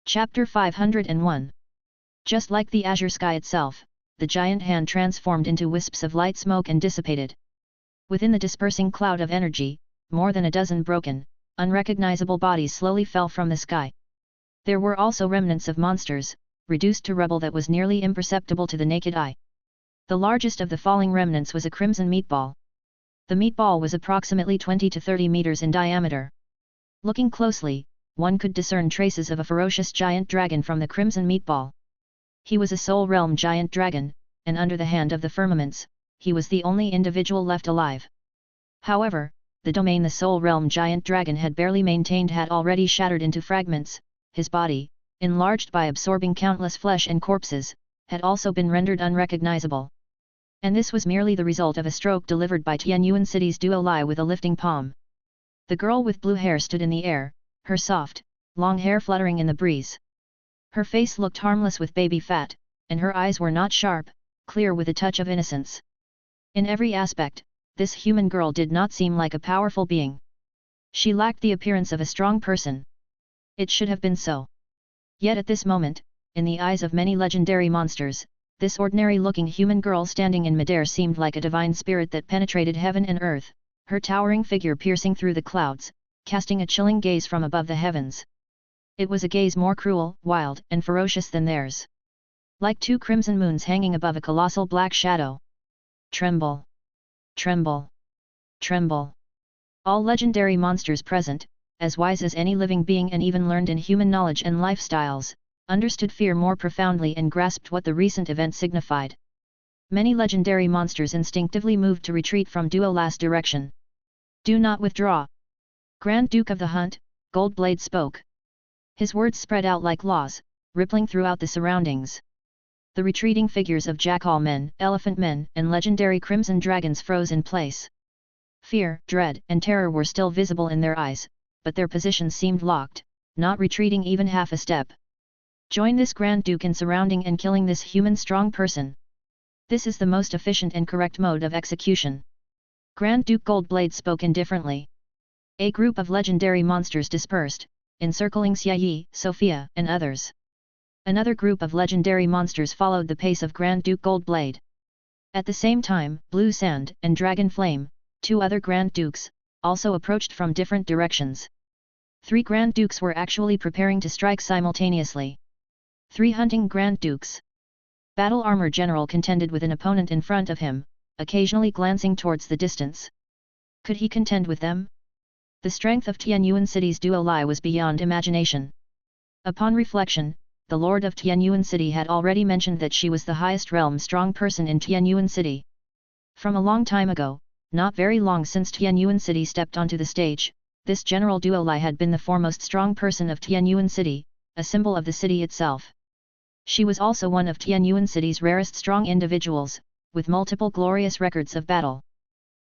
Chapter 501. Just like the azure sky itself, the giant hand transformed into wisps of light smoke and dissipated. Within the dispersing cloud of energy, more than a dozen broken, unrecognizable bodies slowly fell from the sky. There were also remnants of monsters, reduced to rubble that was nearly imperceptible to the naked eye. The largest of the falling remnants was a crimson meatball. The meatball was approximately 20 to 30 meters in diameter. Looking closely, one could discern traces of a ferocious giant dragon from the crimson meatball. He was a soul realm giant dragon, and under the hand of the firmaments, he was the only individual left alive. However, the domain the soul realm giant dragon had barely maintained had already shattered into fragments. His body, enlarged by absorbing countless flesh and corpses, had also been rendered unrecognizable. And this was merely the result of a stroke delivered by Yuan City's duo Lai with a lifting palm. The girl with blue hair stood in the air, her soft, long hair fluttering in the breeze. Her face looked harmless with baby fat, and her eyes were not sharp, clear with a touch of innocence. In every aspect, this human girl did not seem like a powerful being. She lacked the appearance of a strong person. It should have been so. Yet at this moment, in the eyes of many legendary monsters, this ordinary-looking human girl standing in midair seemed like a divine spirit that penetrated heaven and earth, her towering figure piercing through the clouds, casting a chilling gaze from above the heavens. It was a gaze more cruel, wild, and ferocious than theirs. Like two crimson moons hanging above a colossal black shadow. Tremble! Tremble! Tremble! All legendary monsters present, as wise as any living being and even learned in human knowledge and lifestyles, understood fear more profoundly and grasped what the recent event signified. Many legendary monsters instinctively moved to retreat from Duo Lai's direction. Do not withdraw! Grand Duke of the Hunt, Goldblade spoke. His words spread out like laws, rippling throughout the surroundings. The retreating figures of jackal men, elephant men, and legendary crimson dragons froze in place. Fear, dread, and terror were still visible in their eyes, but their positions seemed locked, not retreating even half a step. Join this Grand Duke in surrounding and killing this human strong person. This is the most efficient and correct mode of execution. Grand Duke Goldblade spoke indifferently. A group of legendary monsters dispersed, encircling Xia Yi, Sophia, and others. Another group of legendary monsters followed the pace of Grand Duke Goldblade. At the same time, Blue Sand and Dragon Flame, two other Grand Dukes, also approached from different directions. 3 Grand Dukes were actually preparing to strike simultaneously. 3 hunting Grand Dukes. Battle Armor General contended with an opponent in front of him, occasionally glancing towards the distance. Could he contend with them? The strength of Yuan City's duo Lai was beyond imagination. Upon reflection, the Lord of Yuan City had already mentioned that she was the highest realm strong person in Yuan City. From a long time ago, not very long since Yuan City stepped onto the stage, this General Duo Lai had been the foremost strong person of Yuan City, a symbol of the city itself. She was also one of Yuan City's rarest strong individuals, with multiple glorious records of battle.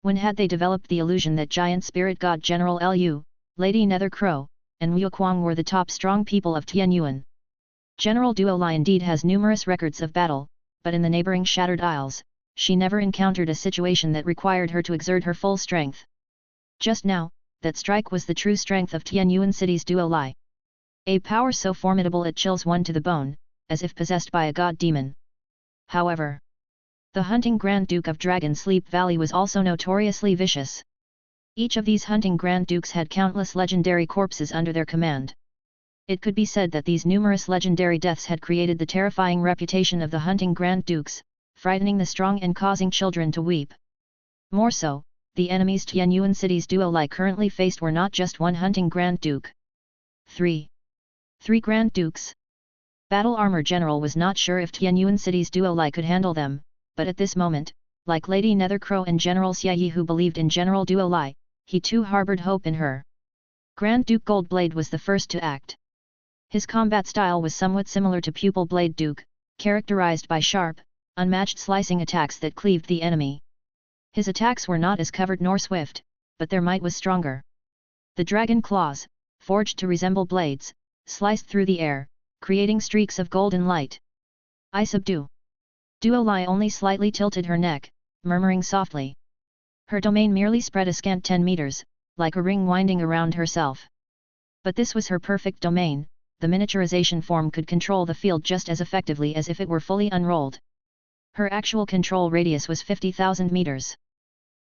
When had they developed the illusion that giant spirit god General Lu, Lady Nether Crow, and Wu Kuang were the top strong people of Tianyuan? General Duo Lai indeed has numerous records of battle, but in the neighboring Shattered Isles, she never encountered a situation that required her to exert her full strength. Just now, that strike was the true strength of Yuan City's Duo Lai. A power so formidable it chills one to the bone, as if possessed by a god demon. However, the hunting Grand Duke of Dragon Sleep Valley was also notoriously vicious. Each of these hunting Grand Dukes had countless legendary corpses under their command. It could be said that these numerous legendary deaths had created the terrifying reputation of the hunting Grand Dukes, frightening the strong and causing children to weep. More so, the enemies Yuan City's Duo Lai currently faced were not just one hunting Grand Duke. 3 Grand Dukes. Battle Armor General was not sure if Yuan City's Duo Lai could handle them, but at this moment, like Lady Nether Crow and General Xia Yi who believed in General Duo Lai, he too harbored hope in her. Grand Duke Goldblade was the first to act. His combat style was somewhat similar to Pupil Blade Duke, characterized by sharp, unmatched slicing attacks that cleaved the enemy. His attacks were not as covered nor swift, but their might was stronger. The dragon claws, forged to resemble blades, sliced through the air, creating streaks of golden light. I subdue. Duo Lai only slightly tilted her neck, murmuring softly. Her domain merely spread a scant 10 meters, like a ring winding around herself. But this was her perfect domain, the miniaturization form could control the field just as effectively as if it were fully unrolled. Her actual control radius was 50,000 meters.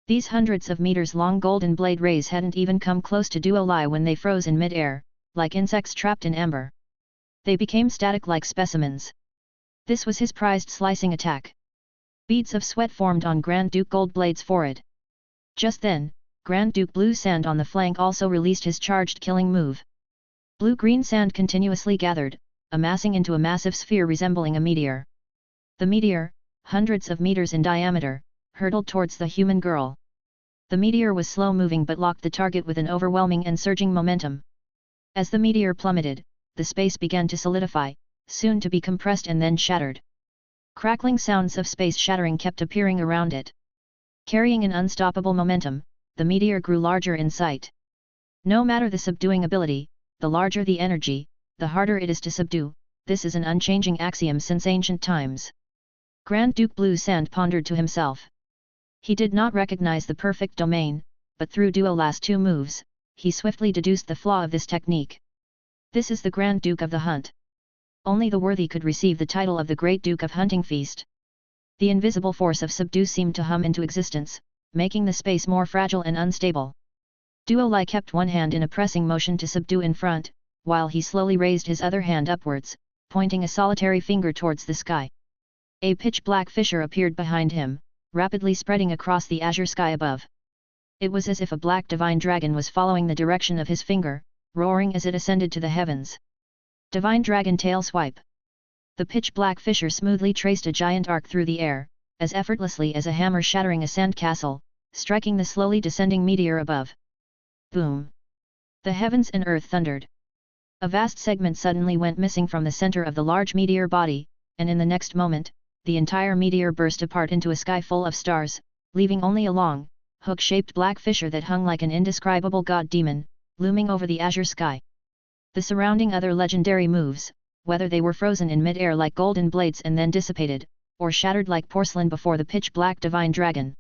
These hundreds of meters long golden blade rays hadn't even come close to Duo Lai when they froze in mid-air, like insects trapped in amber. They became static like specimens. This was his prized slicing attack. Beads of sweat formed on Grand Duke Goldblade's forehead. Just then, Grand Duke Blue Sand on the flank also released his charged killing move. Blue-green sand continuously gathered, amassing into a massive sphere resembling a meteor. The meteor, hundreds of meters in diameter, hurtled towards the human girl. The meteor was slow-moving but locked the target with an overwhelming and surging momentum. As the meteor plummeted, the space began to solidify, soon to be compressed and then shattered. Crackling sounds of space shattering kept appearing around it. Carrying an unstoppable momentum, the meteor grew larger in sight. No matter the subduing ability, the larger the energy, the harder it is to subdue. This is an unchanging axiom since ancient times. Grand Duke Blue Sand pondered to himself. He did not recognize the perfect domain, but through Duo Lai's two moves, he swiftly deduced the flaw of this technique. This is the Grand Duke of the Hunt. Only the worthy could receive the title of the Great Duke of Hunting Feast. The invisible force of subdue seemed to hum into existence, making the space more fragile and unstable. Duo Lai kept one hand in a pressing motion to subdue in front, while he slowly raised his other hand upwards, pointing a solitary finger towards the sky. A pitch-black fissure appeared behind him, rapidly spreading across the azure sky above. It was as if a black divine dragon was following the direction of his finger, roaring as it ascended to the heavens. Divine Dragon Tail Swipe. The pitch-black fissure smoothly traced a giant arc through the air, as effortlessly as a hammer shattering a sandcastle, striking the slowly descending meteor above. Boom! The heavens and earth thundered. A vast segment suddenly went missing from the center of the large meteor body, and in the next moment, the entire meteor burst apart into a sky full of stars, leaving only a long, hook-shaped black fissure that hung like an indescribable god-demon, looming over the azure sky. The surrounding other legendary moves, whether they were frozen in mid-air like golden blades and then dissipated, or shattered like porcelain before the pitch-black divine dragon.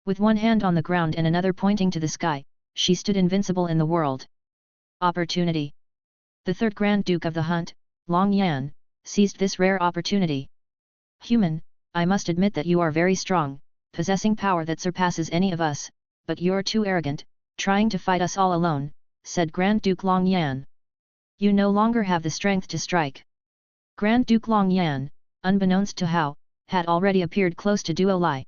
With one hand on the ground and another pointing to the sky, she stood invincible in the world. Opportunity. The third Grand Duke of the Hunt, Long Yan, seized this rare opportunity. Human, I must admit that you are very strong, possessing power that surpasses any of us, but you're too arrogant, trying to fight us all alone, said Grand Duke Long Yan. You no longer have the strength to strike. Grand Duke Long Yan, unbeknownst to Hao, had already appeared close to Duo Lai.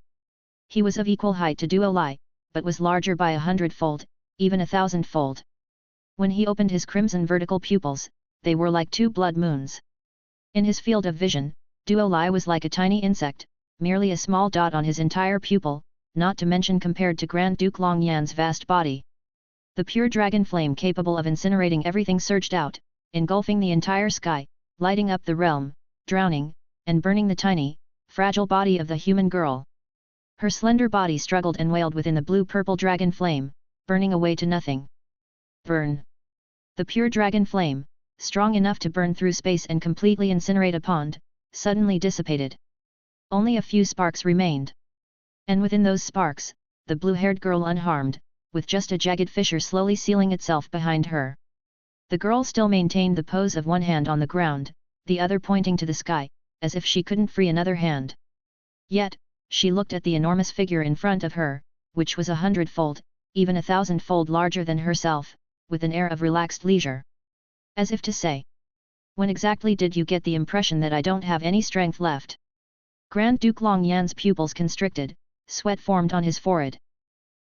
He was of equal height to Duo Lai, but was larger by 100-fold, even 1,000-fold. When he opened his crimson vertical pupils, they were like two blood moons. In his field of vision, Duo Lai was like a tiny insect, merely a small dot on his entire pupil, not to mention compared to Grand Duke Long Yan's vast body. The pure dragon flame capable of incinerating everything surged out, engulfing the entire sky, lighting up the realm, drowning, and burning the tiny, fragile body of the human girl. Her slender body struggled and wailed within the blue-purple dragon flame, burning away to nothing. Burn! The pure dragon flame, strong enough to burn through space and completely incinerate a pond, suddenly dissipated. Only a few sparks remained. And within those sparks, the blue-haired girl unharmed, with just a jagged fissure slowly sealing itself behind her. The girl still maintained the pose of one hand on the ground, the other pointing to the sky, as if she couldn't free another hand. Yet, she looked at the enormous figure in front of her, which was 100-fold, even 1,000-fold larger than herself, with an air of relaxed leisure. As if to say, when exactly did you get the impression that I don't have any strength left? Grand Duke Long Yan's pupils constricted, sweat formed on his forehead.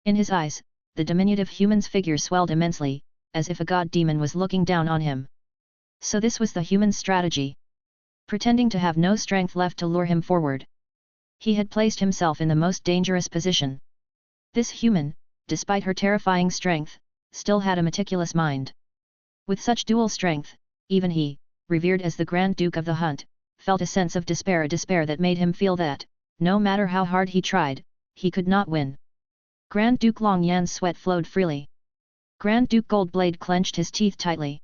In his eyes, the diminutive human's figure swelled immensely, as if a god-demon was looking down on him. So this was the human's strategy. Pretending to have no strength left to lure him forward. He had placed himself in the most dangerous position. This human, despite her terrifying strength, still had a meticulous mind. With such dual strength, even he, revered as the Grand Duke of the Hunt, felt a sense of despair, a despair that made him feel that, no matter how hard he tried, he could not win. Grand Duke Long Yan's sweat flowed freely. Grand Duke Goldblade clenched his teeth tightly.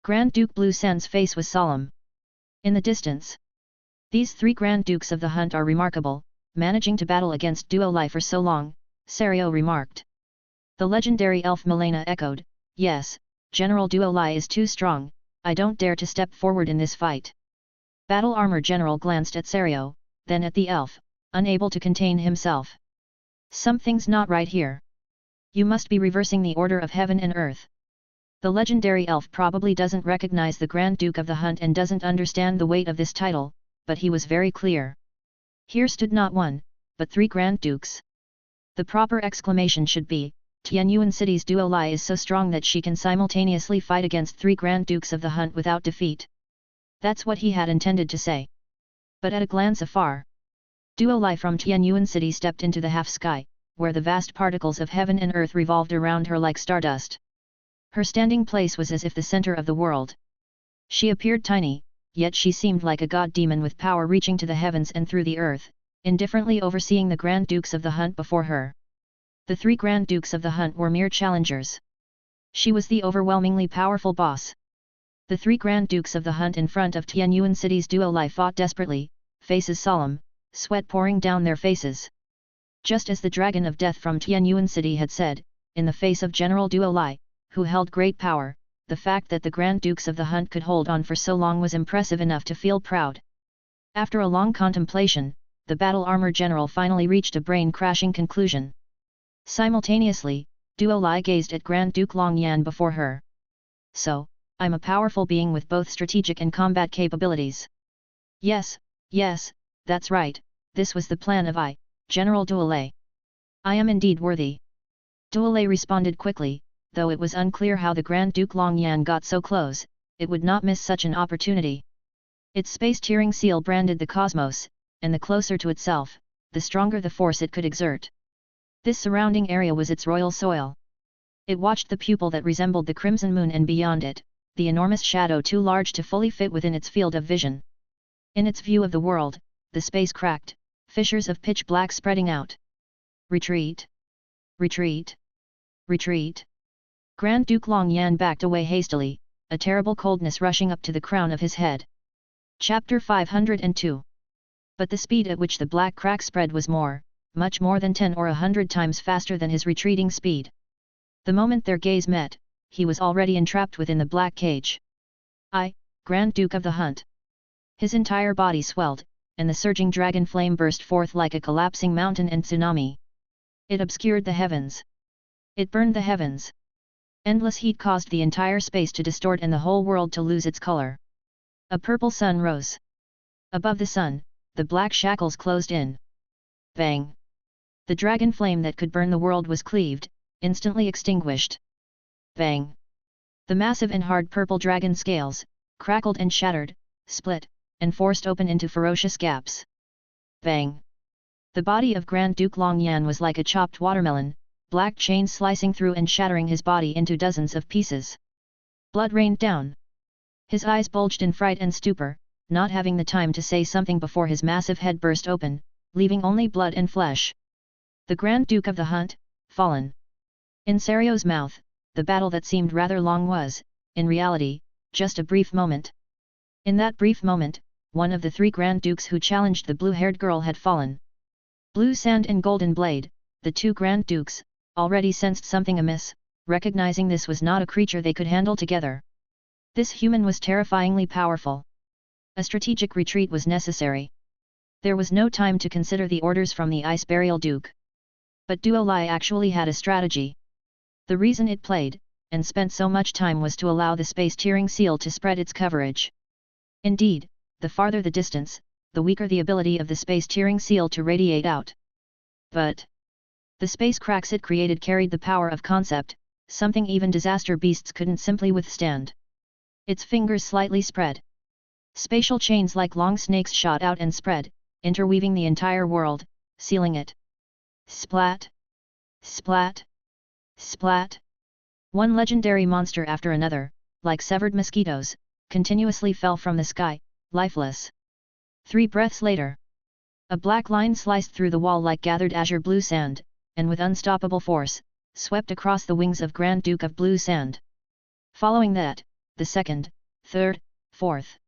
Grand Duke Blue Sand's face was solemn. In the distance. These three Grand Dukes of the Hunt are remarkable, managing to battle against Duo Lai for so long, Sario remarked. The legendary elf Milena echoed, yes, General Duo Lai is too strong, I don't dare to step forward in this fight. Battle Armor General glanced at Serio, then at the elf, unable to contain himself. Something's not right here. You must be reversing the order of heaven and earth. The legendary elf probably doesn't recognize the Grand Duke of the Hunt and doesn't understand the weight of this title, but he was very clear. Here stood not one, but 3 Grand Dukes. The proper exclamation should be, Tianyuan City's duo Lai is so strong that she can simultaneously fight against 3 Grand Dukes of the Hunt without defeat. That's what he had intended to say. But at a glance afar, Duo Lai from Tianyuan City stepped into the half-sky, where the vast particles of heaven and earth revolved around her like stardust. Her standing place was as if the center of the world. She appeared tiny, yet she seemed like a god-demon with power reaching to the heavens and through the earth, indifferently overseeing the Grand Dukes of the Hunt before her. The 3 Grand Dukes of the Hunt were mere challengers. She was the overwhelmingly powerful boss. The 3 Grand Dukes of the Hunt in front of Tianyuan City's duo Lai fought desperately, faces solemn, sweat pouring down their faces. Just as the Dragon of Death from Tianyuan City had said, in the face of General Duo Lai, who held great power, the fact that the Grand Dukes of the Hunt could hold on for so long was impressive enough to feel proud. After a long contemplation, the Battle Armor General finally reached a brain-crashing conclusion. Simultaneously, Duo Lai gazed at Grand Duke Long Yan before her. So, I'm a powerful being with both strategic and combat capabilities. Yes, that's right, this was the plan of General Duo Lai. I am indeed worthy. Duo Lai responded quickly, though it was unclear how the Grand Duke Long Yan got so close, it would not miss such an opportunity. Its space-tearing seal branded the cosmos, and the closer to itself, the stronger the force it could exert. This surrounding area was its royal soil. It watched the pupil that resembled the crimson moon and beyond it, the enormous shadow too large to fully fit within its field of vision. In its view of the world, the space cracked, fissures of pitch black spreading out. Retreat! Retreat! Retreat! Grand Duke Long Yan backed away hastily, a terrible coldness rushing up to the crown of his head. Chapter 502. But the speed at which the black crack spread was much more than 10 or 100 times faster than his retreating speed. The moment their gaze met, he was already entrapped within the black cage. Grand Duke of the Hunt. His entire body swelled, and the surging dragon flame burst forth like a collapsing mountain and tsunami. It obscured the heavens. It burned the heavens. Endless heat caused the entire space to distort and the whole world to lose its color. A purple sun rose. Above the sun, the black shackles closed in. Bang! The dragon flame that could burn the world was cleaved, instantly extinguished. Bang! The massive and hard purple dragon scales, crackled and shattered, split, and forced open into ferocious gaps. Bang! The body of Grand Duke Long Yan was like a chopped watermelon, black chains slicing through and shattering his body into dozens of pieces. Blood rained down. His eyes bulged in fright and stupor, not having the time to say something before his massive head burst open, leaving only blood and flesh. The Grand Duke of the Hunt, fallen. In Serio's mouth, the battle that seemed rather long was, in reality, just a brief moment. In that brief moment, one of the 3 Grand Dukes who challenged the blue-haired girl had fallen. Blue Sand and Golden Blade, the 2 Grand Dukes, already sensed something amiss, recognizing this was not a creature they could handle together. This human was terrifyingly powerful. A strategic retreat was necessary. There was no time to consider the orders from the Ice Burial Duke. But Duo Lai actually had a strategy. The reason it played, and spent so much time was to allow the space-tearing seal to spread its coverage. Indeed, the farther the distance, the weaker the ability of the space-tearing seal to radiate out. But the space cracks it created carried the power of concept, something even disaster beasts couldn't simply withstand. Its fingers slightly spread. Spatial chains like long snakes shot out and spread, interweaving the entire world, sealing it. Splat! Splat! Splat! One legendary monster after another, like severed mosquitoes, continuously fell from the sky, lifeless. 3 breaths later, a black line sliced through the wall like gathered azure blue sand, and with unstoppable force, swept across the wings of Grand Duke of Blue Sand. Following that, the second, third, fourth.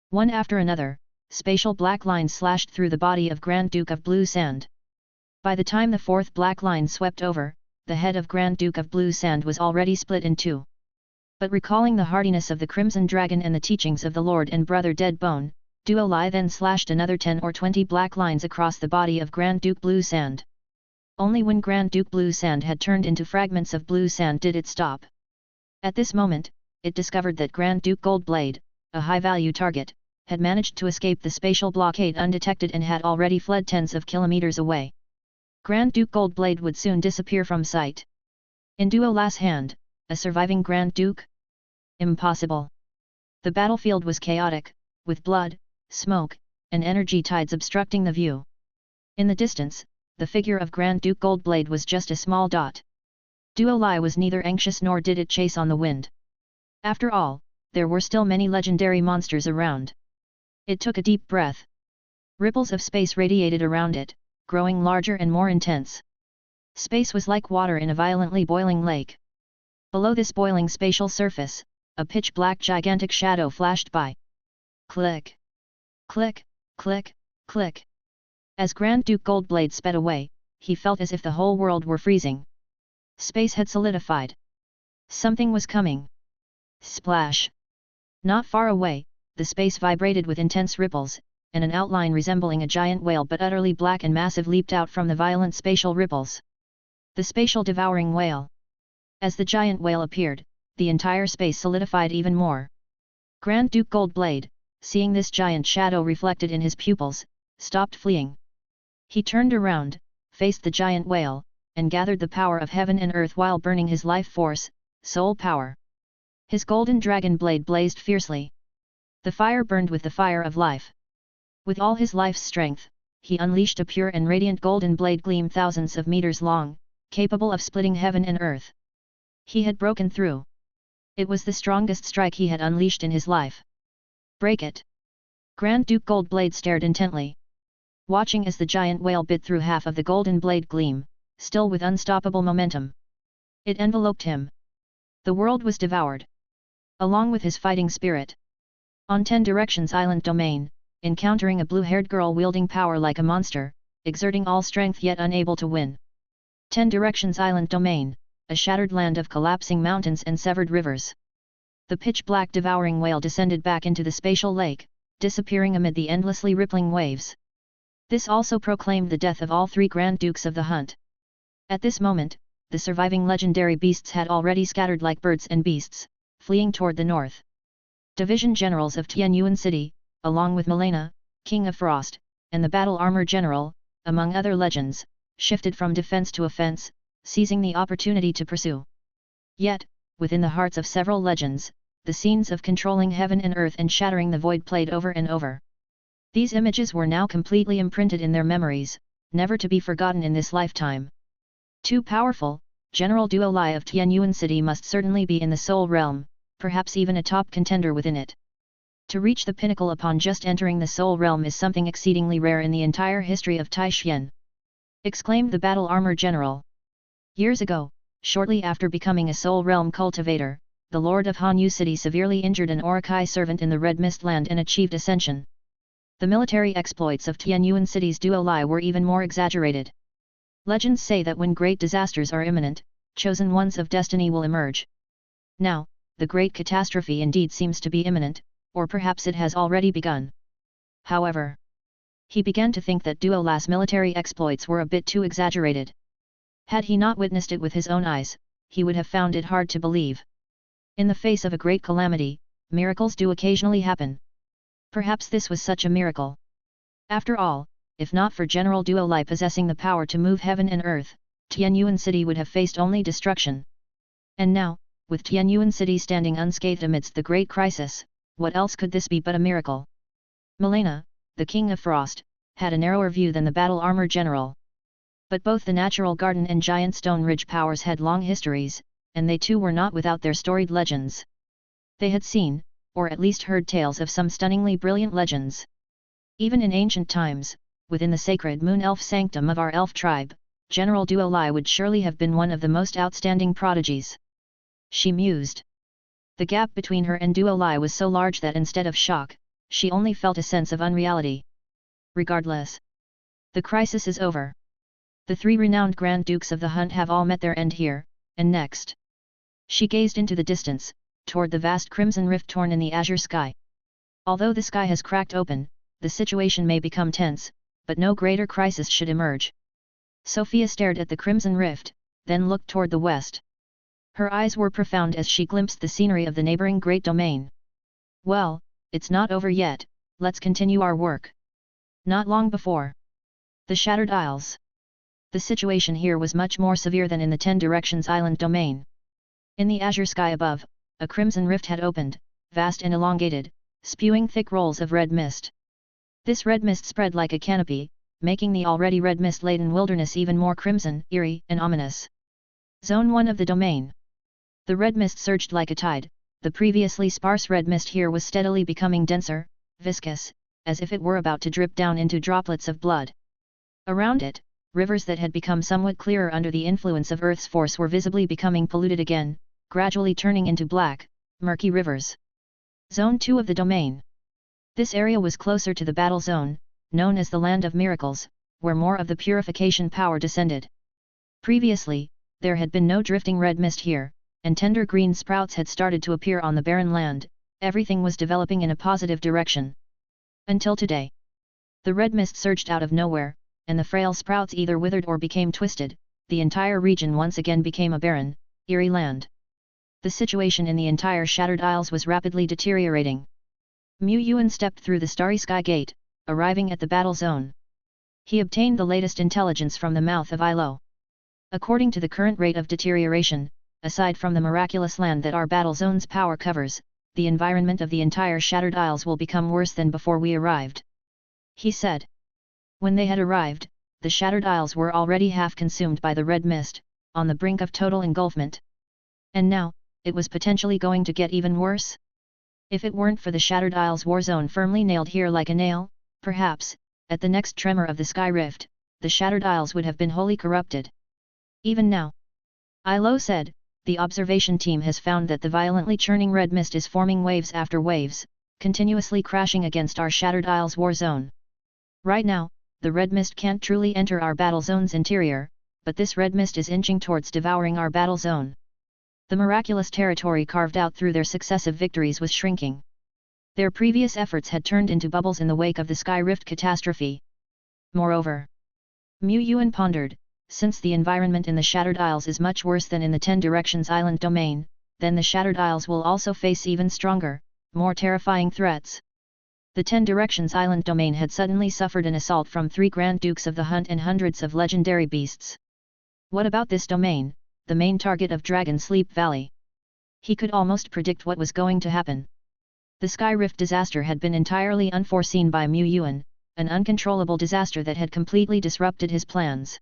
One after another, spatial black lines slashed through the body of Grand Duke of Blue Sand. By the time the 4th black line swept over, the head of Grand Duke of Blue Sand was already split in 2. But recalling the hardiness of the Crimson Dragon and the teachings of the Lord and Brother Deadbone, Duo Lai then slashed another 10 or 20 black lines across the body of Grand Duke Blue Sand. Only when Grand Duke Blue Sand had turned into fragments of blue sand did it stop. At this moment, it discovered that Grand Duke Goldblade, a high-value target, had managed to escape the spatial blockade undetected and had already fled tens of kilometers away. Grand Duke Goldblade would soon disappear from sight. In Duo Lai's hand, a surviving Grand Duke? Impossible. The battlefield was chaotic, with blood, smoke, and energy tides obstructing the view. In the distance, the figure of Grand Duke Goldblade was just a small dot. Duo Lai was neither anxious nor did it chase on the wind. After all, there were still many legendary monsters around. It took a deep breath. Ripples of space radiated around it, growing larger and more intense. Space was like water in a violently boiling lake. Below this boiling spatial surface, a pitch-black gigantic shadow flashed by. Click! Click! Click! Click! As Grand Duke Goldblade sped away, he felt as if the whole world were freezing. Space had solidified. Something was coming. Splash! Not far away, the space vibrated with intense ripples, and an outline resembling a giant whale but utterly black and massive leaped out from the violent spatial ripples. The spatial devouring whale. As the giant whale appeared, the entire space solidified even more. Grand Duke Goldblade, seeing this giant shadow reflected in his pupils, stopped fleeing. He turned around, faced the giant whale, and gathered the power of heaven and earth while burning his life force, soul power. His golden dragon blade blazed fiercely. The fire burned with the fire of life. With all his life's strength, he unleashed a pure and radiant golden blade gleam thousands of meters long, capable of splitting heaven and earth. He had broken through. It was the strongest strike he had unleashed in his life. Break it! Grand Duke Goldblade stared intently. Watching as the giant whale bit through half of the golden blade gleam, still with unstoppable momentum. It enveloped him. The world was devoured. Along with his fighting spirit. On 10 Directions Island Domain, encountering a blue-haired girl wielding power like a monster, exerting all strength yet unable to win. 10 Directions Island Domain, a shattered land of collapsing mountains and severed rivers. The pitch-black devouring whale descended back into the spatial lake, disappearing amid the endlessly rippling waves. This also proclaimed the death of all 3 Grand Dukes of the hunt. At this moment, the surviving legendary beasts had already scattered like birds and beasts, fleeing toward the north. Division generals of Tianyuan City, along with Milena, King of Frost, and the Battle Armor General, among other legends, shifted from defense to offense, seizing the opportunity to pursue. Yet, within the hearts of several legends, the scenes of controlling heaven and earth and shattering the void played over and over. These images were now completely imprinted in their memories, never to be forgotten in this lifetime. Too powerful, General Duo Lai of Tianyuan City must certainly be in the Soul Realm, perhaps even a top contender within it. To reach the pinnacle upon just entering the Soul Realm is something exceedingly rare in the entire history of Taishan. Exclaimed the Battle Armor General. Years ago, shortly after becoming a Soul Realm cultivator, the Lord of Hanyu City severely injured an Orokai servant in the Red Mist Land and achieved ascension. The military exploits of Tianyuan City's Duo Lai were even more exaggerated. Legends say that when great disasters are imminent, chosen ones of destiny will emerge. Now, the great catastrophe indeed seems to be imminent, or perhaps it has already begun. However, he began to think that Duo Lai's military exploits were a bit too exaggerated. Had he not witnessed it with his own eyes, he would have found it hard to believe. In the face of a great calamity, miracles do occasionally happen. Perhaps this was such a miracle. After all, if not for General Duo Lai possessing the power to move heaven and earth, Tianyuan City would have faced only destruction. And now, with Tianyuan City standing unscathed amidst the great crisis, what else could this be but a miracle? Milena, the King of Frost, had a narrower view than the Battle Armor General. But both the Natural Garden and Giant Stone Ridge powers had long histories, and they too were not without their storied legends. They had seen, or at least heard tales of some stunningly brilliant legends. Even in ancient times, within the sacred Moon Elf sanctum of our elf tribe, General Duo Lai would surely have been one of the most outstanding prodigies. She mused. The gap between her and Duo Lai was so large that instead of shock, she only felt a sense of unreality. Regardless, the crisis is over. The 3 renowned Grand Dukes of the hunt have all met their end here, and next. She gazed into the distance, toward the vast crimson rift torn in the azure sky. Although the sky has cracked open, the situation may become tense, but no greater crisis should emerge. Sophia stared at the crimson rift, then looked toward the west. Her eyes were profound as she glimpsed the scenery of the neighboring great domain. Well, it's not over yet, let's continue our work. Not long before the Shattered Isles. The situation here was much more severe than in the 10 Directions Island domain. In the azure sky above, a crimson rift had opened, vast and elongated, spewing thick rolls of red mist. This red mist spread like a canopy, making the already red mist-laden wilderness even more crimson, eerie, and ominous. Zone 1 of the domain. The red mist surged like a tide. The previously sparse red mist here was steadily becoming denser, viscous, as if it were about to drip down into droplets of blood. Around it, rivers that had become somewhat clearer under the influence of Earth's force were visibly becoming polluted again, gradually turning into black, murky rivers. Zone 2 of the domain. This area was closer to the battle zone, known as the Land of Miracles, where more of the purification power descended. Previously, there had been no drifting red mist here, and tender green sprouts had started to appear on the barren land. Everything was developing in a positive direction. Until today. The red mist surged out of nowhere, and the frail sprouts either withered or became twisted. The entire region once again became a barren, eerie land. The situation in the entire Shattered Isles was rapidly deteriorating. Yuan stepped through the starry sky gate, arriving at the battle zone. He obtained the latest intelligence from the mouth of Ilo. According to the current rate of deterioration, aside from the miraculous land that our battle zone's power covers, the environment of the entire Shattered Isles will become worse than before we arrived. He said. When they had arrived, the Shattered Isles were already half consumed by the red mist, on the brink of total engulfment. And now, it was potentially going to get even worse? If it weren't for the Shattered Isles war zone firmly nailed here like a nail, perhaps, at the next tremor of the sky rift, the Shattered Isles would have been wholly corrupted. Even now, Ilo said, the observation team has found that the violently churning red mist is forming waves after waves, continuously crashing against our Shattered Isles war zone. Right now, the red mist can't truly enter our battle zone's interior, but this red mist is inching towards devouring our battle zone. The miraculous territory carved out through their successive victories was shrinking. Their previous efforts had turned into bubbles in the wake of the sky rift catastrophe. Moreover, Yuan pondered, since the environment in the Shattered Isles is much worse than in the 10 Directions Island domain, then the Shattered Isles will also face even stronger, more terrifying threats. The 10 Directions Island domain had suddenly suffered an assault from 3 Grand Dukes of the Hunt and hundreds of legendary beasts. What about this domain, the main target of Dragon Sleep Valley? He could almost predict what was going to happen. The Sky Rift disaster had been entirely unforeseen by Yuan, an uncontrollable disaster that had completely disrupted his plans.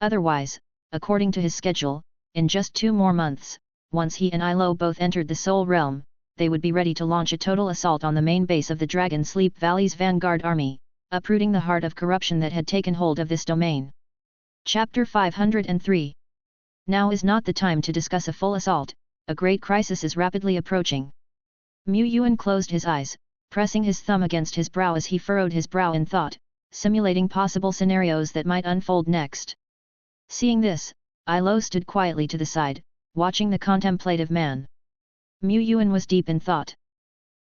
Otherwise, according to his schedule, in just 2 more months, once he and Ilo both entered the Soul Realm, they would be ready to launch a total assault on the main base of the Dragon Sleep Valley's vanguard army, uprooting the heart of corruption that had taken hold of this domain. Chapter 503. Now is not the time to discuss a full assault, a great crisis is rapidly approaching. Yuan closed his eyes, pressing his thumb against his brow as he furrowed his brow in thought, simulating possible scenarios that might unfold next. Seeing this, Ilo stood quietly to the side, watching the contemplative man. Yuan was deep in thought.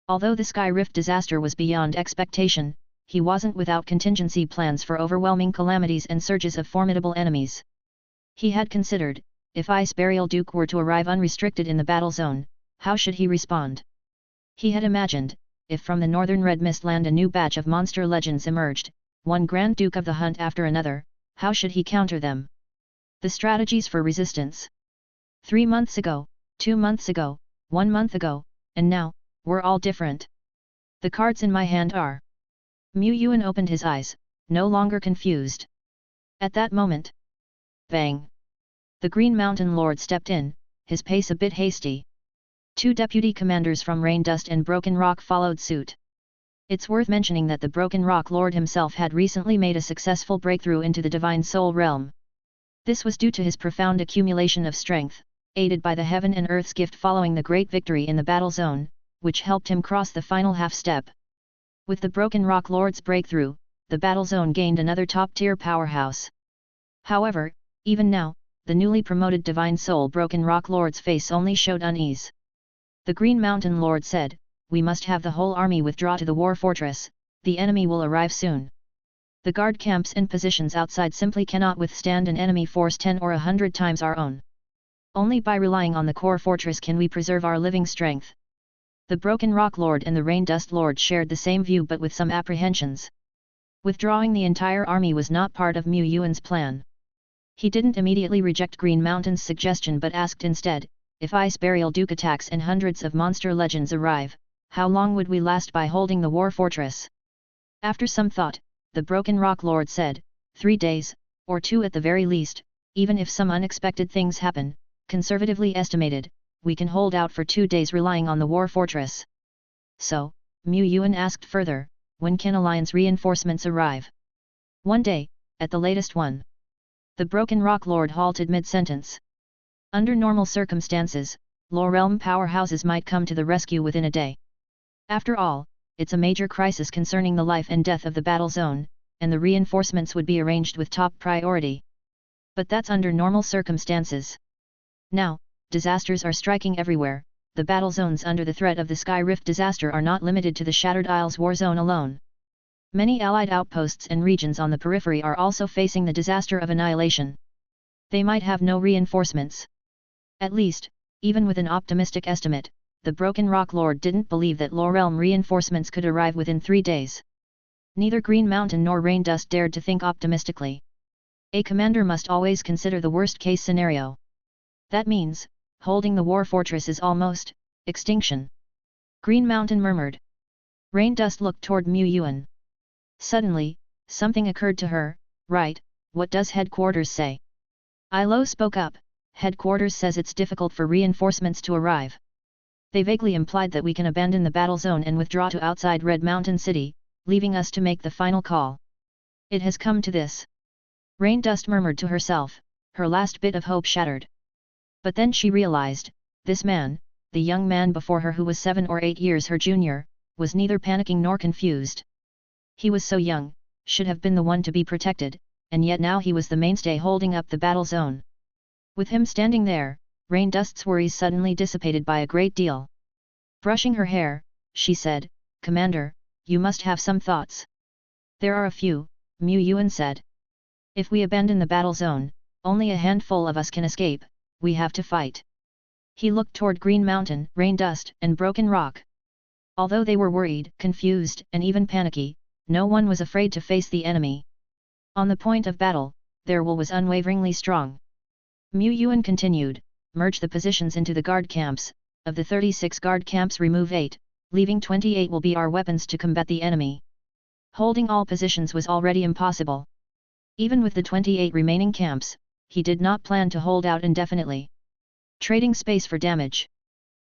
Although the Sky Rift disaster was beyond expectation, he wasn't without contingency plans for overwhelming calamities and surges of formidable enemies. He had considered, if Ice Burial Duke were to arrive unrestricted in the battle zone, how should he respond? He had imagined, if from the northern Red Mist land a new batch of monster legends emerged, one Grand Duke of the Hunt after another, how should he counter them? The strategies for resistance. 3 months ago, 2 months ago, 1 month ago, and now, were all different. The cards in my hand are. Yuan opened his eyes, no longer confused. At that moment. Bang! The Green Mountain Lord stepped in, his pace a bit hasty. 2 deputy commanders from Rain Dust and Broken Rock followed suit. It's worth mentioning that the Broken Rock Lord himself had recently made a successful breakthrough into the Divine Soul Realm. This was due to his profound accumulation of strength, aided by the Heaven and Earth's gift following the great victory in the battle zone, which helped him cross the final half-step. With the Broken Rock Lord's breakthrough, the battle zone gained another top-tier powerhouse. However, even now, the newly promoted Divine Soul Broken Rock Lord's face only showed unease. The Green Mountain Lord said, "We must have the whole army withdraw to the war fortress, the enemy will arrive soon. The guard camps and positions outside simply cannot withstand an enemy force 10 or 100 times our own. Only by relying on the core fortress can we preserve our living strength." The Broken Rock Lord and the Rain Dust Lord shared the same view but with some apprehensions. Withdrawing the entire army was not part of Mu Yuan's plan. He didn't immediately reject Green Mountain's suggestion but asked instead, "If Ice Burial Duke attacks and hundreds of monster legends arrive, how long would we last by holding the war fortress?" After some thought, the Broken Rock Lord said, 3 days, or 2 at the very least, even if some unexpected things happen, conservatively estimated, we can hold out for 2 days relying on the war fortress. So, Mu Yuan asked further, when can Alliance reinforcements arrive? 1 day, at the latest one. The Broken Rock Lord halted mid-sentence. Under normal circumstances, lower realm powerhouses might come to the rescue within a day. After all, it's a major crisis concerning the life and death of the battle zone, and the reinforcements would be arranged with top priority. But that's under normal circumstances. Now, disasters are striking everywhere. The battle zones under the threat of the Sky Rift disaster are not limited to the Shattered Isles war zone alone. Many allied outposts and regions on the periphery are also facing the disaster of annihilation. They might have no reinforcements. At least, even with an optimistic estimate, the Broken Rock Lord didn't believe that lower realm reinforcements could arrive within 3 days. Neither Green Mountain nor Rain Dust dared to think optimistically. A commander must always consider the worst-case scenario. That means, holding the war fortress is almost extinction. Green Mountain murmured. Rain Dust looked toward Mu Yuan. Suddenly, something occurred to her. Right, what does headquarters say? Ilo spoke up. Headquarters says it's difficult for reinforcements to arrive. They vaguely implied that we can abandon the battle zone and withdraw to outside Red Mountain City, leaving us to make the final call. It has come to this. Rain Dust murmured to herself, her last bit of hope shattered. But then she realized, this man, the young man before her who was 7 or 8 years her junior, was neither panicking nor confused. He was so young, should have been the one to be protected, and yet now he was the mainstay holding up the battle zone. With him standing there, Rain Dust's worries suddenly dissipated by a great deal. Brushing her hair, she said, "Commander, you must have some thoughts." "There are a few," Mu Yuan said. "If we abandon the battle zone, only a handful of us can escape. We have to fight." He looked toward Green Mountain, Rain Dust, and Broken Rock. Although they were worried, confused, and even panicky, no one was afraid to face the enemy. On the point of battle, their will was unwaveringly strong. Mu Yuan continued, "Merge the positions into the guard camps. Of the 36 guard camps, remove 8, leaving 28 will be our weapons to combat the enemy." Holding all positions was already impossible. Even with the 28 remaining camps, he did not plan to hold out indefinitely. Trading space for damage.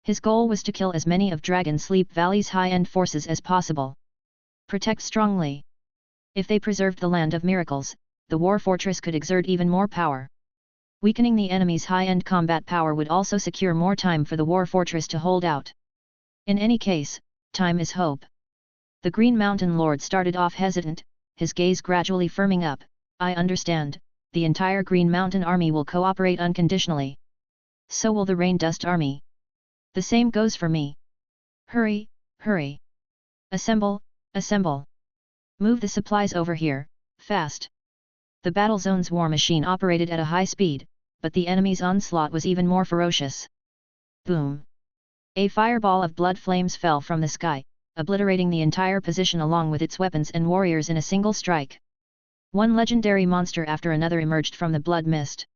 His goal was to kill as many of Dragon Sleep Valley's high-end forces as possible. Protect strongly. If they preserved the Land of Miracles, the war fortress could exert even more power. Weakening the enemy's high-end combat power would also secure more time for the war fortress to hold out. In any case, time is hope. The Green Mountain Lord started off hesitant, his gaze gradually firming up. "I understand, the entire Green Mountain army will cooperate unconditionally. So will the Rain Dust army. The same goes for me. Hurry, hurry. Assemble, assemble. Move the supplies over here, fast." The battle zone's war machine operated at a high speed, but the enemy's onslaught was even more ferocious. Boom! A fireball of blood flames fell from the sky, obliterating the entire position along with its weapons and warriors in a single strike. One legendary monster after another emerged from the blood mist.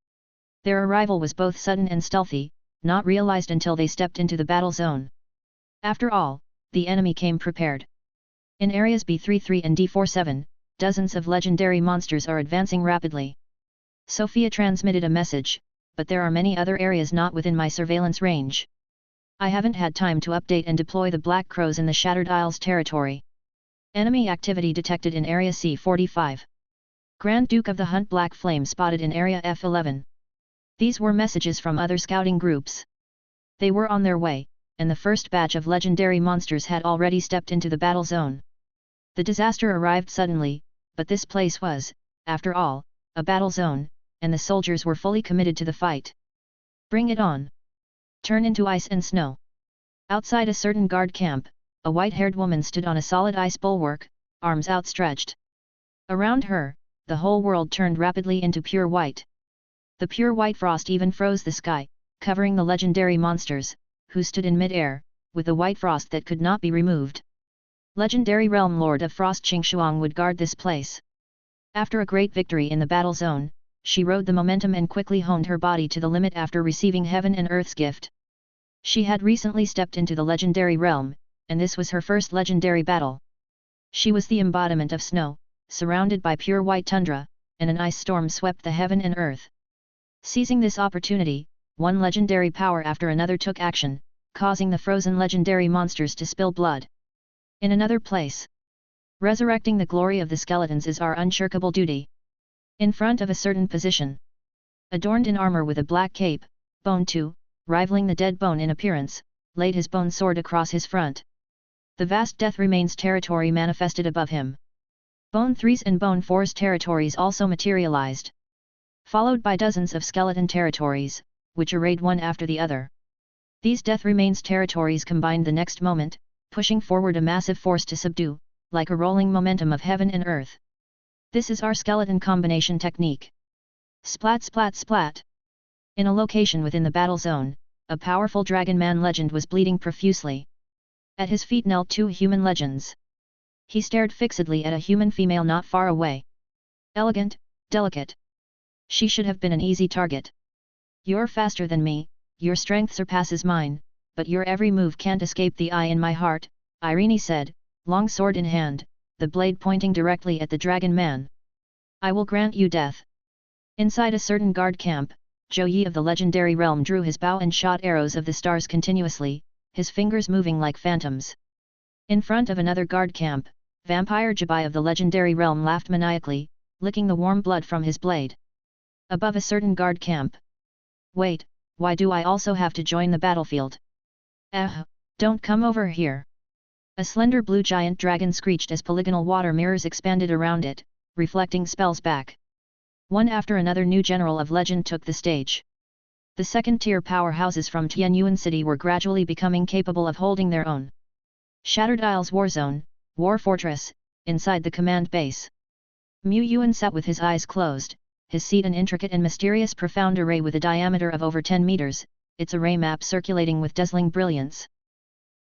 Their arrival was both sudden and stealthy, not realized until they stepped into the battle zone. After all, the enemy came prepared. In areas B33 and D47, dozens of legendary monsters are advancing rapidly. Sophia transmitted a message, but there are many other areas not within my surveillance range. I haven't had time to update and deploy the Black Crows in the Shattered Isles territory. Enemy activity detected in Area C45. Grand Duke of the Hunt Black Flame spotted in Area F11. These were messages from other scouting groups. They were on their way, and the first batch of legendary monsters had already stepped into the battle zone. The disaster arrived suddenly, but this place was, after all, a battle zone, and the soldiers were fully committed to the fight. Bring it on! Turn into ice and snow! Outside a certain guard camp, a white-haired woman stood on a solid ice bulwark, arms outstretched. Around her, the whole world turned rapidly into pure white. The pure white frost even froze the sky, covering the legendary monsters, who stood in mid-air, with a white frost that could not be removed. Legendary Realm Lord of Frost Qingshuang would guard this place. After a great victory in the battle zone, she rode the momentum and quickly honed her body to the limit after receiving heaven and earth's gift. She had recently stepped into the legendary realm, and this was her first legendary battle. She was the embodiment of snow, surrounded by pure white tundra, and an ice storm swept the heaven and earth. Seizing this opportunity, one legendary power after another took action, causing the frozen legendary monsters to spill blood. In another place, resurrecting the glory of the skeletons is our unshirkable duty. In front of a certain position, adorned in armor with a black cape, Bone 2, rivaling the dead Bone in appearance, laid his bone sword across his front. The vast Death Remains territory manifested above him. Bone 3's and Bone 4's territories also materialized, followed by dozens of skeleton territories, which arrayed one after the other. These Death Remains territories combined the next moment, pushing forward a massive force to subdue, like a rolling momentum of heaven and earth. This is our skeleton combination technique. Splat splat splat! In a location within the battle zone, a powerful dragon man legend was bleeding profusely. At his feet knelt two human legends. He stared fixedly at a human female not far away. Elegant, delicate. She should have been an easy target. You're faster than me, your strength surpasses mine, but your every move can't escape the eye in my heart, Irene said, long sword in hand, the blade pointing directly at the dragon man. I will grant you death. Inside a certain guard camp, Zhou Yi of the legendary realm drew his bow and shot arrows of the stars continuously, his fingers moving like phantoms. In front of another guard camp, Vampire Jabai of the legendary realm laughed maniacally, licking the warm blood from his blade. Above a certain guard camp. Wait, why do I also have to join the battlefield? Don't come over here. A slender blue giant dragon screeched as polygonal water mirrors expanded around it, reflecting spells back. One after another new general of legend took the stage. The second-tier powerhouses from Tianyuan City were gradually becoming capable of holding their own. Shattered Isles Warzone, War Fortress, inside the command base. Mu Yuan sat with his eyes closed, his seat an intricate and mysterious profound array with a diameter of over 10 meters, its array map circulating with dazzling brilliance.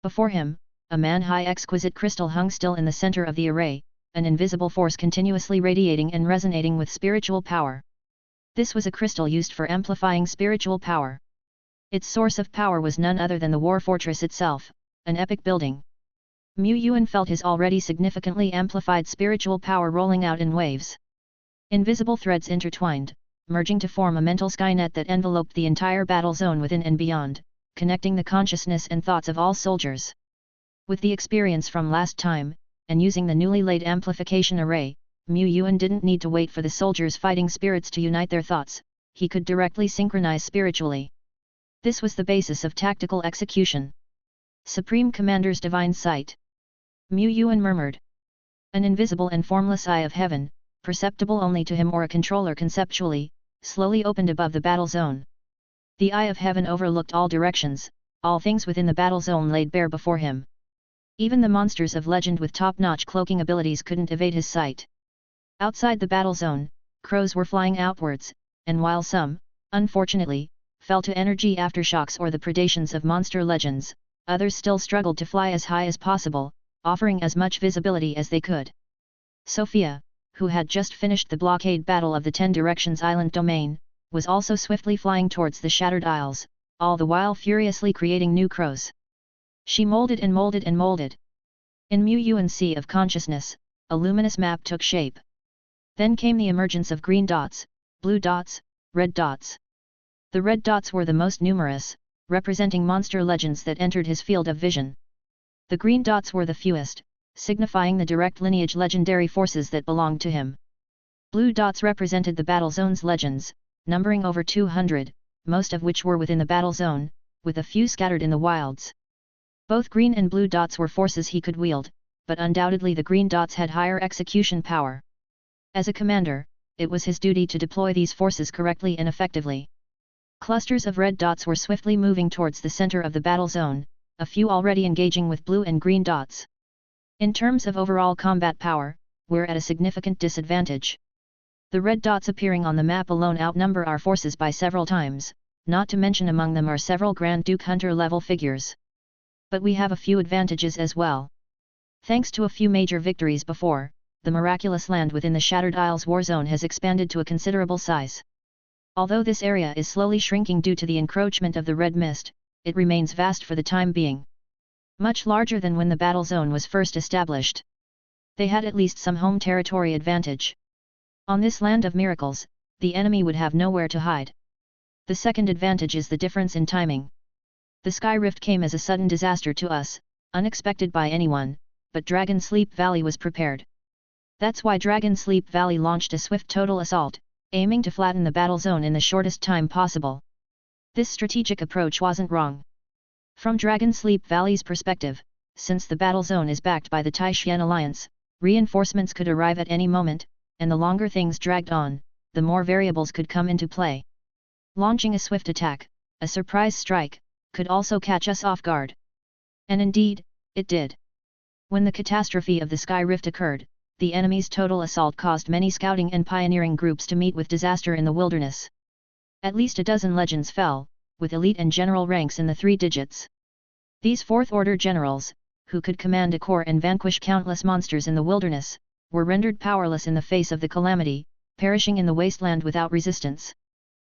Before him, a man-high exquisite crystal hung still in the center of the array, an invisible force continuously radiating and resonating with spiritual power. This was a crystal used for amplifying spiritual power. Its source of power was none other than the War Fortress itself, an epic building. Mu Yuan felt his already significantly amplified spiritual power rolling out in waves. Invisible threads intertwined, merging to form a mental skynet that enveloped the entire battle zone within and beyond, connecting the consciousness and thoughts of all soldiers. With the experience from last time, and using the newly laid amplification array, Mu Yuan didn't need to wait for the soldiers' fighting spirits to unite their thoughts, he could directly synchronize spiritually. This was the basis of tactical execution. Supreme Commander's Divine Sight. Mu Yuan murmured. An invisible and formless eye of heaven, perceptible only to him or a controller conceptually, slowly opened above the battle zone. The eye of heaven overlooked all directions, all things within the battle zone laid bare before him. Even the monsters of legend with top-notch cloaking abilities couldn't evade his sight. Outside the battle zone, crows were flying outwards, and while some, unfortunately, fell to energy aftershocks or the predations of monster legends, others still struggled to fly as high as possible, offering as much visibility as they could. Sophia, who had just finished the blockade battle of the 10 Directions Island domain, was also swiftly flying towards the Shattered Isles, all the while furiously creating new crows. She molded and molded and molded. In Mu Yuan's sea of consciousness, a luminous map took shape. Then came the emergence of green dots, blue dots, red dots. The red dots were the most numerous, representing monster legends that entered his field of vision. The green dots were the fewest, signifying the direct lineage legendary forces that belonged to him. Blue dots represented the battle zone's legends, numbering over 200, most of which were within the battle zone, with a few scattered in the wilds. Both green and blue dots were forces he could wield, but undoubtedly the green dots had higher execution power. As a commander, it was his duty to deploy these forces correctly and effectively. Clusters of red dots were swiftly moving towards the center of the battle zone, a few already engaging with blue and green dots. In terms of overall combat power, we're at a significant disadvantage. The red dots appearing on the map alone outnumber our forces by several times, not to mention among them are several Grand Duke Hunter level figures. But we have a few advantages as well. Thanks to a few major victories before, the miraculous land within the Shattered Isles war zone has expanded to a considerable size. Although this area is slowly shrinking due to the encroachment of the red mist, it remains vast for the time being. Much larger than when the battle zone was first established. They had at least some home territory advantage. On this land of miracles, the enemy would have nowhere to hide. The second advantage is the difference in timing. The Sky Rift came as a sudden disaster to us, unexpected by anyone, but Dragon Sleep Valley was prepared. That's why Dragon Sleep Valley launched a swift total assault, aiming to flatten the battle zone in the shortest time possible. This strategic approach wasn't wrong. From Dragon Sleep Valley's perspective, since the battle zone is backed by the Taishan Alliance, reinforcements could arrive at any moment, and the longer things dragged on, the more variables could come into play. Launching a swift attack, a surprise strike, could also catch us off guard. And indeed, it did. When the catastrophe of the Sky Rift occurred, the enemy's total assault caused many scouting and pioneering groups to meet with disaster in the wilderness. At least a dozen legends fell, with elite and general ranks in the 3 digits. These fourth-order generals, who could command a corps and vanquish countless monsters in the wilderness, were rendered powerless in the face of the calamity, perishing in the wasteland without resistance.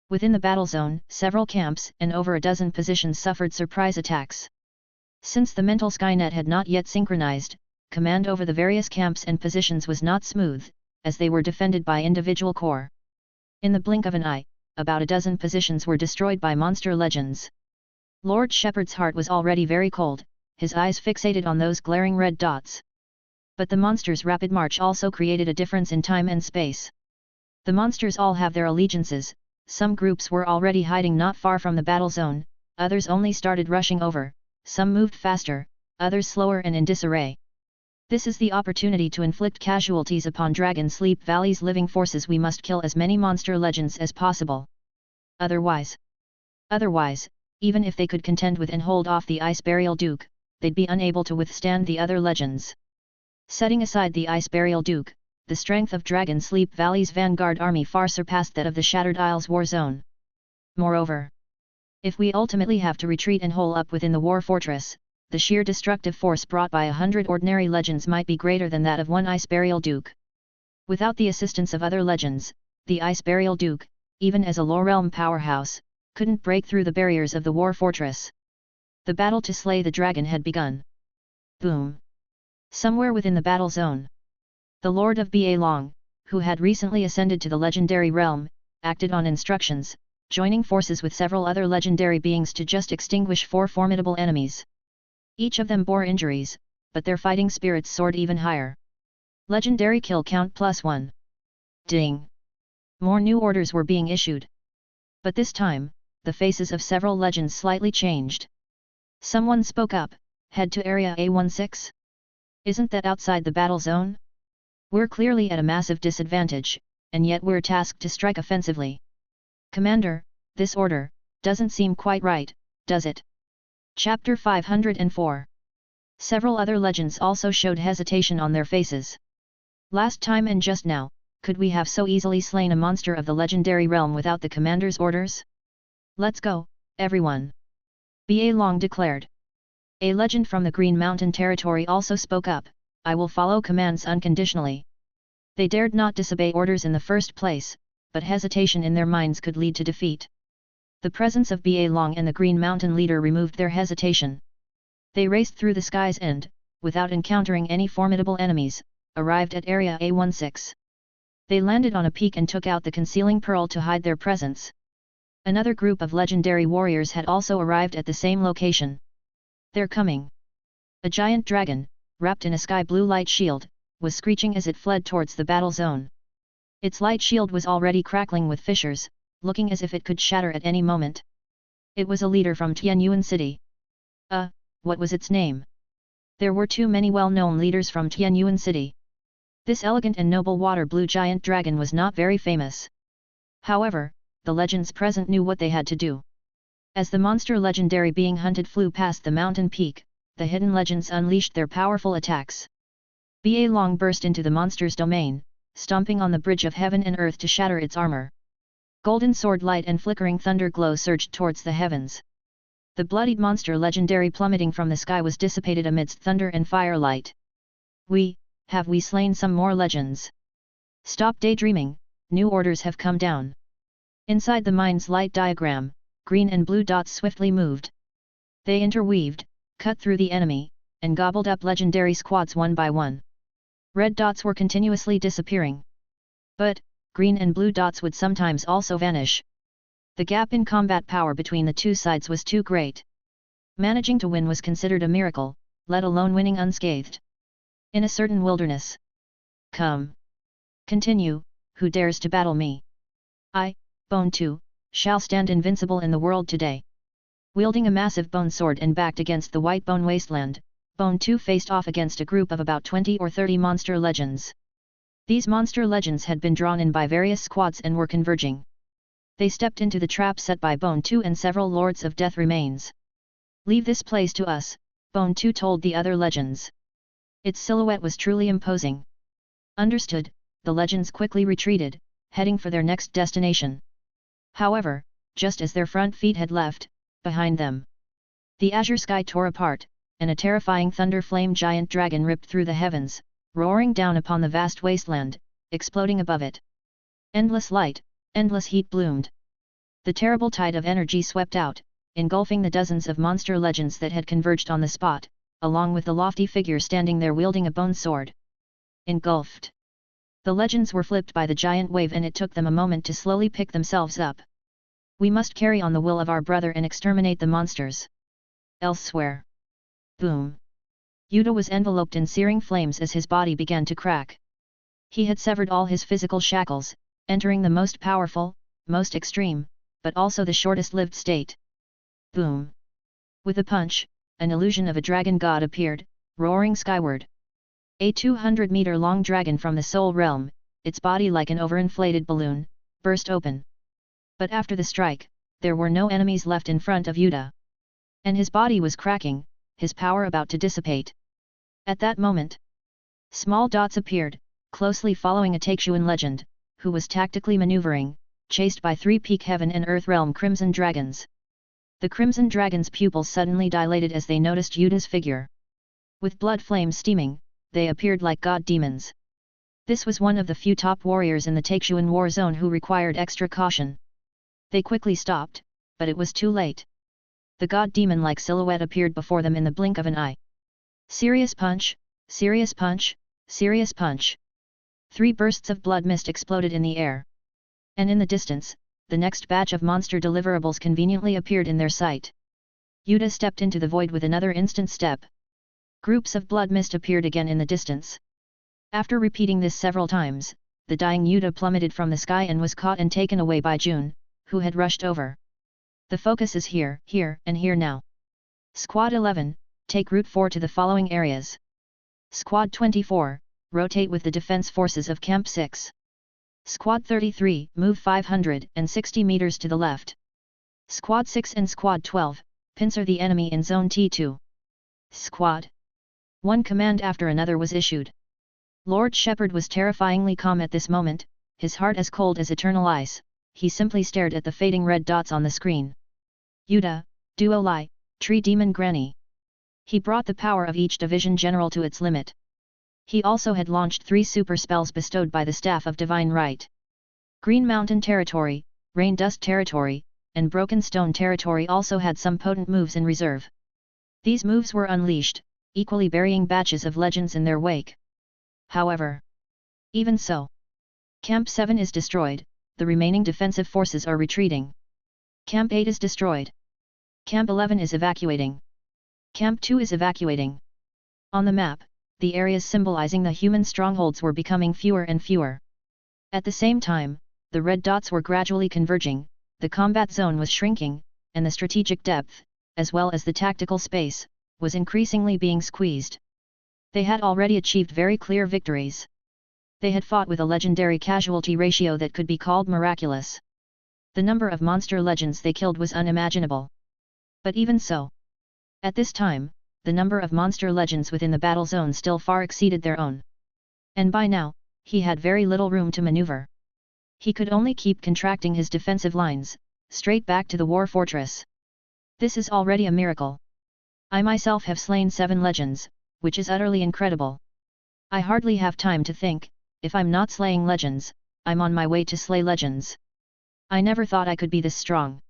Within the battle zone, several camps and over a dozen positions suffered surprise attacks. Since the mental Skynet had not yet synchronized, command over the various camps and positions was not smooth, as they were defended by individual corps. In the blink of an eye, about a dozen positions were destroyed by monster legends. Lord Shepherd's heart was already very cold, his eyes fixated on those glaring red dots. But the monsters' rapid march also created a difference in time and space. The monsters all have their allegiances, some groups were already hiding not far from the battle zone, others only started rushing over, some moved faster, others slower and in disarray. This is the opportunity to inflict casualties upon Dragon Sleep Valley's living forces. We must kill as many monster legends as possible. Otherwise, even if they could contend with and hold off the Ice Burial Duke, they'd be unable to withstand the other legends. Setting aside the Ice Burial Duke, the strength of Dragon Sleep Valley's vanguard army far surpassed that of the Shattered Isles war zone. Moreover, if we ultimately have to retreat and hole up within the war fortress, the sheer destructive force brought by 100 ordinary legends might be greater than that of one Ice Burial Duke. Without the assistance of other legends, the Ice Burial Duke, even as a low realm powerhouse, couldn't break through the barriers of the war fortress. The battle to slay the dragon had begun. Boom! Somewhere within the battle zone, the Lord of Ba Long, who had recently ascended to the legendary realm, acted on instructions, joining forces with several other legendary beings to just extinguish 4 formidable enemies. Each of them bore injuries, but their fighting spirits soared even higher. Legendary kill count +1. Ding! More new orders were being issued. But this time, the faces of several legends slightly changed. Someone spoke up, head to Area A16? Isn't that outside the battle zone? We're clearly at a massive disadvantage, and yet we're tasked to strike offensively. Commander, this order doesn't seem quite right, does it? Chapter 504. Several other legends also showed hesitation on their faces. Last time and just now, could we have so easily slain a monster of the legendary realm without the commander's orders? Let's go, everyone! Ba Long declared. A legend from the Green Mountain territory also spoke up, I will follow commands unconditionally. They dared not disobey orders in the first place, but hesitation in their minds could lead to defeat. The presence of Ba Long and the Green Mountain leader removed their hesitation. They raced through the skies and, without encountering any formidable enemies, arrived at Area A16. They landed on a peak and took out the concealing pearl to hide their presence. Another group of legendary warriors had also arrived at the same location. They're coming! A giant dragon, wrapped in a sky blue light shield, was screeching as it fled towards the battle zone. Its light shield was already crackling with fissures, looking as if it could shatter at any moment. It was a leader from Yuan City. What was its name? There were too many well-known leaders from Yuan City. This elegant and noble water-blue giant dragon was not very famous. However, the legends present knew what they had to do. As the monster legendary being hunted flew past the mountain peak, the hidden legends unleashed their powerful attacks. Ba Long burst into the monster's domain, stomping on the bridge of heaven and earth to shatter its armor. Golden sword light and flickering thunder glow surged towards the heavens. The bloodied monster legendary plummeting from the sky was dissipated amidst thunder and firelight. Have we slain some more legends? Stop daydreaming, new orders have come down. Inside the mind's light diagram, green and blue dots swiftly moved. They interweaved, cut through the enemy, and gobbled up legendary squads one by one. Red dots were continuously disappearing. But, green and blue dots would sometimes also vanish. The gap in combat power between the two sides was too great. Managing to win was considered a miracle, let alone winning unscathed. In a certain wilderness. Come. Continue, who dares to battle me? I, Bone 2, shall stand invincible in the world today. Wielding a massive bone sword and backed against the white bone wasteland, Bone 2 faced off against a group of about 20 or 30 monster legends. These monster legends had been drawn in by various squads and were converging. They stepped into the trap set by Bone 2 and several Lords of Death remains. Leave this place to us, Bone 2 told the other legends. Its silhouette was truly imposing. Understood, the legends quickly retreated, heading for their next destination. However, just as their front feet had left, behind them, the azure sky tore apart, and a terrifying thunder flame giant dragon ripped through the heavens, roaring down upon the vast wasteland, exploding above it. Endless light, endless heat bloomed. The terrible tide of energy swept out, engulfing the dozens of monster legends that had converged on the spot, along with the lofty figure standing there wielding a bone sword. Engulfed. The legends were flipped by the giant wave and it took them a moment to slowly pick themselves up. We must carry on the will of our brother and exterminate the monsters. Elsewhere. Boom. Yuta was enveloped in searing flames as his body began to crack. He had severed all his physical shackles, entering the most powerful, most extreme, but also the shortest-lived state. Boom. With a punch, an illusion of a dragon god appeared, roaring skyward. A 200-meter-long dragon from the Soul Realm, its body like an overinflated balloon, burst open. But after the strike, there were no enemies left in front of Yuta. And his body was cracking, his power about to dissipate. At that moment, small dots appeared, closely following a Taixuan legend, who was tactically maneuvering, chased by 3 peak heaven and earth realm crimson dragons. The crimson dragons' pupils suddenly dilated as they noticed Yuta's figure. With blood flames steaming, they appeared like god demons. This was one of the few top warriors in the Taixuan war zone who required extra caution. They quickly stopped, but it was too late. The god demon-like silhouette appeared before them in the blink of an eye. Serious punch, serious punch, serious punch. 3 bursts of blood mist exploded in the air. And in the distance, the next batch of monster deliverables conveniently appeared in their sight. Yuta stepped into the void with another instant step. Groups of blood mist appeared again in the distance. After repeating this several times, the dying Yuta plummeted from the sky and was caught and taken away by Jun, who had rushed over. The focus is here, and here now. Squad 11, take Route 4 to the following areas. Squad 24, rotate with the defense forces of Camp 6. Squad 33, move 560 meters to the left. Squad 6 and Squad 12, pincer the enemy in Zone T2. Squad. One command after another was issued. Lord Shepherd was terrifyingly calm at this moment, his heart as cold as eternal ice. He simply stared at the fading red dots on the screen. Yuta, Duo Lai, Tree Demon Granny. He brought the power of each division general to its limit. He also had launched 3 super spells bestowed by the Staff of Divine Right. Green Mountain Territory, Rain Dust Territory, and Broken Stone Territory also had some potent moves in reserve. These moves were unleashed, equally burying batches of legends in their wake. However, even so, Camp 7 is destroyed, the remaining defensive forces are retreating. Camp 8 is destroyed. Camp 11 is evacuating. Camp 2 is evacuating. On the map, the areas symbolizing the human strongholds were becoming fewer and fewer. At the same time, the red dots were gradually converging, the combat zone was shrinking, and the strategic depth, as well as the tactical space, was increasingly being squeezed. They had already achieved very clear victories. They had fought with a legendary casualty ratio that could be called miraculous. The number of monster legends they killed was unimaginable. But even so, at this time, the number of monster legends within the battle zone still far exceeded their own. And by now, he had very little room to maneuver. He could only keep contracting his defensive lines, straight back to the war fortress. This is already a miracle. I myself have slain 7 legends, which is utterly incredible. I hardly have time to think, if I'm not slaying legends, I'm on my way to slay legends. I never thought I could be this strong.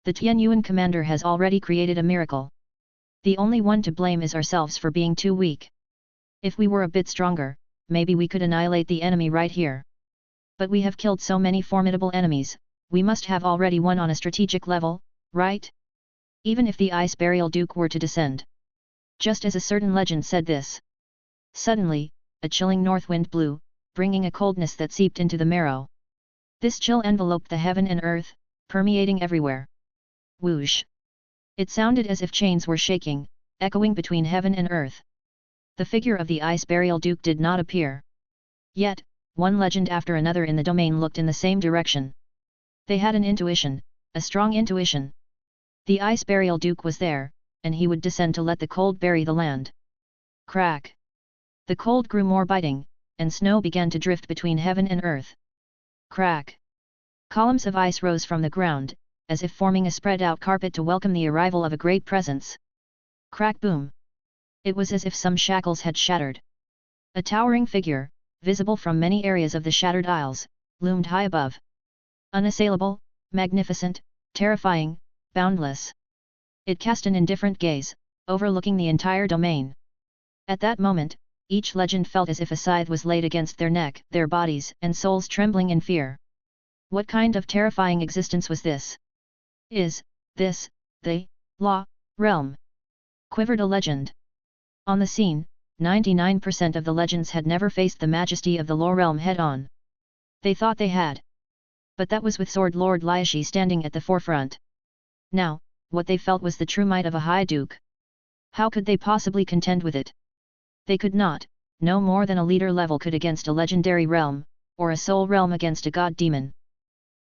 The Yuan commander has already created a miracle. The only one to blame is ourselves for being too weak. If we were a bit stronger, maybe we could annihilate the enemy right here. But we have killed so many formidable enemies, we must have already won on a strategic level, right? Even if the Ice Burial Duke were to descend. Just as a certain legend said this. Suddenly, a chilling north wind blew, bringing a coldness that seeped into the marrow. This chill enveloped the heaven and earth, permeating everywhere. Whoosh! It sounded as if chains were shaking, echoing between heaven and earth. The figure of the Ice Burial Duke did not appear. Yet, one legend after another in the domain looked in the same direction. They had an intuition, a strong intuition. The Ice Burial Duke was there, and he would descend to let the cold bury the land. Crack! The cold grew more biting, and snow began to drift between heaven and earth. Crack! Columns of ice rose from the ground, as if forming a spread-out carpet to welcome the arrival of a great presence. Crack boom! It was as if some shackles had shattered. A towering figure, visible from many areas of the shattered isles, loomed high above. Unassailable, magnificent, terrifying, boundless. It cast an indifferent gaze, overlooking the entire domain. At that moment, each legend felt as if a scythe was laid against their neck, their bodies and souls trembling in fear. What kind of terrifying existence was this? Is this the law realm? Quivered a legend. On the scene, 99% of the legends had never faced the majesty of the law realm head-on. They thought they had. But that was with Sword Lord Liashi standing at the forefront. Now, what they felt was the true might of a high duke. How could they possibly contend with it? They could not, no more than a leader level could against a legendary realm, or a soul realm against a god-demon.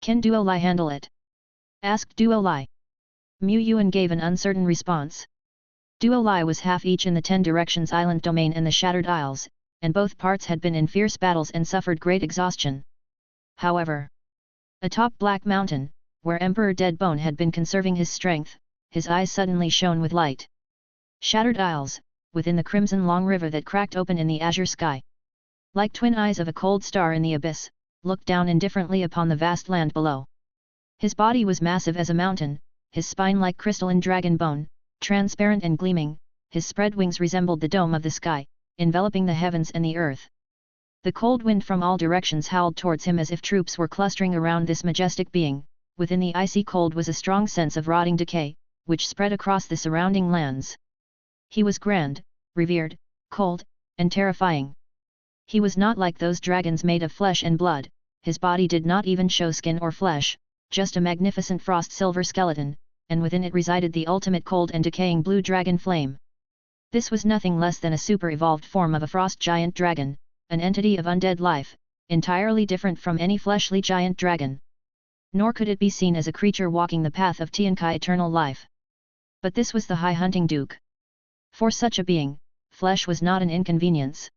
Can Duo Lai handle it? Asked Duo Lai. Mu Yuan gave an uncertain response. Duo Lai was half each in the 10 Directions Island domain and the Shattered Isles, and both parts had been in fierce battles and suffered great exhaustion. However, atop Black Mountain, where Emperor Deadbone had been conserving his strength, his eyes suddenly shone with light. Shattered Isles, within the crimson long river that cracked open in the azure sky. Like twin eyes of a cold star in the abyss, looked down indifferently upon the vast land below. His body was massive as a mountain, his spine like crystalline dragon bone, transparent and gleaming, his spread wings resembled the dome of the sky, enveloping the heavens and the earth. The cold wind from all directions howled towards him as if troops were clustering around this majestic being. Within the icy cold was a strong sense of rotting decay, which spread across the surrounding lands. He was grand, revered, cold, and terrifying. He was not like those dragons made of flesh and blood, his body did not even show skin or flesh, just a magnificent frost-silver skeleton, and within it resided the ultimate cold and decaying blue dragon flame. This was nothing less than a super-evolved form of a frost giant dragon, an entity of undead life, entirely different from any fleshly giant dragon. Nor could it be seen as a creature walking the path of Tiankai eternal life. But this was the High Hunting Duke. For such a being, flesh was not an inconvenience.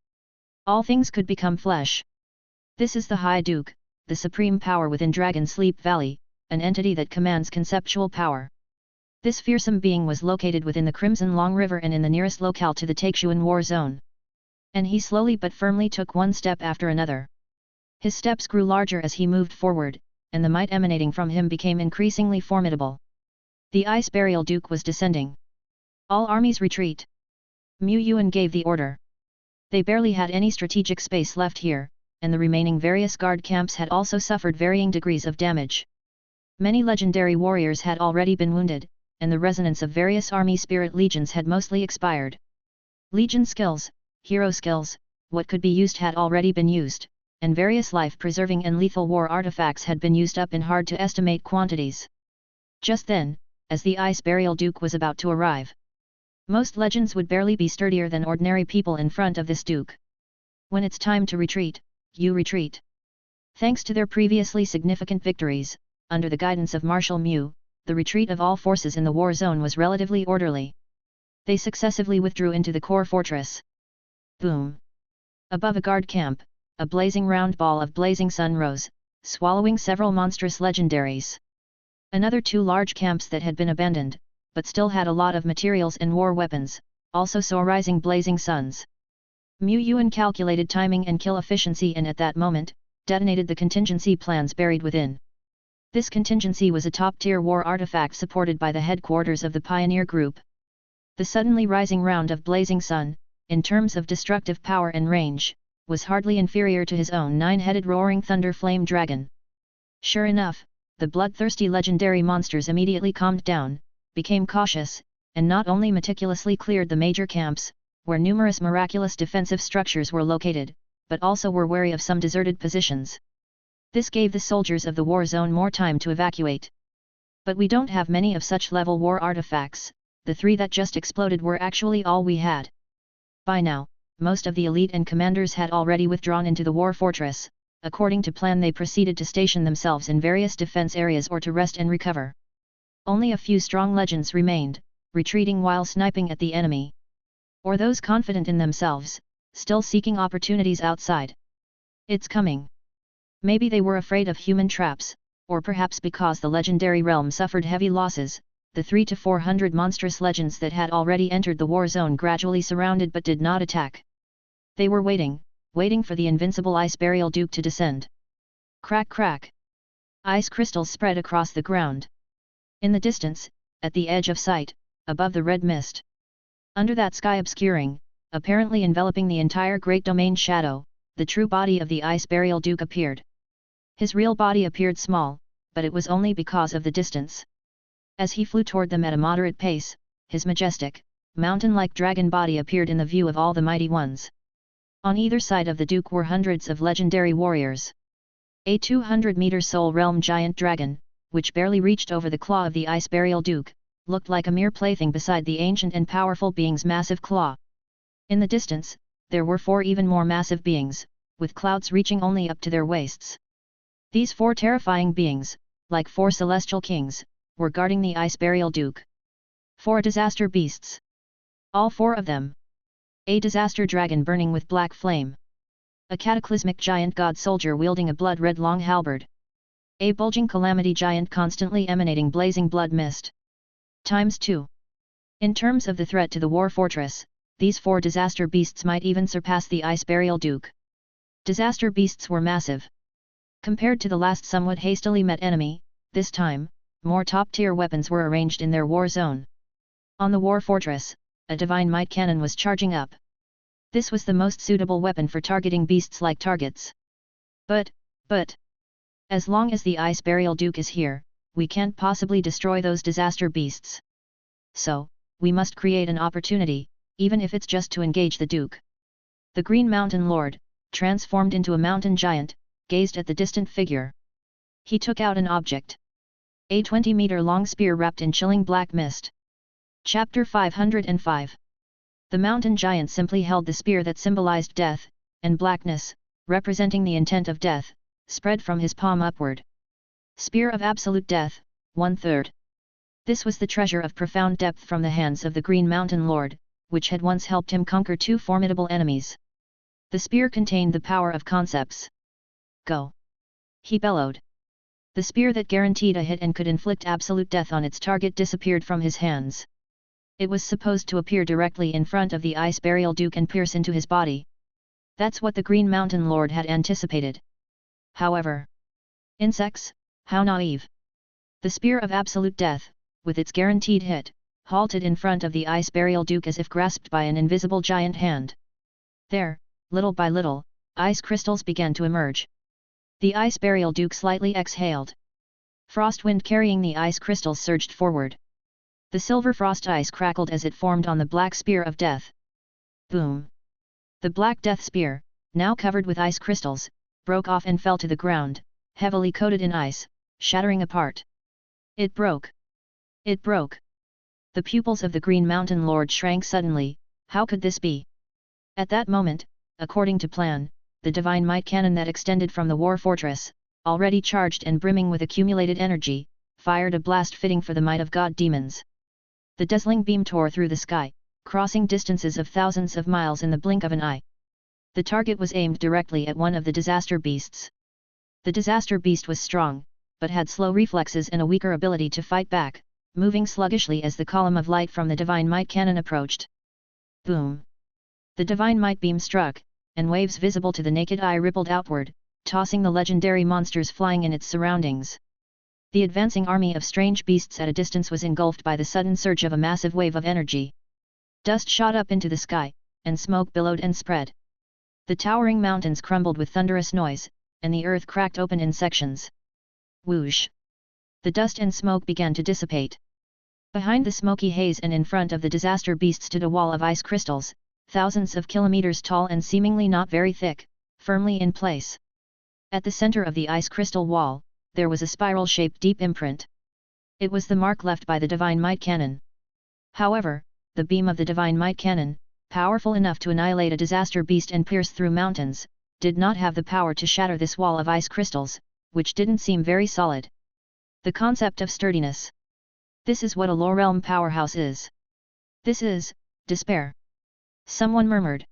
All things could become flesh. This is the High Duke, the supreme power within Dragon Sleep Valley, an entity that commands conceptual power. This fearsome being was located within the Crimson Long River and in the nearest locale to the Taixuan War Zone. And he slowly but firmly took one step after another. His steps grew larger as he moved forward, and the might emanating from him became increasingly formidable. The Ice Burial Duke was descending. All armies retreat. Mu Yuan gave the order. They barely had any strategic space left here, and the remaining various guard camps had also suffered varying degrees of damage. Many legendary warriors had already been wounded, and the resonance of various army spirit legions had mostly expired. Legion skills, hero skills, what could be used had already been used, and various life-preserving and lethal war artifacts had been used up in hard-to-estimate quantities. Just then, as the Ice Burial Duke was about to arrive, most legends would barely be sturdier than ordinary people in front of this Duke. When it's time to retreat, you retreat. Thanks to their previously significant victories, under the guidance of Marshal Mu, the retreat of all forces in the war zone was relatively orderly. They successively withdrew into the core fortress. Boom! Above a guard camp, a blazing round ball of blazing sun rose, swallowing several monstrous legendaries. Another 2 large camps that had been abandoned, but still had a lot of materials and war weapons, also saw rising blazing suns. Yuan calculated timing and kill efficiency and at that moment, detonated the contingency plans buried within. This contingency was a top-tier war artifact supported by the headquarters of the Pioneer Group. The suddenly rising round of blazing sun, in terms of destructive power and range, was hardly inferior to his own 9-headed roaring thunder flame dragon. Sure enough, the bloodthirsty legendary monsters immediately calmed down, became cautious, and not only meticulously cleared the major camps, where numerous miraculous defensive structures were located, but also were wary of some deserted positions. This gave the soldiers of the war zone more time to evacuate. But we don't have many of such level war artifacts, the 3 that just exploded were actually all we had. By now, most of the elite and commanders had already withdrawn into the war fortress. According to plan they proceeded to station themselves in various defense areas or to rest and recover. Only a few strong legends remained, retreating while sniping at the enemy. Or those confident in themselves, still seeking opportunities outside. It's coming. Maybe they were afraid of human traps, or perhaps because the legendary realm suffered heavy losses, the 300 to 400 monstrous legends that had already entered the war zone gradually surrounded but did not attack. They were waiting for the invincible ice burial duke to descend. Crack crack! Ice crystals spread across the ground. In the distance, at the edge of sight, above the red mist. Under that sky obscuring, apparently enveloping the entire great domain shadow, the true body of the ice burial duke appeared. His real body appeared small, but it was only because of the distance. As he flew toward them at a moderate pace, his majestic, mountain-like dragon body appeared in the view of all the mighty ones. On either side of the duke were hundreds of legendary warriors. A 200-meter soul realm giant dragon, which barely reached over the claw of the ice burial duke, looked like a mere plaything beside the ancient and powerful being's massive claw. In the distance, there were 4 even more massive beings, with clouds reaching only up to their waists. These 4 terrifying beings, like 4 celestial kings, were guarding the ice burial duke. 4 disaster beasts. All 4 of them. A disaster dragon burning with black flame. A cataclysmic giant god soldier wielding a blood-red long halberd. A bulging calamity giant constantly emanating blazing blood mist. Times 2. In terms of the threat to the war fortress, these 4 disaster beasts might even surpass the ice burial duke. Disaster beasts were massive. Compared to the last somewhat hastily met enemy, this time, more top-tier weapons were arranged in their war zone. On the war fortress, a divine might cannon was charging up. This was the most suitable weapon for targeting beasts-like targets. But, as long as the ice burial duke is here, we can't possibly destroy those disaster beasts. So, we must create an opportunity, even if it's just to engage the duke. The Green Mountain Lord, transformed into a mountain giant, gazed at the distant figure. He took out an object. A 20-meter-long spear wrapped in chilling black mist. Chapter 505. The mountain giant simply held the spear that symbolized death, and blackness, representing the intent of death, spread from his palm upward. Spear of absolute death, 1/3. This was the treasure of profound depth from the hands of the Green Mountain Lord, which had once helped him conquer 2 formidable enemies. The spear contained the power of concepts. Go! He bellowed. The spear that guaranteed a hit and could inflict absolute death on its target disappeared from his hands. It was supposed to appear directly in front of the ice burial duke and pierce into his body. That's what the Green Mountain Lord had anticipated. However, insects, how naive! The spear of absolute death, with its guaranteed hit, halted in front of the ice burial duke as if grasped by an invisible giant hand. There, little by little, ice crystals began to emerge. The ice burial duke slightly exhaled. Frost wind carrying the ice crystals surged forward. The silver frost ice crackled as it formed on the black spear of death. Boom! The black death spear, now covered with ice crystals, broke off and fell to the ground, heavily coated in ice, shattering apart. It broke! It broke! The pupils of the Green Mountain Lord shrank suddenly. How could this be? At that moment, according to plan, the divine might cannon that extended from the war fortress, already charged and brimming with accumulated energy, fired a blast fitting for the might of god demons. The dazzling beam tore through the sky, crossing distances of thousands of miles in the blink of an eye. The target was aimed directly at one of the disaster beasts. The disaster beast was strong, but had slow reflexes and a weaker ability to fight back, moving sluggishly as the column of light from the divine might cannon approached. Boom! The divine might beam struck, and waves visible to the naked eye rippled outward, tossing the legendary monsters flying in its surroundings. The advancing army of strange beasts at a distance was engulfed by the sudden surge of a massive wave of energy. Dust shot up into the sky, and smoke billowed and spread. The towering mountains crumbled with thunderous noise, and the earth cracked open in sections. Whoosh! The dust and smoke began to dissipate. Behind the smoky haze and in front of the disaster beast stood a wall of ice crystals, thousands of kilometers tall and seemingly not very thick, firmly in place. At the center of the ice crystal wall, there was a spiral-shaped deep imprint. It was the mark left by the divine might cannon. However, the beam of the divine might cannon, powerful enough to annihilate a disaster beast and pierce through mountains, did not have the power to shatter this wall of ice crystals, which didn't seem very solid. The concept of sturdiness. This is what a low realm powerhouse is. This is despair. Someone murmured.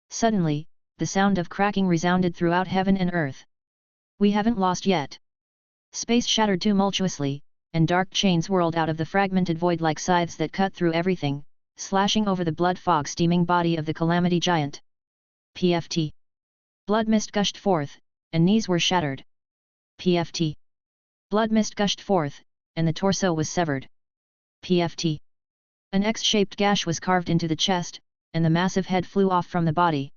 Suddenly, the sound of cracking resounded throughout heaven and earth. We haven't lost yet. Space shattered tumultuously, and dark chains whirled out of the fragmented void like scythes that cut through everything, slashing over the blood fog steaming body of the calamity giant. PFT. Blood mist gushed forth, and knees were shattered. PFT. Blood mist gushed forth, and the torso was severed. PFT. An X-shaped gash was carved into the chest, and the massive head flew off from the body.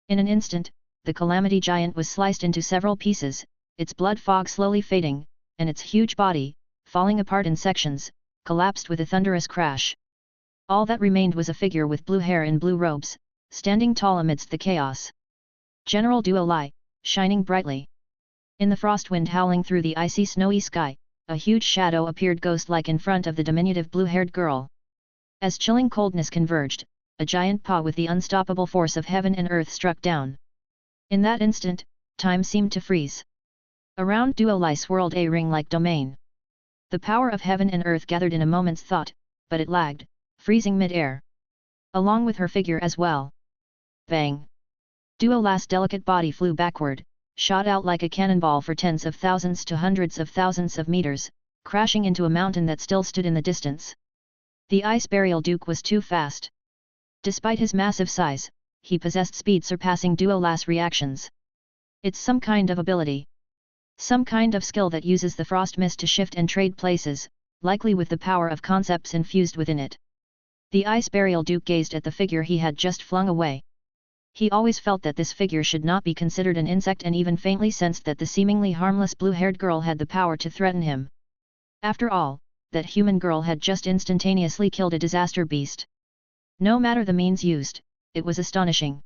In an instant, the calamity giant was sliced into several pieces, its blood fog slowly fading, and its huge body, falling apart in sections, collapsed with a thunderous crash. All that remained was a figure with blue hair and blue robes, standing tall amidst the chaos. General Duo Lai, shining brightly. In the frost wind howling through the icy snowy sky, a huge shadow appeared ghost-like in front of the diminutive blue-haired girl. As chilling coldness converged, a giant paw with the unstoppable force of heaven and earth struck down. In that instant, time seemed to freeze. Around Duo Lai swirled a ring-like domain. The power of heaven and earth gathered in a moment's thought, but it lagged, freezing mid-air. Along with her figure as well. Bang! Duo Lai's delicate body flew backward, shot out like a cannonball for tens of thousands to hundreds of thousands of meters, crashing into a mountain that still stood in the distance. The Ice Burial Duke was too fast. Despite his massive size, he possessed speed surpassing Duo Lai's reactions. It's some kind of ability. Some kind of skill that uses the frost mist to shift and trade places, likely with the power of concepts infused within it. The Ice Burial Duke gazed at the figure he had just flung away. He always felt that this figure should not be considered an insect and even faintly sensed that the seemingly harmless blue-haired girl had the power to threaten him. After all, that human girl had just instantaneously killed a disaster beast. No matter the means used, it was astonishing.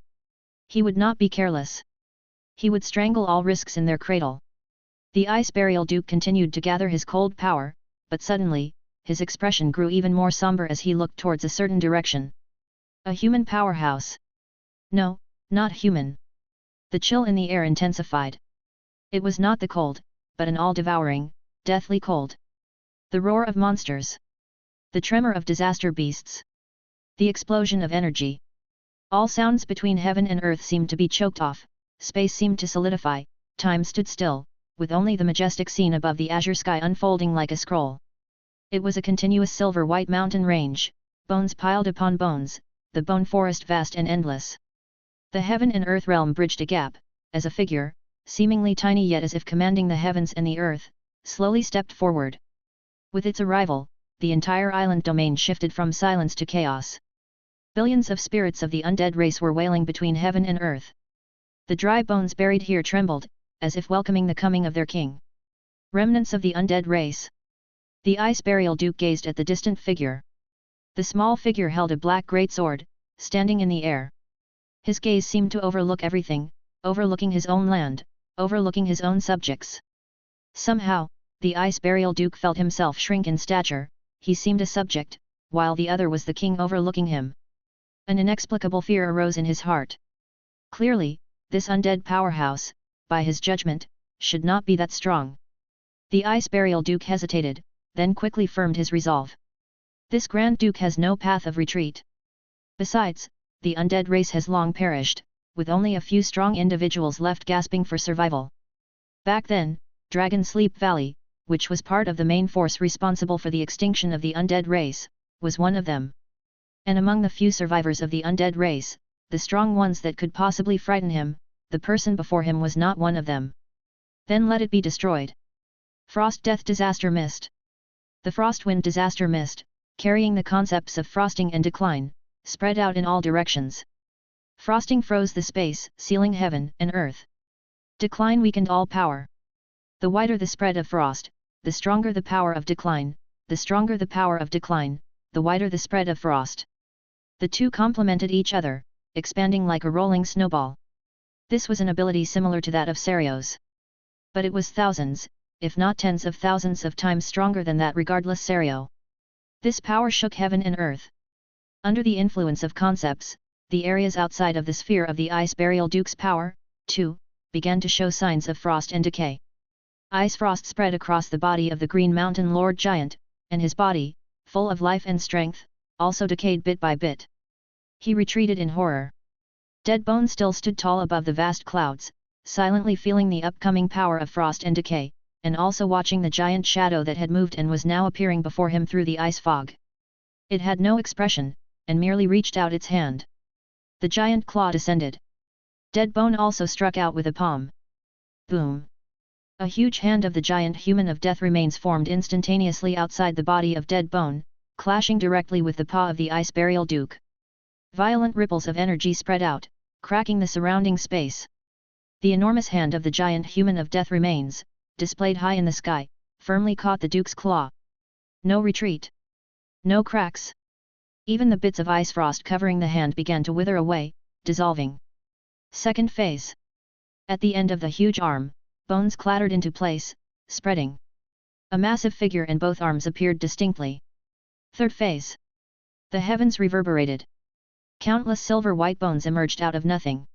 He would not be careless. He would strangle all risks in their cradle. The Ice Burial Duke continued to gather his cold power, but suddenly, his expression grew even more somber as he looked towards a certain direction. A human powerhouse. No, not human. The chill in the air intensified. It was not the cold, but an all-devouring, deathly cold. The roar of monsters. The tremor of disaster beasts. The explosion of energy. All sounds between heaven and earth seemed to be choked off, space seemed to solidify, time stood still, with only the majestic scene above the azure sky unfolding like a scroll. It was a continuous silver-white mountain range, bones piled upon bones, the bone forest vast and endless. The heaven and earth realm bridged a gap, as a figure, seemingly tiny yet as if commanding the heavens and the earth, slowly stepped forward. With its arrival, the entire island domain shifted from silence to chaos. Billions of spirits of the undead race were wailing between heaven and earth. The dry bones buried here trembled, as if welcoming the coming of their king. Remnants of the undead race. The Ice Burial Duke gazed at the distant figure. The small figure held a black greatsword, standing in the air. His gaze seemed to overlook everything, overlooking his own land, overlooking his own subjects. Somehow, the Ice Burial Duke felt himself shrink in stature, he seemed a subject, while the other was the king overlooking him. An inexplicable fear arose in his heart. Clearly, this undead powerhouse, by his judgment, should not be that strong. The Ice Burial Duke hesitated, then quickly firmed his resolve. This Grand Duke has no path of retreat. Besides, the undead race has long perished, with only a few strong individuals left gasping for survival. Back then, Dragon Sleep Valley, which was part of the main force responsible for the extinction of the undead race, was one of them. And among the few survivors of the undead race, the strong ones that could possibly frighten him, the person before him was not one of them. Then let it be destroyed. Frost Death Disaster Mist. The Frostwind Disaster Mist, carrying the concepts of frosting and decline, spread out in all directions. Frosting froze the space, sealing heaven and earth. Decline weakened all power. The wider the spread of frost, the stronger the power of decline, the stronger the power of decline, the wider the spread of frost. The two complemented each other, expanding like a rolling snowball. This was an ability similar to that of Sarios. But it was thousands, if not tens of thousands of times stronger than that regardless Sario. This power shook heaven and earth. Under the influence of concepts, the areas outside of the sphere of the Ice Burial Duke's power, too, began to show signs of frost and decay. Ice frost spread across the body of the Green Mountain Lord Giant, and his body, full of life and strength, also decayed bit by bit. He retreated in horror. Deadbone still stood tall above the vast clouds, silently feeling the upcoming power of frost and decay, and also watching the giant shadow that had moved and was now appearing before him through the ice fog. It had no expression, and merely reached out its hand. The giant claw descended. Deadbone also struck out with a palm. Boom! A huge hand of the giant human of death remains formed instantaneously outside the body of Deadbone, clashing directly with the paw of the Ice Burial Duke. Violent ripples of energy spread out, cracking the surrounding space. The enormous hand of the giant human of death remains, displayed high in the sky, firmly caught the Duke's claw. No retreat. No cracks. Even the bits of ice frost covering the hand began to wither away, dissolving. Second phase. At the end of the huge arm, bones clattered into place, spreading. A massive figure in both arms appeared distinctly. Third phase. The heavens reverberated. Countless silver-white bones emerged out of nothing.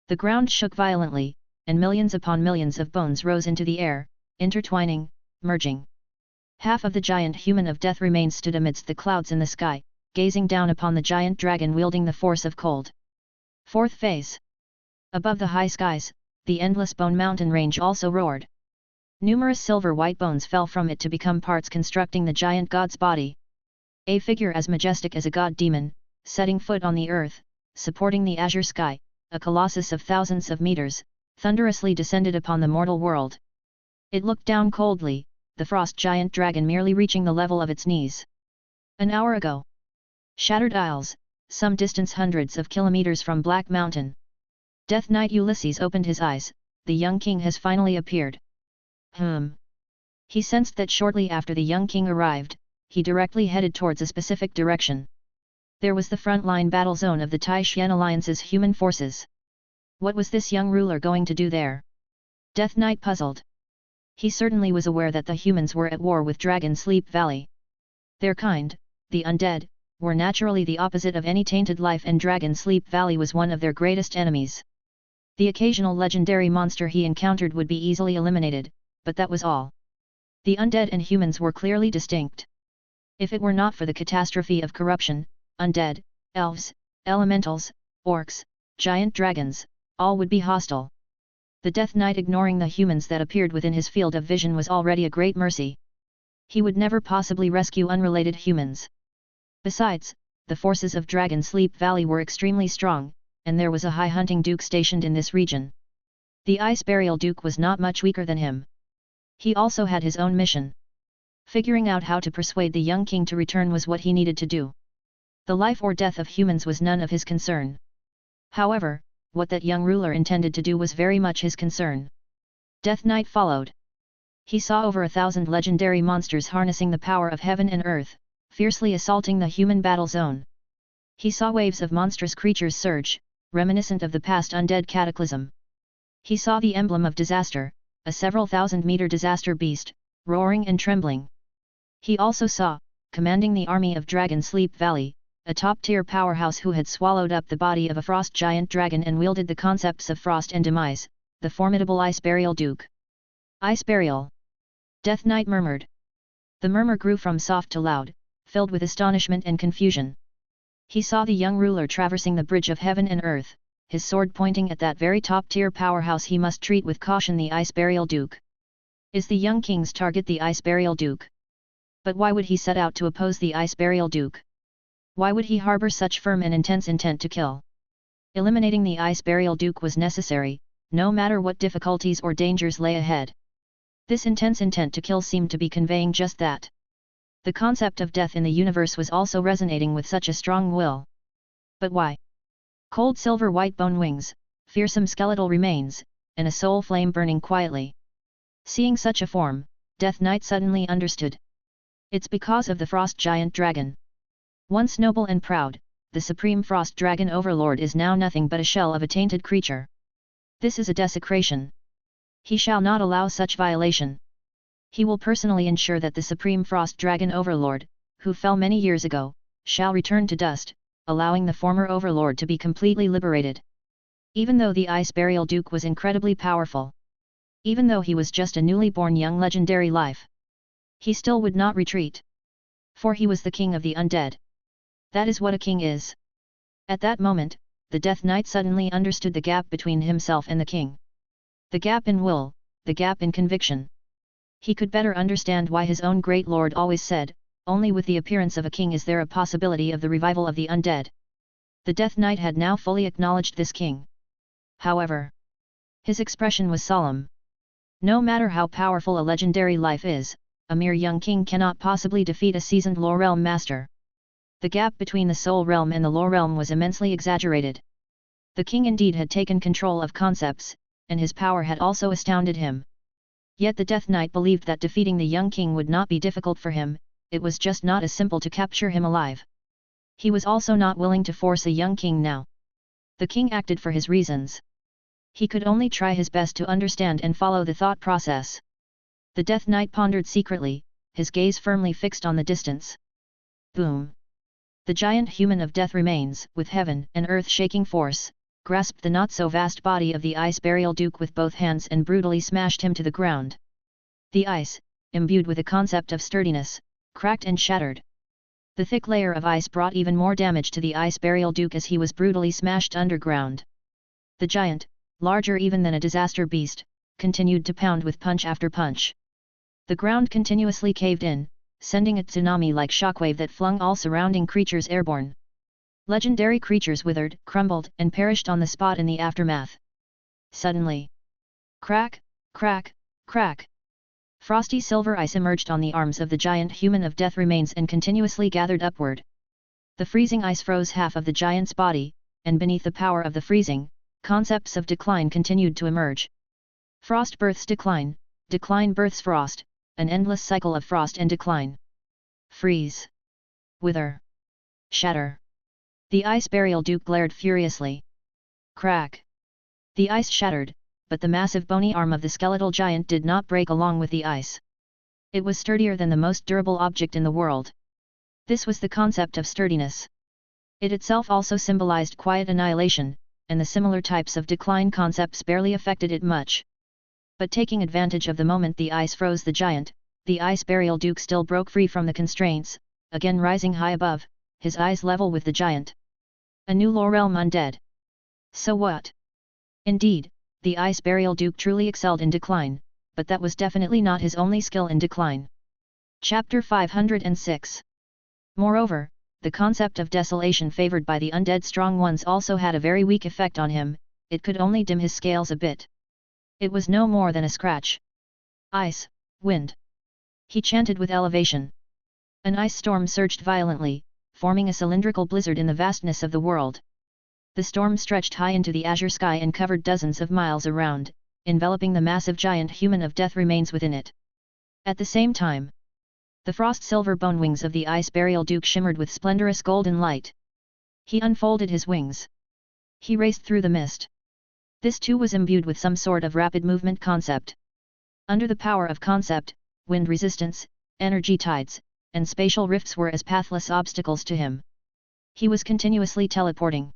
The ground shook violently, and millions upon millions of bones rose into the air, intertwining, merging. Half of the giant human of death remains stood amidst the clouds in the sky, gazing down upon the giant dragon wielding the force of cold. Fourth phase. Above the high skies, the endless bone mountain range also roared. Numerous silver-white bones fell from it to become parts constructing the giant god's body. A figure as majestic as a god-demon, setting foot on the earth, supporting the azure sky, a colossus of thousands of meters, thunderously descended upon the mortal world. It looked down coldly, the frost giant dragon merely reaching the level of its knees. An hour ago. Shattered Isles, some distance hundreds of kilometers from Black Mountain. Death Knight Ulysses opened his eyes, the young king has finally appeared. He sensed that shortly after the young king arrived, he directly headed towards a specific direction. There was the front-line battle zone of the Tai-Shen Alliance's human forces. What was this young ruler going to do there? Death Knight puzzled. He certainly was aware that the humans were at war with Dragon Sleep Valley. Their kind, the undead, were naturally the opposite of any tainted life, and Dragon Sleep Valley was one of their greatest enemies. The occasional legendary monster he encountered would be easily eliminated, but that was all. The undead and humans were clearly distinct. If it were not for the catastrophe of corruption, undead, elves, elementals, orcs, giant dragons, all would be hostile. The Death Knight ignoring the humans that appeared within his field of vision was already a great mercy. He would never possibly rescue unrelated humans. Besides, the forces of Dragon Sleep Valley were extremely strong, and there was a high hunting duke stationed in this region. The Ice Burial Duke was not much weaker than him. He also had his own mission. Figuring out how to persuade the young king to return was what he needed to do. The life or death of humans was none of his concern. However, what that young ruler intended to do was very much his concern. Death Knight followed. He saw over 1,000 legendary monsters harnessing the power of heaven and earth, fiercely assaulting the human battle zone. He saw waves of monstrous creatures surge, reminiscent of the past undead cataclysm. He saw the emblem of disaster, a several thousand-meter disaster beast, roaring and trembling. He also saw, commanding the army of Dragon Sleep Valley, a top-tier powerhouse who had swallowed up the body of a frost giant dragon and wielded the concepts of frost and demise, the formidable Ice Burial Duke. Ice Burial. Death Knight murmured. The murmur grew from soft to loud, filled with astonishment and confusion. He saw the young ruler traversing the bridge of heaven and earth, his sword pointing at that very top-tier powerhouse he must treat with caution, the Ice Burial Duke. Is the young king's target the Ice Burial Duke? But why would he set out to oppose the Ice Burial Duke? Why would he harbor such firm and intense intent to kill? Eliminating the Ice Burial Duke was necessary, no matter what difficulties or dangers lay ahead. This intense intent to kill seemed to be conveying just that. The concept of death in the universe was also resonating with such a strong will. But why? Cold silver white bone wings, fearsome skeletal remains, and a soul flame burning quietly. Seeing such a form, Death Knight suddenly understood. It's because of the Frost Giant Dragon. Once noble and proud, the Supreme Frost Dragon Overlord is now nothing but a shell of a tainted creature. This is a desecration. He shall not allow such violation. He will personally ensure that the Supreme Frost Dragon Overlord, who fell many years ago, shall return to dust, allowing the former Overlord to be completely liberated. Even though the Ice Burial Duke was incredibly powerful. Even though he was just a newly born young legendary life. He still would not retreat. For he was the king of the undead. That is what a king is. At that moment, the Death Knight suddenly understood the gap between himself and the king. The gap in will, the gap in conviction. He could better understand why his own great lord always said, only with the appearance of a king is there a possibility of the revival of the undead. The Death Knight had now fully acknowledged this king. However, his expression was solemn. No matter how powerful a legendary life is, a mere young king cannot possibly defeat a seasoned lore realm master. The gap between the soul realm and the lore realm was immensely exaggerated. The king indeed had taken control of concepts, and his power had also astounded him. Yet the Death Knight believed that defeating the young king would not be difficult for him, it was just not as simple to capture him alive. He was also not willing to force a young king now. The king acted for his reasons. He could only try his best to understand and follow the thought process. The Death Knight pondered secretly, his gaze firmly fixed on the distance. Boom! The giant human of death remains, with heaven and earth shaking force, grasped the not-so-vast body of the Ice Burial Duke with both hands and brutally smashed him to the ground. The ice, imbued with a concept of sturdiness, cracked and shattered. The thick layer of ice brought even more damage to the Ice Burial Duke as he was brutally smashed underground. The giant, larger even than a disaster beast, continued to pound with punch after punch. The ground continuously caved in, sending a tsunami-like shockwave that flung all surrounding creatures airborne. Legendary creatures withered, crumbled, and perished on the spot in the aftermath. Suddenly, crack, crack, crack. Frosty silver ice emerged on the arms of the giant human of death remains and continuously gathered upward. The freezing ice froze half of the giant's body, and beneath the power of the freezing, concepts of decline continued to emerge. Frost births decline, decline births frost, an endless cycle of frost and decline. Freeze. Wither. Shatter. The Ice Burial Duke glared furiously. Crack. The ice shattered, but the massive bony arm of the skeletal giant did not break along with the ice. It was sturdier than the most durable object in the world. This was the concept of sturdiness. It itself also symbolized quiet annihilation, and the similar types of decline concepts barely affected it much. But taking advantage of the moment the ice froze the giant, the Ice Burial Duke still broke free from the constraints, again rising high above, his eyes level with the giant. A new lore realm undead. So what? Indeed, the Ice Burial Duke truly excelled in decline, but that was definitely not his only skill in decline. Chapter 506. Moreover, the concept of desolation favored by the undead strong ones also had a very weak effect on him, it could only dim his scales a bit. It was no more than a scratch. Ice, wind. He chanted with elevation. An ice storm surged violently, forming a cylindrical blizzard in the vastness of the world. The storm stretched high into the azure sky and covered dozens of miles around, enveloping the massive giant human of death remains within it. At the same time, the frost-silver bone wings of the Ice Burial Duke shimmered with splendorous golden light. He unfolded his wings. He raced through the mist. This too was imbued with some sort of rapid movement concept. Under the power of concept, wind resistance, energy tides, and spatial rifts were as pathless obstacles to him. He was continuously teleporting.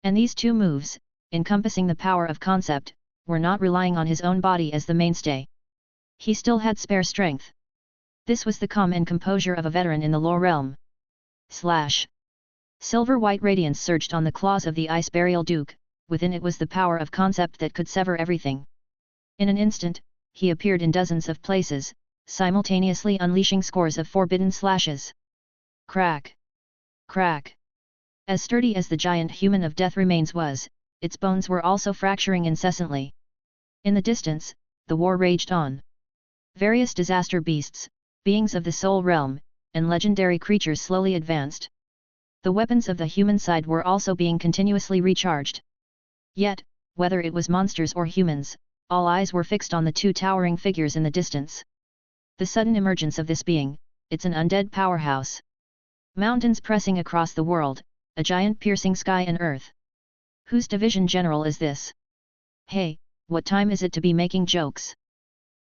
And these two moves, encompassing the power of concept, were not relying on his own body as the mainstay. He still had spare strength. This was the calm and composure of a veteran in the lower realm. Slash! Silver-white radiance surged on the claws of the Ice Burial Duke, within it was the power of concept that could sever everything. In an instant, he appeared in dozens of places, simultaneously unleashing scores of forbidden slashes. Crack! Crack! As sturdy as the giant human of death remains was, its bones were also fracturing incessantly. In the distance, the war raged on. Various disaster beasts, beings of the soul realm, and legendary creatures slowly advanced. The weapons of the human side were also being continuously recharged. Yet, whether it was monsters or humans, all eyes were fixed on the two towering figures in the distance. The sudden emergence of this being, it's an undead powerhouse. Mountains pressing across the world, a giant piercing sky and earth. Whose division general is this? Hey, what time is it to be making jokes?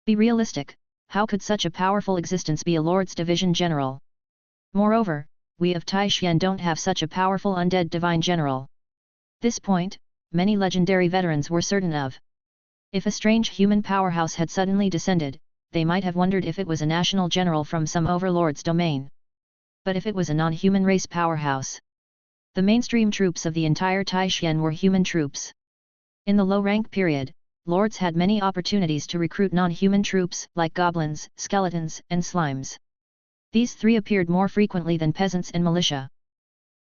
Be realistic, how could such a powerful existence be a lord's division general? Moreover, we of Taishan don't have such a powerful undead divine general. This point, many legendary veterans were certain of. If a strange human powerhouse had suddenly descended, they might have wondered if it was a national general from some overlord's domain. But if it was a non-human race powerhouse? The mainstream troops of the entire Taishan were human troops. In the low-rank period, lords had many opportunities to recruit non-human troops like goblins, skeletons, and slimes. These three appeared more frequently than peasants and militia.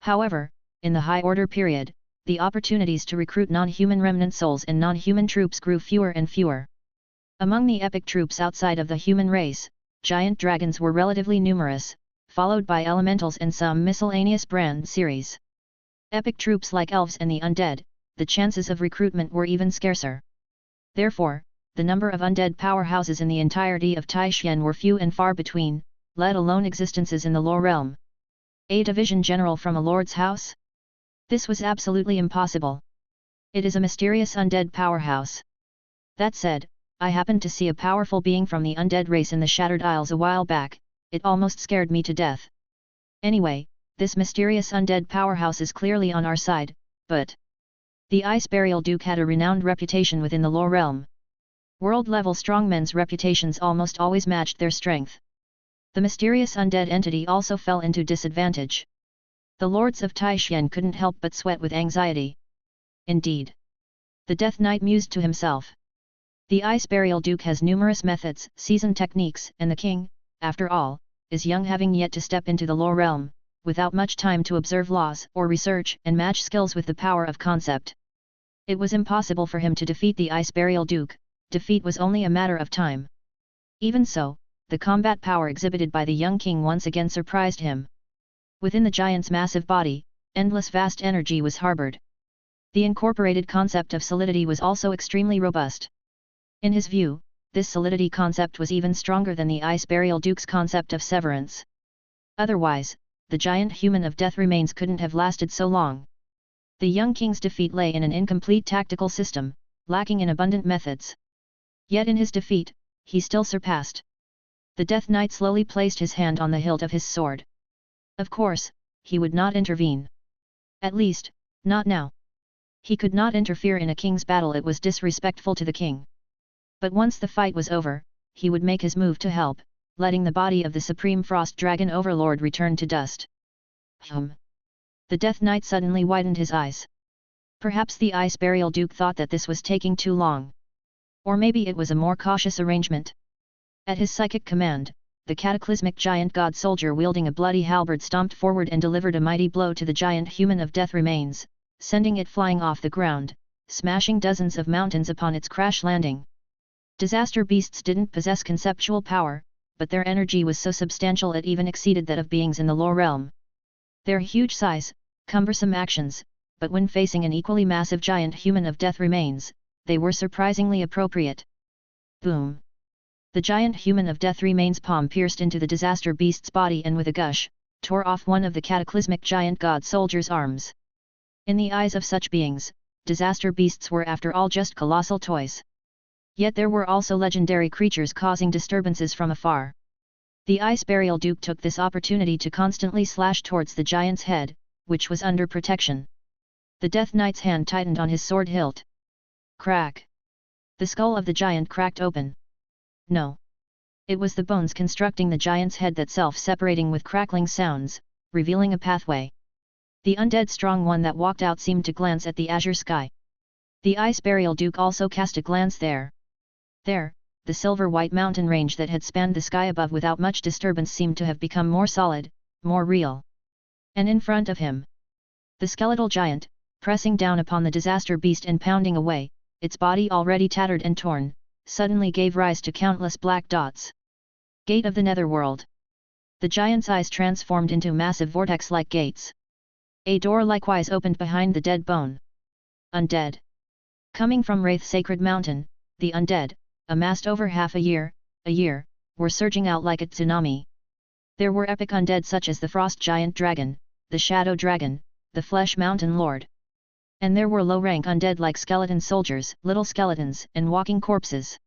However, in the high-order period, the opportunities to recruit non-human remnant souls and non-human troops grew fewer and fewer. Among the epic troops outside of the human race, giant dragons were relatively numerous, followed by elementals and some miscellaneous brand series. Epic troops like elves and the undead, the chances of recruitment were even scarcer. Therefore, the number of undead powerhouses in the entirety of Taishan were few and far between, let alone existences in the lower realm. A division general from a lord's house? This was absolutely impossible. It is a mysterious undead powerhouse. That said, I happened to see a powerful being from the undead race in the Shattered Isles a while back, it almost scared me to death. Anyway, this mysterious undead powerhouse is clearly on our side, but the Ice Burial Duke had a renowned reputation within the lore realm. World-level strongmen's reputations almost always matched their strength. The mysterious undead entity also fell into disadvantage. The lords of Taishan couldn't help but sweat with anxiety. Indeed. The Death Knight mused to himself. The Ice Burial Duke has numerous methods, seasoned techniques, and the king, after all, is young, having yet to step into the lore realm, without much time to observe laws or research and match skills with the power of concept. It was impossible for him to defeat the Ice Burial Duke, defeat was only a matter of time. Even so, the combat power exhibited by the young king once again surprised him. Within the giant's massive body, endless vast energy was harbored. The incorporated concept of solidity was also extremely robust. In his view, this solidity concept was even stronger than the Ice Burial Duke's concept of severance. Otherwise, the giant human of death remains couldn't have lasted so long. The young king's defeat lay in an incomplete tactical system, lacking in abundant methods. Yet in his defeat, he still surpassed. The Death Knight slowly placed his hand on the hilt of his sword. Of course, he would not intervene. At least, not now. He could not interfere in a king's battle, it was disrespectful to the king. But once the fight was over, he would make his move to help, letting the body of the Supreme Frost Dragon Overlord return to dust. The Death Knight suddenly widened his eyes. Perhaps the Ice Burial Duke thought that this was taking too long. Or maybe it was a more cautious arrangement. At his psychic command, the cataclysmic giant god soldier wielding a bloody halberd stomped forward and delivered a mighty blow to the giant human of death remains, sending it flying off the ground, smashing dozens of mountains upon its crash landing. Disaster beasts didn't possess conceptual power, but their energy was so substantial it even exceeded that of beings in the lore realm. Their huge size, cumbersome actions, but when facing an equally massive giant human of death remains, they were surprisingly appropriate. Boom! The giant human of death remains palm pierced into the disaster beast's body and with a gush, tore off one of the cataclysmic giant god soldier's arms. In the eyes of such beings, disaster beasts were after all just colossal toys. Yet there were also legendary creatures causing disturbances from afar. The Ice Burial Duke took this opportunity to constantly slash towards the giant's head, which was under protection. The Death Knight's hand tightened on his sword hilt. Crack! The skull of the giant cracked open. No. It was the bones constructing the giant's head that self-separating with crackling sounds, revealing a pathway. The undead strong one that walked out seemed to glance at the azure sky. The ice burial duke also cast a glance there. There, the silver-white mountain range that had spanned the sky above without much disturbance seemed to have become more solid, more real. And in front of him, the skeletal giant, pressing down upon the disaster beast and pounding away, its body already tattered and torn, suddenly gave rise to countless black dots. Gate of the Netherworld. The giant's eyes transformed into massive vortex-like gates. A door likewise opened behind the dead bone. Undead. Coming from Wraith Sacred Mountain, the undead, amassed over half a year, were surging out like a tsunami. There were epic undead such as the Frost Giant Dragon, the Shadow Dragon, the Flesh Mountain Lord. And there were low-rank undead like skeleton soldiers, little skeletons, and walking corpses.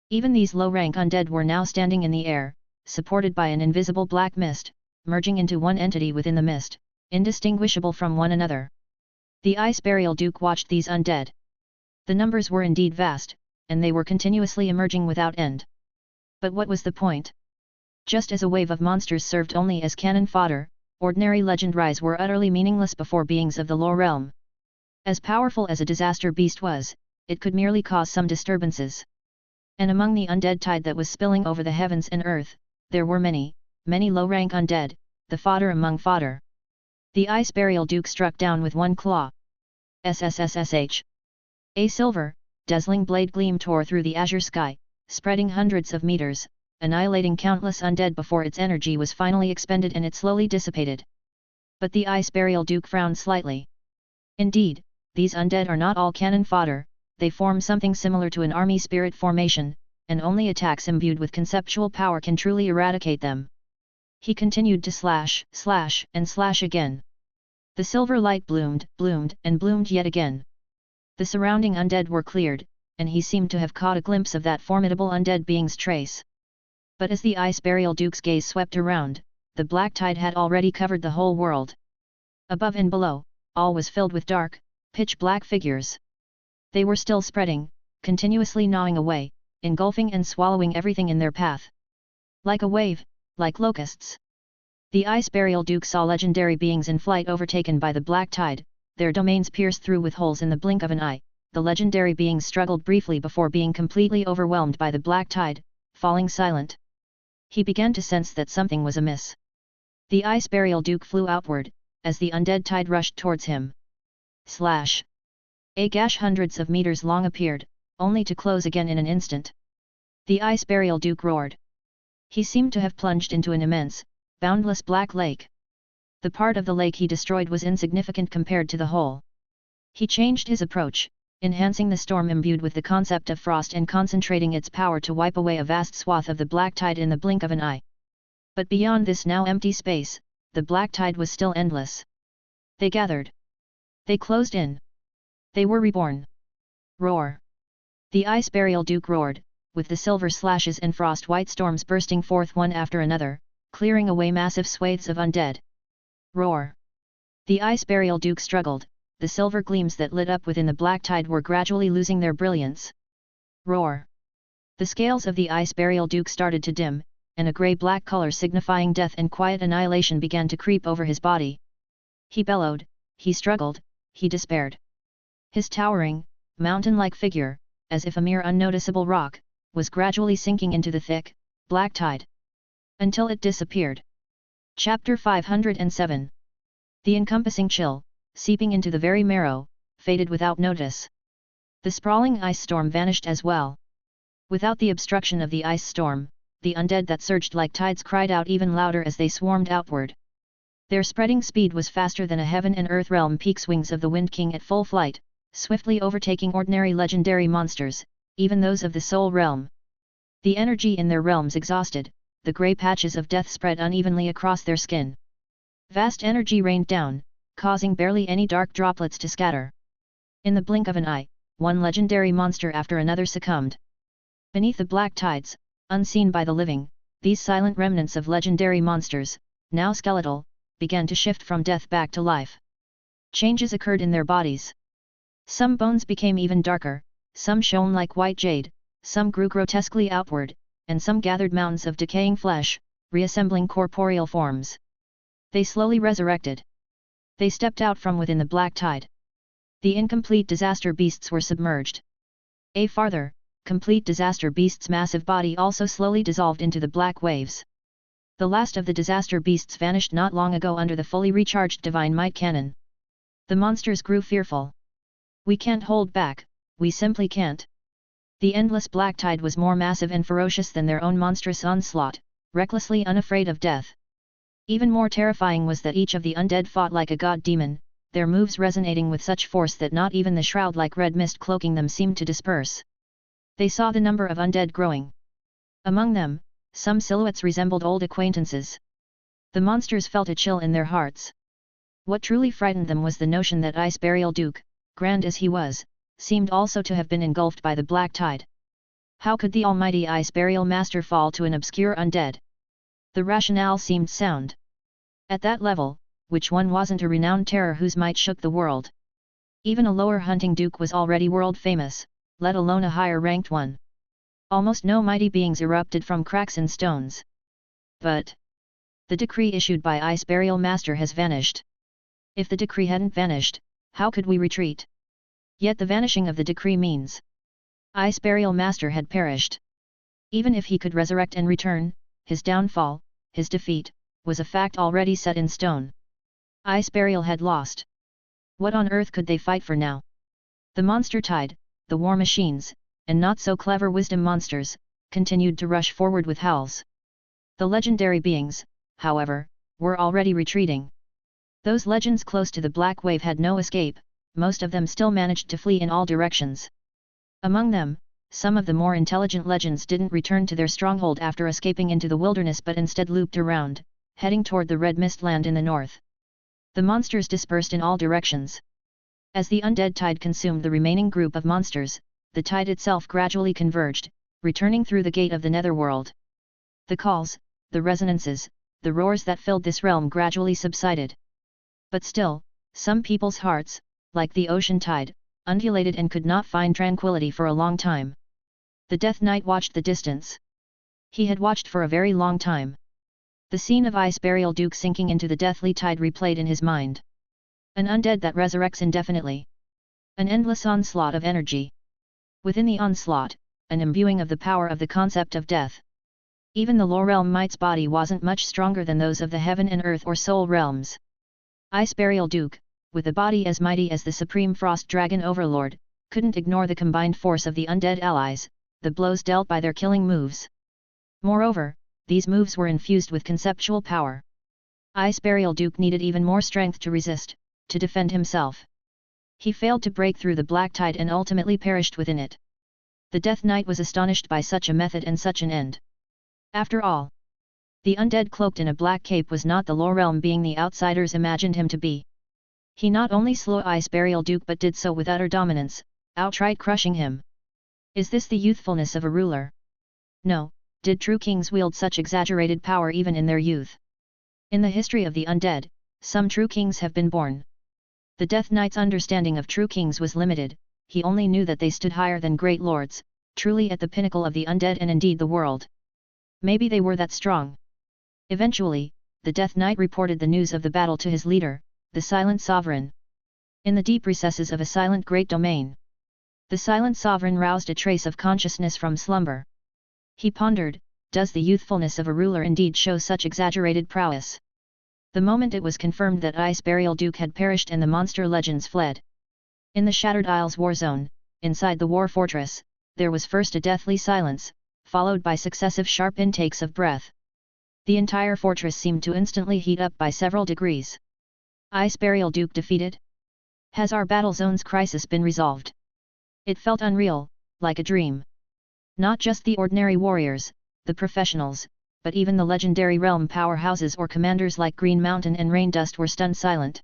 Even these low-rank undead were now standing in the air, supported by an invisible black mist, merging into one entity within the mist, indistinguishable from one another. The Ice Burial Duke watched these undead. The numbers were indeed vast, and they were continuously emerging without end. But what was the point? Just as a wave of monsters served only as cannon fodder, ordinary legendaries were utterly meaningless before beings of the lower realm. As powerful as a disaster beast was, it could merely cause some disturbances. And among the undead tide that was spilling over the heavens and earth, there were many low-rank undead, the fodder among fodder. The Ice Burial Duke struck down with one claw. SSSSH. A silver, dazzling blade gleam tore through the azure sky, spreading hundreds of meters, annihilating countless undead before its energy was finally expended and it slowly dissipated. But the Ice Burial Duke frowned slightly. Indeed, these undead are not all cannon fodder, they form something similar to an army spirit formation, and only attacks imbued with conceptual power can truly eradicate them. He continued to slash, and slash again. The silver light bloomed, and bloomed yet again. The surrounding undead were cleared, and he seemed to have caught a glimpse of that formidable undead being's trace. But as the Ice Burial Duke's gaze swept around, the black tide had already covered the whole world. Above and below, all was filled with dark, pitch-black figures. They were still spreading, continuously gnawing away, engulfing and swallowing everything in their path. Like a wave, like locusts. The Ice Burial Duke saw legendary beings in flight overtaken by the black tide, their domains pierced through with holes in the blink of an eye. The legendary beings struggled briefly before being completely overwhelmed by the black tide, falling silent. He began to sense that something was amiss. The Ice Burial Duke flew outward, as the undead tide rushed towards him. Slash! A gash hundreds of meters long appeared, only to close again in an instant. The Ice Burial Duke roared. He seemed to have plunged into an immense, boundless black lake. The part of the lake he destroyed was insignificant compared to the whole. He changed his approach, enhancing the storm imbued with the concept of frost and concentrating its power to wipe away a vast swath of the black tide in the blink of an eye. But beyond this now empty space, the black tide was still endless. They gathered. They closed in. They were reborn. Roar! The Ice Burial Duke roared, with the silver slashes and frost-white storms bursting forth one after another, clearing away massive swathes of undead. Roar! The Ice Burial Duke struggled, the silver gleams that lit up within the black tide were gradually losing their brilliance. Roar! The scales of the Ice Burial Duke started to dim, and a grey-black color signifying death and quiet annihilation began to creep over his body. He bellowed, he struggled, he despaired. His towering, mountain-like figure, as if a mere unnoticeable rock, was gradually sinking into the thick, black tide. Until it disappeared. Chapter 507. The encompassing chill, seeping into the very marrow, faded without notice. The sprawling ice storm vanished as well. Without the obstruction of the ice storm, the undead that surged like tides cried out even louder as they swarmed outward. Their spreading speed was faster than a heaven and earth realm peak's wings of the Wind King at full flight, swiftly overtaking ordinary legendary monsters, even those of the Soul Realm. The energy in their realms exhausted, the grey patches of death spread unevenly across their skin. Vast energy rained down, causing barely any dark droplets to scatter. In the blink of an eye, one legendary monster after another succumbed. Beneath the black tides, unseen by the living, these silent remnants of legendary monsters, now skeletal, began to shift from death back to life. Changes occurred in their bodies. Some bones became even darker, some shone like white jade, some grew grotesquely outward, and some gathered mountains of decaying flesh, reassembling corporeal forms. They slowly resurrected. They stepped out from within the black tide. The incomplete disaster beasts were submerged. A farther, complete disaster beast's massive body also slowly dissolved into the black waves. The last of the disaster beasts vanished not long ago under the fully recharged divine might cannon. The monsters grew fearful. We can't hold back, we simply can't. The endless black tide was more massive and ferocious than their own monstrous onslaught, recklessly unafraid of death. Even more terrifying was that each of the undead fought like a god-demon, their moves resonating with such force that not even the shroud-like red mist cloaking them seemed to disperse. They saw the number of undead growing. Among them, some silhouettes resembled old acquaintances. The monsters felt a chill in their hearts. What truly frightened them was the notion that Ice Burial Duke, grand as he was, seemed also to have been engulfed by the black tide. How could the almighty Ice Burial Master fall to an obscure undead? The rationale seemed sound. At that level, which one wasn't a renowned terror whose might shook the world? Even a lower hunting duke was already world famous, let alone a higher ranked one. Almost no mighty beings erupted from cracks in stones. But the decree issued by Ice Burial Master has vanished. If the decree hadn't vanished, how could we retreat? Yet the vanishing of the decree means Ice Burial Master had perished. Even if he could resurrect and return, his downfall, his defeat, was a fact already set in stone. Ice Burial had lost. What on earth could they fight for now? The monster tide, the war machines, and not-so-clever wisdom monsters, continued to rush forward with howls. The legendary beings, however, were already retreating. Those legends close to the black wave had no escape, most of them still managed to flee in all directions. Among them, some of the more intelligent legends didn't return to their stronghold after escaping into the wilderness but instead looped around, heading toward the Red Mist Land in the north. The monsters dispersed in all directions. As the undead tide consumed the remaining group of monsters, the tide itself gradually converged, returning through the gate of the netherworld. The calls, the resonances, the roars that filled this realm gradually subsided. But still, some people's hearts, like the ocean tide, undulated and could not find tranquility for a long time. The Death Knight watched the distance. He had watched for a very long time. The scene of Ice Burial Duke sinking into the deathly tide replayed in his mind. An undead that resurrects indefinitely. An endless onslaught of energy. Within the onslaught, an imbuing of the power of the concept of death. Even the lower realm might's body wasn't much stronger than those of the heaven and earth or soul realms. Ice Burial Duke, with a body as mighty as the supreme frost dragon overlord, couldn't ignore the combined force of the undead allies, the blows dealt by their killing moves. Moreover, these moves were infused with conceptual power. Ice Burial Duke needed even more strength to resist, to defend himself. He failed to break through the black tide and ultimately perished within it. The Death Knight was astonished by such a method and such an end. After all, the undead cloaked in a black cape was not the lower realm being the outsiders imagined him to be. He not only slew Ice Burial Duke but did so with utter dominance, outright crushing him. Is this the youthfulness of a ruler? No, did true kings wield such exaggerated power even in their youth? In the history of the undead, some true kings have been born. The Death Knight's understanding of true kings was limited, he only knew that they stood higher than great lords, truly at the pinnacle of the undead and indeed the world. Maybe they were that strong. Eventually, the Death Knight reported the news of the battle to his leader, the Silent Sovereign. In the deep recesses of a silent great domain, the Silent Sovereign roused a trace of consciousness from slumber. He pondered, does the youthfulness of a ruler indeed show such exaggerated prowess? The moment it was confirmed that Ice Burial Duke had perished and the monster legends fled. In the Shattered Isles war zone, inside the war fortress, there was first a deathly silence, followed by successive sharp intakes of breath. The entire fortress seemed to instantly heat up by several degrees. Ice Burial Duke defeated? Has our battle zone's crisis been resolved? It felt unreal, like a dream. Not just the ordinary warriors, the professionals, but even the legendary realm powerhouses or commanders like Green Mountain and Rain Dust were stunned silent.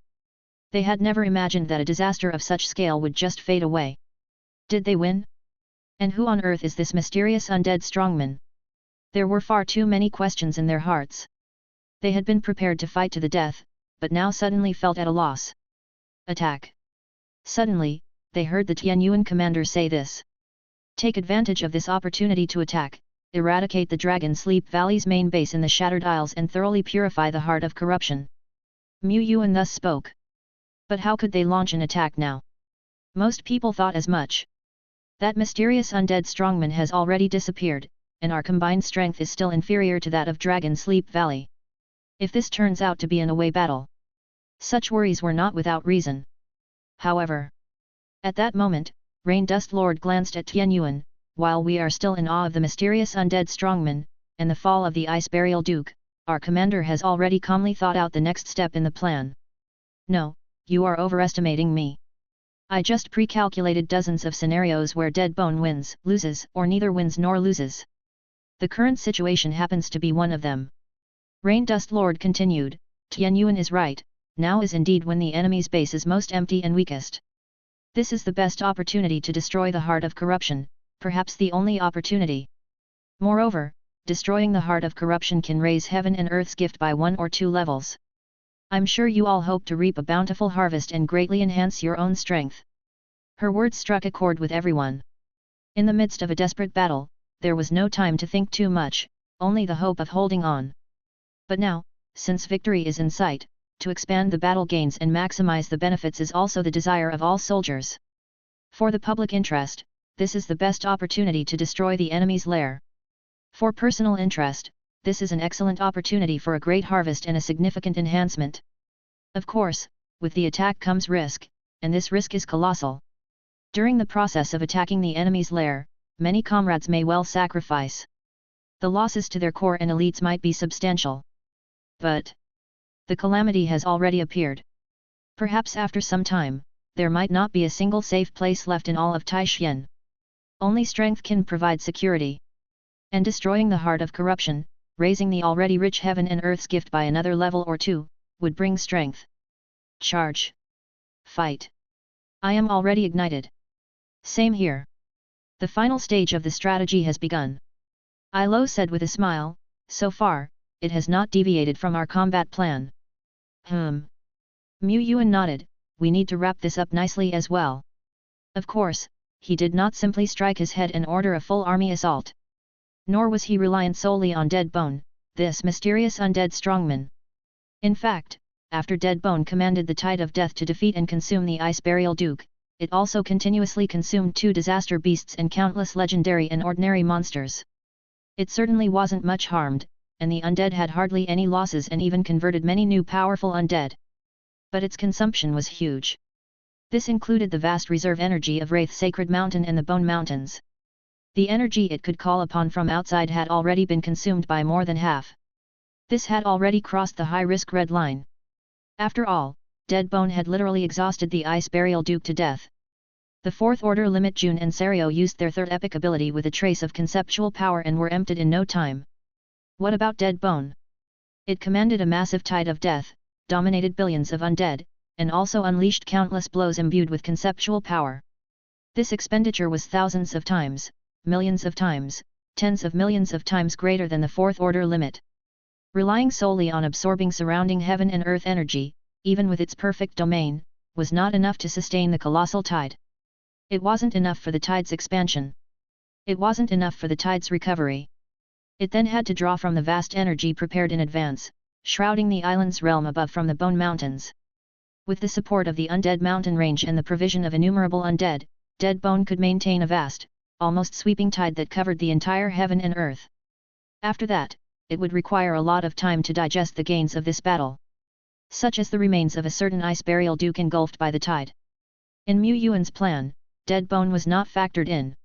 They had never imagined that a disaster of such scale would just fade away. Did they win? And who on earth is this mysterious undead strongman? There were far too many questions in their hearts. They had been prepared to fight to the death, but now suddenly felt at a loss. Attack! Suddenly, they heard the Tianyuan commander say this. Take advantage of this opportunity to attack, eradicate the Dragon Sleep Valley's main base in the Shattered Isles and thoroughly purify the heart of corruption. Mu Yuan thus spoke. But how could they launch an attack now? Most people thought as much. That mysterious undead strongman has already disappeared, and our combined strength is still inferior to that of Dragon Sleep Valley. If this turns out to be an away battle, such worries were not without reason. However, at that moment, Rain Dust Lord glanced at Tian Yuan. While we are still in awe of the mysterious undead strongman, and the fall of the Ice Burial Duke, our commander has already calmly thought out the next step in the plan. No, you are overestimating me. I just pre-calculated dozens of scenarios where Deadbone wins, loses, or neither wins nor loses. The current situation happens to be one of them. Rain Dust Lord continued, Tian Yuan is right, now is indeed when the enemy's base is most empty and weakest. This is the best opportunity to destroy the heart of corruption, perhaps the only opportunity. Moreover, destroying the heart of corruption can raise heaven and earth's gift by 1 or 2 levels. I'm sure you all hope to reap a bountiful harvest and greatly enhance your own strength. Her words struck a chord with everyone. In the midst of a desperate battle, there was no time to think too much, only the hope of holding on. But now, since victory is in sight, to expand the battle gains and maximize the benefits is also the desire of all soldiers. For the public interest, this is the best opportunity to destroy the enemy's lair. For personal interest, this is an excellent opportunity for a great harvest and a significant enhancement. Of course, with the attack comes risk, and this risk is colossal. During the process of attacking the enemy's lair, many comrades may well sacrifice. The losses to their core and elites might be substantial. But the calamity has already appeared. Perhaps after some time, there might not be a single safe place left in all of Taishan. Only strength can provide security. And destroying the heart of corruption, raising the already rich heaven and earth's gift by another level or 2, would bring strength. Charge! Fight! I am already ignited. Same here. The final stage of the strategy has begun. Ilo said with a smile, so far, it has not deviated from our combat plan. Mu Yuan nodded, we need to wrap this up nicely as well. Of course, he did not simply strike his head and order a full army assault. Nor was he reliant solely on Deadbone, this mysterious undead strongman. In fact, after Deadbone commanded the Tide of Death to defeat and consume the Ice Burial Duke, it also continuously consumed 2 disaster beasts and countless legendary and ordinary monsters. It certainly wasn't much harmed, and the undead had hardly any losses and even converted many new powerful undead. But its consumption was huge. This included the vast reserve energy of Wraith Sacred Mountain and the Bone Mountains. The energy it could call upon from outside had already been consumed by more than half. This had already crossed the high-risk red line. After all, Deadbone had literally exhausted the Ice Burial Duke to death. The 4th Order Limit Jun and Serio used their 3rd epic ability with a trace of conceptual power and were emptied in no time. What about Deadbone? It commanded a massive tide of death, dominated billions of undead, and also unleashed countless blows imbued with conceptual power. This expenditure was thousands of times, millions of times, tens of millions of times greater than the 4th Order limit. Relying solely on absorbing surrounding heaven and earth energy, even with its perfect domain, was not enough to sustain the colossal tide. It wasn't enough for the tide's expansion. It wasn't enough for the tide's recovery. It then had to draw from the vast energy prepared in advance, shrouding the island's realm above from the Bone Mountains. With the support of the undead mountain range and the provision of innumerable undead, Deadbone could maintain a vast, almost sweeping tide that covered the entire heaven and earth. After that, it would require a lot of time to digest the gains of this battle. Such as the remains of a certain Ice Burial Duke engulfed by the tide. In Mu Yuan's plan, Deadbone was not factored in.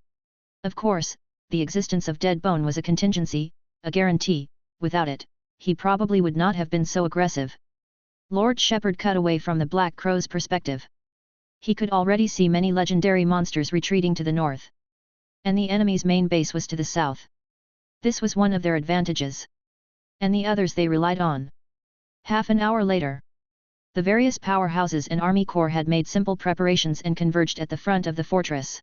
Of course, the existence of Deadbone was a contingency, a guarantee. Without it, he probably would not have been so aggressive. Lord Shepherd cut away from the Black Crow's perspective. He could already see many legendary monsters retreating to the north. And the enemy's main base was to the south. This was one of their advantages. And the others they relied on. Half an hour later, the various powerhouses and army corps had made simple preparations and converged at the front of the fortress.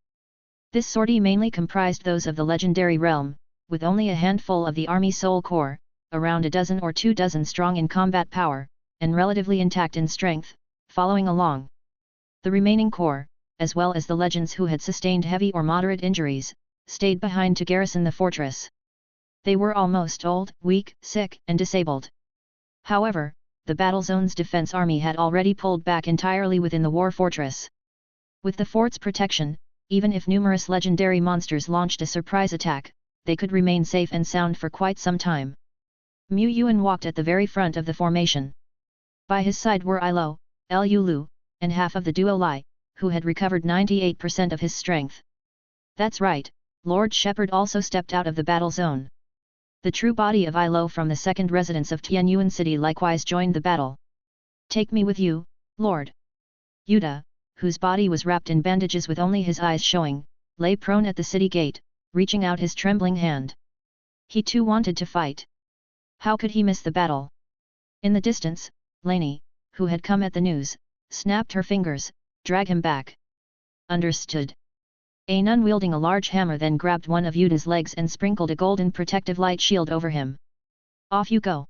This sortie mainly comprised those of the legendary realm, with only a handful of the army soul corps, around a dozen or 2 dozen strong in combat power, and relatively intact in strength, following along. The remaining corps, as well as the legends who had sustained heavy or moderate injuries, stayed behind to garrison the fortress. They were almost old, weak, sick, and disabled. However, the battle zone's defense army had already pulled back entirely within the war fortress. With the fort's protection, even if numerous legendary monsters launched a surprise attack, they could remain safe and sound for quite some time. Yuan walked at the very front of the formation. By his side were Ilo, Lu, and half of the duo Lai, who had recovered 98% of his strength. That's right, Lord Shepherd also stepped out of the battle zone. The true body of Ilo from the second residence of Tianyuan City likewise joined the battle. Take me with you, Lord. Yuda, whose body was wrapped in bandages with only his eyes showing, lay prone at the city gate, reaching out his trembling hand. He too wanted to fight. How could he miss the battle? In the distance, Lainey, who had come at the news, snapped her fingers, drag him back. Understood. A nun wielding a large hammer then grabbed one of Yuda's legs and sprinkled a golden protective light shield over him. Off you go.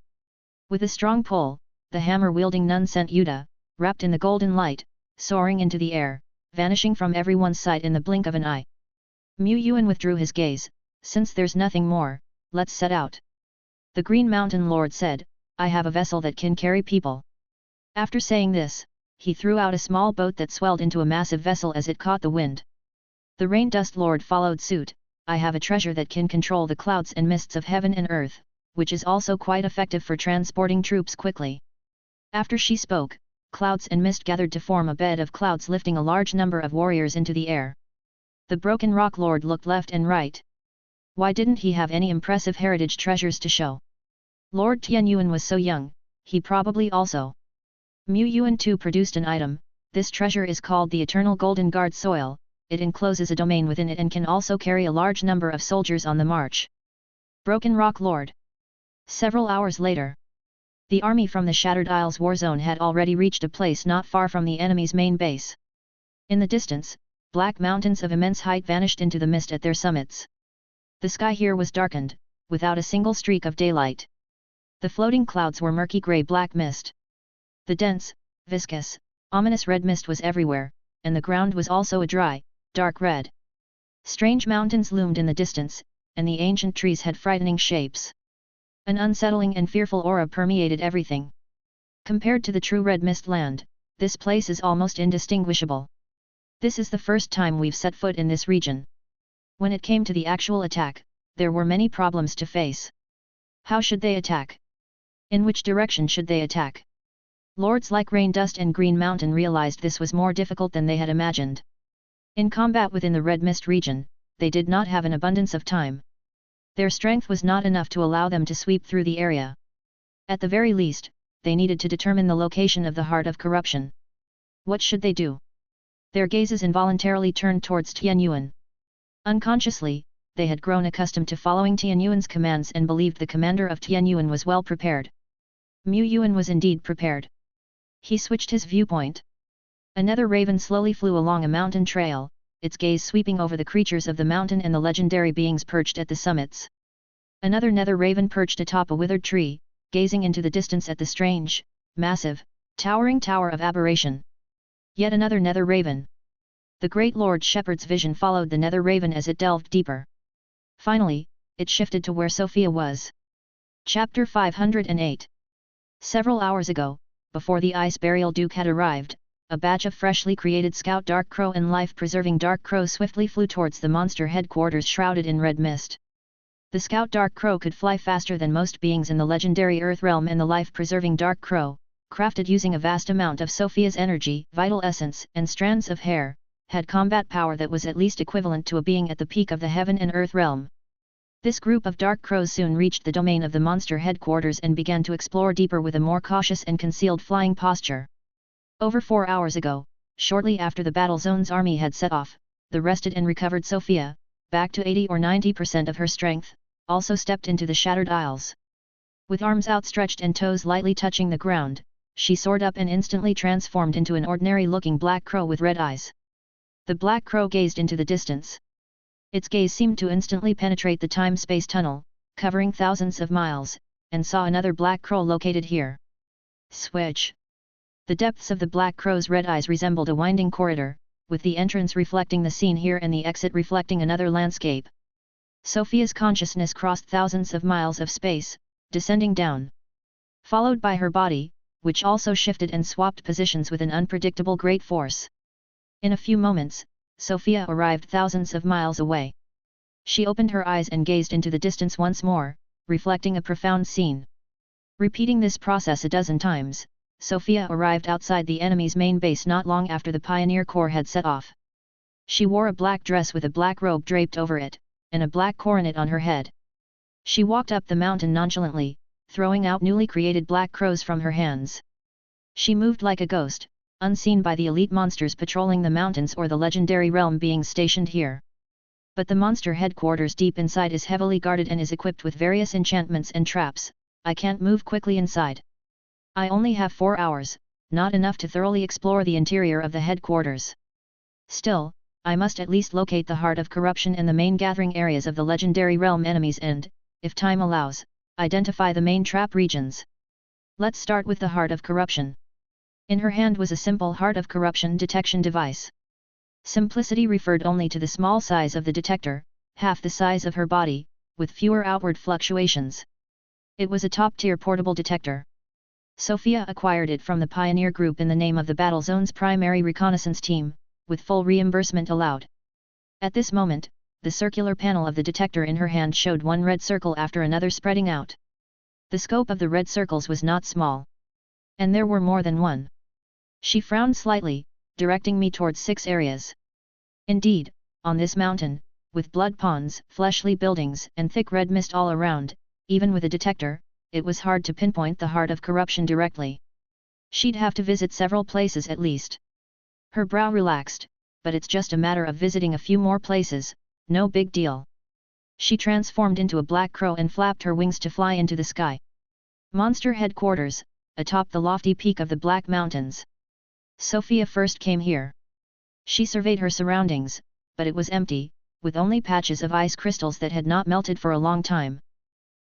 With a strong pull, the hammer-wielding nun sent Yuda, wrapped in the golden light, soaring into the air, vanishing from everyone's sight in the blink of an eye. Yuan withdrew his gaze. Since there's nothing more, let's set out. The Green Mountain Lord said, I have a vessel that can carry people. After saying this, he threw out a small boat that swelled into a massive vessel as it caught the wind. The Rain Dust Lord followed suit, I have a treasure that can control the clouds and mists of heaven and earth, which is also quite effective for transporting troops quickly. After she spoke, clouds and mist gathered to form a bed of clouds lifting a large number of warriors into the air. The Broken Rock Lord looked left and right. Why didn't he have any impressive heritage treasures to show? Lord Tianyuan was so young, he probably also. Yuan too produced an item. This treasure is called the Eternal Golden Guard Soil. It encloses a domain within it and can also carry a large number of soldiers on the march. Broken Rock Lord. Several hours later, the army from the Shattered Isles war zone had already reached a place not far from the enemy's main base. In the distance, black mountains of immense height vanished into the mist at their summits. The sky here was darkened, without a single streak of daylight. The floating clouds were murky grey-black mist. The dense, viscous, ominous red mist was everywhere, and the ground was also a dry, dark red. Strange mountains loomed in the distance, and the ancient trees had frightening shapes. An unsettling and fearful aura permeated everything. Compared to the true red mist land, this place is almost indistinguishable. This is the first time we've set foot in this region. When it came to the actual attack, there were many problems to face. How should they attack? In which direction should they attack? Lords like Rain Dust and Green Mountain realized this was more difficult than they had imagined. In combat within the Red Mist region, they did not have an abundance of time. Their strength was not enough to allow them to sweep through the area. At the very least, they needed to determine the location of the heart of corruption. What should they do? Their gazes involuntarily turned towards Tianyuan. Unconsciously, they had grown accustomed to following Tianyuan's commands and believed the commander of Tianyuan was well prepared. Yuan was indeed prepared. He switched his viewpoint. Another raven slowly flew along a mountain trail, its gaze sweeping over the creatures of the mountain and the legendary beings perched at the summits. Another nether raven perched atop a withered tree, gazing into the distance at the strange, massive, towering tower of aberration. Yet another nether raven. The great Lord Shepherd's vision followed the nether raven as it delved deeper. Finally, it shifted to where Sophia was. Chapter 508. Several hours ago, before the Ice Burial Duke had arrived, a batch of freshly created Scout Dark Crow and life-preserving Dark Crow swiftly flew towards the monster headquarters shrouded in red mist. The Scout Dark Crow could fly faster than most beings in the legendary Earth realm, and the life-preserving Dark Crow, crafted using a vast amount of Sophia's energy, vital essence, and strands of hair, had combat power that was at least equivalent to a being at the peak of the Heaven and Earth realm. This group of Dark Crows soon reached the domain of the monster headquarters and began to explore deeper with a more cautious and concealed flying posture. Over 4 hours ago, shortly after the battle zone's army had set off, the rested and recovered Sophia, back to 80 or 90% of her strength, also stepped into the Shattered Isles. With arms outstretched and toes lightly touching the ground, she soared up and instantly transformed into an ordinary-looking black crow with red eyes. The black crow gazed into the distance. Its gaze seemed to instantly penetrate the time-space tunnel, covering thousands of miles, and saw another black crow located here. Switch. The depths of the black crow's red eyes resembled a winding corridor, with the entrance reflecting the scene here and the exit reflecting another landscape. Sophia's consciousness crossed thousands of miles of space, descending down. Followed by her body, which also shifted and swapped positions with an unpredictable great force. In a few moments, Sophia arrived thousands of miles away. She opened her eyes and gazed into the distance once more, reflecting a profound scene. Repeating this process a dozen times, Sophia arrived outside the enemy's main base not long after the Pioneer Corps had set off. She wore a black dress with a black robe draped over it, and a black coronet on her head. She walked up the mountain nonchalantly, throwing out newly created black crows from her hands. She moved like a ghost, unseen by the elite monsters patrolling the mountains or the legendary realm being stationed here. But the monster headquarters deep inside is heavily guarded and is equipped with various enchantments and traps. I can't move quickly inside. I only have 4 hours, not enough to thoroughly explore the interior of the headquarters. Still, I must at least locate the heart of corruption and the main gathering areas of the legendary realm enemies and, if time allows, identify the main trap regions. Let's start with the heart of corruption. In her hand was a simple heart of corruption detection device. Simplicity referred only to the small size of the detector, half the size of her body, with fewer outward fluctuations. It was a top-tier portable detector. Sophia acquired it from the Pioneer Group in the name of the Battle Zone's primary reconnaissance team, with full reimbursement allowed. At this moment, the circular panel of the detector in her hand showed one red circle after another spreading out. The scope of the red circles was not small. And there were more than one. She frowned slightly, directing me towards 6 areas. Indeed, on this mountain, with blood ponds, fleshly buildings and thick red mist all around, even with a detector, it was hard to pinpoint the heart of corruption directly. She'd have to visit several places at least. Her brow relaxed, but it's just a matter of visiting a few more places, no big deal. She transformed into a black crow and flapped her wings to fly into the sky. Monster headquarters, atop the lofty peak of the Black Mountains. Sophia first came here. She surveyed her surroundings, but it was empty, with only patches of ice crystals that had not melted for a long time.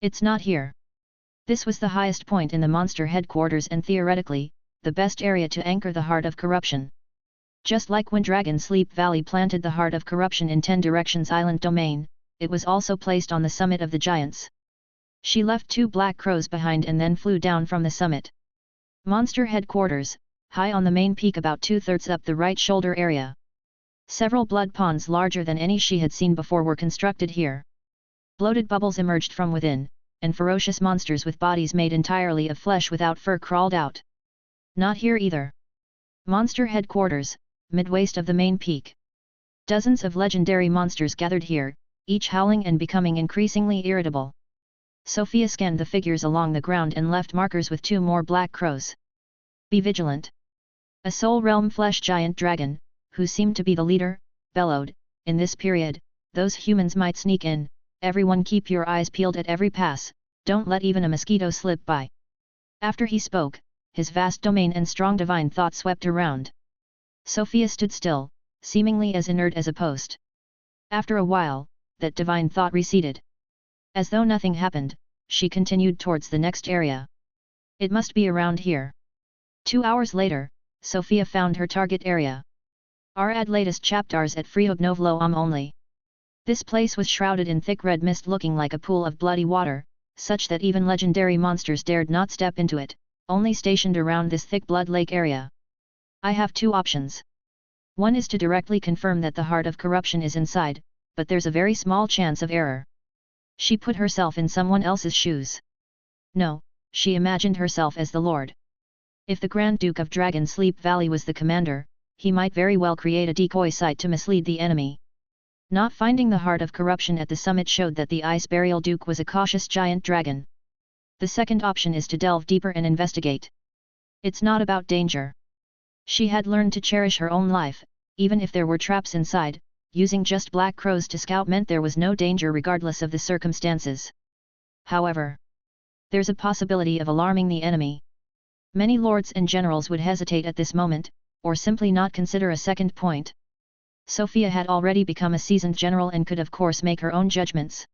It's not here. This was the highest point in the monster headquarters and theoretically, the best area to anchor the heart of corruption. Just like when Dragon Sleep Valley planted the heart of corruption in 10 Directions Island domain, it was also placed on the summit of the giants. She left 2 black crows behind and then flew down from the summit. Monster headquarters, high on the main peak about 2/3 up the right shoulder area. Several blood ponds larger than any she had seen before were constructed here. Bloated bubbles emerged from within, and ferocious monsters with bodies made entirely of flesh without fur crawled out. Not here either. Monster headquarters, mid-waist of the main peak. Dozens of legendary monsters gathered here, each howling and becoming increasingly irritable. Sophia scanned the figures along the ground and left markers with 2 more black crows. Be vigilant. A Soul Realm flesh giant dragon, who seemed to be the leader, bellowed, in this period, those humans might sneak in, everyone keep your eyes peeled at every pass, don't let even a mosquito slip by. After he spoke, his vast domain and strong divine thought swept around. Sophia stood still, seemingly as inert as a post. After a while, that divine thought receded. As though nothing happened, she continued towards the next area. It must be around here. 2 hours later, Sophia found her target area. Our latest chapters at Frihognovlo only. This place was shrouded in thick red mist looking like a pool of bloody water, such that even legendary monsters dared not step into it, only stationed around this thick blood lake area. I have 2 options. One is to directly confirm that the heart of corruption is inside, but there's a very small chance of error. She put herself in someone else's shoes. No, she imagined herself as the Lord. If the Grand Duke of Dragon Sleep Valley was the commander, he might very well create a decoy site to mislead the enemy. Not finding the heart of corruption at the summit showed that the Ice Burial Duke was a cautious giant dragon. The second option is to delve deeper and investigate. It's not about danger. She had learned to cherish her own life, even if there were traps inside. Using just black crows to scout meant there was no danger regardless of the circumstances. However, there's a possibility of alarming the enemy. Many lords and generals would hesitate at this moment, or simply not consider a second point. Sophia had already become a seasoned general and could of course make her own judgments.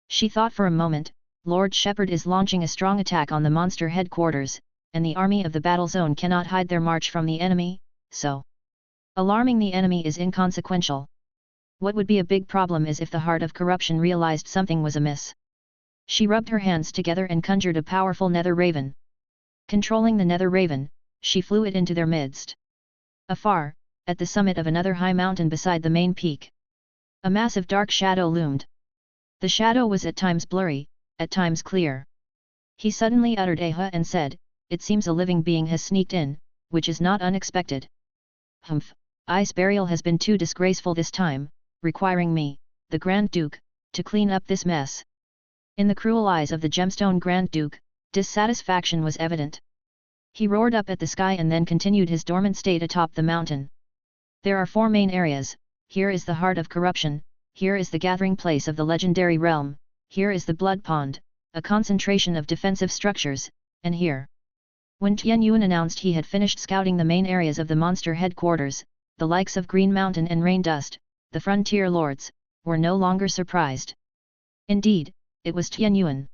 She thought for a moment, Lord Shepherd is launching a strong attack on the monster headquarters, and the army of the battle zone cannot hide their march from the enemy, so alarming the enemy is inconsequential. What would be a big problem is if the heart of corruption realized something was amiss. She rubbed her hands together and conjured a powerful nether raven. Controlling the nether raven, she flew it into their midst. Afar, at the summit of another high mountain beside the main peak, a massive dark shadow loomed. The shadow was at times blurry, at times clear. He suddenly uttered "Aha" and said, "It seems a living being has sneaked in, which is not unexpected. Humph, Ice Burial has been too disgraceful this time, requiring me, the Grand Duke, to clean up this mess." In the cruel eyes of the gemstone Grand Duke, dissatisfaction was evident. He roared up at the sky and then continued his dormant state atop the mountain. There are 4 main areas. Here is the heart of corruption, here is the gathering place of the legendary realm, here is the blood pond, a concentration of defensive structures, and here. When Tian Yuan announced he had finished scouting the main areas of the monster headquarters, the likes of Green Mountain and Rain Dust, the frontier lords, were no longer surprised. Indeed, it was Tian Yuan.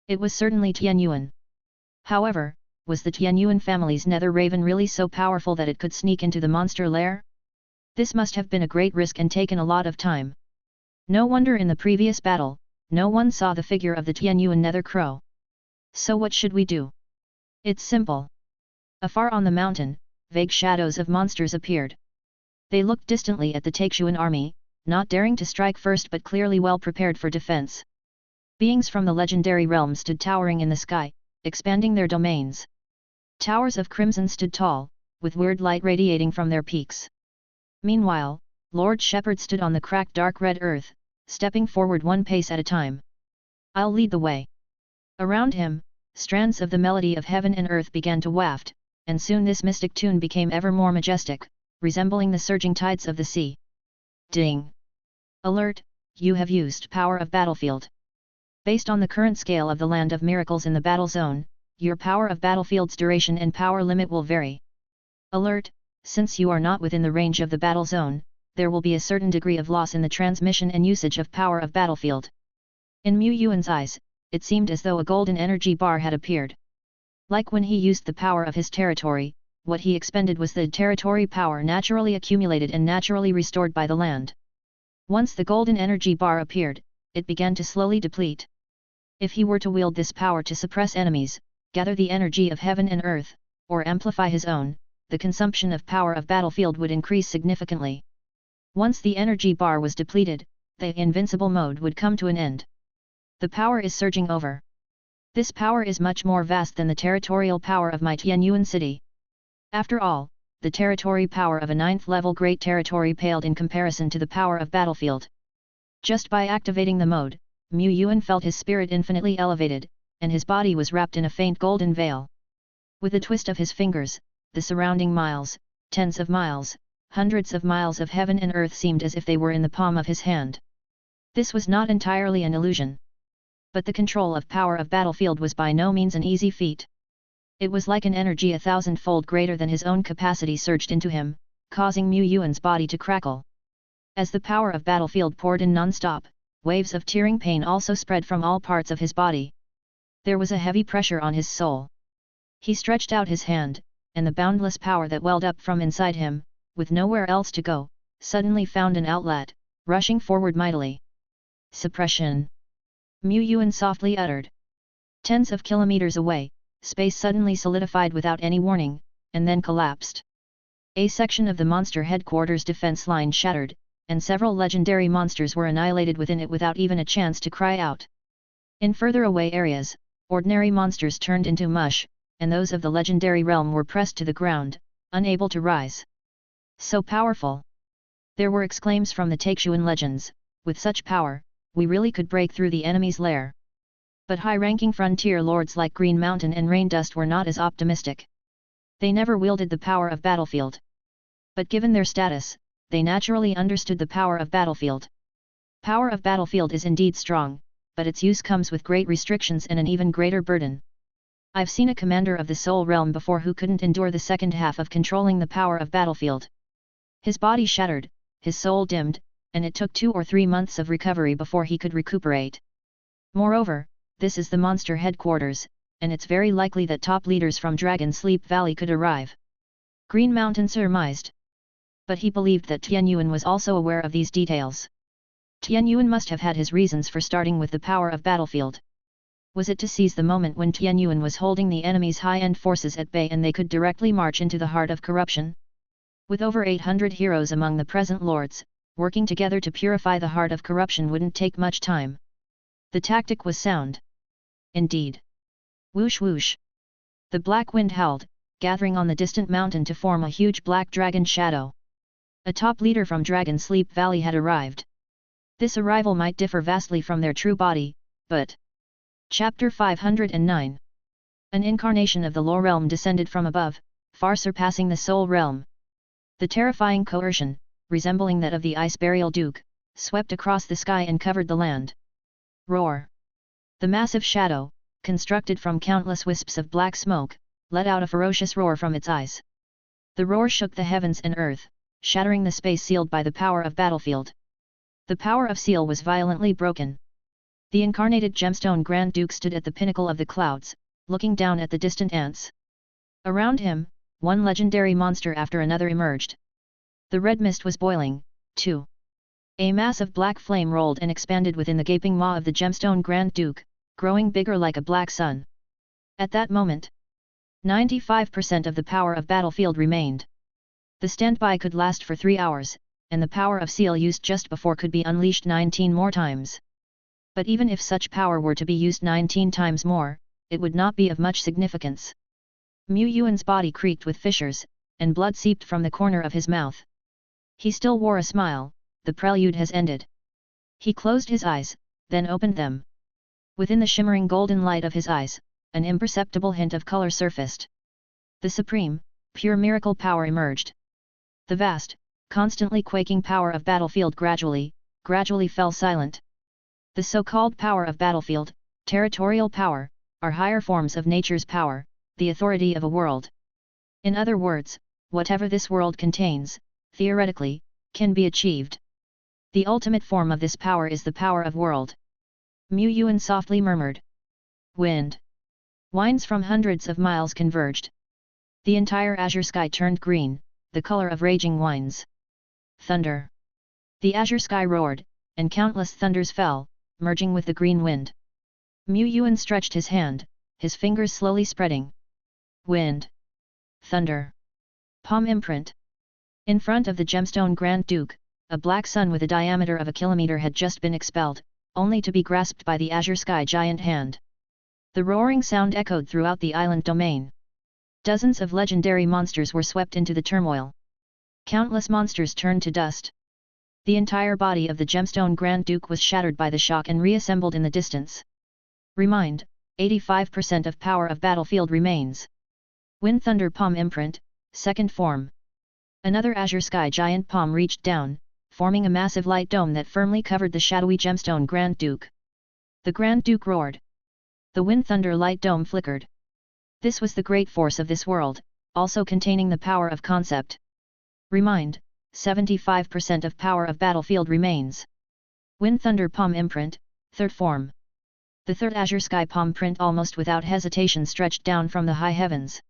It was certainly Tian Yuan. However, was the Tian Yuan family's nether raven really so powerful that it could sneak into the monster lair? This must have been a great risk and taken a lot of time. No wonder in the previous battle, no one saw the figure of the Tian Yuan nether crow. So what should we do? It's simple. Afar on the mountain, vague shadows of monsters appeared. They looked distantly at the Taixuan army, not daring to strike first but clearly well prepared for defense. Beings from the legendary realm stood towering in the sky, expanding their domains. Towers of crimson stood tall, with weird light radiating from their peaks. Meanwhile, Lord Shepherd stood on the cracked dark red earth, stepping forward 1 pace at a time. "I'll lead the way." Around him, strands of the melody of heaven and earth began to waft, and soon this mystic tune became ever more majestic, resembling the surging tides of the sea. Ding! Alert, you have used power of battlefield. Based on the current scale of the Land of Miracles in the battle zone, your power of battlefield's duration and power limit will vary. Alert, since you are not within the range of the battle zone, there will be a certain degree of loss in the transmission and usage of power of battlefield. In Mu Yuan's eyes, it seemed as though a golden energy bar had appeared. Like when he used the power of his territory, what he expended was the territory power naturally accumulated and naturally restored by the land. Once the golden energy bar appeared, it began to slowly deplete. If he were to wield this power to suppress enemies, gather the energy of heaven and earth, or amplify his own, the consumption of power of battlefield would increase significantly. Once the energy bar was depleted, the invincible mode would come to an end. The power is surging over. This power is much more vast than the territorial power of my Tian Yuan city. After all, the territory power of a 9th level great territory paled in comparison to the power of battlefield. Just by activating the mode, Mu Yuan felt his spirit infinitely elevated, and his body was wrapped in a faint golden veil. With a twist of his fingers, the surrounding miles, tens of miles, hundreds of miles of heaven and earth seemed as if they were in the palm of his hand. This was not entirely an illusion. But the control of power of battlefield was by no means an easy feat. It was like an energy 1,000-fold greater than his own capacity surged into him, causing Mu Yuan's body to crackle. As the power of battlefield poured in non-stop, waves of tearing pain also spread from all parts of his body. There was a heavy pressure on his soul. He stretched out his hand, and the boundless power that welled up from inside him, with nowhere else to go, suddenly found an outlet, rushing forward mightily. Suppression! Mu Yuan softly uttered. Tens of kilometers away, space suddenly solidified without any warning, and then collapsed. A section of the monster headquarters defense line shattered, and several legendary monsters were annihilated within it without even a chance to cry out. In further away areas, ordinary monsters turned into mush, and those of the legendary realm were pressed to the ground, unable to rise. So powerful! There were exclaims from the Taixuan legends, with such power, we really could break through the enemy's lair. But high-ranking frontier lords like Green Mountain and Rain Dust were not as optimistic. They never wielded the power of battlefield. But given their status, they naturally understood the power of battlefield. Power of battlefield is indeed strong, but its use comes with great restrictions and an even greater burden. I've seen a commander of the Soul Realm before who couldn't endure the second half of controlling the power of battlefield. His body shattered, his soul dimmed, and it took 2 or 3 months of recovery before he could recuperate. Moreover, this is the monster headquarters, and it's very likely that top leaders from Dragon Sleep Valley could arrive. Green Mountain surmised. But he believed that Tian Yuan was also aware of these details. Tian Yuan must have had his reasons for starting with the power of battlefield. Was it to seize the moment when Tian Yuan was holding the enemy's high-end forces at bay and they could directly march into the heart of corruption? With over 800 heroes among the present lords, working together to purify the heart of corruption wouldn't take much time. The tactic was sound. Indeed. Whoosh whoosh. The black wind howled, gathering on the distant mountain to form a huge black dragon shadow. A top leader from Dragon Sleep Valley had arrived. This arrival might differ vastly from their true body, but... Chapter 509. An incarnation of the Lore Realm descended from above, far surpassing the Soul Realm. The terrifying coercion, resembling that of the Ice Burial Duke, swept across the sky and covered the land. Roar! The massive shadow, constructed from countless wisps of black smoke, let out a ferocious roar from its eyes. The roar shook the heavens and earth, shattering the space sealed by the power of battlefield. The power of seal was violently broken. The incarnated gemstone Grand Duke stood at the pinnacle of the clouds, looking down at the distant ants. Around him, one legendary monster after another emerged. The red mist was boiling, too. A mass of black flame rolled and expanded within the gaping maw of the gemstone Grand Duke, growing bigger like a black sun. At that moment, 95% of the power of battlefield remained. The standby could last for 3 hours, and the power of seal used just before could be unleashed 19 more times. But even if such power were to be used 19 times more, it would not be of much significance. Mu Yuan's body creaked with fissures, and blood seeped from the corner of his mouth. He still wore a smile. The prelude has ended. He closed his eyes, then opened them. Within the shimmering golden light of his eyes, an imperceptible hint of color surfaced. The supreme, pure miracle power emerged. The vast, constantly quaking power of battlefield gradually fell silent. The so-called power of battlefield, territorial power, are higher forms of nature's power, the authority of a world. In other words, whatever this world contains, theoretically, can be achieved. The ultimate form of this power is the power of world. Mu Yuan softly murmured. Wind. Winds from hundreds of miles converged. The entire azure sky turned green, the color of raging winds. Thunder. The azure sky roared, and countless thunders fell, merging with the green wind. Mu Yuan stretched his hand, his fingers slowly spreading. Wind. Thunder. Palm imprint. In front of the gemstone Grand Duke, a black sun with a diameter of a kilometer had just been expelled, only to be grasped by the azure sky giant hand. The roaring sound echoed throughout the island domain. Dozens of legendary monsters were swept into the turmoil. Countless monsters turned to dust. The entire body of the gemstone Grand Duke was shattered by the shock and reassembled in the distance. Remind, 85% of power of battlefield remains. Wind Thunder Palm Imprint, second form. Another azure sky giant palm reached down, forming a massive light dome that firmly covered the shadowy gemstone Grand Duke. The Grand Duke roared. The Wind Thunder light dome flickered. This was the great force of this world, also containing the power of concept. Remind, 75% of power of battlefield remains. Wind Thunder Palm Imprint, third form. The third azure sky palm print almost without hesitation stretched down from the high heavens.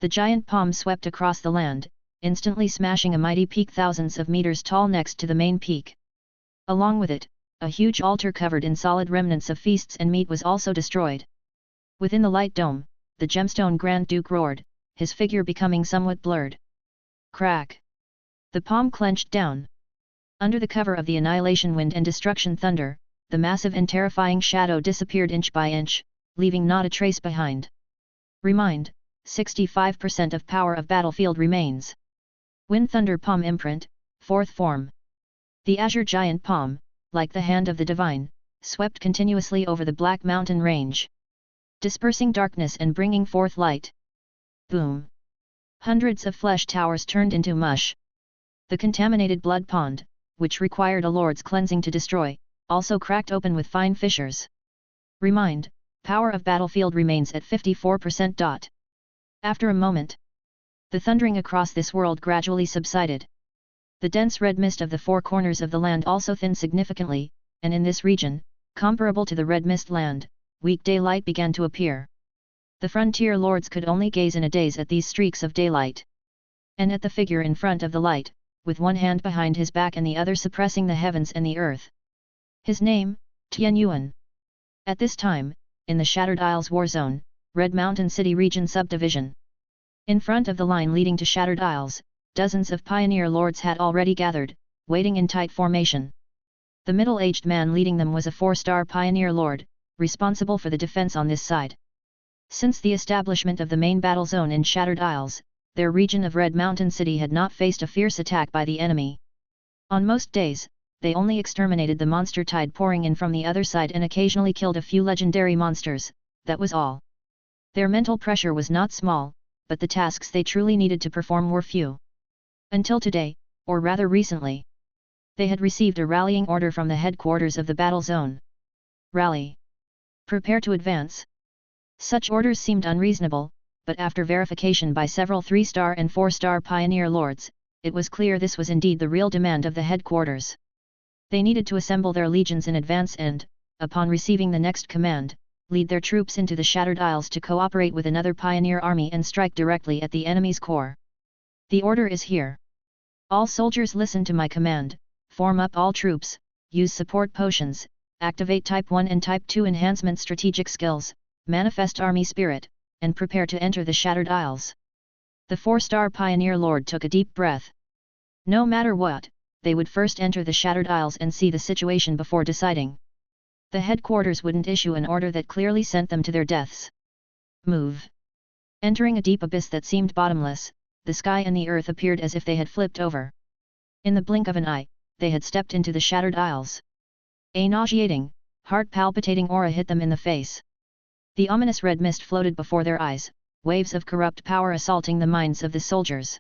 The giant palm swept across the land, instantly smashing a mighty peak thousands of meters tall next to the main peak. Along with it, a huge altar covered in solid remnants of feasts and meat was also destroyed. Within the light dome, the gemstone Grand Duke roared, his figure becoming somewhat blurred. Crack! The palm clenched down. Under the cover of the annihilation wind and destruction thunder, the massive and terrifying shadow disappeared inch by inch, leaving not a trace behind. Remind, 65% of power of battlefield remains. Wind Thunder Palm Imprint, fourth form. The azure giant palm, like the hand of the divine, swept continuously over the Black Mountain range, dispersing darkness and bringing forth light. Boom! Hundreds of flesh towers turned into mush. The contaminated blood pond, which required a lord's cleansing to destroy, also cracked open with fine fissures. Remind, power of battlefield remains at 54%. After a moment, the thundering across this world gradually subsided. The dense red mist of the four corners of the land also thinned significantly, and in this region, comparable to the red mist land, weak daylight began to appear. The frontier lords could only gaze in a daze at these streaks of daylight. And at the figure in front of the light, with one hand behind his back and the other suppressing the heavens and the earth. His name, Yuan. At this time, in the Shattered Isles war zone, Red Mountain City region subdivision. In front of the line leading to Shattered Isles, dozens of pioneer lords had already gathered, waiting in tight formation. The middle-aged man leading them was a 4-star pioneer lord, responsible for the defense on this side. Since the establishment of the main battle zone in Shattered Isles, their region of Red Mountain City had not faced a fierce attack by the enemy. On most days, they only exterminated the monster tide pouring in from the other side and occasionally killed a few legendary monsters, that was all. Their mental pressure was not small, but the tasks they truly needed to perform were few. Until today, or rather recently. They had received a rallying order from the headquarters of the battle zone. Rally. Prepare to advance. Such orders seemed unreasonable, but after verification by several 3-star and 4-star pioneer lords, it was clear this was indeed the real demand of the headquarters. They needed to assemble their legions in advance and, upon receiving the next command, lead their troops into the Shattered Isles to cooperate with another pioneer army and strike directly at the enemy's core. The order is here. All soldiers listen to my command, form up all troops, use support potions, activate Type 1 and Type 2 enhancement strategic skills, manifest army spirit, and prepare to enter the Shattered Isles. The 4-star pioneer lord took a deep breath. No matter what, they would first enter the Shattered Isles and see the situation before deciding. The headquarters wouldn't issue an order that clearly sent them to their deaths. Move. Entering a deep abyss that seemed bottomless, the sky and the earth appeared as if they had flipped over. In the blink of an eye, they had stepped into the Shattered Isles. A nauseating, heart-palpitating aura hit them in the face. The ominous red mist floated before their eyes, waves of corrupt power assaulting the minds of the soldiers.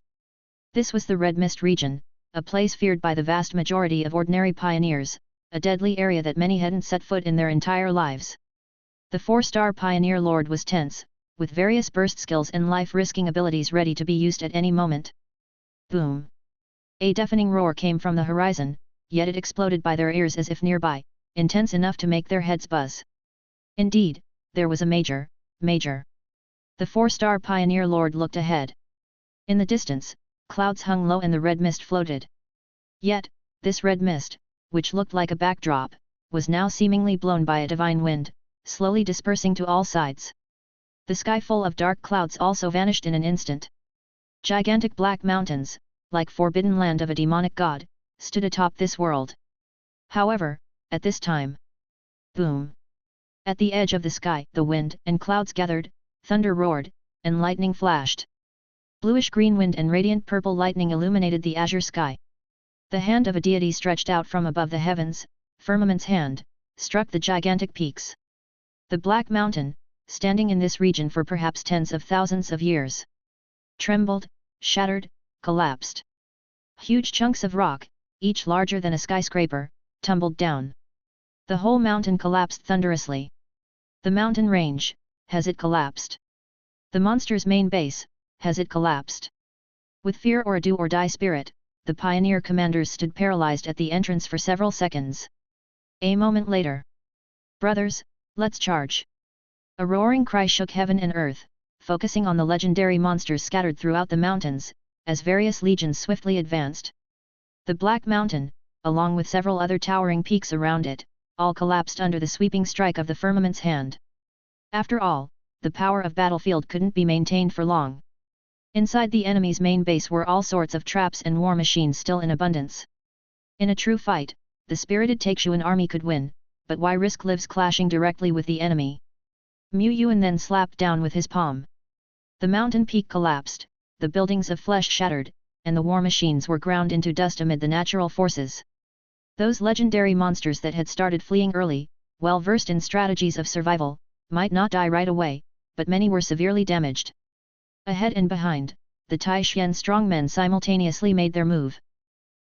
This was the Red Mist region, a place feared by the vast majority of ordinary pioneers, a deadly area that many hadn't set foot in their entire lives. The 4-star pioneer lord was tense, with various burst skills and life-risking abilities ready to be used at any moment. Boom! A deafening roar came from the horizon, yet it exploded by their ears as if nearby, intense enough to make their heads buzz. Indeed, there was a major. The 4-star pioneer lord looked ahead. In the distance, clouds hung low and the red mist floated. Yet, this red mist, which looked like a backdrop, was now seemingly blown by a divine wind, slowly dispersing to all sides. The sky full of dark clouds also vanished in an instant. Gigantic black mountains, like forbidden land of a demonic god, stood atop this world. However, at this time, boom! At the edge of the sky, the wind and clouds gathered, thunder roared, and lightning flashed. Bluish-green wind and radiant purple lightning illuminated the azure sky. The hand of a deity stretched out from above the heavens, firmament's hand, struck the gigantic peaks. The Black Mountain, standing in this region for perhaps tens of thousands of years, trembled, shattered, collapsed. Huge chunks of rock, each larger than a skyscraper, tumbled down. The whole mountain collapsed thunderously. The mountain range, has it collapsed? The monster's main base, has it collapsed? With fear or a do-or-die spirit, the pioneer commanders stood paralyzed at the entrance for several seconds. A moment later. Brothers, let's charge! A roaring cry shook heaven and earth, focusing on the legendary monsters scattered throughout the mountains, as various legions swiftly advanced. The Black Mountain, along with several other towering peaks around it, all collapsed under the sweeping strike of the firmament's hand. After all, the power of battlefield couldn't be maintained for long. Inside the enemy's main base were all sorts of traps and war machines still in abundance. In a true fight, the spirited Taixuan army could win, but why risk lives clashing directly with the enemy? Yuan then slapped down with his palm. The mountain peak collapsed, the buildings of flesh shattered, and the war machines were ground into dust amid the natural forces. Those legendary monsters that had started fleeing early, well versed in strategies of survival, might not die right away, but many were severely damaged. Ahead and behind, the Taixuan strongmen simultaneously made their move.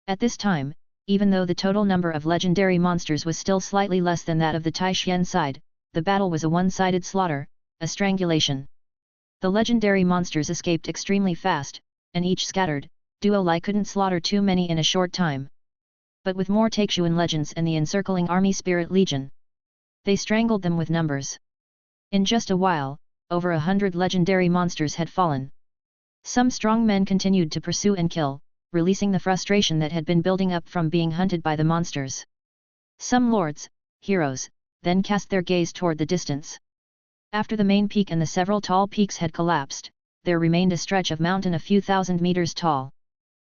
At this time, even though the total number of legendary monsters was still slightly less than that of the Taixuan side, the battle was a one-sided slaughter, a strangulation. The legendary monsters escaped extremely fast, and each scattered, Duo Lai couldn't slaughter too many in a short time. But with more Taixuan legends and the encircling army Spirit Legion, they strangled them with numbers. In just a while, over 100 legendary monsters had fallen. Some strong men continued to pursue and kill, releasing the frustration that had been building up from being hunted by the monsters. Some lords, heroes, then cast their gaze toward the distance. After the main peak and the several tall peaks had collapsed, there remained a stretch of mountain a few thousand meters tall.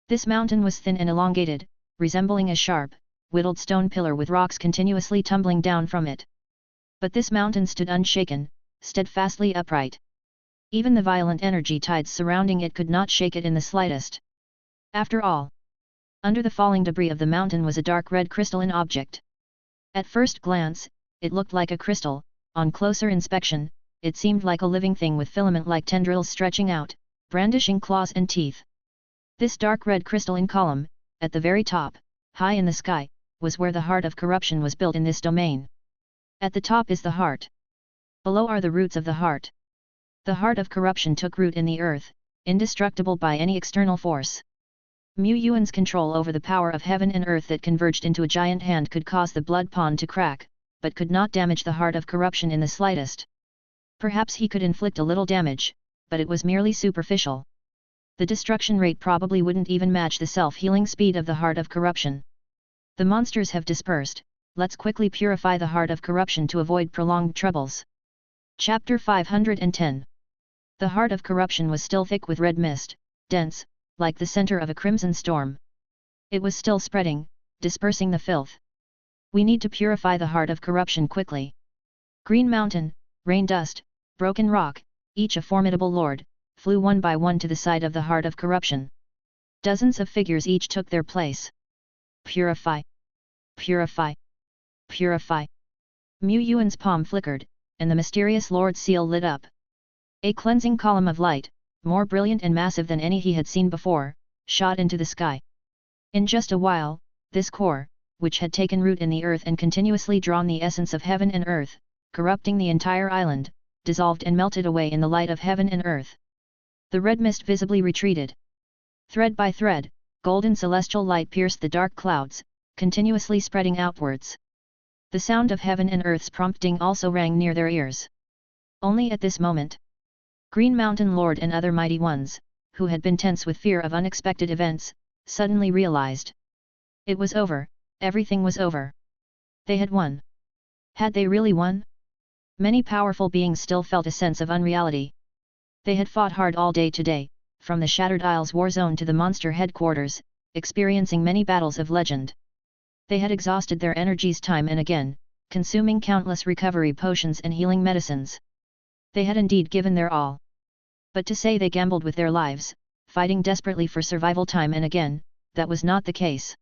This mountain was thin and elongated, resembling a sharp, whittled stone pillar with rocks continuously tumbling down from it. But this mountain stood unshaken, steadfastly upright. Even the violent energy tides surrounding it could not shake it in the slightest. After all, under the falling debris of the mountain was a dark red crystalline object. At first glance, it looked like a crystal. On closer inspection, it seemed like a living thing with filament-like tendrils stretching out, brandishing claws and teeth. This dark red crystalline column, at the very top, high in the sky, was where the heart of corruption was built in this domain. At the top is the heart. Below are the roots of the heart. The heart of corruption took root in the earth, indestructible by any external force. Yuan's control over the power of heaven and earth that converged into a giant hand could cause the blood pond to crack, but could not damage the heart of corruption in the slightest. Perhaps he could inflict a little damage, but it was merely superficial. The destruction rate probably wouldn't even match the self-healing speed of the heart of corruption. The monsters have dispersed, let's quickly purify the heart of corruption to avoid prolonged troubles. Chapter 510. The heart of corruption was still thick with red mist, dense, like the center of a crimson storm. It was still spreading, dispersing the filth. We need to purify the heart of corruption quickly. Green mountain, rain dust, broken rock, each a formidable lord, flew one by one to the side of the heart of corruption. Dozens of figures each took their place. Purify! Purify! Purify! Yuan's palm flickered, and the mysterious lord's seal lit up. A cleansing column of light, more brilliant and massive than any he had seen before, shot into the sky. In just a while, this core, which had taken root in the earth and continuously drawn the essence of heaven and earth, corrupting the entire island, dissolved and melted away in the light of heaven and earth. The red mist visibly retreated. Thread by thread, golden celestial light pierced the dark clouds, continuously spreading outwards. The sound of heaven and earth's prompting also rang near their ears. Only at this moment, Green Mountain Lord and other mighty ones, who had been tense with fear of unexpected events, suddenly realized. It was over, everything was over. They had won. Had they really won? Many powerful beings still felt a sense of unreality. They had fought hard all day today, from the Shattered Isles war zone to the monster headquarters, experiencing many battles of legend. They had exhausted their energies time and again, consuming countless recovery potions and healing medicines. They had indeed given their all. But to say they gambled with their lives, fighting desperately for survival time and again, that was not the case.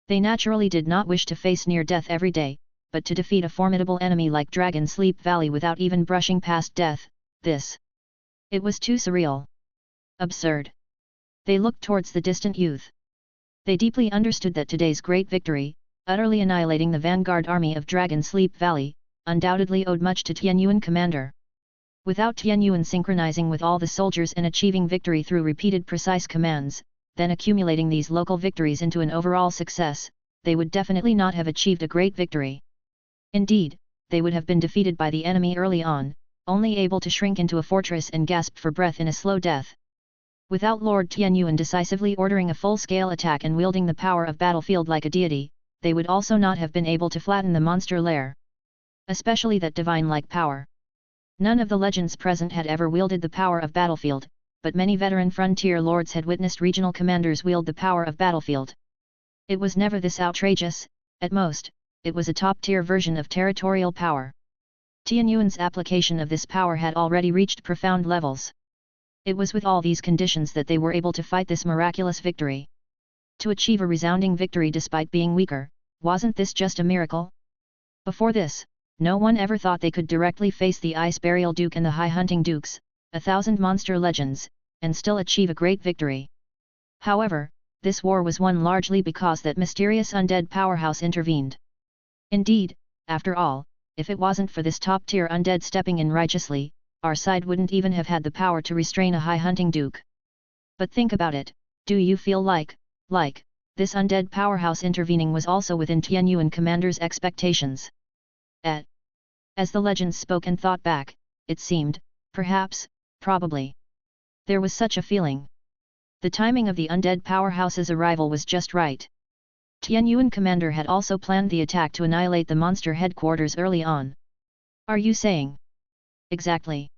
They naturally did not wish to face near death every day, but to defeat a formidable enemy like Dragon Sleep Valley without even brushing past death, it was too surreal. Absurd. They looked towards the distant youth. They deeply understood that today's great victory, utterly annihilating the vanguard army of Dragon Sleep Valley, undoubtedly owed much to Tianyuan commander. Without Tianyuan synchronizing with all the soldiers and achieving victory through repeated precise commands, then accumulating these local victories into an overall success, they would definitely not have achieved a great victory. Indeed, they would have been defeated by the enemy early on, only able to shrink into a fortress and gasp for breath in a slow death. Without Lord Tianyuan decisively ordering a full-scale attack and wielding the power of battlefield like a deity, they would also not have been able to flatten the monster lair. Especially that divine-like power. None of the legends present had ever wielded the power of battlefield, but many veteran frontier lords had witnessed regional commanders wield the power of battlefield. It was never this outrageous, at most, it was a top-tier version of territorial power. Tianyuan's application of this power had already reached profound levels. It was with all these conditions that they were able to fight this miraculous victory. To achieve a resounding victory despite being weaker, wasn't this just a miracle? Before this, no one ever thought they could directly face the Ice Burial Duke and the High Hunting Dukes, 1,000 monster legends, and still achieve a great victory. However, this war was won largely because that mysterious undead powerhouse intervened. Indeed, after all, if it wasn't for this top-tier undead stepping in righteously, our side wouldn't even have had the power to restrain a High Hunting Duke. But think about it, do you feel like, this undead powerhouse intervening was also within Tianyuan commander's expectations? As the legends spoke and thought back, it seemed, perhaps, probably. There was such a feeling. The timing of the undead powerhouse's arrival was just right. Tianyuan commander had also planned the attack to annihilate the monster headquarters early on. Are you saying? Exactly.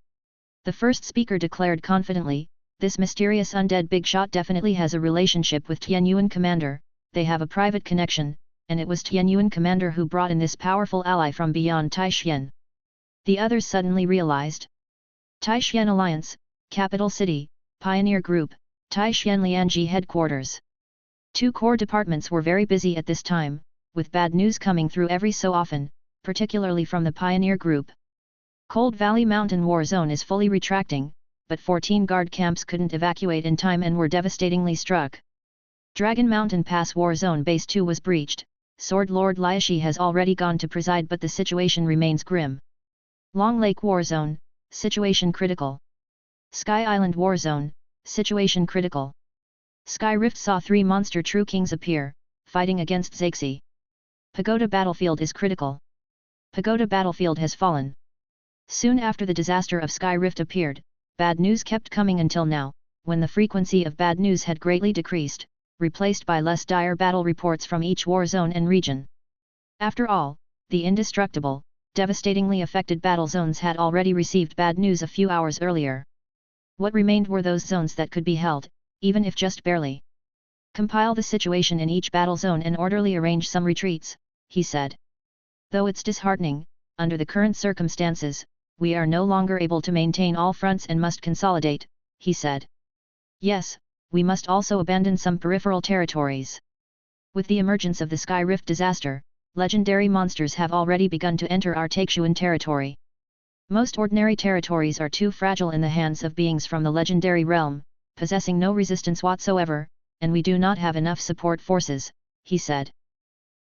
The first speaker declared confidently, this mysterious undead big shot definitely has a relationship with Tianyuan commander, they have a private connection, and it was Tianyuan commander who brought in this powerful ally from beyond Taixuan. The others suddenly realized. Taixuan Alliance, Capital City, Pioneer Group, Taixuan Lianji Headquarters. Two core departments were very busy at this time, with bad news coming through every so often, particularly from the Pioneer Group. Cold Valley Mountain War Zone is fully retracting, but 14 guard camps couldn't evacuate in time and were devastatingly struck. Dragon Mountain Pass War Zone Base 2 was breached, Sword Lord Liashi has already gone to preside but the situation remains grim. Long Lake War Zone, situation critical. Sky Island War Zone, situation critical. Sky Rift saw 3 monster True Kings appear, fighting against Zexi. Pagoda Battlefield is critical. Pagoda Battlefield has fallen. Soon after the disaster of Sky Rift appeared, bad news kept coming until now, when the frequency of bad news had greatly decreased, replaced by less dire battle reports from each war zone and region. After all, the indestructible, devastatingly affected battle zones had already received bad news a few hours earlier. What remained were those zones that could be held, even if just barely. Compile the situation in each battle zone and orderly arrange some retreats, he said. Though it's disheartening, under the current circumstances, we are no longer able to maintain all fronts and must consolidate, he said. Yes, we must also abandon some peripheral territories. With the emergence of the Sky Rift disaster, legendary monsters have already begun to enter our Taixuan territory. Most ordinary territories are too fragile in the hands of beings from the legendary realm, possessing no resistance whatsoever, and we do not have enough support forces, he said.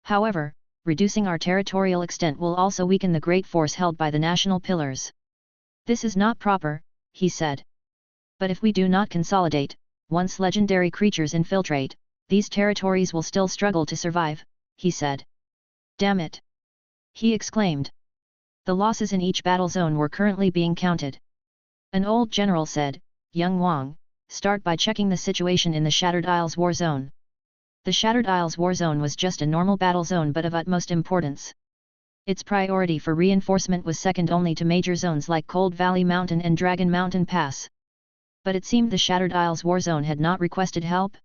However, reducing our territorial extent will also weaken the great force held by the national pillars. This is not proper, he said. But if we do not consolidate, once legendary creatures infiltrate, these territories will still struggle to survive, he said. Damn it! He exclaimed. The losses in each battle zone were currently being counted. An old general said, Young Wang, start by checking the situation in the Shattered Isles War Zone. The Shattered Isles War Zone was just a normal battle zone but of utmost importance. Its priority for reinforcement was second only to major zones like Cold Valley Mountain and Dragon Mountain Pass. But it seemed the Shattered Isles War Zone had not requested help.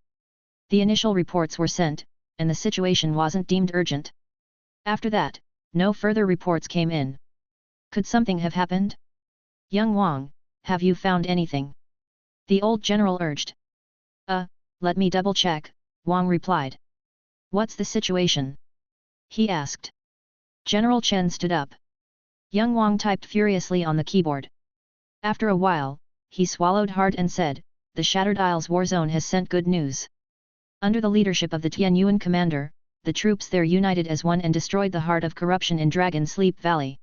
The initial reports were sent, and the situation wasn't deemed urgent. After that, no further reports came in. Could something have happened? Young Wang, have you found anything? The old general urged. Let me double check, Wang replied. What's the situation? He asked. General Chen stood up. Young Wang typed furiously on the keyboard. After a while, he swallowed hard and said, the Shattered Isles War Zone has sent good news. Under the leadership of the Tianyuan commander, the troops there united as one and destroyed the heart of corruption in Dragon Sleep Valley.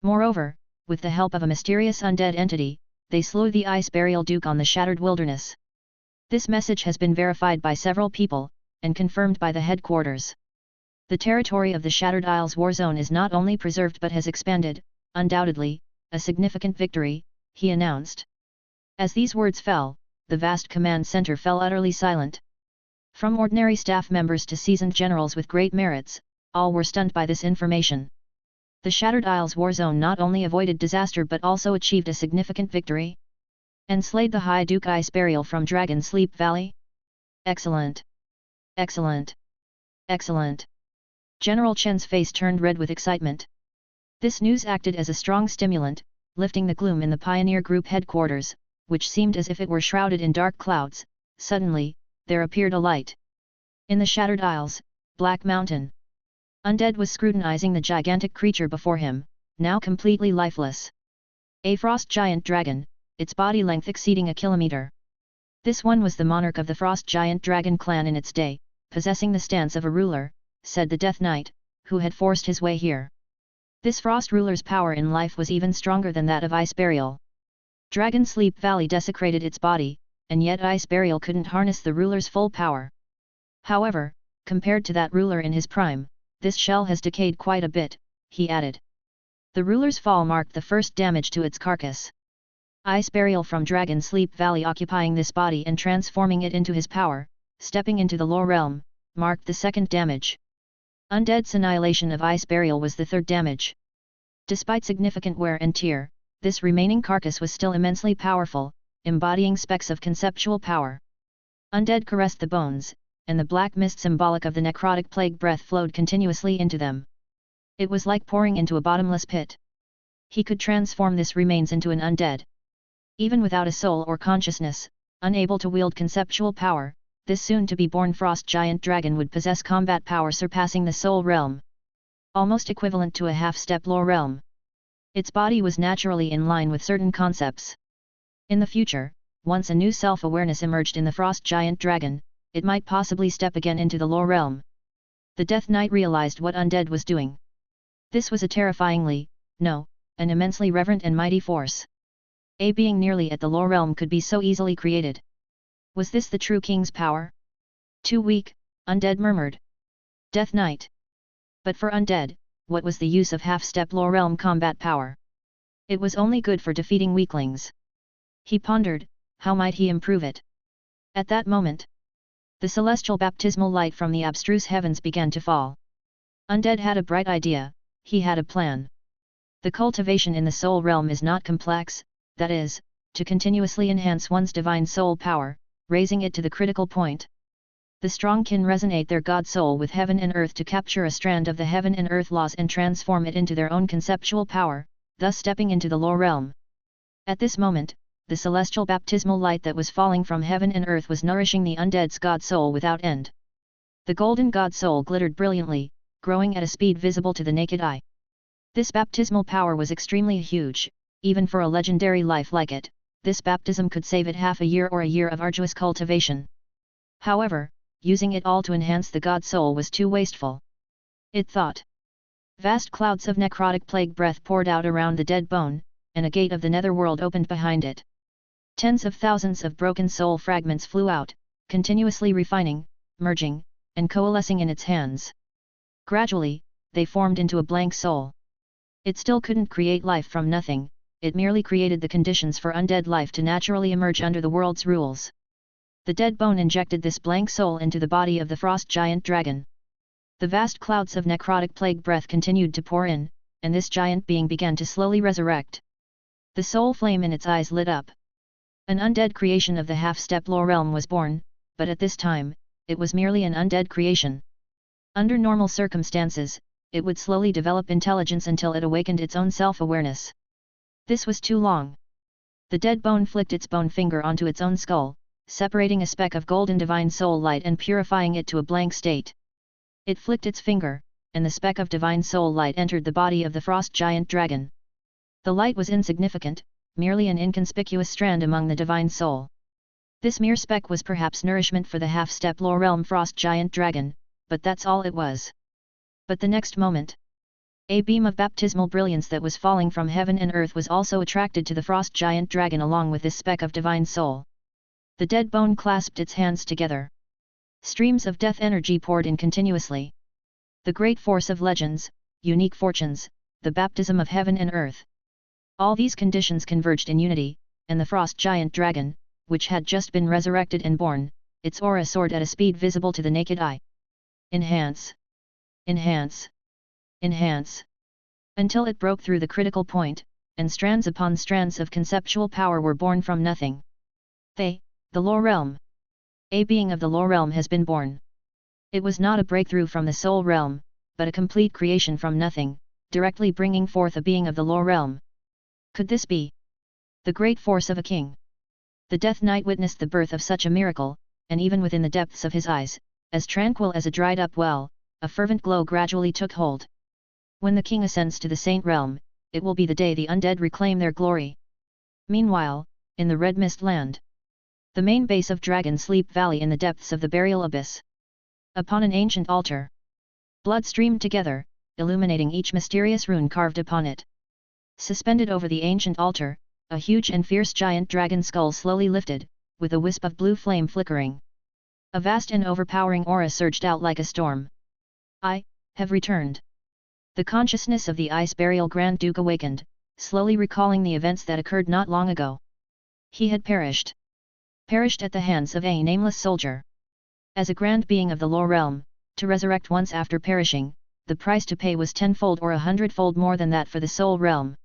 Moreover, with the help of a mysterious undead entity, they slew the Ice Burial Duke on the Shattered Wilderness. This message has been verified by several people, and confirmed by the headquarters. The territory of the Shattered Isles War Zone is not only preserved but has expanded, undoubtedly, a significant victory, he announced. As these words fell, the vast command center fell utterly silent. From ordinary staff members to seasoned generals with great merits, all were stunned by this information. The Shattered Isles War Zone not only avoided disaster but also achieved a significant victory. And slayed the High Duke Ice Burial from Dragon Sleep Valley? Excellent! Excellent! Excellent! General Chen's face turned red with excitement. This news acted as a strong stimulant, lifting the gloom in the Pioneer Group headquarters, which seemed as if it were shrouded in dark clouds. Suddenly, there appeared a light. In the Shattered Isles, Black Mountain. Undead was scrutinizing the gigantic creature before him, now completely lifeless. A frost giant dragon, its body length exceeding a kilometer. This one was the monarch of the frost giant dragon clan in its day, possessing the stance of a ruler, said the Death Knight, who had forced his way here. This frost ruler's power in life was even stronger than that of Ice Burial. Dragon Sleep Valley desecrated its body, and yet Ice Burial couldn't harness the ruler's full power. However, compared to that ruler in his prime, this shell has decayed quite a bit, he added. The ruler's fall marked the first damage to its carcass. Ice burial from Dragon Sleep Valley occupying this body and transforming it into his power, stepping into the lower realm, marked the second damage. Undead's annihilation of ice burial was the third damage. Despite significant wear and tear, this remaining carcass was still immensely powerful, embodying specks of conceptual power. Undead caressed the bones, and the black mist symbolic of the necrotic plague breath flowed continuously into them. It was like pouring into a bottomless pit. He could transform this remains into an undead. Even without a soul or consciousness, unable to wield conceptual power, this soon-to-be-born frost giant dragon would possess combat power surpassing the soul realm. Almost equivalent to a half-step lower realm. Its body was naturally in line with certain concepts. In the future, once a new self-awareness emerged in the frost giant dragon, it might possibly step again into the lower realm. The Death Knight realized what undead was doing. This was a terrifyingly, no, an immensely reverent and mighty force. A being nearly at the lower realm could be so easily created. Was this the true king's power? Too weak, undead murmured. Death Knight. But for undead, what was the use of half-step lower realm combat power? It was only good for defeating weaklings. He pondered, how might he improve it? At that moment, the celestial baptismal light from the abstruse heavens began to fall. Undead had a bright idea, he had a plan. The cultivation in the soul realm is not complex, that is, to continuously enhance one's divine soul power, raising it to the critical point. The strong can resonate their God soul with heaven and earth to capture a strand of the heaven and earth laws and transform it into their own conceptual power, thus stepping into the lower realm. At this moment, the celestial baptismal light that was falling from heaven and earth was nourishing the undead's God soul without end. The golden God soul glittered brilliantly, growing at a speed visible to the naked eye. This baptismal power was extremely huge, even for a legendary life like it. This baptism could save it half a year or a year of arduous cultivation. However, using it all to enhance the God soul was too wasteful. It thought. Vast clouds of necrotic plague breath poured out around the dead bone, and a gate of the netherworld opened behind it. Tens of thousands of broken soul fragments flew out, continuously refining, merging, and coalescing in its hands. Gradually, they formed into a blank soul. It still couldn't create life from nothing, it merely created the conditions for undead life to naturally emerge under the world's rules. The dead bone injected this blank soul into the body of the frost giant dragon. The vast clouds of necrotic plague breath continued to pour in, and this giant being began to slowly resurrect. The soul flame in its eyes lit up. An undead creation of the half-step lower realm was born, but at this time, it was merely an undead creation. Under normal circumstances, it would slowly develop intelligence until it awakened its own self-awareness. This was too long. The dead bone flicked its bone finger onto its own skull, separating a speck of golden divine soul light and purifying it to a blank state. It flicked its finger, and the speck of divine soul light entered the body of the frost giant dragon. The light was insignificant, merely an inconspicuous strand among the divine soul. This mere speck was perhaps nourishment for the half-step lower realm frost giant dragon, but that's all it was. But the next moment, a beam of baptismal brilliance that was falling from heaven and earth was also attracted to the frost giant dragon along with this speck of divine soul. The dead bone clasped its hands together. Streams of death energy poured in continuously. The great force of legends, unique fortunes, the baptism of heaven and earth. All these conditions converged in unity, and the frost giant dragon, which had just been resurrected and born, its aura soared at a speed visible to the naked eye. Enhance. Enhance. Enhance. Until it broke through the critical point, and strands upon strands of conceptual power were born from nothing. The lower realm. A being of the lower realm has been born. It was not a breakthrough from the soul realm, but a complete creation from nothing, directly bringing forth a being of the lower realm. Could this be the great force of a king? The Death Knight witnessed the birth of such a miracle, and even within the depths of his eyes, as tranquil as a dried-up well, a fervent glow gradually took hold. When the king ascends to the saint realm, it will be the day the undead reclaim their glory. Meanwhile, in the Red Mist Land, the main base of Dragon Sleep Valley in the depths of the burial abyss. Upon an ancient altar, blood streamed together, illuminating each mysterious rune carved upon it. Suspended over the ancient altar, a huge and fierce giant dragon skull slowly lifted, with a wisp of blue flame flickering. A vast and overpowering aura surged out like a storm. I have returned. The consciousness of the Ice Burial Grand Duke awakened, slowly recalling the events that occurred not long ago. He had perished. Perished at the hands of a nameless soldier. As a grand being of the lore realm, to resurrect once after perishing, the price to pay was 10-fold or 100-fold more than that for the soul realm.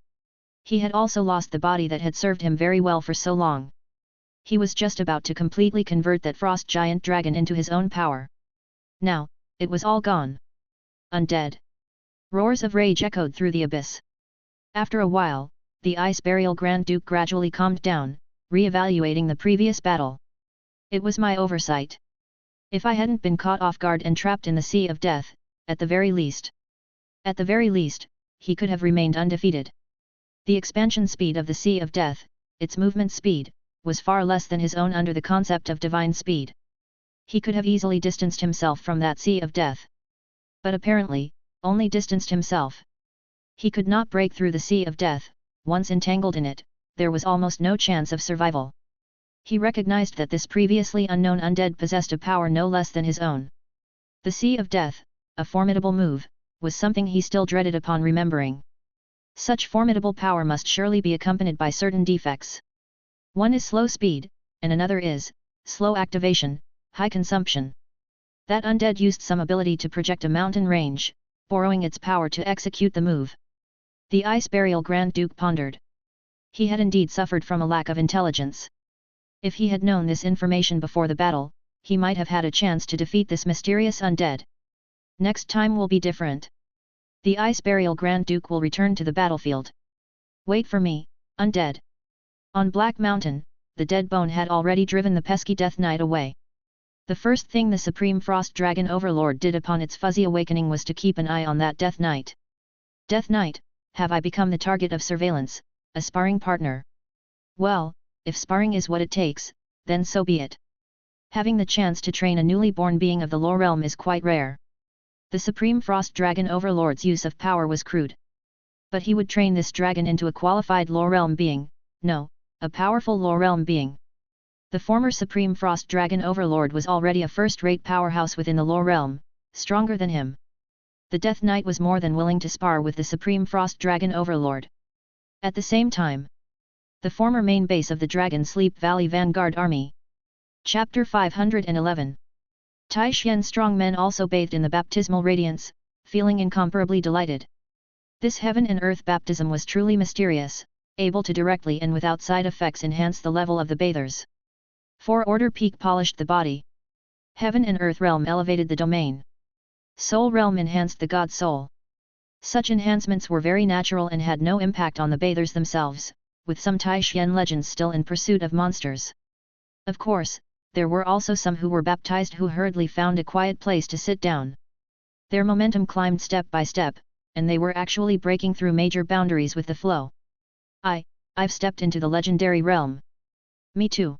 He had also lost the body that had served him very well for so long. He was just about to completely convert that frost giant dragon into his own power. Now, it was all gone. Undead. Roars of rage echoed through the abyss. After a while, the Ice Burial Grand Duke gradually calmed down, re-evaluating the previous battle. It was my oversight. If I hadn't been caught off guard and trapped in the Sea of Death, at the very least, he could have remained undefeated. The expansion speed of the Sea of Death, its movement speed, was far less than his own under the concept of divine speed. He could have easily distanced himself from that Sea of Death. But apparently, only distanced himself. He could not break through the Sea of Death. Once entangled in it, there was almost no chance of survival. He recognized that this previously unknown undead possessed a power no less than his own. The Sea of Death, a formidable move, was something he still dreaded upon remembering. Such formidable power must surely be accompanied by certain defects. One is slow speed, and another is slow activation, high consumption. That undead used some ability to project a mountain range, borrowing its power to execute the move. The Ice Burial Grand Duke pondered. He had indeed suffered from a lack of intelligence. If he had known this information before the battle, he might have had a chance to defeat this mysterious undead. Next time will be different. The Ice Burial Grand Duke will return to the battlefield. Wait for me, undead. On Black Mountain, the dead bone had already driven the pesky Death Knight away. The first thing the Supreme Frost Dragon Overlord did upon its fuzzy awakening was to keep an eye on that Death Knight. Death Knight, have I become the target of surveillance, a sparring partner? Well, if sparring is what it takes, then so be it. Having the chance to train a newly born being of the lore realm is quite rare. The Supreme Frost Dragon Overlord's use of power was crude. But he would train this dragon into a qualified lore realm being, no, a powerful lore realm being. The former Supreme Frost Dragon Overlord was already a first-rate powerhouse within the lore realm, stronger than him. The Death Knight was more than willing to spar with the Supreme Frost Dragon Overlord. At the same time, the former main base of the Dragon Sleep Valley Vanguard Army. Chapter 511. Taishien's strong men also bathed in the baptismal radiance, feeling incomparably delighted. This heaven and earth baptism was truly mysterious, able to directly and without side effects enhance the level of the bathers. 4-order peak polished the body. Heaven and earth realm elevated the domain. Soul realm enhanced the god soul. Such enhancements were very natural and had no impact on the bathers themselves, with some Taishian legends still in pursuit of monsters. Of course, there were also some who were baptized who hurriedly found a quiet place to sit down. Their momentum climbed step by step, and they were actually breaking through major boundaries with the flow. I've stepped into the legendary realm. Me too.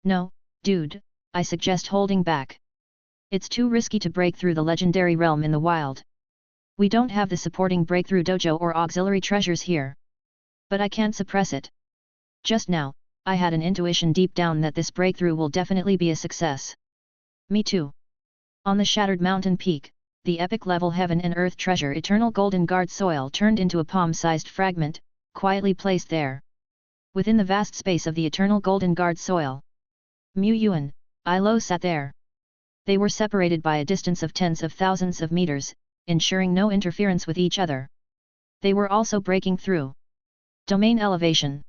No, dude, I suggest holding back. It's too risky to break through the legendary realm in the wild. We don't have the supporting breakthrough dojo or auxiliary treasures here. But I can't suppress it. Just now, I had an intuition deep down that this breakthrough will definitely be a success. Me too. On the shattered mountain peak, the epic level heaven and earth treasure Eternal Golden Guard soil turned into a palm-sized fragment, quietly placed there. Within the vast space of the Eternal Golden Guard soil, Yuan, Lo sat there. They were separated by a distance of tens of thousands of meters, ensuring no interference with each other. They were also breaking through. Domain elevation.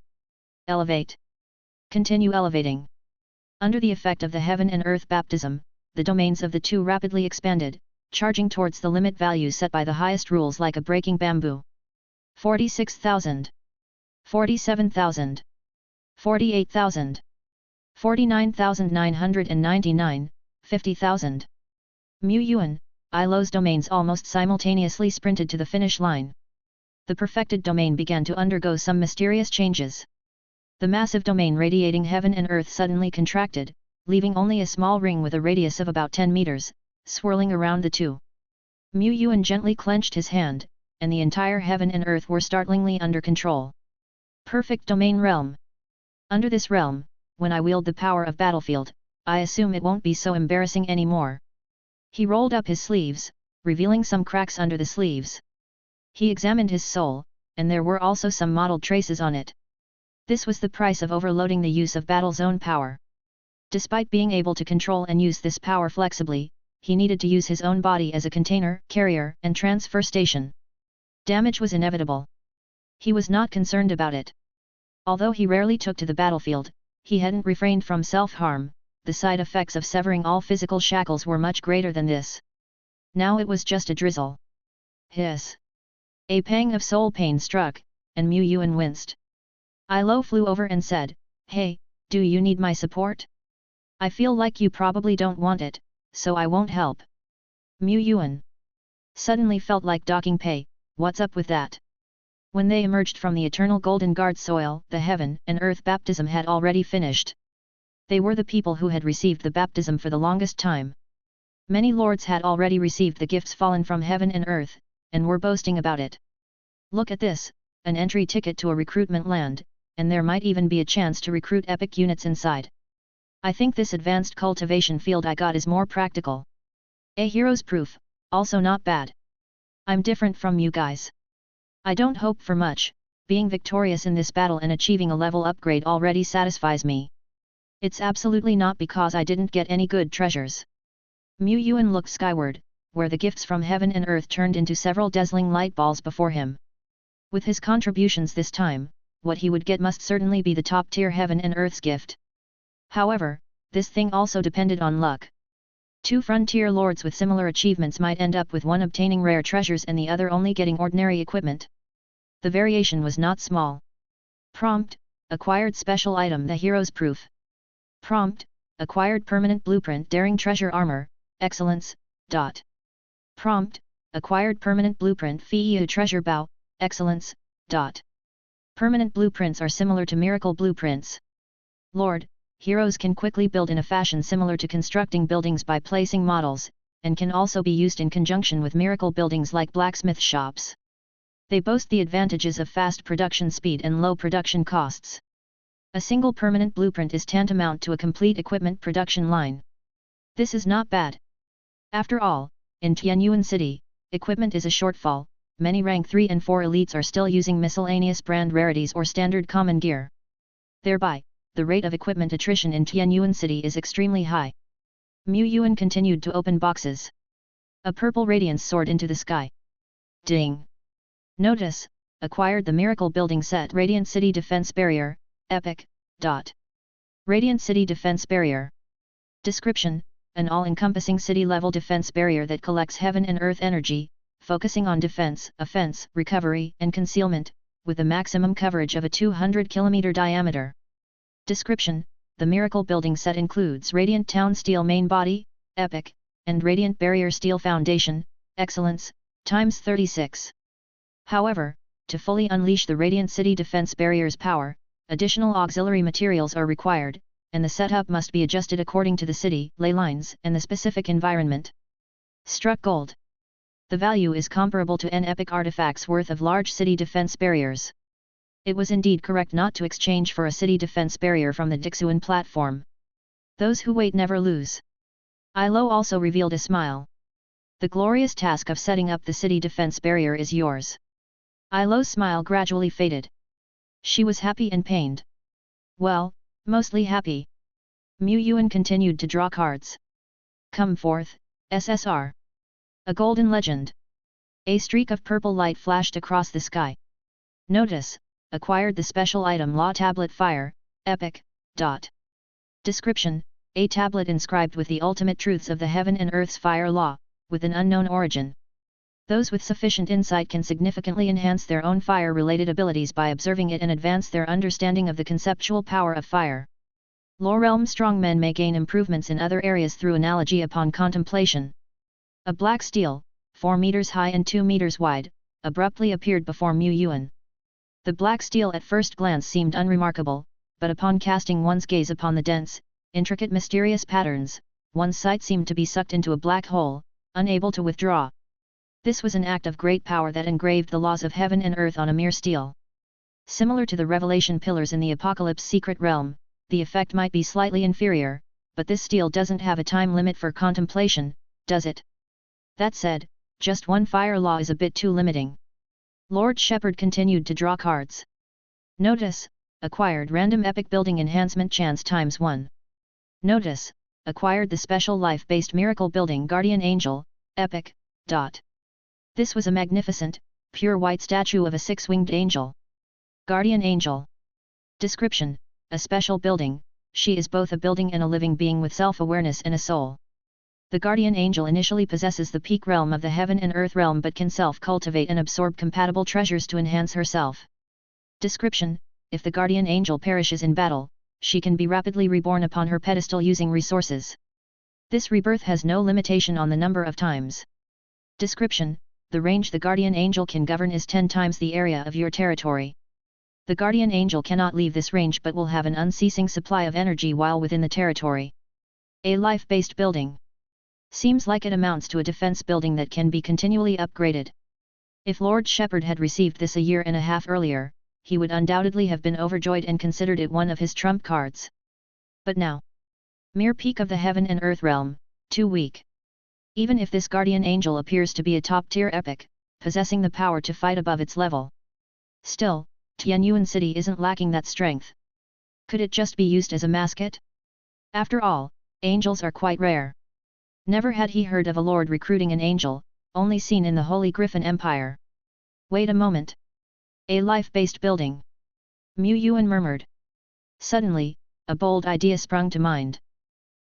Elevate. Continue elevating. Under the effect of the heaven and earth baptism, the domains of the two rapidly expanded, charging towards the limit value set by the highest rules like a breaking bamboo. 46,000. 47,000. 48,000. 49,999, 50,000. Yuan, Lo's domains almost simultaneously sprinted to the finish line. The perfected domain began to undergo some mysterious changes. The massive domain radiating heaven and earth suddenly contracted, leaving only a small ring with a radius of about 10 meters, swirling around the two. Yuan gently clenched his hand, and the entire heaven and earth were startlingly under control. Perfect domain realm. Under this realm, when I wield the power of battlefield, I assume it won't be so embarrassing anymore. He rolled up his sleeves, revealing some cracks under the sleeves. He examined his soul, and there were also some mottled traces on it. This was the price of overloading the use of battle zone power. Despite being able to control and use this power flexibly, he needed to use his own body as a container, carrier, and transfer station. Damage was inevitable. He was not concerned about it. Although he rarely took to the battlefield, he hadn't refrained from self-harm. The side effects of severing all physical shackles were much greater than this. Now it was just a drizzle. Hiss! A pang of soul pain struck, and Yuan winced. Ilo flew over and said, "Hey, do you need my support? I feel like you probably don't want it, so I won't help." Yuan suddenly felt like docking pay. What's up with that? When they emerged from the eternal golden guard soil, the heaven and earth baptism had already finished. They were the people who had received the baptism for the longest time. Many lords had already received the gifts fallen from heaven and earth, and were boasting about it. Look at this, an entry ticket to a recruitment land, and there might even be a chance to recruit epic units inside. I think this advanced cultivation field I got is more practical. A hero's proof, also not bad. I'm different from you guys. I don't hope for much, being victorious in this battle and achieving a level upgrade already satisfies me. It's absolutely not because I didn't get any good treasures. Yuan looked skyward, where the gifts from heaven and earth turned into several dazzling light balls before him. With his contributions this time, what he would get must certainly be the top-tier heaven and earth's gift. However, this thing also depended on luck. Two frontier lords with similar achievements might end up with one obtaining rare treasures and the other only getting ordinary equipment. The variation was not small. Prompt: acquired special item, the hero's proof. Prompt: acquired permanent blueprint, daring treasure armor, excellence. Prompt: acquired permanent blueprint, Fiyu treasure bow, excellence. Permanent blueprints are similar to miracle blueprints. Lord, heroes can quickly build in a fashion similar to constructing buildings by placing models, and can also be used in conjunction with miracle buildings like blacksmith shops. They boast the advantages of fast production speed and low production costs. A single permanent blueprint is tantamount to a complete equipment production line. This is not bad. After all, in Tianyuan City, equipment is a shortfall. Many rank 3 and 4 elites are still using miscellaneous brand rarities or standard common gear. Thereby, the rate of equipment attrition in Tianyuan City is extremely high. Yuan continued to open boxes. A purple radiance soared into the sky. Ding! Notice: acquired the miracle building set, Radiant City Defense Barrier, Epic. Radiant City Defense Barrier. Description: an all-encompassing city-level defense barrier that collects heaven and earth energy, focusing on defense, offense, recovery, and concealment, with a maximum coverage of a 200 km diameter. Description: the miracle building set includes Radiant Town Steel Main Body, Epic, and Radiant Barrier Steel Foundation, Excellence, times 36. However, to fully unleash the Radiant City Defense Barrier's power, additional auxiliary materials are required, and the setup must be adjusted according to the city, ley lines, and the specific environment. Struck gold. The value is comparable to an epic artifact's worth of large city defense barriers. It was indeed correct not to exchange for a city defense barrier from the Dixuan platform. Those who wait never lose. Ilo also revealed a smile. The glorious task of setting up the city defense barrier is yours. Ilo's smile gradually faded. She was happy and pained. Well, mostly happy. Yuan continued to draw cards. Come forth, SSR. A golden legend. A streak of purple light flashed across the sky. Notice: acquired the special item Law Tablet Fire, Epic. Description: a tablet inscribed with the ultimate truths of the heaven and earth's fire law, with an unknown origin. Those with sufficient insight can significantly enhance their own fire-related abilities by observing it and advance their understanding of the conceptual power of fire. Lore realm strongmen may gain improvements in other areas through analogy upon contemplation. A black steel, 4 meters high and 2 meters wide, abruptly appeared before Yuan. The black steel at first glance seemed unremarkable, but upon casting one's gaze upon the dense, intricate mysterious patterns, one's sight seemed to be sucked into a black hole, unable to withdraw. This was an act of great power that engraved the laws of heaven and earth on a mere steel. Similar to the revelation pillars in the Apocalypse secret realm, the effect might be slightly inferior, but this steel doesn't have a time limit for contemplation, does it? That said, just one fire law is a bit too limiting. Lord Shepherd continued to draw cards. Notice: acquired random epic building enhancement chance times 1. Notice, acquired the special life-based miracle building guardian angel, epic. This was a magnificent, pure white statue of a 6-winged angel. Guardian angel. Description: a special building, she is both a building and a living being with self-awareness and a soul. The guardian angel initially possesses the peak realm of the heaven and earth realm but can self-cultivate and absorb compatible treasures to enhance herself. Description: if the guardian angel perishes in battle, she can be rapidly reborn upon her pedestal using resources. This rebirth has no limitation on the number of times. Description: the range the guardian angel can govern is 10 times the area of your territory. The guardian angel cannot leave this range but will have an unceasing supply of energy while within the territory. A life-based building. Seems like it amounts to a defense building that can be continually upgraded. If Lord Shepherd had received this a year and a half earlier, he would undoubtedly have been overjoyed and considered it one of his trump cards. But now, mere peak of the heaven and earth realm, too weak. Even if this guardian angel appears to be a top-tier epic, possessing the power to fight above its level, still, Tianyuan City isn't lacking that strength. Could it just be used as a mascot? After all, angels are quite rare. Never had he heard of a lord recruiting an angel, only seen in the Holy Griffin Empire. Wait a moment. A life-based building. Mu Yuan murmured. Suddenly, a bold idea sprung to mind.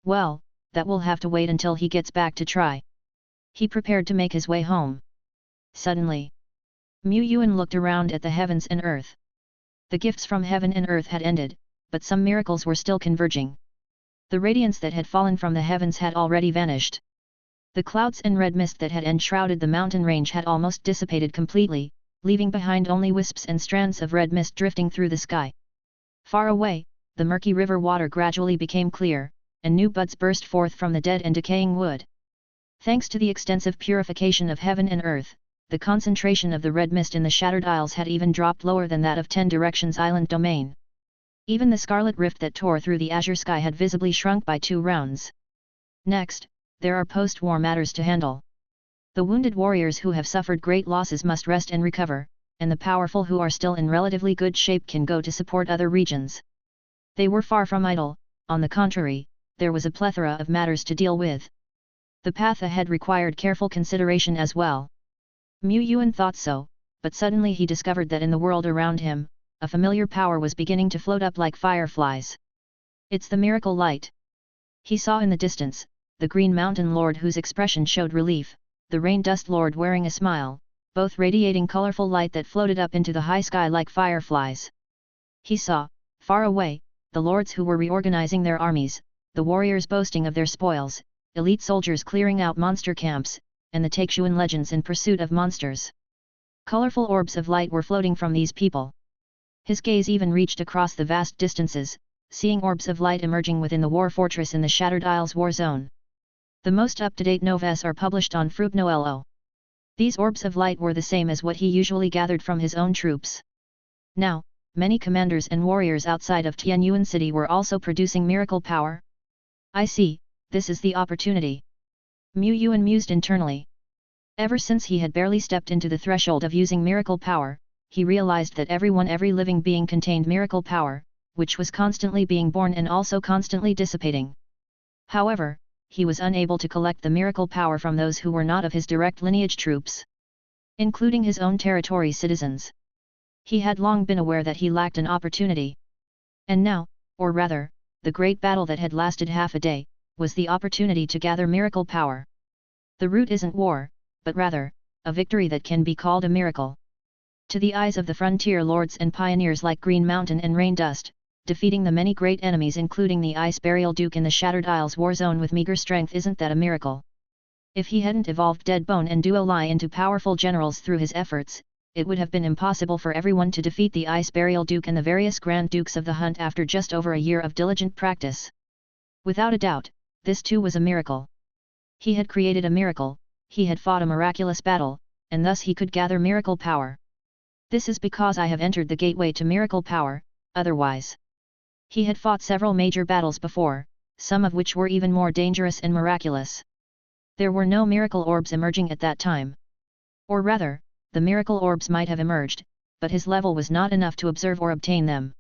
Well, that will have to wait until he gets back to try. He prepared to make his way home. Suddenly, Mu Yuan looked around at the heavens and earth. The gifts from heaven and earth had ended, but some miracles were still converging. The radiance that had fallen from the heavens had already vanished. The clouds and red mist that had enshrouded the mountain range had almost dissipated completely, leaving behind only wisps and strands of red mist drifting through the sky. Far away, the murky river water gradually became clear, and new buds burst forth from the dead and decaying wood. Thanks to the extensive purification of heaven and earth, the concentration of the red mist in the Shattered Isles had even dropped lower than that of 10 Directions Island domain. Even the scarlet rift that tore through the azure sky had visibly shrunk by 2 rounds. Next, there are post-war matters to handle. The wounded warriors who have suffered great losses must rest and recover, and the powerful who are still in relatively good shape can go to support other regions. They were far from idle, on the contrary, there was a plethora of matters to deal with. The path ahead required careful consideration as well. Mu Yuan thought so, but suddenly he discovered that in the world around him, a familiar power was beginning to float up like fireflies. It's the miracle light. He saw in the distance, the Green Mountain Lord whose expression showed relief, the Rain Dust Lord wearing a smile, both radiating colorful light that floated up into the high sky like fireflies. He saw, far away, the lords who were reorganizing their armies, the warriors boasting of their spoils, elite soldiers clearing out monster camps, and the Taixuan legends in pursuit of monsters. Colorful orbs of light were floating from these people. His gaze even reached across the vast distances, seeing orbs of light emerging within the war fortress in the Shattered Isles war zone. The most up-to-date novels are published on Frugnoelo. These orbs of light were the same as what he usually gathered from his own troops. Now, many commanders and warriors outside of Tianyuan City were also producing miracle power. I see, this is the opportunity. Mu Yuan mused internally. Ever since he had barely stepped into the threshold of using miracle power, he realized that every living being contained miracle power, which was constantly being born and also constantly dissipating. However, he was unable to collect the miracle power from those who were not of his direct lineage troops, including his own territory citizens. He had long been aware that he lacked an opportunity. And now, or rather, the great battle that had lasted half a day, was the opportunity to gather miracle power. The route isn't war, but rather, a victory that can be called a miracle. To the eyes of the frontier lords and pioneers like Green Mountain and Rain Dust, defeating the many great enemies including the Ice Burial Duke in the Shattered Isles war zone with meager strength isn't that a miracle? If he hadn't evolved Deadbone and Duo Lai into powerful generals through his efforts, it would have been impossible for everyone to defeat the Ice Burial Duke and the various Grand Dukes of the Hunt after just over a year of diligent practice. Without a doubt, this too was a miracle. He had created a miracle, he had fought a miraculous battle, and thus he could gather miracle power. This is because I have entered the gateway to miracle power, otherwise. He had fought several major battles before, some of which were even more dangerous and miraculous. There were no miracle orbs emerging at that time. Or rather, the miracle orbs might have emerged, but his level was not enough to observe or obtain them.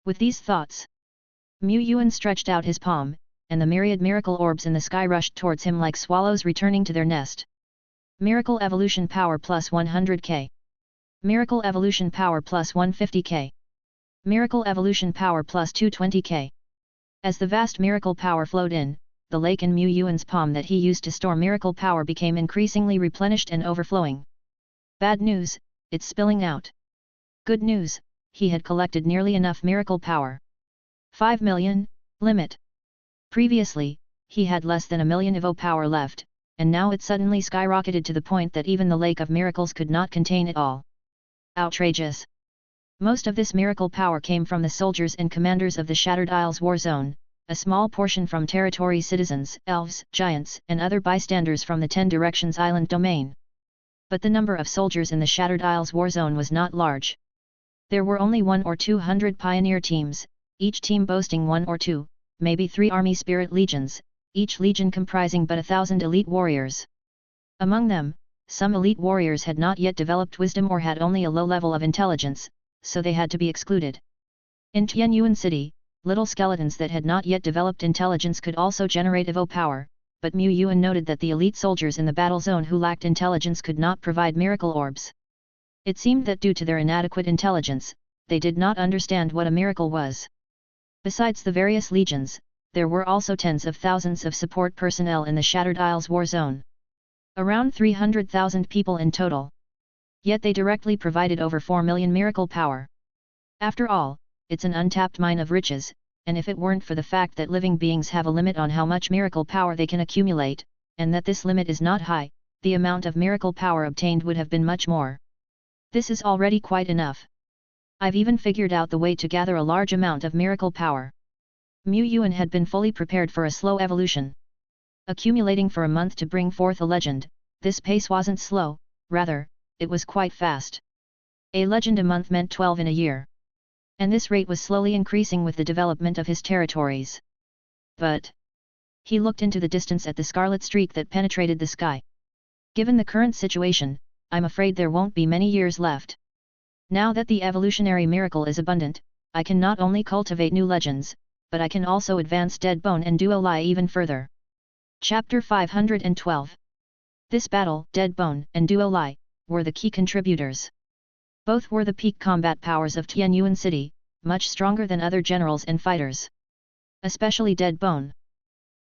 With these thoughts, Yuan stretched out his palm, and the myriad miracle orbs in the sky rushed towards him like swallows returning to their nest. Miracle Evolution Power plus 100k. Miracle Evolution Power plus 150k. Miracle Evolution Power plus 220k. As the vast miracle power flowed in, the lake in Yuan's palm that he used to store miracle power became increasingly replenished and overflowing. Bad news, it's spilling out. Good news, he had collected nearly enough miracle power. 5 million, limit. Previously, he had less than a million Evo power left, and now it suddenly skyrocketed to the point that even the Lake of Miracles could not contain it all. Outrageous! Most of this miracle power came from the soldiers and commanders of the Shattered Isles war zone, a small portion from territory citizens, elves, giants, and other bystanders from the 10 Directions Island domain. But the number of soldiers in the Shattered Isles war zone was not large. There were only 100 or 200 pioneer teams, each team boasting 1 or 2, maybe 3 army spirit legions, each legion comprising but 1,000 elite warriors. Among them, some elite warriors had not yet developed wisdom or had only a low level of intelligence, so they had to be excluded. In Tianyuan City, little skeletons that had not yet developed intelligence could also generate Evo power, but Yuan noted that the elite soldiers in the battle zone who lacked intelligence could not provide miracle orbs. It seemed that due to their inadequate intelligence, they did not understand what a miracle was. Besides the various legions, there were also tens of thousands of support personnel in the Shattered Isles war zone. Around 300,000 people in total. Yet they directly provided over 4 million miracle power. After all, it's an untapped mine of riches, and if it weren't for the fact that living beings have a limit on how much miracle power they can accumulate, and that this limit is not high, the amount of miracle power obtained would have been much more. This is already quite enough. I've even figured out the way to gather a large amount of miracle power. Yuan had been fully prepared for a slow evolution. Accumulating for a month to bring forth a legend, this pace wasn't slow, rather, it was quite fast. A legend a month meant 12 in a year. And this rate was slowly increasing with the development of his territories. But he looked into the distance at the scarlet streak that penetrated the sky. Given the current situation, I'm afraid there won't be many years left. Now that the evolutionary miracle is abundant, I can not only cultivate new legends, but I can also advance Dead Bone and Duo Lai even further. Chapter 512. This battle, Dead Bone and Duo Lai, were the key contributors. Both were the peak combat powers of Tianyuan City, much stronger than other generals and fighters. Especially Dead Bone.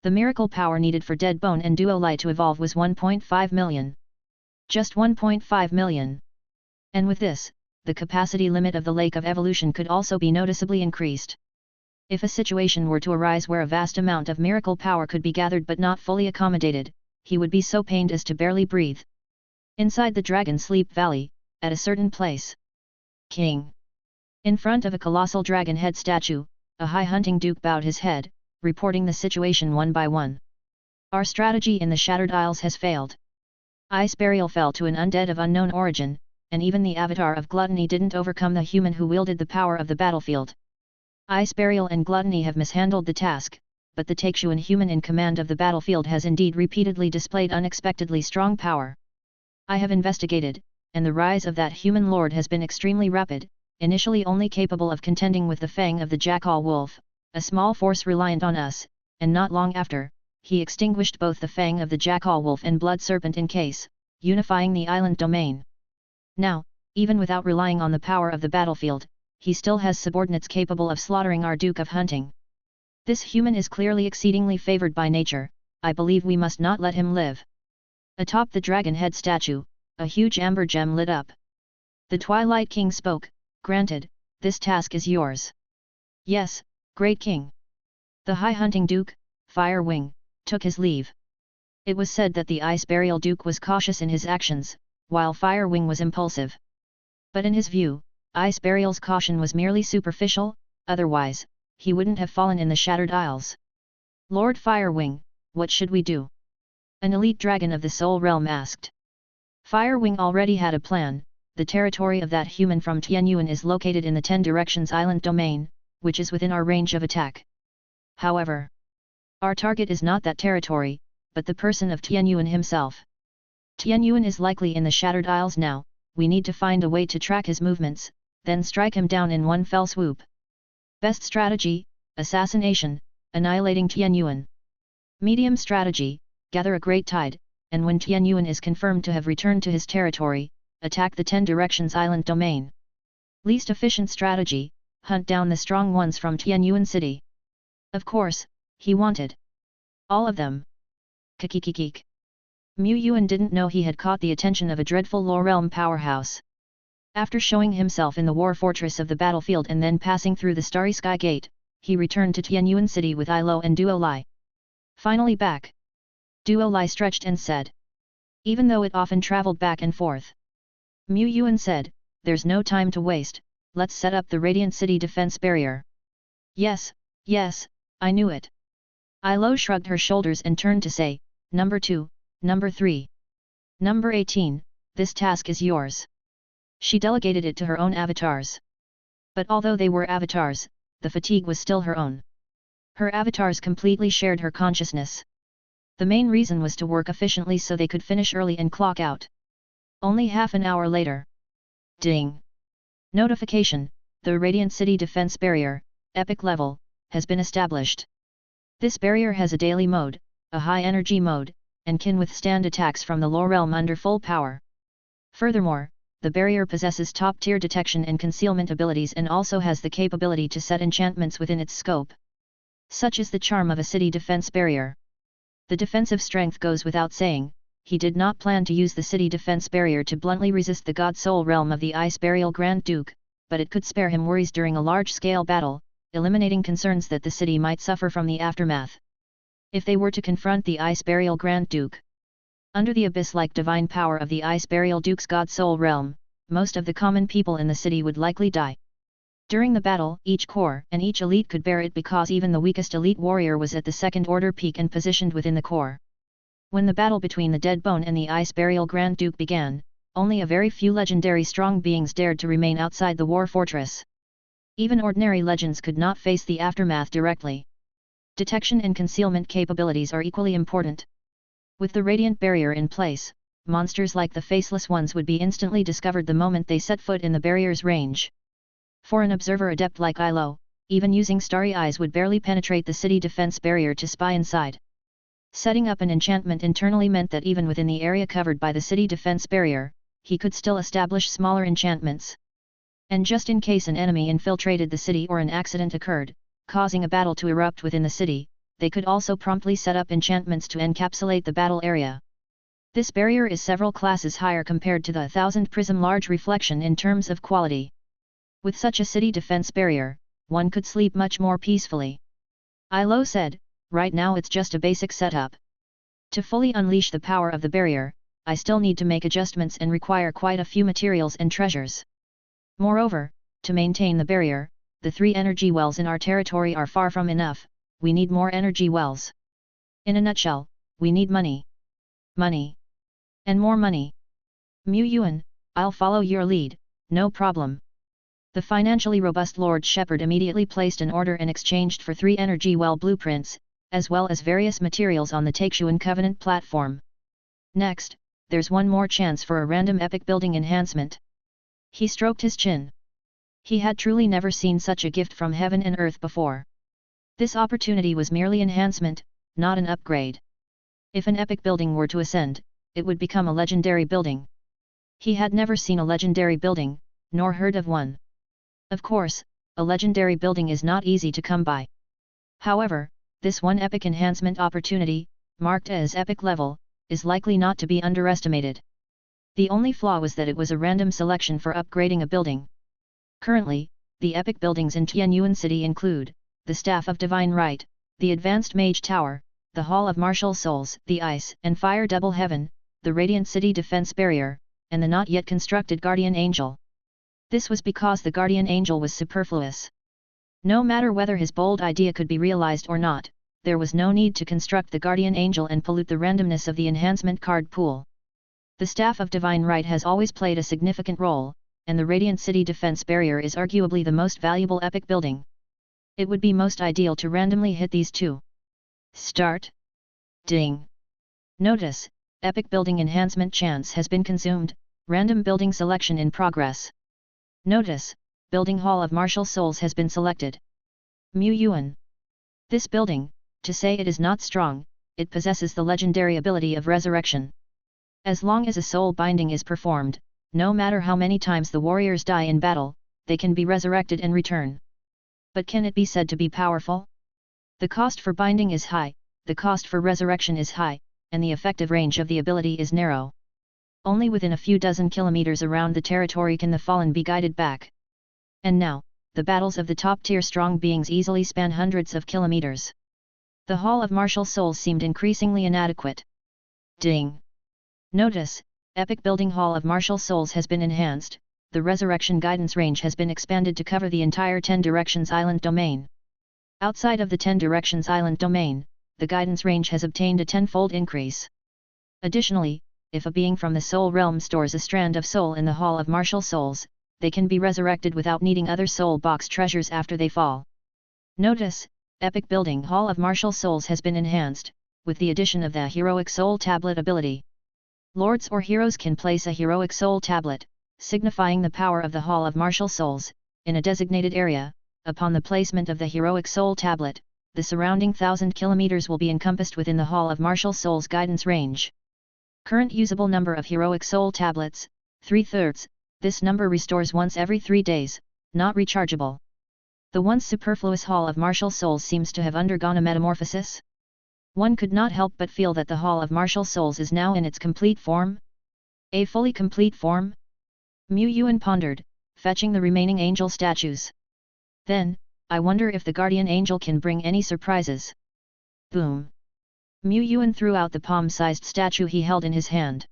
The miracle power needed for Dead Bone and Duo Lai to evolve was 1.5 million. Just 1.5 million. And with this, the capacity limit of the Lake of Evolution could also be noticeably increased. If a situation were to arise where a vast amount of miracle power could be gathered but not fully accommodated, he would be so pained as to barely breathe. Inside the Dragon Sleep Valley, at a certain place. King. In front of a colossal dragon head statue, a high hunting duke bowed his head, reporting the situation one by one. Our strategy in the Shattered Isles has failed. Ice Burial fell to an undead of unknown origin, and even the avatar of gluttony didn't overcome the human who wielded the power of the battlefield. Ice Burial and gluttony have mishandled the task, but the Taixuan human in command of the battlefield has indeed repeatedly displayed unexpectedly strong power. I have investigated, and the rise of that human lord has been extremely rapid, initially only capable of contending with the fang of the Jackal Wolf, a small force reliant on us, and not long after, he extinguished both the fang of the Jackal Wolf and Blood Serpent in case, unifying the island domain. Now, even without relying on the power of the battlefield, he still has subordinates capable of slaughtering our Duke of Hunting. This human is clearly exceedingly favored by nature, I believe we must not let him live. Atop the dragon head statue, a huge amber gem lit up. The Twilight King spoke, "Granted, this task is yours." "Yes, great king." The High Hunting Duke, Fire Wing, took his leave. It was said that the Ice Burial Duke was cautious in his actions, while Fire Wing was impulsive. But in his view, Ice Burial's caution was merely superficial, otherwise, he wouldn't have fallen in the Shattered Isles. "Lord Firewing, what should we do?" An elite dragon of the Soul Realm asked. Firewing already had a plan. The territory of that human from Tianyuan is located in the 10 Directions Island domain, which is within our range of attack. However, our target is not that territory, but the person of Tianyuan himself. Tianyuan is likely in the Shattered Isles now, we need to find a way to track his movements, then strike him down in one fell swoop. Best strategy, assassination, annihilating Yuan. Medium strategy, gather a great tide, and when Yuan is confirmed to have returned to his territory, attack the 10 Directions Island domain. Least efficient strategy, hunt down the strong ones from Yuan City. Of course, he wanted all of them. Kikikikik. Yuan didn't know he had caught the attention of a dreadful Low Realm powerhouse. After showing himself in the war fortress of the battlefield and then passing through the Starry Sky Gate, he returned to Yuan City with Ilo and Duo Lai. Finally back. Duo Lai stretched and said. Even though it often traveled back and forth. Yuan said, there's no time to waste, let's set up the Radiant City defense barrier. Yes, yes, I knew it. Ilo shrugged her shoulders and turned to say, Number 2, Number 3. Number 18, this task is yours. She delegated it to her own avatars. But although they were avatars, the fatigue was still her own. Her avatars completely shared her consciousness. The main reason was to work efficiently so they could finish early and clock out. Only half an hour later. Ding! Notification, the Radiant City Defense Barrier, Epic Level, has been established. This barrier has a daily mode, a high energy mode, and can withstand attacks from the Low Realm under full power. Furthermore, the barrier possesses top-tier detection and concealment abilities and also has the capability to set enchantments within its scope. Such is the charm of a city defense barrier. The defensive strength goes without saying. He did not plan to use the city defense barrier to bluntly resist the God Soul realm of the Ice Burial Grand Duke, but it could spare him worries during a large-scale battle, eliminating concerns that the city might suffer from the aftermath. If they were to confront the Ice Burial Grand Duke, under the abyss-like divine power of the Ice Burial Duke's God Soul realm, most of the common people in the city would likely die. During the battle, each core and each elite could bear it because even the weakest elite warrior was at the second-order peak and positioned within the core. When the battle between the Dead Bone and the Ice Burial Grand Duke began, only a very few legendary strong beings dared to remain outside the war fortress. Even ordinary legends could not face the aftermath directly. Detection and concealment capabilities are equally important. With the Radiant Barrier in place, monsters like the Faceless Ones would be instantly discovered the moment they set foot in the barrier's range. For an observer adept like Ilo, even using starry eyes would barely penetrate the city defense barrier to spy inside. Setting up an enchantment internally meant that even within the area covered by the city defense barrier, he could still establish smaller enchantments. And just in case an enemy infiltrated the city or an accident occurred, causing a battle to erupt within the city, they could also promptly set up enchantments to encapsulate the battle area. This barrier is several classes higher compared to the 1000 prism large reflection in terms of quality. With such a city defense barrier, one could sleep much more peacefully. Ilo said, right now it's just a basic setup. To fully unleash the power of the barrier, I still need to make adjustments and require quite a few materials and treasures. Moreover, to maintain the barrier, the 3 energy wells in our territory are far from enough. We need more energy wells. In a nutshell, we need money. Money. And more money. Yuan, I'll follow your lead, no problem. The financially robust Lord Shepherd immediately placed an order and exchanged for 3 energy well blueprints, as well as various materials on the Takeshuan Covenant platform. Next, there's one more chance for a random epic building enhancement. He stroked his chin. He had truly never seen such a gift from heaven and earth before. This opportunity was merely enhancement, not an upgrade. If an epic building were to ascend, it would become a legendary building. He had never seen a legendary building, nor heard of one. Of course, a legendary building is not easy to come by. However, this one epic enhancement opportunity, marked as epic level, is likely not to be underestimated. The only flaw was that it was a random selection for upgrading a building. Currently, the epic buildings in Yuan City include the Staff of Divine Right, the Advanced Mage Tower, the Hall of Martial Souls, the Ice and Fire Double Heaven, the Radiant City Defense Barrier, and the not yet constructed Guardian Angel. This was because the Guardian Angel was superfluous. No matter whether his bold idea could be realized or not, there was no need to construct the Guardian Angel and pollute the randomness of the enhancement card pool. The Staff of Divine Right has always played a significant role, and the Radiant City Defense Barrier is arguably the most valuable epic building. It would be most ideal to randomly hit these 2. Start. Ding. Notice, epic building enhancement chance has been consumed, random building selection in progress. Notice, building Hall of Martial Souls has been selected. Mu Yuan. This building, to say it is not strong, it possesses the legendary ability of resurrection. As long as a soul binding is performed, no matter how many times the warriors die in battle, they can be resurrected and return. But can it be said to be powerful? The cost for binding is high, the cost for resurrection is high, and the effective range of the ability is narrow. Only within a few dozen kilometers around the territory can the fallen be guided back. And now, the battles of the top-tier strong beings easily span hundreds of kilometers. The Hall of Martial Souls seemed increasingly inadequate. Ding! Notice, Epic Building Hall of Martial Souls has been enhanced, the resurrection guidance range has been expanded to cover the entire 10 Directions Island domain. Outside of the 10 Directions Island domain, the guidance range has obtained a tenfold increase. Additionally, if a being from the Soul Realm stores a strand of soul in the Hall of Martial Souls, they can be resurrected without needing other soul box treasures after they fall. Notice, Epic Building Hall of Martial Souls has been enhanced, with the addition of the Heroic Soul Tablet ability. Lords or heroes can place a Heroic Soul Tablet, signifying the power of the Hall of Martial Souls, in a designated area. Upon the placement of the Heroic Soul Tablet, the surrounding 1,000 kilometers will be encompassed within the Hall of Martial Souls guidance range. Current usable number of Heroic Soul Tablets, 3/3, this number restores once every 3 days, not rechargeable. The once superfluous Hall of Martial Souls seems to have undergone a metamorphosis. One could not help but feel that the Hall of Martial Souls is now in its complete form. A fully complete form? Mu Yuan pondered, fetching the remaining angel statues. Then, I wonder if the guardian angel can bring any surprises. Boom! Mu Yuan threw out the palm-sized statue he held in his hand.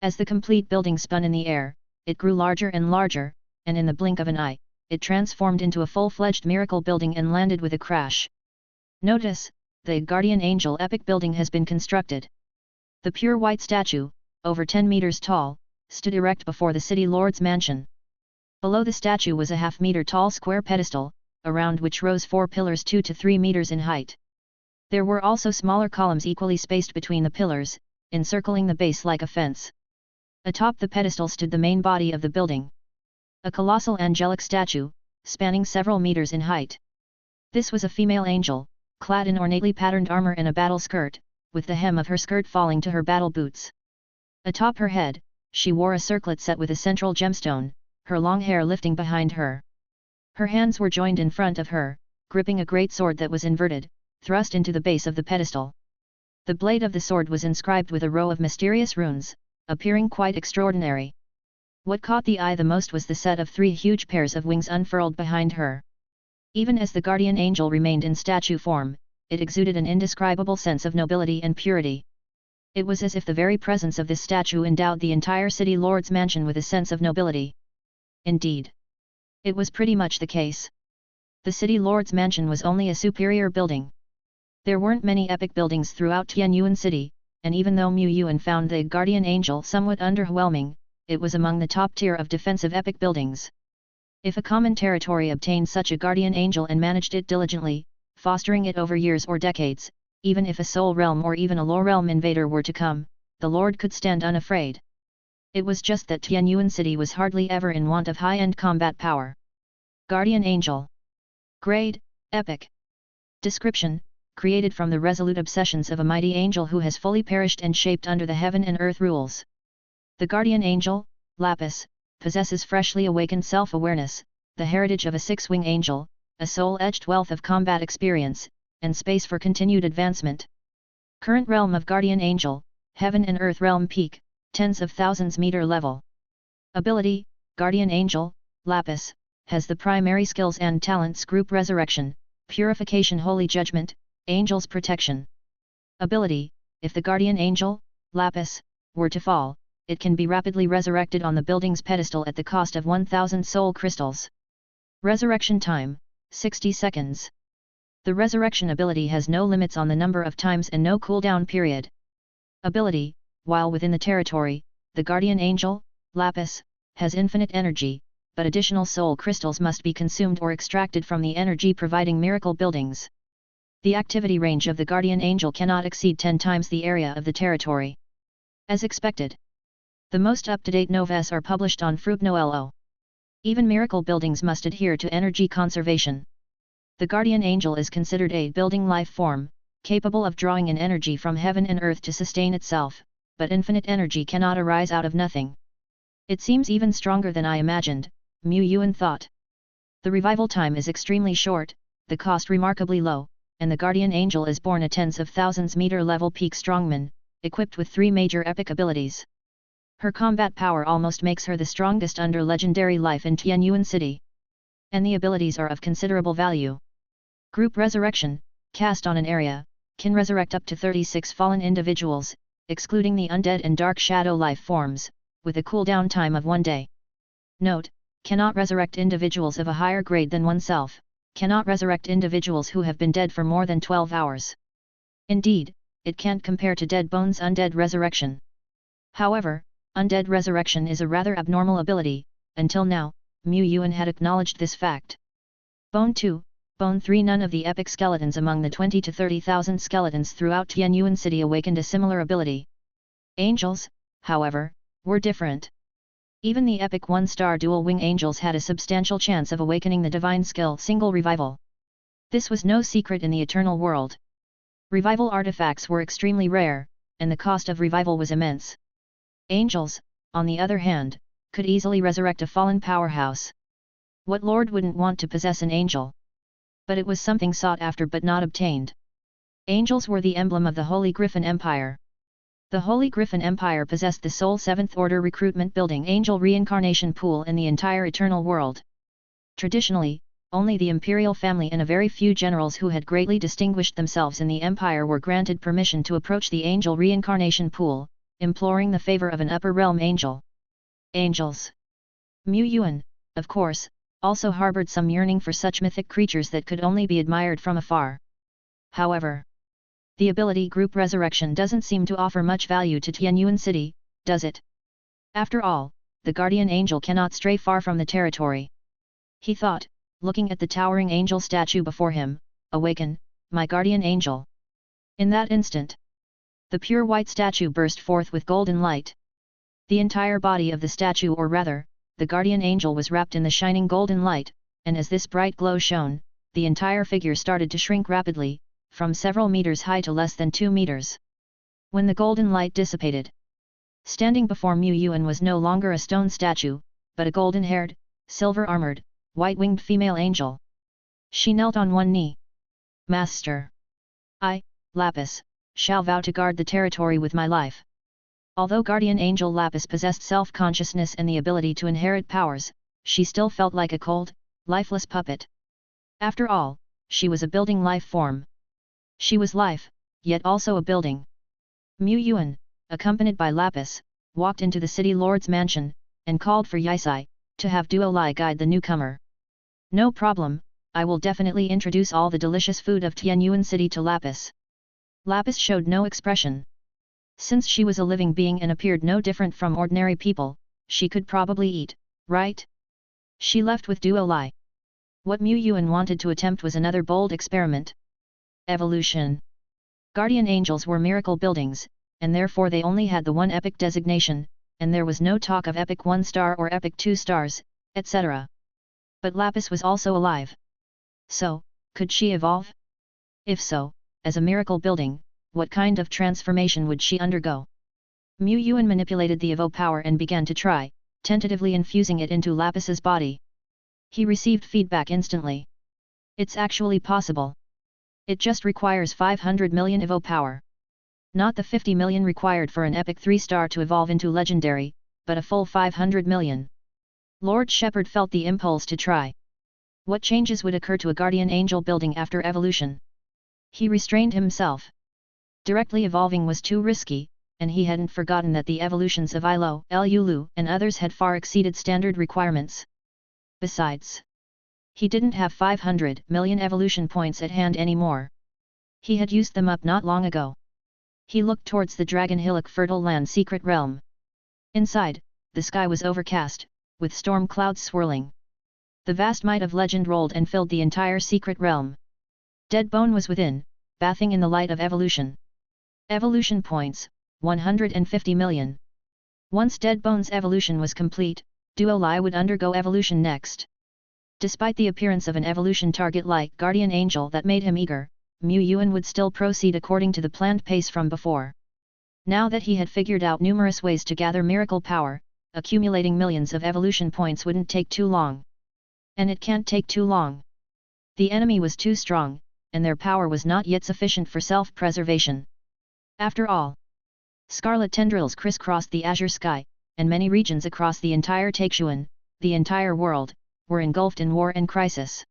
As the complete building spun in the air, it grew larger and larger, and in the blink of an eye, it transformed into a full-fledged miracle building and landed with a crash. Notice, the guardian angel epic building has been constructed. The pure white statue, over 10 meters tall, stood erect before the city lord's mansion. Below the statue was a half-meter tall square pedestal, around which rose 4 pillars 2 to 3 meters in height. There were also smaller columns equally spaced between the pillars, encircling the base like a fence. Atop the pedestal stood the main body of the building. A colossal angelic statue, spanning several meters in height. This was a female angel, clad in ornately patterned armor and a battle skirt, with the hem of her skirt falling to her battle boots. Atop her head, she wore a circlet set with a central gemstone, her long hair lifting behind her. Her hands were joined in front of her, gripping a great sword that was inverted, thrust into the base of the pedestal. The blade of the sword was inscribed with a row of mysterious runes, appearing quite extraordinary. What caught the eye the most was the set of 3 huge pairs of wings unfurled behind her. Even as the guardian angel remained in statue form, it exuded an indescribable sense of nobility and purity. It was as if the very presence of this statue endowed the entire city lord's mansion with a sense of nobility. Indeed, it was pretty much the case. The city lord's mansion was only a superior building. There weren't many epic buildings throughout Tianyuan City, and even though Mu Yuan found the guardian angel somewhat underwhelming, it was among the top tier of defensive epic buildings. If a common territory obtained such a guardian angel and managed it diligently, fostering it over years or decades, even if a soul realm or even a lore realm invader were to come, the lord could stand unafraid. It was just that Tianyuan City was hardly ever in want of high-end combat power. Guardian Angel. Grade, Epic. Description, created from the resolute obsessions of a mighty angel who has fully perished and shaped under the heaven and earth rules. The Guardian Angel, Lapis, possesses freshly awakened self-awareness, the heritage of a 6-wing angel, a soul-etched wealth of combat experience, and space for continued advancement. Current realm of Guardian Angel, Heaven and Earth Realm Peak, tens of thousands meter level. Ability, Guardian Angel, Lapis, has the primary skills and talents group Resurrection, Purification Holy Judgment, Angel's Protection. Ability, if the Guardian Angel, Lapis, were to fall, it can be rapidly resurrected on the building's pedestal at the cost of 1,000 soul crystals. Resurrection time, 60 seconds. The resurrection ability has no limits on the number of times and no cooldown period. Ability, while within the territory, the Guardian Angel, Lapis, has infinite energy, but additional soul crystals must be consumed or extracted from the energy-providing miracle buildings. The activity range of the Guardian Angel cannot exceed 10 times the area of the territory. As expected, the most up-to-date novas are published on Fruitnoelo. Even miracle buildings must adhere to energy conservation. The guardian angel is considered a building life form, capable of drawing in energy from heaven and earth to sustain itself, but infinite energy cannot arise out of nothing. It seems even stronger than I imagined, Mu Yuan thought. The revival time is extremely short, the cost remarkably low, and the guardian angel is born a tens of thousands meter level peak strongman, equipped with 3 major epic abilities. Her combat power almost makes her the strongest under legendary life in Tianyuan City. And the abilities are of considerable value. Group Resurrection, cast on an area, can resurrect up to 36 fallen individuals, excluding the undead and dark shadow life forms, with a cooldown time of 1 day. Note, cannot resurrect individuals of a higher grade than oneself, cannot resurrect individuals who have been dead for more than 12 hours. Indeed, it can't compare to Dead Bone's undead resurrection. However, undead resurrection is a rather abnormal ability, until now, Mu Yuan had acknowledged this fact. Bone 2, Bone 3. None of the epic skeletons among the 20 to 30,000 skeletons throughout Tianyuan City awakened a similar ability. Angels, however, were different. Even the epic 1-star dual-wing angels had a substantial chance of awakening the divine skill single revival. This was no secret in the eternal world. Revival artifacts were extremely rare, and the cost of revival was immense. Angels, on the other hand, could easily resurrect a fallen powerhouse. What lord wouldn't want to possess an angel? But it was something sought after but not obtained. Angels were the emblem of the Holy Griffin Empire. The Holy Griffin Empire possessed the sole 7th Order recruitment building angel reincarnation pool in the entire eternal world. Traditionally, only the imperial family and a very few generals who had greatly distinguished themselves in the empire were granted permission to approach the angel reincarnation pool, imploring the favor of an upper realm angel. Angels. Mu Yuan, of course, also harbored some yearning for such mythic creatures that could only be admired from afar. However, the ability Group Resurrection doesn't seem to offer much value to Tianyuan City, does it? After all, the guardian angel cannot stray far from the territory. He thought, looking at the towering angel statue before him. Awaken, my guardian angel. In that instant, the pure white statue burst forth with golden light. The entire body of the statue, or rather, the guardian angel, was wrapped in the shining golden light, and as this bright glow shone, the entire figure started to shrink rapidly, from several meters high to less than 2 meters. When the golden light dissipated, standing before Mu Yuan was no longer a stone statue, but a golden-haired, silver-armored, white-winged female angel. She knelt on one knee. Master! I, Lapis, shall vow to guard the territory with my life. Although guardian angel Lapis possessed self-consciousness and the ability to inherit powers, she still felt like a cold, lifeless puppet. After all, she was a building life form. She was life, yet also a building. Mu Yuan, accompanied by Lapis, walked into the city lord's mansion, and called for Yisai, to have Duo Lai guide the newcomer. No problem, I will definitely introduce all the delicious food of Tianyuan City to Lapis. Lapis showed no expression. Since she was a living being and appeared no different from ordinary people, she could probably eat, right? She left with Duo Lai. What Mu Yuan wanted to attempt was another bold experiment. Evolution. Guardian angels were miracle buildings, and therefore they only had the one epic designation, and there was no talk of epic 1-star or epic 2 stars, etc. But Lapis was also alive. So, could she evolve? If so, as a miracle building, what kind of transformation would she undergo? Mu Yuan manipulated the Evo power and began to try, tentatively infusing it into Lapis's body. He received feedback instantly. It's actually possible. It just requires 500 million Evo power. Not the 50 million required for an epic 3-star to evolve into legendary, but a full 500 million. Lord Shepherd felt the impulse to try. What changes would occur to a guardian angel building after evolution? He restrained himself. Directly evolving was too risky, and he hadn't forgotten that the evolutions of Ilo, Lulu, and others had far exceeded standard requirements. Besides, he didn't have 500 million evolution points at hand anymore. He had used them up not long ago. He looked towards the Dragon Hillock Fertile Land secret realm. Inside, the sky was overcast, with storm clouds swirling. The vast might of legend rolled and filled the entire secret realm. Dead Bone was within, bathing in the light of evolution. Evolution points, 150 million. Once Dead Bone's evolution was complete, Duo Lai would undergo evolution next. Despite the appearance of an evolution target like Guardian Angel that made him eager, Yuan would still proceed according to the planned pace from before. Now that he had figured out numerous ways to gather miracle power, accumulating millions of evolution points wouldn't take too long. And it can't take too long. The enemy was too strong, and their power was not yet sufficient for self-preservation. After all, scarlet tendrils crisscrossed the azure sky, and many regions across the entire Taixuan, the entire world, were engulfed in war and crisis.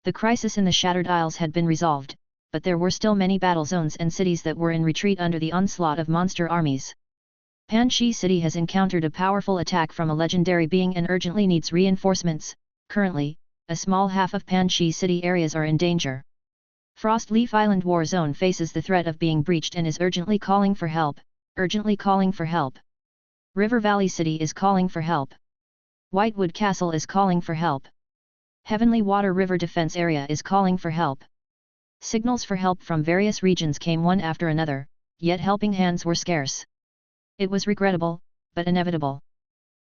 The crisis in the Shattered Isles had been resolved, but there were still many battle zones and cities that were in retreat under the onslaught of monster armies. Panchi City has encountered a powerful attack from a legendary being and urgently needs reinforcements. Currently, a small half of Panchi City areas are in danger. Frostleaf Island War Zone faces the threat of being breached and is urgently calling for help, urgently calling for help. River Valley City is calling for help. Whitewood Castle is calling for help. Heavenly Water River Defense Area is calling for help. Signals for help from various regions came one after another, yet helping hands were scarce. It was regrettable, but inevitable.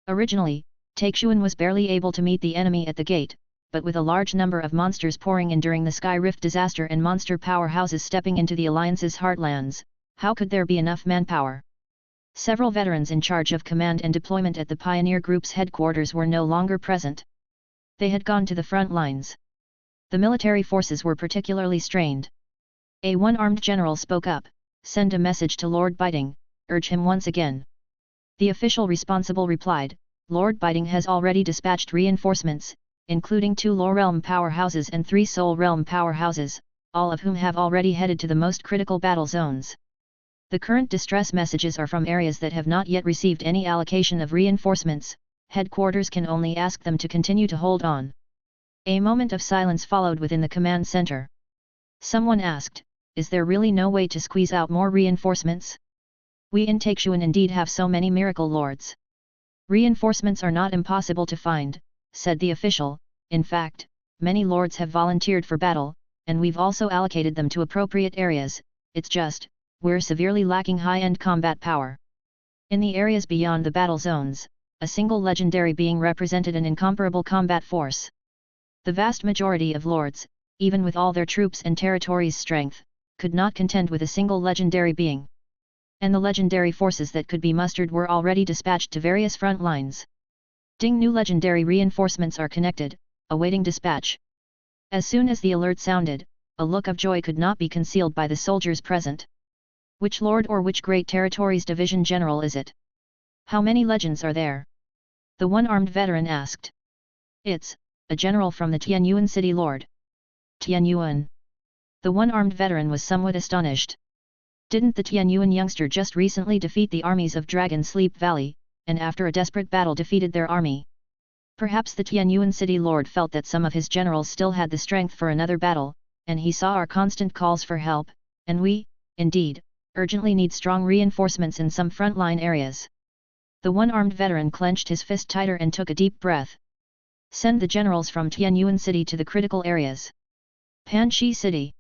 Originally, Taixuan was barely able to meet the enemy at the gate, but with a large number of monsters pouring in during the Sky Rift disaster and monster powerhouses stepping into the Alliance's heartlands, how could there be enough manpower? Several veterans in charge of command and deployment at the Pioneer Group's headquarters were no longer present. They had gone to the front lines. The military forces were particularly strained. One armed general spoke up, "Send a message to Lord Biting, urge him once again." The official responsible replied, "Lord Biting has already dispatched reinforcements, including 2 Lore Realm powerhouses and 3 Soul Realm powerhouses, all of whom have already headed to the most critical battle zones. The current distress messages are from areas that have not yet received any allocation of reinforcements. Headquarters can only ask them to continue to hold on." A moment of silence followed within the command center. Someone asked, "Is there really no way to squeeze out more reinforcements? We in Taixuan indeed have so many miracle lords." "Reinforcements are not impossible to find," said the official. "In fact, many lords have volunteered for battle, and we've also allocated them to appropriate areas. It's just, we're severely lacking high-end combat power." In the areas beyond the battle zones, a single legendary being represented an incomparable combat force. The vast majority of lords, even with all their troops and territories' strength, could not contend with a single legendary being. And the legendary forces that could be mustered were already dispatched to various front lines. Ding! New legendary reinforcements are connected, awaiting dispatch. As soon as the alert sounded, a look of joy could not be concealed by the soldiers present. "Which lord or which great territory's division general is it? How many legends are there?" the one-armed veteran asked. "It's a general from the Tianyuan city lord." "Tianyuan?" The one-armed veteran was somewhat astonished. Didn't the Tianyuan youngster just recently defeat the armies of Dragon Sleep Valley, and after a desperate battle defeated their army? Perhaps the Tianyuan city lord felt that some of his generals still had the strength for another battle, and he saw our constant calls for help, and we, indeed, urgently need strong reinforcements in some frontline areas. The one-armed veteran clenched his fist tighter and took a deep breath. "Send the generals from Tianyuan city to the critical areas." Panchi City.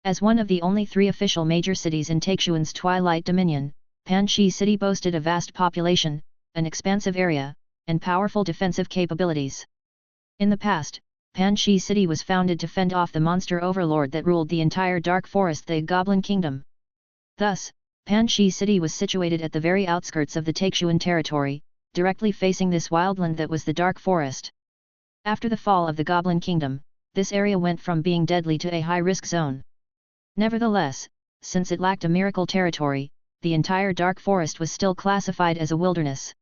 As one of the only 3 official major cities in Taixuan's Twilight Dominion, Panchi City boasted a vast population, an expansive area, and powerful defensive capabilities. In the past, Panchi City was founded to fend off the monster overlord that ruled the entire Dark Forest, the Goblin Kingdom. Thus, Panchi City was situated at the very outskirts of the Taixuan territory, directly facing this wildland that was the Dark Forest. After the fall of the Goblin Kingdom, this area went from being deadly to a high-risk zone. Nevertheless, since it lacked a miracle territory, the entire Dark Forest was still classified as a wilderness.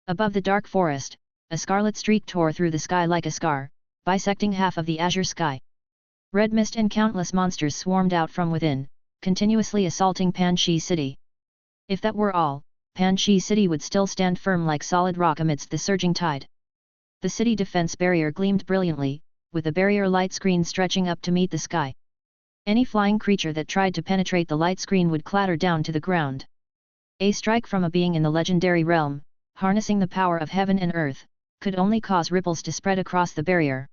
Above the Dark Forest, a scarlet streak tore through the sky like a scar, bisecting half of the azure sky. Red mist and countless monsters swarmed out from within, continuously assaulting Panchi City. If that were all, Panchi City would still stand firm like solid rock amidst the surging tide. The city defense barrier gleamed brilliantly, with a barrier light screen stretching up to meet the sky. Any flying creature that tried to penetrate the light screen would clatter down to the ground. A strike from a being in the legendary realm, harnessing the power of heaven and earth, could only cause ripples to spread across the barrier.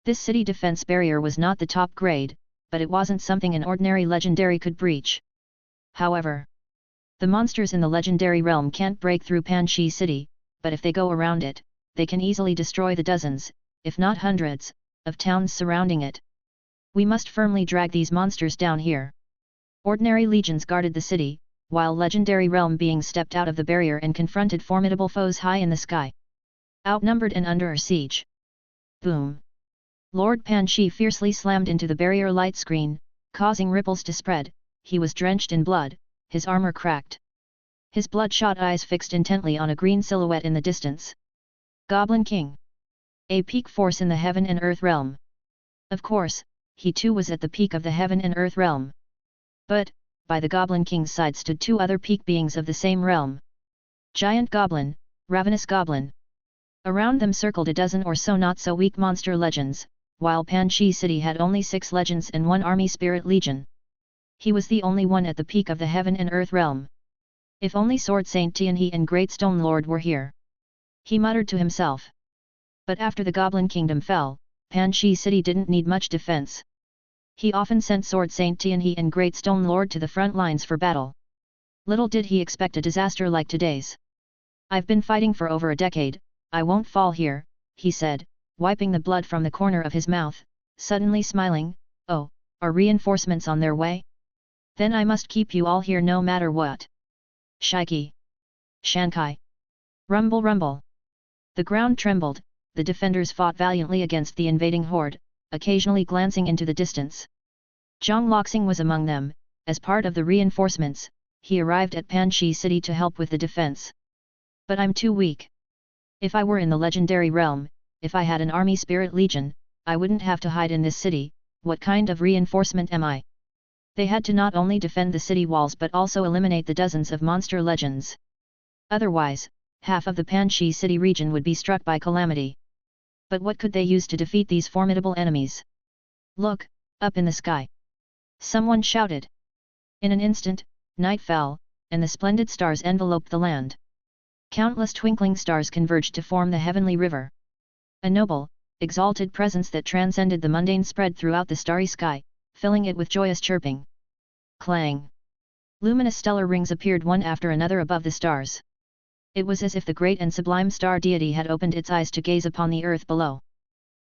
This city defense barrier was not the top grade, but it wasn't something an ordinary legendary could breach. However, the monsters in the legendary realm can't break through Panchi City, but if they go around it, they can easily destroy the dozens, if not hundreds, of towns surrounding it. We must firmly drag these monsters down here. Ordinary legions guarded the city, while legendary realm beings stepped out of the barrier and confronted formidable foes high in the sky. Outnumbered and under siege. Boom! Lord Pan Shi fiercely slammed into the barrier light screen, causing ripples to spread. He was drenched in blood, his armor cracked. His bloodshot eyes fixed intently on a green silhouette in the distance. Goblin King. A peak force in the heaven and earth realm. Of course, he too was at the peak of the heaven and earth realm. But, by the Goblin King's side stood two other peak beings of the same realm. Giant Goblin, Ravenous Goblin. Around them circled a dozen or so not-so-weak monster legends, while Pan Shi City had only 6 legends and 1 army spirit legion. He was the only one at the peak of the heaven and earth realm. If only Sword Saint Tianhe and Great Stone Lord were here. He muttered to himself. But after the Goblin Kingdom fell, Pan Shi City didn't need much defense. He often sent Sword Saint Tianhe and Great Stone Lord to the front lines for battle. Little did he expect a disaster like today's. I've been fighting for over a decade, I won't fall here, he said, wiping the blood from the corner of his mouth, suddenly smiling. Oh, are reinforcements on their way? Then I must keep you all here no matter what. Shiki. Shankai. Rumble rumble. The ground trembled, the defenders fought valiantly against the invading horde, occasionally glancing into the distance. Zhang Loxing was among them. As part of the reinforcements, he arrived at Pan Shi City to help with the defense. But I'm too weak. If I were in the legendary realm, if I had an army spirit legion, I wouldn't have to hide in this city. What kind of reinforcement am I? They had to not only defend the city walls but also eliminate the dozens of monster legends. Otherwise, half of the Pan Shi City region would be struck by calamity. But what could they use to defeat these formidable enemies? Look, up in the sky! Someone shouted. In an instant, night fell, and the splendid stars enveloped the land. Countless twinkling stars converged to form the heavenly river. A noble, exalted presence that transcended the mundane spread throughout the starry sky, filling it with joyous chirping. Clang! Luminous stellar rings appeared one after another above the stars. It was as if the great and sublime star deity had opened its eyes to gaze upon the earth below.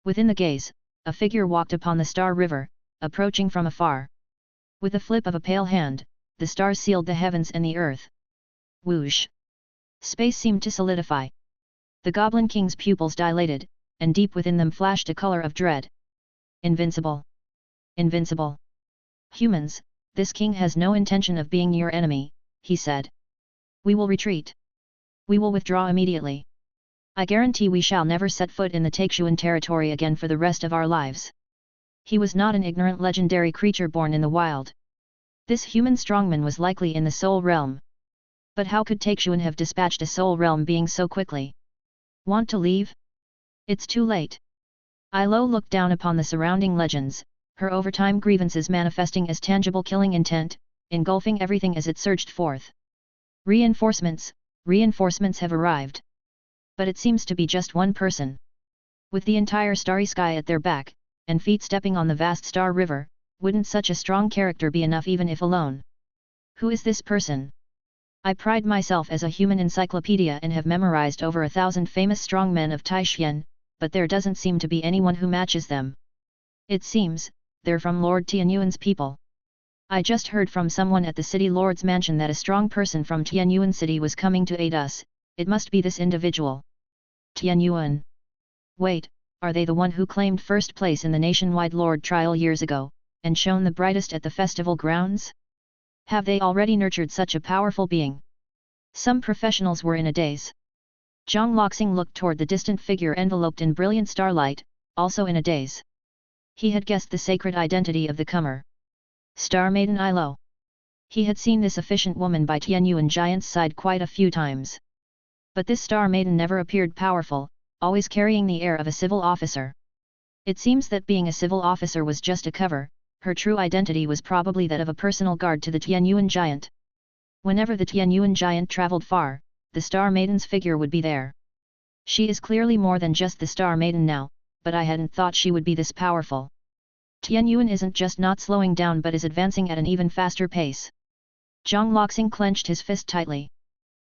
Within the gaze, a figure walked upon the star river, approaching from afar. With a flip of a pale hand, the stars sealed the heavens and the earth. Whoosh! Space seemed to solidify. The Goblin King's pupils dilated, and deep within them flashed a color of dread. Invincible! Invincible! Humans, this king has no intention of being your enemy, he said. We will retreat. We will withdraw immediately. I guarantee we shall never set foot in the Taixuan territory again for the rest of our lives. He was not an ignorant legendary creature born in the wild. This human strongman was likely in the soul realm. But how could Taixuan have dispatched a soul realm being so quickly? Want to leave? It's too late. Ilo looked down upon the surrounding legends, her overtime grievances manifesting as tangible killing intent, engulfing everything as it surged forth. Reinforcements have arrived. But it seems to be just one person. With the entire starry sky at their back, and feet stepping on the vast star river, wouldn't such a strong character be enough even if alone? Who is this person? I pride myself as a human encyclopedia and have memorized over 1,000 famous strongmen of Taixuan, but there doesn't seem to be anyone who matches them. It seems, they're from Lord Tianyuan's people. I just heard from someone at the city lord's mansion that a strong person from Tianyuan city was coming to aid us. It must be this individual. Tianyuan. Wait, are they the one who claimed first place in the nationwide lord trial years ago, and shone the brightest at the festival grounds? Have they already nurtured such a powerful being? Some professionals were in a daze. Zhang Loxing looked toward the distant figure enveloped in brilliant starlight, also in a daze. He had guessed the sacred identity of the comer. Star Maiden Ilo. He had seen this efficient woman by Tianyuan giant's side quite a few times. But this Star Maiden never appeared powerful, always carrying the air of a civil officer. It seems that being a civil officer was just a cover. Her true identity was probably that of a personal guard to the Tianyuan giant. Whenever the Tianyuan giant traveled far, the Star Maiden's figure would be there. She is clearly more than just the Star Maiden now, but I hadn't thought she would be this powerful. Tianyuan isn't just not slowing down but is advancing at an even faster pace. Zhang Loxing clenched his fist tightly.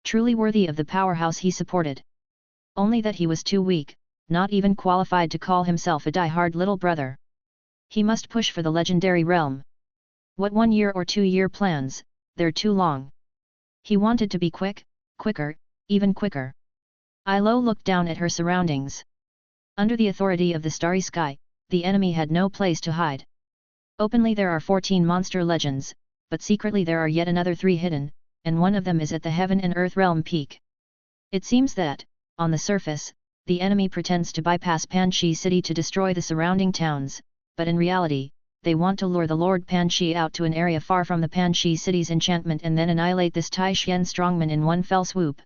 Truly worthy of the powerhouse he supported. Only that he was too weak, not even qualified to call himself a die-hard little brother. He must push for the legendary realm. What 1 year or 2 year plans, they're too long. He wanted to be quick, quicker, even quicker. Ilo looked down at her surroundings. Under the authority of the starry sky, the enemy had no place to hide. Openly there are 14 monster legends, but secretly there are yet another 3 hidden, and one of them is at the heaven and earth realm peak. It seems that, on the surface, the enemy pretends to bypass Panchi city to destroy the surrounding towns, but in reality, they want to lure the Lord Panchi out to an area far from the Panchi city's enchantment and then annihilate this Taishan strongman in one fell swoop.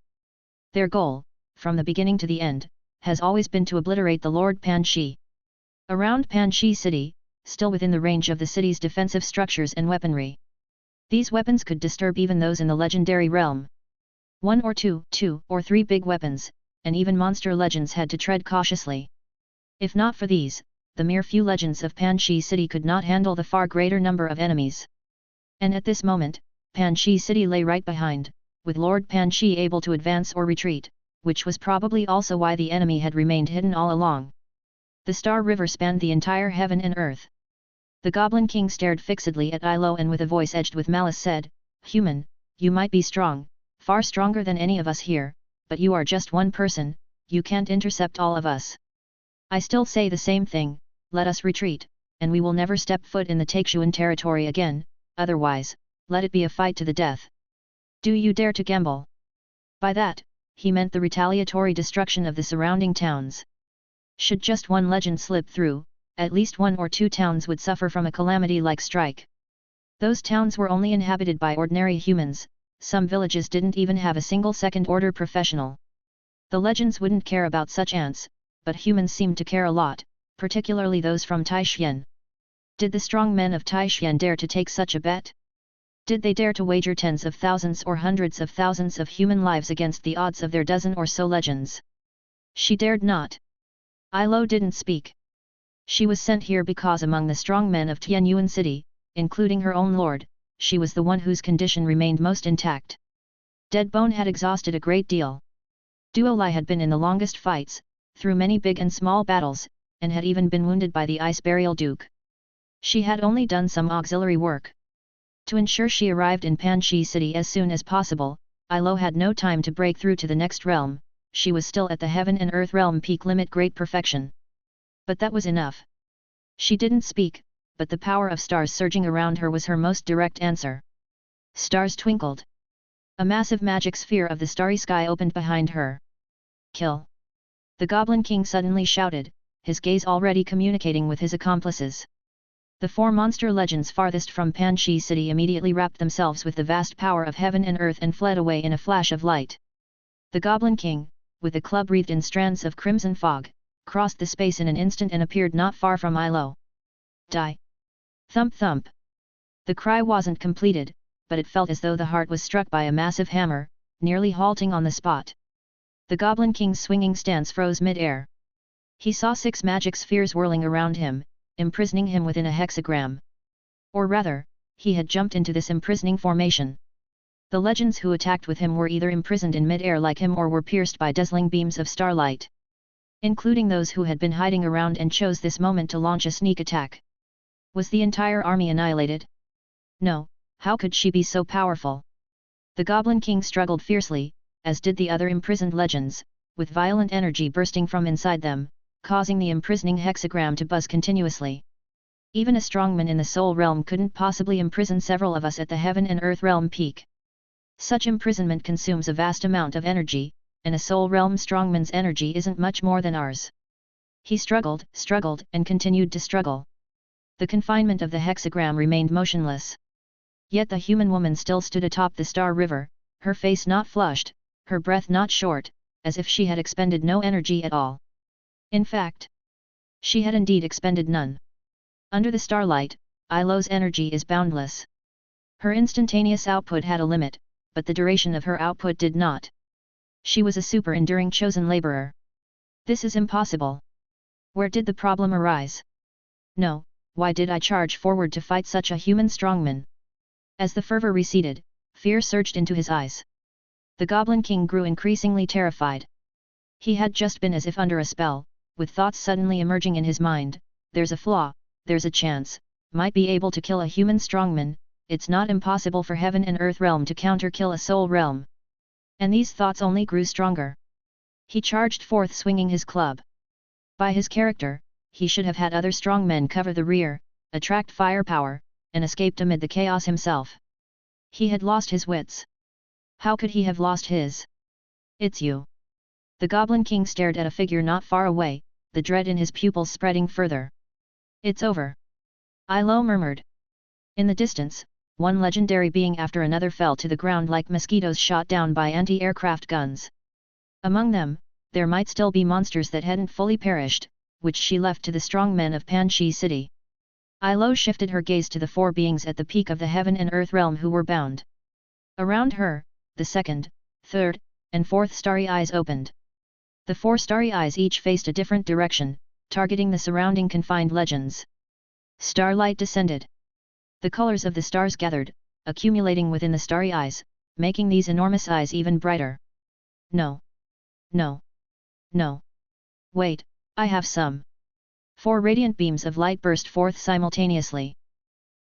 Their goal, from the beginning to the end, has always been to obliterate the Lord Panchi. Around Panchi city, still within the range of the city's defensive structures and weaponry. These weapons could disturb even those in the legendary realm. 1 or 2 or 3 big weapons, and even monster legends had to tread cautiously. If not for these, the mere few legends of Panchi city could not handle the far greater number of enemies. And at this moment, Panchi city lay right behind, with Lord Panchi able to advance or retreat, which was probably also why the enemy had remained hidden all along. The Star River spanned the entire heaven and earth. The Goblin King stared fixedly at Ilo and with a voice edged with malice said, "Human, you might be strong, far stronger than any of us here, but you are just one person, you can't intercept all of us. I still say the same thing, let us retreat, and we will never step foot in the Taixuan territory again, otherwise, let it be a fight to the death. Do you dare to gamble?" By that, he meant the retaliatory destruction of the surrounding towns. Should just one legend slip through, at least 1 or 2 towns would suffer from a calamity-like strike. Those towns were only inhabited by ordinary humans, some villages didn't even have a single second-order professional. The legends wouldn't care about such ants, but humans seemed to care a lot, particularly those from Taishan. Did the strong men of Taishan dare to take such a bet? Did they dare to wager tens of thousands or hundreds of thousands of human lives against the odds of their dozen or so legends? She dared not. Ilo didn't speak. She was sent here because among the strong men of Tianyuan city, including her own lord, she was the one whose condition remained most intact. Deadbone had exhausted a great deal. Duolai had been in the longest fights, through many big and small battles, and had even been wounded by the Ice Burial Duke. She had only done some auxiliary work. To ensure she arrived in Panchi city as soon as possible, Ilo had no time to break through to the next realm, she was still at the heaven and earth realm peak limit great perfection. But that was enough. She didn't speak, but the power of stars surging around her was her most direct answer. Stars twinkled. A massive magic sphere of the starry sky opened behind her. "Kill!" The Goblin King suddenly shouted, his gaze already communicating with his accomplices. The 4 monster legends farthest from Panchi city immediately wrapped themselves with the vast power of heaven and earth and fled away in a flash of light. The Goblin King, with a club wreathed in strands of crimson fog, crossed the space in an instant and appeared not far from Ilo. "Die!" Thump thump. The cry wasn't completed, but it felt as though the heart was struck by a massive hammer, nearly halting on the spot. The Goblin King's swinging stance froze mid-air. He saw 6 magic spheres whirling around him, imprisoning him within a hexagram. Or rather, he had jumped into this imprisoning formation. The legends who attacked with him were either imprisoned in mid-air like him or were pierced by dazzling beams of starlight. Including those who had been hiding around and chose this moment to launch a sneak attack. Was the entire army annihilated? No, how could she be so powerful? The Goblin King struggled fiercely, as did the other imprisoned legends, with violent energy bursting from inside them, causing the imprisoning hexagram to buzz continuously. Even a strongman in the soul realm couldn't possibly imprison several of us at the heaven and earth realm peak. Such imprisonment consumes a vast amount of energy, and a soul realm strongman's energy isn't much more than ours. He struggled, and continued to struggle. The confinement of the hexagram remained motionless. Yet the human woman still stood atop the Star River, her face not flushed, her breath not short, as if she had expended no energy at all. In fact, she had indeed expended none. Under the starlight, Ilo's energy is boundless. Her instantaneous output had a limit, but the duration of her output did not. She was a super-enduring chosen laborer. This is impossible. Where did the problem arise? No, why did I charge forward to fight such a human strongman? As the fervor receded, fear surged into his eyes. The Goblin King grew increasingly terrified. He had just been as if under a spell, with thoughts suddenly emerging in his mind, there's a flaw, there's a chance, might be able to kill a human strongman, it's not impossible for heaven and earth realm to counter-kill a soul realm. And these thoughts only grew stronger. He charged forth swinging his club. By his character, he should have had other strong men cover the rear, attract firepower, and escaped amid the chaos himself. He had lost his wits. How could he have lost his? It's you. The Goblin King stared at a figure not far away, the dread in his pupils spreading further. It's over. Ilo murmured. In the distance, one legendary being after another fell to the ground like mosquitoes shot down by anti-aircraft guns. Among them, there might still be monsters that hadn't fully perished, which she left to the strong men of Panchi City. Ilo shifted her gaze to the four beings at the peak of the heaven and earth realm who were bound. Around her, the second, third, and fourth starry eyes opened. The four starry eyes each faced a different direction, targeting the surrounding confined legends. Starlight descended. The colors of the stars gathered, accumulating within the starry eyes, making these enormous eyes even brighter. No. No. No. Wait, I have some. Four radiant beams of light burst forth simultaneously.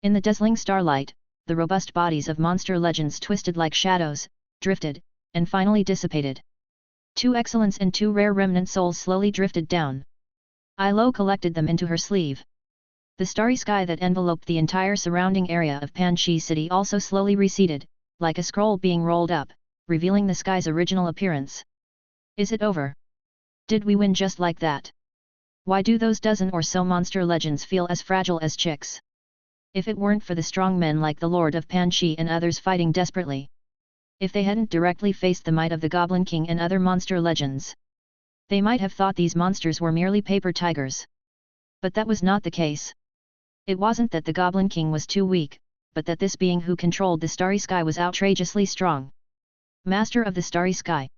In the dazzling starlight, the robust bodies of monster legends twisted like shadows, drifted, and finally dissipated. Two excellence and two rare remnant souls slowly drifted down. Ilo collected them into her sleeve. The starry sky that enveloped the entire surrounding area of Panchi City also slowly receded, like a scroll being rolled up, revealing the sky's original appearance. Is it over? Did we win just like that? Why do those dozen or so monster legends feel as fragile as chicks? If it weren't for the strong men like the Lord of Panchi and others fighting desperately. If they hadn't directly faced the might of the Goblin King and other monster legends. They might have thought these monsters were merely paper tigers. But that was not the case. It wasn't that the Goblin King was too weak, but that this being who controlled the starry sky was outrageously strong. Master of the starry sky.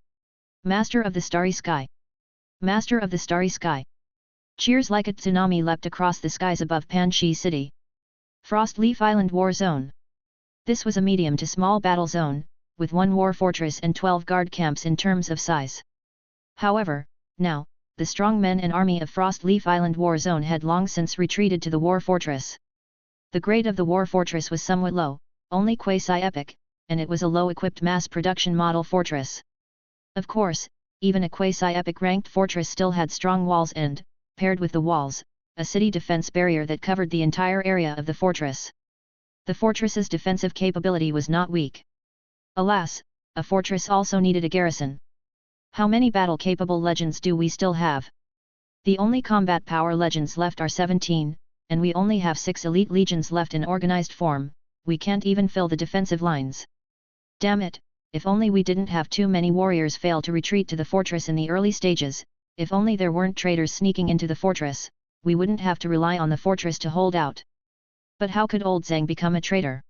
Master of the starry sky. Master of the starry sky. Cheers like a tsunami leapt across the skies above Panchi City. Frostleaf Island War Zone. This was a medium to small battle zone, with 1 war fortress and 12 guard camps in terms of size. However, now, the strong men and army of Frostleaf Island War Zone had long since retreated to the war fortress. The grade of the war fortress was somewhat low, only quasi-epic, and it was a low-equipped mass-production model fortress. Of course, even a quasi-epic ranked fortress still had strong walls and, paired with the walls, a city defense barrier that covered the entire area of the fortress. The fortress's defensive capability was not weak. Alas, a fortress also needed a garrison. How many battle-capable legends do we still have? The only combat power legends left are 17, and we only have 6 elite legions left in organized form. We can't even fill the defensive lines. Damn it, if only we didn't have too many warriors fail to retreat to the fortress in the early stages, if only there weren't traitors sneaking into the fortress, we wouldn't have to rely on the fortress to hold out. But how could old Zhang become a traitor?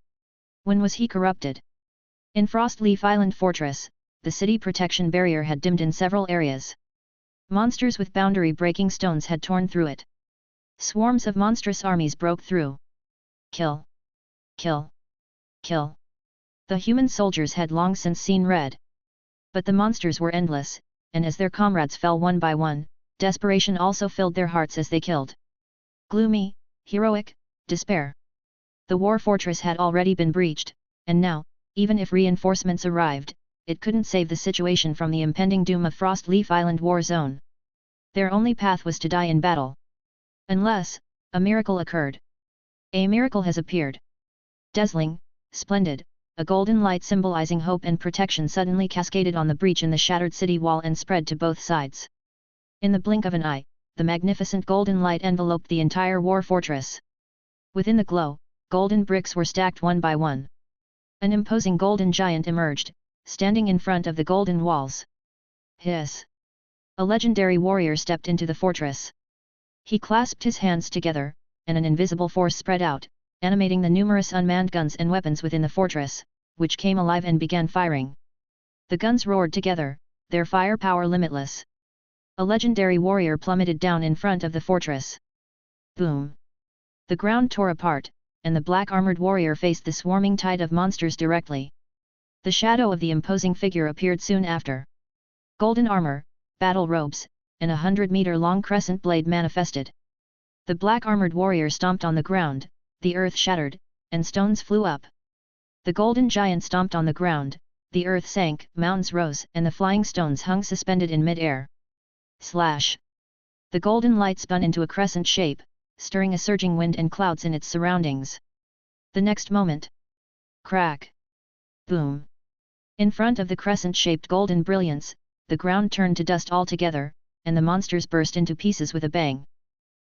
When was he corrupted? In Frostleaf Island Fortress, the city protection barrier had dimmed in several areas. Monsters with boundary-breaking stones had torn through it. Swarms of monstrous armies broke through. Kill! Kill! Kill! The human soldiers had long since seen red. But the monsters were endless, and as their comrades fell one by one, desperation also filled their hearts as they killed. Gloomy, heroic, despair. The war fortress had already been breached, and now, even if reinforcements arrived, it couldn't save the situation from the impending doom of Frostleaf Island War Zone. Their only path was to die in battle. Unless, a miracle occurred. A miracle has appeared. Dazzling, splendid, a golden light symbolizing hope and protection suddenly cascaded on the breach in the shattered city wall and spread to both sides. In the blink of an eye, the magnificent golden light enveloped the entire war fortress. Within the glow, golden bricks were stacked one by one. An imposing golden giant emerged, standing in front of the golden walls. Hiss! A legendary warrior stepped into the fortress. He clasped his hands together, and an invisible force spread out, animating the numerous unmanned guns and weapons within the fortress, which came alive and began firing. The guns roared together, their firepower limitless. A legendary warrior plummeted down in front of the fortress. Boom! The ground tore apart, and the black-armored warrior faced the swarming tide of monsters directly. The shadow of the imposing figure appeared soon after. Golden armor, battle robes, and a 100-meter-long crescent blade manifested. The black-armored warrior stomped on the ground, the earth shattered, and stones flew up. The golden giant stomped on the ground, the earth sank, mountains rose, and the flying stones hung suspended in mid-air. Slash! The golden light spun into a crescent shape, stirring a surging wind and clouds in its surroundings. The next moment. Crack! Boom! In front of the crescent-shaped golden brilliance, the ground turned to dust altogether, and the monsters burst into pieces with a bang.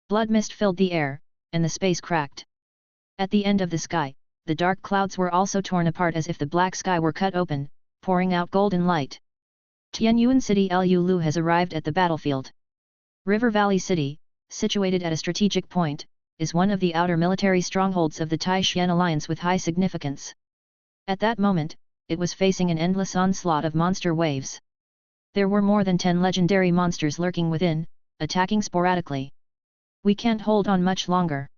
Blood mist filled the air, and the space cracked. At the end of the sky, the dark clouds were also torn apart as if the black sky were cut open, pouring out golden light. Tianyuan City Lu has arrived at the battlefield. River Valley City, situated at a strategic point, is one of the outer military strongholds of the Taishan alliance with high significance. At that moment, it was facing an endless onslaught of monster waves. There were more than 10 legendary monsters lurking within, attacking sporadically. We can't hold on much longer.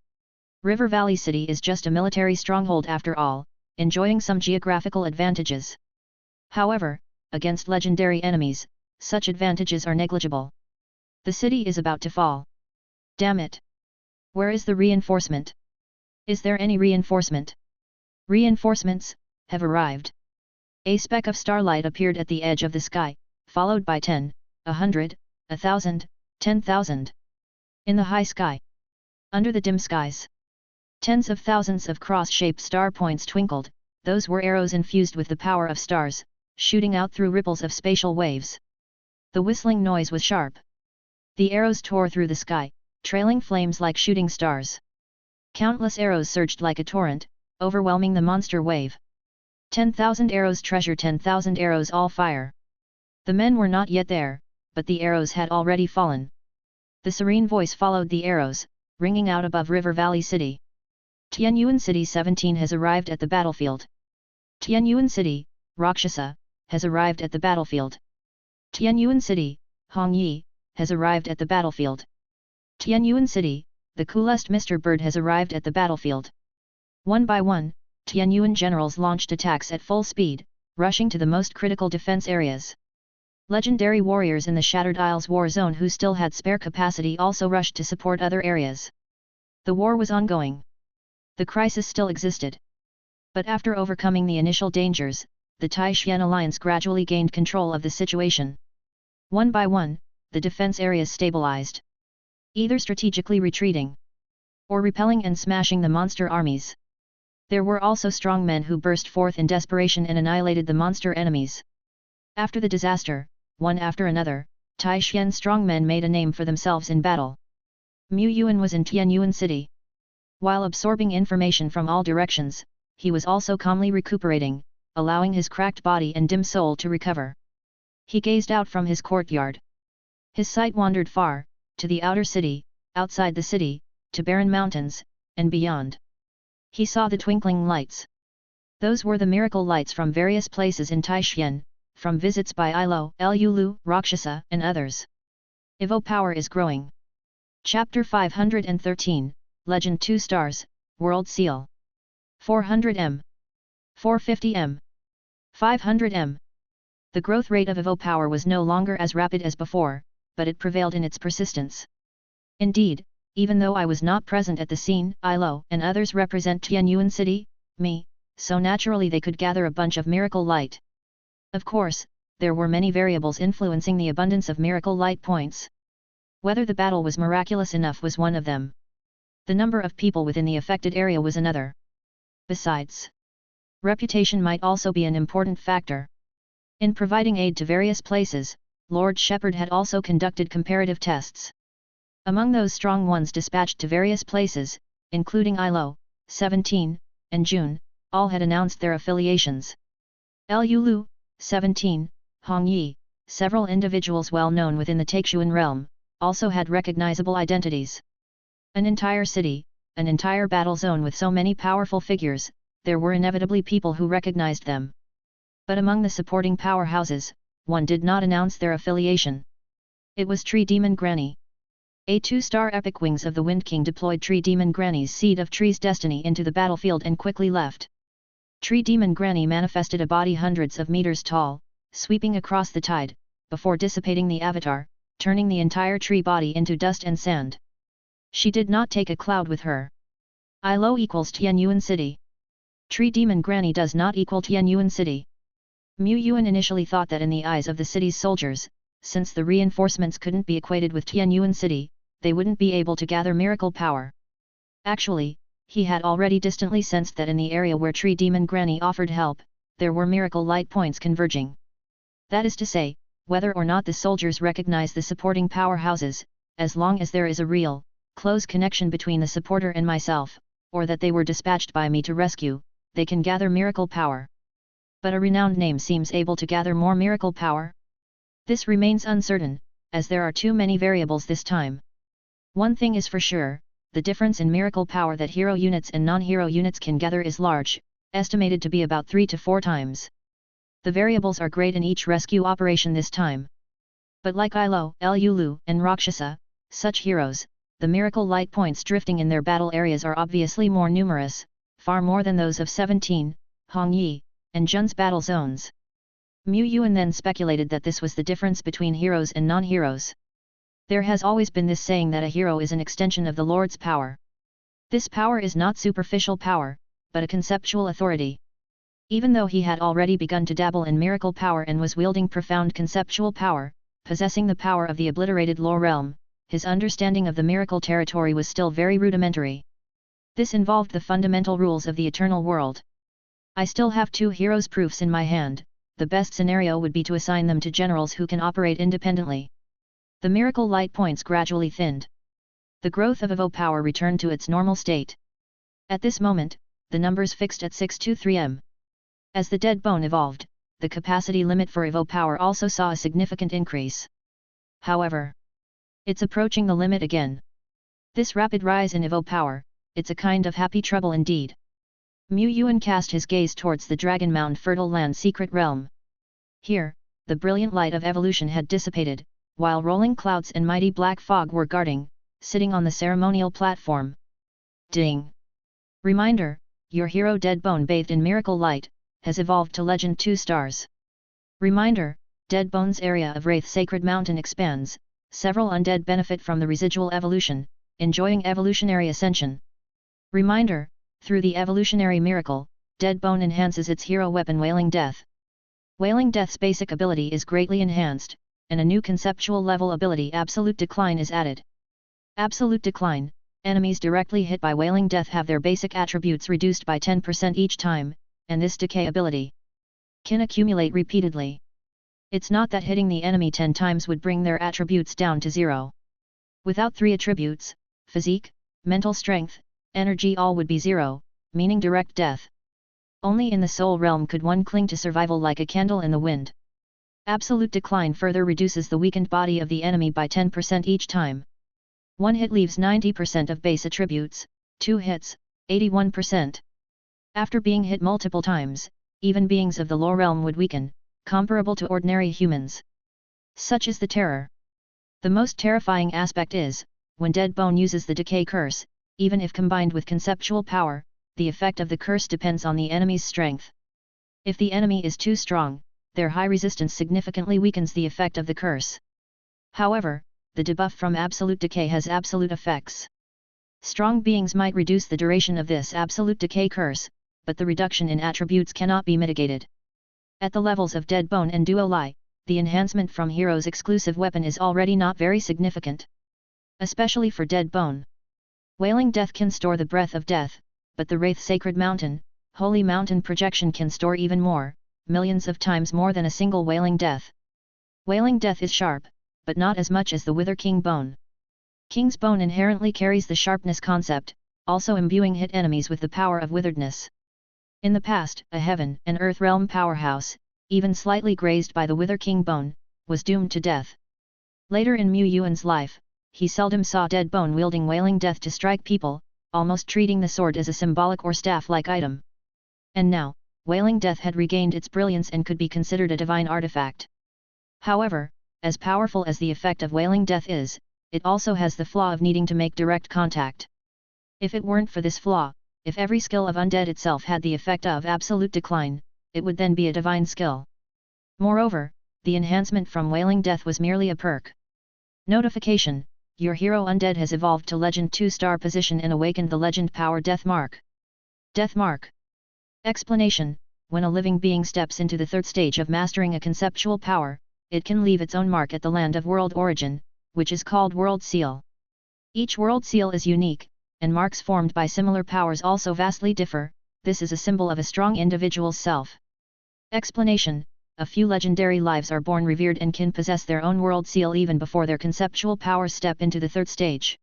River Valley City is just a military stronghold after all, enjoying some geographical advantages. However, against legendary enemies, such advantages are negligible. The city is about to fall. Damn it! Where is the reinforcement? Is there any reinforcement? Reinforcements have arrived. A speck of starlight appeared at the edge of the sky, followed by 10, 100, 1,000, 10,000. In the high sky. Under the dim skies. Tens of thousands of cross-shaped star points twinkled, those were arrows infused with the power of stars, shooting out through ripples of spatial waves. The whistling noise was sharp. The arrows tore through the sky, trailing flames like shooting stars. Countless arrows surged like a torrent, overwhelming the monster wave. 10,000 arrows treasure 10,000 arrows all fire. The men were not yet there, but the arrows had already fallen. The serene voice followed the arrows, ringing out above River Valley City. Tianyuan City 17 has arrived at the battlefield. Tianyuan City, Rakshasa, has arrived at the battlefield. Tianyuan City, Hongyi, has arrived at the battlefield. Tianyuan City, the coolest Mr. Bird has arrived at the battlefield. One by one, Tianyuan generals launched attacks at full speed, rushing to the most critical defense areas. Legendary warriors in the Shattered Isles war zone who still had spare capacity also rushed to support other areas. The war was ongoing. The crisis still existed. But after overcoming the initial dangers, the Taishan alliance gradually gained control of the situation. One by one, the defense areas stabilized. Either strategically retreating or repelling and smashing the monster armies. There were also strong men who burst forth in desperation and annihilated the monster enemies. After the disaster, one after another, Taishan strongmen made a name for themselves in battle. Mu Yuan was in Tianyuan City. While absorbing information from all directions, he was also calmly recuperating, allowing his cracked body and dim soul to recover. He gazed out from his courtyard. His sight wandered far, to the outer city, outside the city, to barren mountains, and beyond. He saw the twinkling lights. Those were the miracle lights from various places in Taishan, from visits by Ilo, Lu, Rakshasa, and others. Evo power is growing. Chapter 513, Legend 2 Stars, World Seal. 400m. 450m. 500m. The growth rate of Evo power was no longer as rapid as before, but it prevailed in its persistence. Indeed, even though I was not present at the scene, Ilo and others represent Tianyuan City, me, so naturally they could gather a bunch of miracle light. Of course, there were many variables influencing the abundance of miracle light points. Whether the battle was miraculous enough was one of them. The number of people within the affected area was another. Besides, reputation might also be an important factor. In providing aid to various places, Lord Shepherd had also conducted comparative tests. Among those strong ones dispatched to various places, including Ilo, 17, and June, all had announced their affiliations. Lu, 17, Hongyi, several individuals well known within the Taishuan realm, also had recognizable identities. An entire city, an entire battle zone with so many powerful figures, there were inevitably people who recognized them. But among the supporting powerhouses, one did not announce their affiliation. It was Tree Demon Granny. A 2-star epic Wings of the Wind King deployed Tree Demon Granny's Seed of Tree's destiny into the battlefield and quickly left. Tree Demon Granny manifested a body hundreds of meters tall, sweeping across the tide, before dissipating the avatar, turning the entire tree body into dust and sand. She did not take a cloud with her. ILO equals Tianyuan City. Tree Demon Granny does not equal Tianyuan City. Mu Yuan initially thought that in the eyes of the city's soldiers, since the reinforcements couldn't be equated with Tianyuan City, they wouldn't be able to gather miracle power. Actually, he had already distantly sensed that in the area where Tree Demon Granny offered help, there were miracle light points converging. That is to say, whether or not the soldiers recognize the supporting powerhouses, as long as there is a real, close connection between the supporter and myself, or that they were dispatched by me to rescue, they can gather miracle power. But a renowned name seems able to gather more miracle power? This remains uncertain, as there are too many variables this time. One thing is for sure, the difference in miracle power that hero units and non-hero units can gather is large, estimated to be about 3 to 4 times. The variables are great in each rescue operation this time. But like Ilo, Lulu, and Rakshasa, such heroes, the miracle light points drifting in their battle areas are obviously more numerous, far more than those of 17, Hong Yi, and Jun's battle zones. Mu Yuan then speculated that this was the difference between heroes and non-heroes. There has always been this saying that a hero is an extension of the Lord's power. This power is not superficial power, but a conceptual authority. Even though he had already begun to dabble in miracle power and was wielding profound conceptual power, possessing the power of the obliterated lore realm, his understanding of the miracle territory was still very rudimentary. This involved the fundamental rules of the eternal world. I still have 2 heroes proofs in my hand. The best scenario would be to assign them to generals who can operate independently. The miracle light points gradually thinned. The growth of Evo power returned to its normal state. At this moment, the numbers fixed at 623m. As the dead bone evolved, the capacity limit for Evo power also saw a significant increase. However, it's approaching the limit again. This rapid rise in Evo power, it's a kind of happy trouble indeed. Mu Yuan cast his gaze towards the Dragon Mound Fertile Land secret realm. Here, the brilliant light of evolution had dissipated, while rolling clouds and mighty black fog were guarding, sitting on the ceremonial platform. Ding! Reminder, your hero Dead Bone bathed in miracle light, has evolved to Legend 2 stars. Reminder, Dead Bone's area of Wraith Sacred Mountain expands, several undead benefit from the residual evolution, enjoying evolutionary ascension. Reminder, through the evolutionary miracle, Dead Bone enhances its hero weapon Wailing Death. Wailing Death's basic ability is greatly enhanced, and a new conceptual level ability Absolute Decline is added. Absolute Decline, enemies directly hit by Wailing Death have their basic attributes reduced by 10% each time, and this decay ability can accumulate repeatedly. It's not that hitting the enemy 10 times would bring their attributes down to 0. Without 3 attributes, physique, mental strength, energy, all would be 0, meaning direct death. Only in the soul realm could one cling to survival like a candle in the wind. Absolute Decline further reduces the weakened body of the enemy by 10% each time. 1 hit leaves 90% of base attributes, 2 hits, 81%. After being hit multiple times, even beings of the lore realm would weaken, comparable to ordinary humans. Such is the terror. The most terrifying aspect is, when Dead Bone uses the decay curse, even if combined with conceptual power, the effect of the curse depends on the enemy's strength. If the enemy is too strong, their high resistance significantly weakens the effect of the curse. However, the debuff from absolute decay has absolute effects. Strong beings might reduce the duration of this absolute decay curse, but the reduction in attributes cannot be mitigated. At the levels of Dead Bone and Duo Lai, the enhancement from Hero's exclusive weapon is already not very significant. Especially for Dead Bone. Wailing Death can store the breath of death, but the Wraith Sacred Mountain, Holy Mountain projection can store even more, millions of times more than a single Wailing Death. Wailing Death is sharp, but not as much as the Wither King Bone. King's Bone inherently carries the sharpness concept, also imbuing hit enemies with the power of witheredness. In the past, a heaven and earth realm powerhouse, even slightly grazed by the Wither King Bone, was doomed to death. Later in Mu Yuan's life, he seldom saw Dead Bone wielding Wailing Death to strike people, almost treating the sword as a symbolic or staff-like item. And now, Wailing Death had regained its brilliance and could be considered a divine artifact. However, as powerful as the effect of Wailing Death is, it also has the flaw of needing to make direct contact. If it weren't for this flaw, if every skill of undead itself had the effect of absolute decline, it would then be a divine skill. Moreover, the enhancement from Wailing Death was merely a perk. Notification: your hero undead has evolved to Legend 2-star position and awakened the Legend Power Death Mark. Death Mark. Explanation: when a living being steps into the third stage of mastering a conceptual power, it can leave its own mark at the land of world origin, which is called World Seal. Each World Seal is unique, and marks formed by similar powers also vastly differ. This is a symbol of a strong individual's self. Explanation: a few legendary lives are born revered and can possess their own World Seal even before their conceptual powers step into the third stage.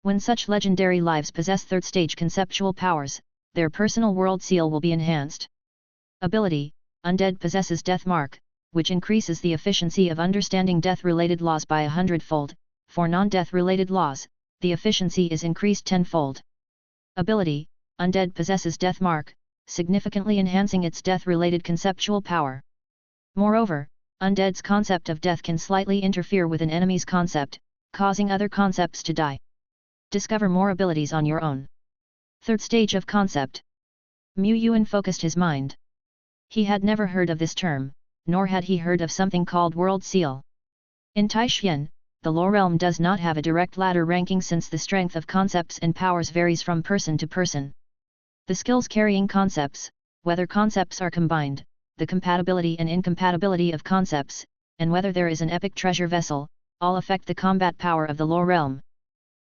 When such legendary lives possess third stage conceptual powers, their personal World Seal will be enhanced. Ability: Undead possesses Death Mark, which increases the efficiency of understanding death-related laws by 100-fold. For non-death-related laws, the efficiency is increased 10-fold. Ability: Undead possesses Death Mark, significantly enhancing its death-related conceptual power. Moreover, Undead's concept of death can slightly interfere with an enemy's concept, causing other concepts to die. Discover more abilities on your own. Third stage of concept. Yuan focused his mind. He had never heard of this term, nor had he heard of something called World Seal. In Taishan, the lore realm does not have a direct ladder ranking since the strength of concepts and powers varies from person to person. The skills carrying concepts, whether concepts are combined, the compatibility and incompatibility of concepts, and whether there is an epic treasure vessel, all affect the combat power of the lore realm.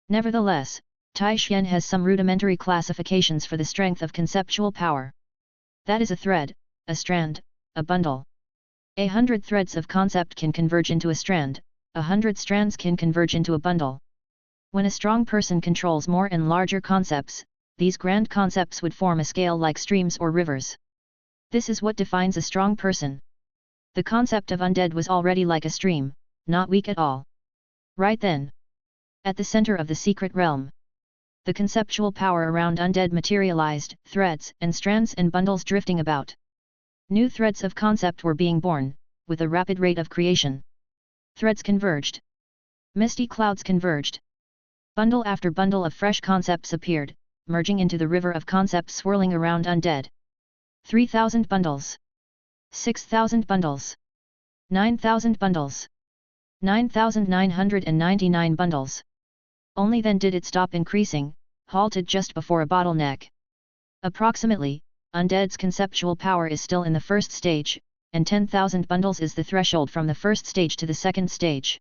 Nevertheless, Taishan has some rudimentary classifications for the strength of conceptual power. That is a thread, a strand, a bundle. 100 threads of concept can converge into a strand, 100 strands can converge into a bundle. When a strong person controls more and larger concepts, these grand concepts would form a scale like streams or rivers. This is what defines a strong person. The concept of undead was already like a stream, not weak at all. Right then, at the center of the secret realm, the conceptual power around undead materialized, threads and strands and bundles drifting about. New threads of concept were being born, with a rapid rate of creation. Threads converged. Misty clouds converged. Bundle after bundle of fresh concepts appeared, merging into the river of concepts swirling around undead. 3,000 bundles. 6,000 bundles. 9,000 bundles. 9,999 bundles. Only then did it stop increasing, halted just before a bottleneck. Approximately, undead's conceptual power is still in the first stage, and 10,000 bundles is the threshold from the first stage to the second stage.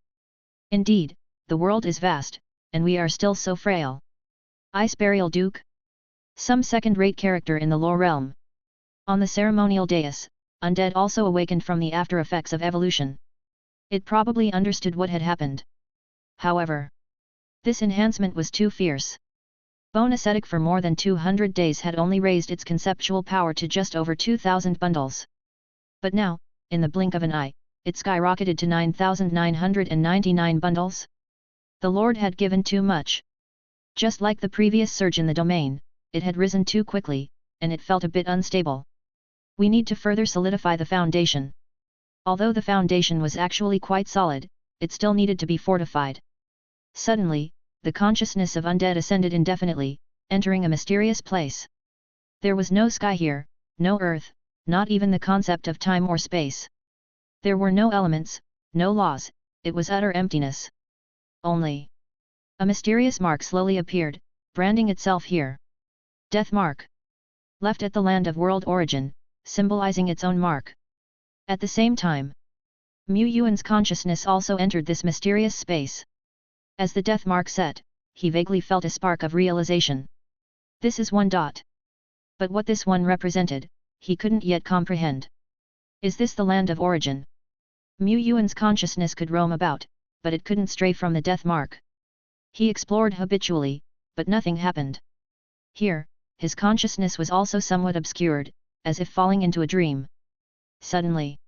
Indeed, the world is vast, and we are still so frail. Ice Burial Duke? Some second-rate character in the lore realm. On the ceremonial dais, undead also awakened from the after-effects of evolution. It probably understood what had happened. However, this enhancement was too fierce. Bone Ascetic for more than 200 days had only raised its conceptual power to just over 2,000 bundles. But now, in the blink of an eye, it skyrocketed to 9,999 bundles. The Lord had given too much. Just like the previous surge in the domain, it had risen too quickly, and it felt a bit unstable. We need to further solidify the foundation. Although the foundation was actually quite solid, it still needed to be fortified. Suddenly, the consciousness of undead ascended indefinitely, entering a mysterious place. There was no sky here, no earth, not even the concept of time or space. There were no elements, no laws, it was utter emptiness. Only a mysterious mark slowly appeared, branding itself here. Death Mark. Left at the land of world origin, symbolizing its own mark. At the same time, Yuan's consciousness also entered this mysterious space. As the death mark set, he vaguely felt a spark of realization. This is one dot. But what this one represented, he couldn't yet comprehend. Is this the land of origin? Yuan's consciousness could roam about, but it couldn't stray from the death mark. He explored habitually, but nothing happened. Here, his consciousness was also somewhat obscured, as if falling into a dream. Suddenly,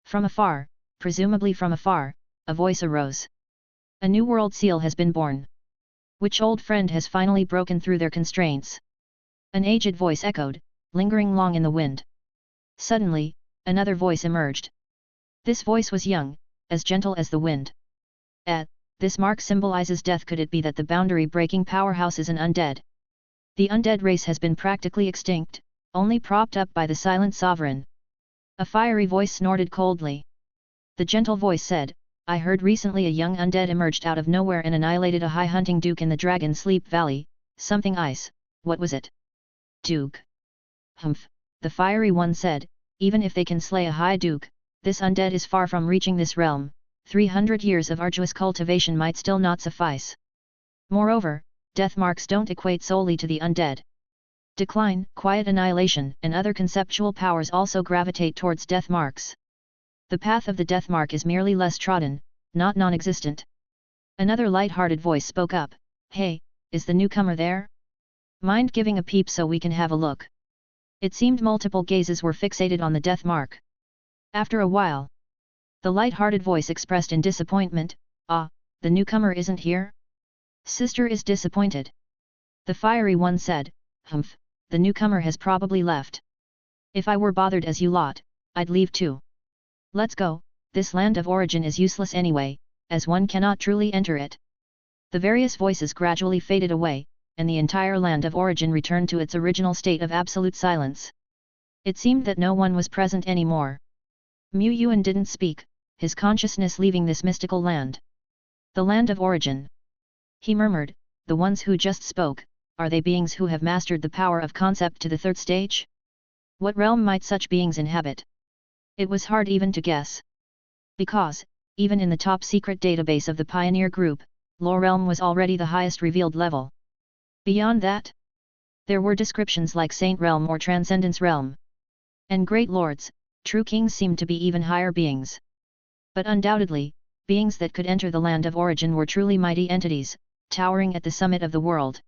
from afar, presumably from afar, a voice arose. A new world seal has been born. Which old friend has finally broken through their constraints? An aged voice echoed, lingering long in the wind. Suddenly, another voice emerged. This voice was young, as gentle as the wind. This mark symbolizes death. Could it be that the boundary-breaking powerhouse is an undead? The undead race has been practically extinct, only propped up by the silent sovereign. A fiery voice snorted coldly. The gentle voice said, I heard recently a young undead emerged out of nowhere and annihilated a high hunting duke in the Dragon Sleep Valley, something ice, what was it? Duke. Humph, the fiery one said, even if they can slay a high duke, this undead is far from reaching this realm, 300 years of arduous cultivation might still not suffice. Moreover, death marks don't equate solely to the undead. Decline, quiet annihilation, and other conceptual powers also gravitate towards death marks. The path of the death mark is merely less trodden, not non-existent. Another light-hearted voice spoke up, "Hey, is the newcomer there? Mind giving a peep so we can have a look?" It seemed multiple gazes were fixated on the death mark. After a while, the light-hearted voice expressed in disappointment, "Ah, the newcomer isn't here? Sister is disappointed." The fiery one said, "Humph, the newcomer has probably left. If I were bothered as you lot, I'd leave too. Let's go, this land of origin is useless anyway, as one cannot truly enter it." The various voices gradually faded away, and the entire land of origin returned to its original state of absolute silence. It seemed that no one was present anymore. Yuan didn't speak, his consciousness leaving this mystical land. The land of origin. He murmured, "The ones who just spoke, are they beings who have mastered the power of concept to the third stage? What realm might such beings inhabit?" It was hard even to guess. Because, even in the top secret database of the Pioneer Group, Lore Realm was already the highest revealed level. Beyond that, there were descriptions like Saint Realm or Transcendence Realm. And Great Lords, True Kings seemed to be even higher beings. But undoubtedly, beings that could enter the land of origin were truly mighty entities, towering at the summit of the world.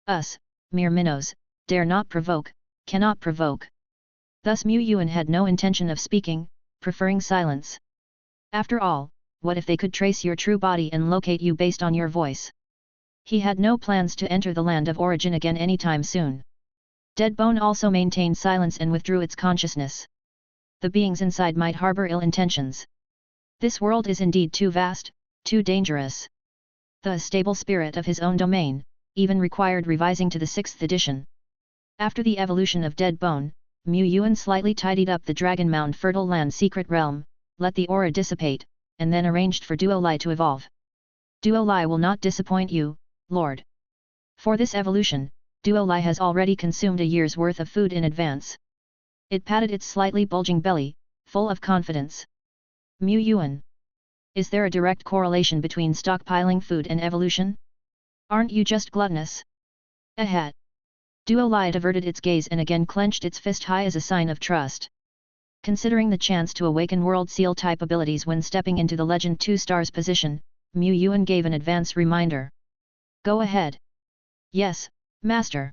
Us, mere minnows, dare not provoke, cannot provoke. Thus Yuan had no intention of speaking, preferring silence. After all, what if they could trace your true body and locate you based on your voice? He had no plans to enter the land of origin again anytime soon. Deadbone also maintained silence and withdrew its consciousness. The beings inside might harbor ill intentions. This world is indeed too vast, too dangerous. The stable spirit of his own domain, even required revising to the 6th edition. After the evolution of Deadbone, Yuan slightly tidied up the Dragon Mound Fertile Land secret realm, let the aura dissipate, and then arranged for Duolai to evolve. Duolai will not disappoint you, Lord. For this evolution, Duolai has already consumed a year's worth of food in advance. It patted its slightly bulging belly, full of confidence. Yuan. Is there a direct correlation between stockpiling food and evolution? Aren't you just gluttonous? Ahead. Duolai diverted its gaze and again clenched its fist high as a sign of trust. Considering the chance to awaken World Seal type abilities when stepping into the Legend 2 stars position, Yuan gave an advance reminder. Go ahead. Yes, Master.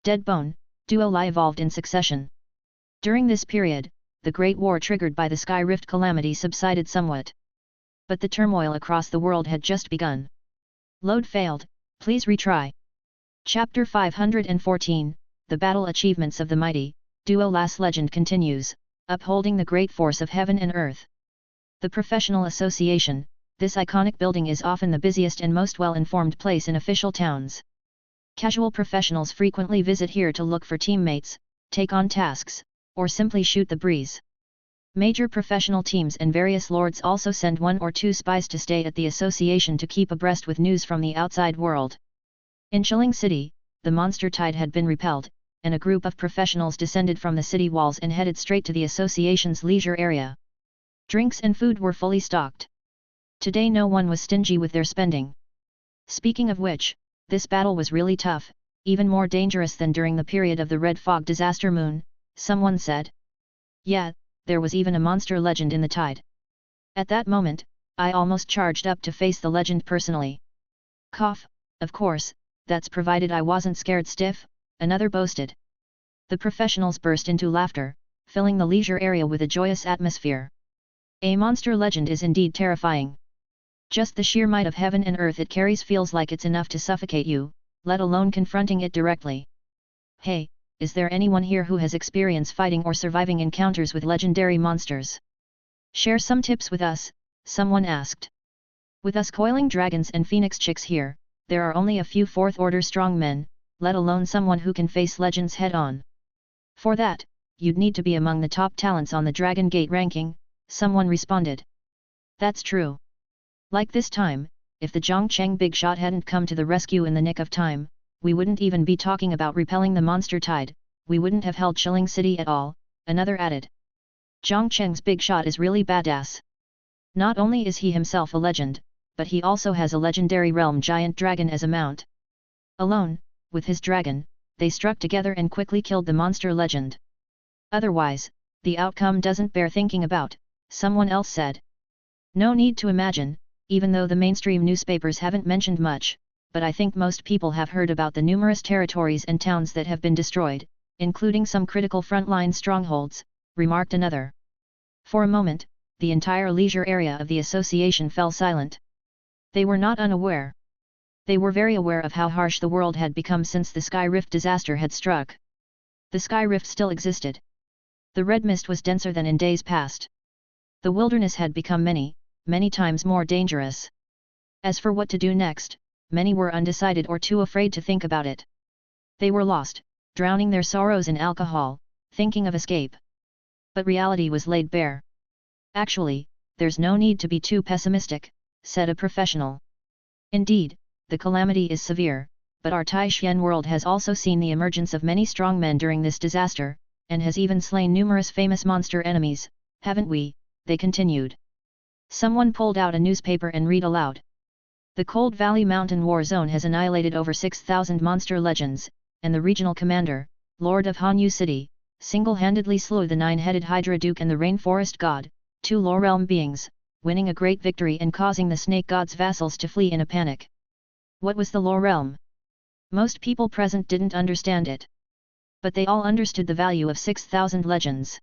Deadbone, Duolai evolved in succession. During this period, the Great War triggered by the Sky Rift calamity subsided somewhat. But the turmoil across the world had just begun. Load failed, please retry. Chapter 514, The Battle Achievements of the Mighty, Duolai's legend continues, upholding the great force of heaven and earth. The Professional Association, this iconic building is often the busiest and most well-informed place in official towns. Casual professionals frequently visit here to look for teammates, take on tasks, or simply shoot the breeze. Major professional teams and various lords also send 1 or 2 spies to stay at the association to keep abreast with news from the outside world. In Chilling City, the monster tide had been repelled, and a group of professionals descended from the city walls and headed straight to the association's leisure area. Drinks and food were fully stocked. Today no one was stingy with their spending. Speaking of which, this battle was really tough, even more dangerous than during the period of the Red Fog disaster moon, someone said. Yeah, there was even a monster legend in the tide. At that moment, I almost charged up to face the legend personally. Cough, of course, that's provided I wasn't scared stiff, another boasted. The professionals burst into laughter, filling the leisure area with a joyous atmosphere. A monster legend is indeed terrifying. Just the sheer might of heaven and earth it carries feels like it's enough to suffocate you, let alone confronting it directly. Hey, is there anyone here who has experience fighting or surviving encounters with legendary monsters? Share some tips with us, someone asked. With us coiling dragons and phoenix chicks here, there are only a few 4th order strong men, let alone someone who can face legends head-on. For that, you'd need to be among the top talents on the Dragon Gate ranking, someone responded. That's true. Like this time, if the Zhongcheng big shot hadn't come to the rescue in the nick of time, we wouldn't even be talking about repelling the monster tide, we wouldn't have held Chilling City at all, another added. Zhongcheng's big shot is really badass. Not only is he himself a legend, but he also has a legendary realm giant dragon as a mount. Alone, with his dragon, they struck together and quickly killed the monster legend. Otherwise, the outcome doesn't bear thinking about, someone else said. No need to imagine, even though the mainstream newspapers haven't mentioned much, but I think most people have heard about the numerous territories and towns that have been destroyed, including some critical frontline strongholds, remarked another. For a moment, the entire leisure area of the association fell silent. They were not unaware. They were very aware of how harsh the world had become since the Sky Rift disaster had struck. The Sky Rift still existed. The red mist was denser than in days past. The wilderness had become many times more dangerous. As for what to do next, many were undecided or too afraid to think about it. They were lost, drowning their sorrows in alcohol, thinking of escape. But reality was laid bare. Actually, there's no need to be too pessimistic, said a professional. Indeed, the calamity is severe, but our Taishan world has also seen the emergence of many strong men during this disaster, and has even slain numerous famous monster enemies, haven't we? They continued. Someone pulled out a newspaper and read aloud. The Cold Valley Mountain War Zone has annihilated over 6,000 monster legends, and the regional commander, Lord of Hanyu City, single-handedly slew the nine-headed Hydra Duke and the Rainforest God, two Lore Realm beings, winning a great victory and causing the Snake God's vassals to flee in a panic. What was the Lore Realm? Most people present didn't understand it. But they all understood the value of 6,000 legends.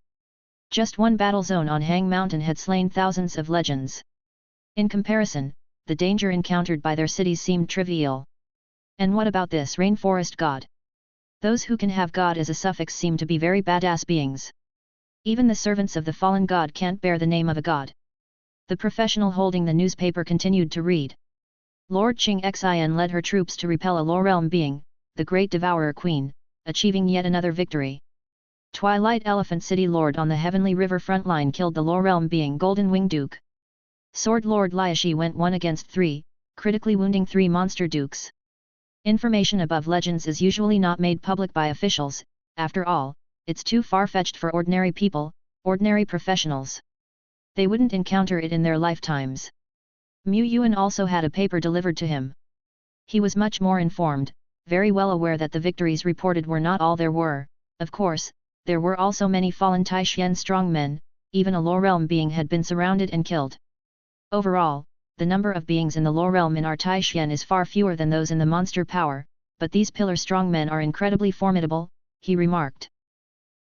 Just one battle zone on Hang Mountain had slain thousands of legends. In comparison, the danger encountered by their cities seemed trivial. And what about this Rainforest God? Those who can have God as a suffix seem to be very badass beings. Even the servants of the fallen god can't bear the name of a god. The professional holding the newspaper continued to read. Lord Qing Xin led her troops to repel a Lore Realm being, the Great Devourer Queen, achieving yet another victory. Twilight Elephant City Lord on the Heavenly River frontline killed the Lore Realm being Golden Wing Duke. Sword Lord Liashi went 1 against 3, critically wounding 3 monster dukes. Information above legends is usually not made public by officials, after all, it's too far-fetched for ordinary people, ordinary professionals. They wouldn't encounter it in their lifetimes. Yuan also had a paper delivered to him. He was much more informed, very well aware that the victories reported were not all there were. Of course, there were also many fallen Taishan strongmen, even a Lore Realm being had been surrounded and killed. Overall, the number of beings in the Lore Realm in our Taishan is far fewer than those in the monster power, but these pillar strongmen are incredibly formidable, he remarked.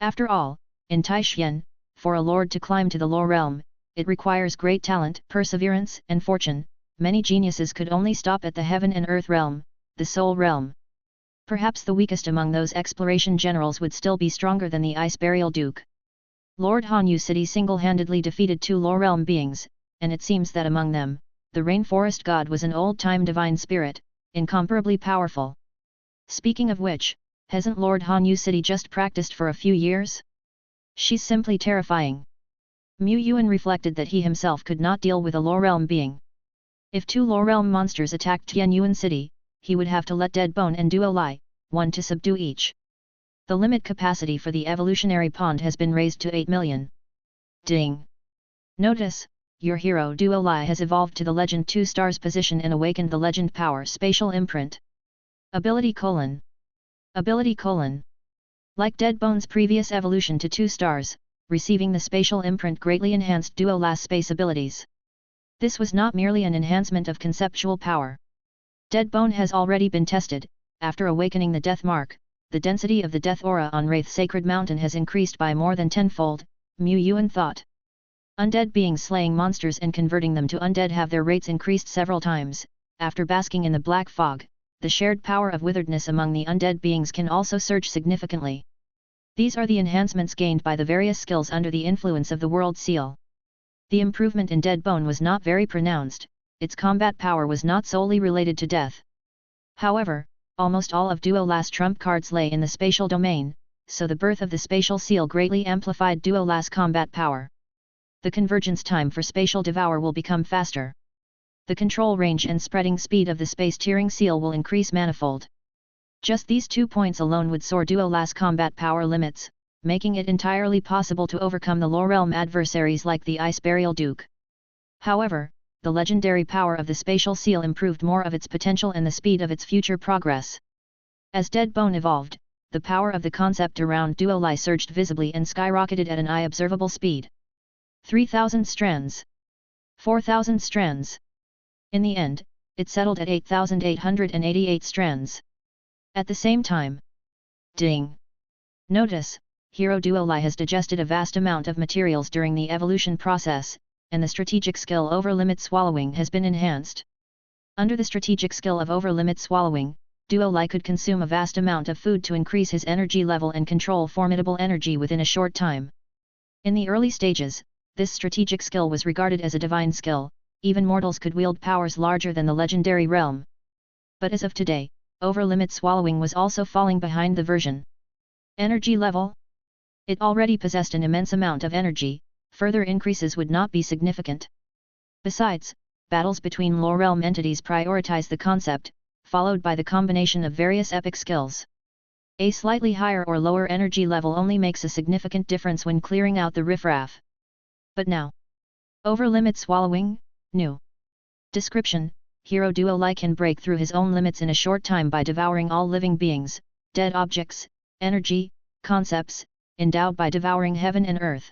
After all, in Taishan, for a lord to climb to the Lore Realm, it requires great talent, perseverance, and fortune. Many geniuses could only stop at the Heaven and Earth Realm, the Soul Realm. Perhaps the weakest among those exploration generals would still be stronger than the Ice Burial Duke. Lord Hanyu City single-handedly defeated 2 Lore Realm beings, and it seems that among them, the Rainforest God was an old-time divine spirit, incomparably powerful. Speaking of which, hasn't Lord Hanyu City just practiced for a few years? She's simply terrifying. Yuan reflected that he himself could not deal with a Lore Realm being. If 2 Lore Realm monsters attacked Tianyuan City, he would have to let Deadbone and Duo Lai, one to subdue each. The limit capacity for the evolutionary pond has been raised to 8 million. Ding! Notice, your hero Duo Lai has evolved to the Legend 2 stars position and awakened the Legend Power Spatial Imprint. Ability: Ability: Like Deadbone's previous evolution to 2 stars, receiving the spatial imprint greatly enhanced Duo Lai's space abilities. This was not merely an enhancement of conceptual power. Deadbone has already been tested. After awakening the Death Mark, the density of the Death Aura on Wraith Sacred Mountain has increased by more than tenfold, Yuan thought. Undead beings slaying monsters and converting them to undead have their rates increased several times. After basking in the black fog, the shared power of witheredness among the undead beings can also surge significantly. These are the enhancements gained by the various skills under the influence of the World Seal. The improvement in Deadbone was not very pronounced, its combat power was not solely related to death. However, almost all of Duo Lai's trump cards lay in the spatial domain, so the birth of the spatial seal greatly amplified Duo Lai's combat power. The convergence time for Spatial Devour will become faster. the control range and spreading speed of the space-tearing seal will increase manifold. Just these 2 points alone would soar Duo La's combat power limits, making it entirely possible to overcome the lower realm adversaries like the Ice Burial Duke. However, the legendary power of the spatial seal improved more of its potential and the speed of its future progress. As Dead Bone evolved, the power of the concept around Duo Lai surged visibly and skyrocketed at an eye-observable speed. 3,000 strands. 4,000 strands. In the end, it settled at 8,888 strands. At the same time. Ding! Notice, Hero Duo Lai has digested a vast amount of materials during the evolution process, and the strategic skill over limit swallowing has been enhanced. Under the strategic skill of over limit swallowing, Duo Lai could consume a vast amount of food to increase his energy level and control formidable energy within a short time. In the early stages, this strategic skill was regarded as a divine skill, even mortals could wield powers larger than the legendary realm. But as of today, over limit swallowing was also falling behind the version. Energy level? It already possessed an immense amount of energy, further increases would not be significant. Besides, battles between lower realm entities prioritize the concept, followed by the combination of various epic skills. A slightly higher or lower energy level only makes a significant difference when clearing out the riffraff. But now, over limit swallowing, new. Description: Hero Duo Lai can break through his own limits in a short time by devouring all living beings, dead objects, energy, concepts, endowed by devouring heaven and earth.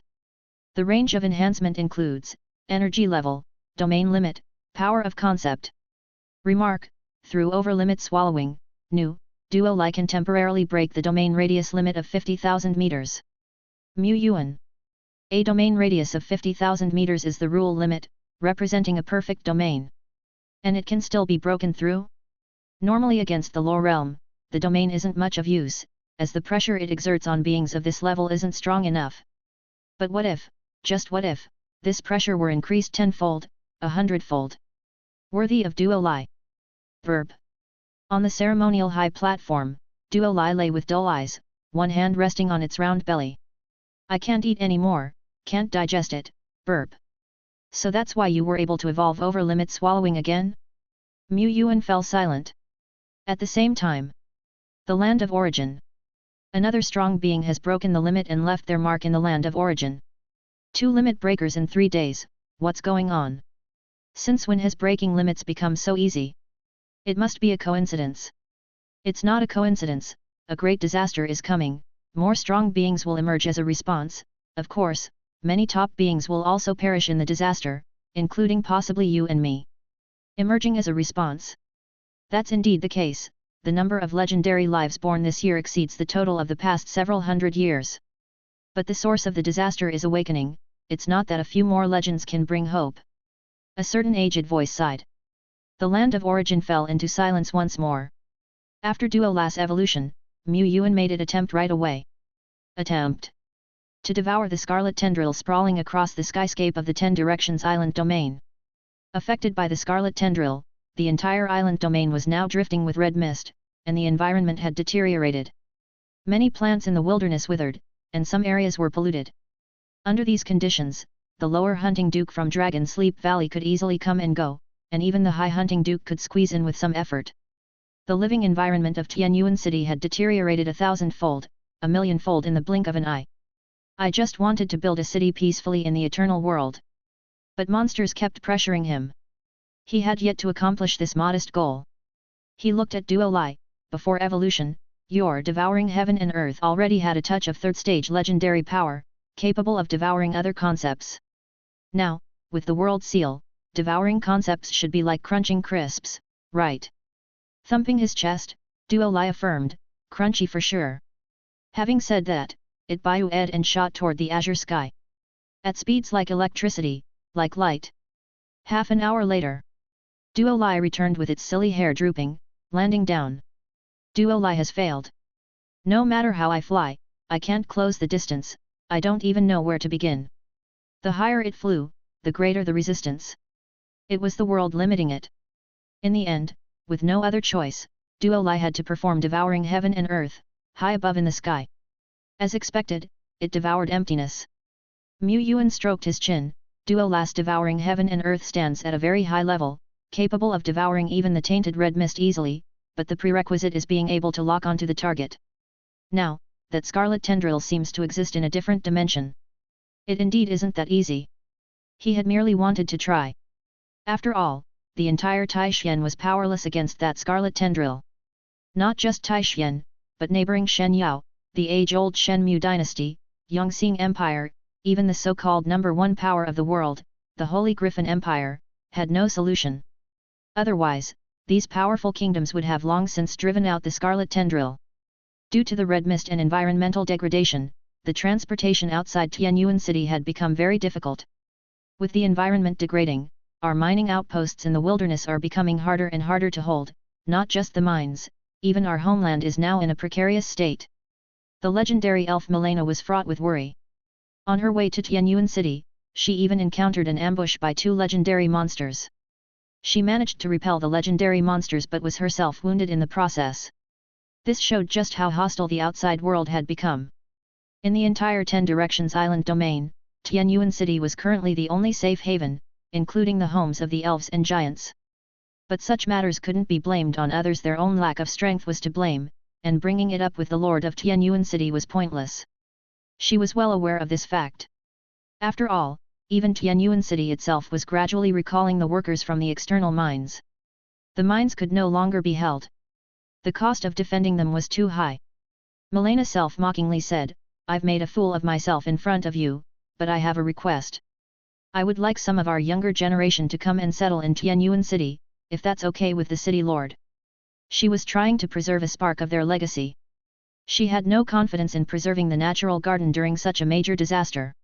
The range of enhancement includes energy level, domain limit, power of concept. Remark: through over limit swallowing, new, Duo Lai can temporarily break the domain radius limit of 50,000 meters. Mu Yuan. A domain radius of 50,000 meters is the rule limit, representing a perfect domain. And it can still be broken through? Normally against the lower realm, the domain isn't much of use, as the pressure it exerts on beings of this level isn't strong enough. But what if, just what if, this pressure were increased tenfold, 100-fold? Worthy of Duo Lai. Verb. On the ceremonial high platform, Duo Lai lay with dull eyes, one hand resting on its round belly. I can't eat any more, can't digest it, burp. So that's why you were able to evolve over limit swallowing again? Mu Yuan fell silent. At the same time, the land of origin. Another strong being has broken the limit and left their mark in the land of origin. 2 limit breakers in 3 days, what's going on? Since when has breaking limits become so easy? It must be a coincidence. It's not a coincidence, a great disaster is coming, more strong beings will emerge as a response, of course, many top beings will also perish in the disaster, including possibly you and me. Emerging as a response. That's indeed the case, the number of legendary lives born this year exceeds the total of the past several hundred years. But the source of the disaster is awakening, it's not that a few more legends can bring hope. A certain aged voice sighed. The land of origin fell into silence once more. After Duo Lai's evolution, Mu Yuan made it attempt right away. Attempt to devour the scarlet tendril sprawling across the skyscape of the 10 Directions Island domain. Affected by the scarlet tendril, the entire island domain was now drifting with red mist, and the environment had deteriorated. Many plants in the wilderness withered, and some areas were polluted. Under these conditions, the lower hunting duke from Dragon Sleep Valley could easily come and go, and even the high hunting duke could squeeze in with some effort. The living environment of Tianyuan City had deteriorated 1,000-fold, 1,000,000-fold in the blink of an eye. I just wanted to build a city peacefully in the eternal world. But monsters kept pressuring him. He had yet to accomplish this modest goal. He looked at Duo Lai. Before evolution, your devouring heaven and earth already had a touch of third-stage legendary power, capable of devouring other concepts. Now, with the world seal, devouring concepts should be like crunching crisps, right? Thumping his chest, Duo Lai affirmed, crunchy for sure. Having said that, it bioed and shot toward the azure sky. At speeds like electricity, like light. Half an hour later, Duo Lai returned with its silly hair drooping, landing down. Duo Lai has failed. No matter how I fly, I can't close the distance, I don't even know where to begin. The higher it flew, the greater the resistance. It was the world limiting it. In the end, with no other choice, Duo Lai had to perform devouring heaven and earth, high above in the sky. As expected, it devoured emptiness. Mu Yuan stroked his chin. Duo Lai's devouring heaven and earth stands at a very high level, capable of devouring even the tainted red mist easily, but the prerequisite is being able to lock onto the target. Now, that scarlet tendril seems to exist in a different dimension. It indeed isn't that easy. He had merely wanted to try. After all, the entire Taishan was powerless against that scarlet tendril. Not just Taishan, but neighboring Shenyao, the age-old Shenmu dynasty, Yongxing Empire, even the so-called #1 power of the world, the Holy Griffin Empire, had no solution. Otherwise, these powerful kingdoms would have long since driven out the scarlet tendril. Due to the red mist and environmental degradation, the transportation outside Tianyuan City had become very difficult. With the environment degrading, our mining outposts in the wilderness are becoming harder and harder to hold, not just the mines, even our homeland is now in a precarious state. The legendary elf Milena was fraught with worry. On her way to Tianyuan City, she even encountered an ambush by 2 legendary monsters. She managed to repel the legendary monsters but was herself wounded in the process. This showed just how hostile the outside world had become. In the entire 10 Directions Island domain, Tianyuan City was currently the only safe haven, including the homes of the elves and giants. But such matters couldn't be blamed on others, their own lack of strength was to blame, and bringing it up with the Lord of Tianyuan City was pointless. She was well aware of this fact. After all, even Tianyuan City itself was gradually recalling the workers from the external mines. The mines could no longer be held. The cost of defending them was too high. Milena self-mockingly said, "I've made a fool of myself in front of you, but I have a request. I would like some of our younger generation to come and settle in Tianyuan City, if that's okay with the city lord." She was trying to preserve a spark of their legacy. She had no confidence in preserving the natural garden during such a major disaster.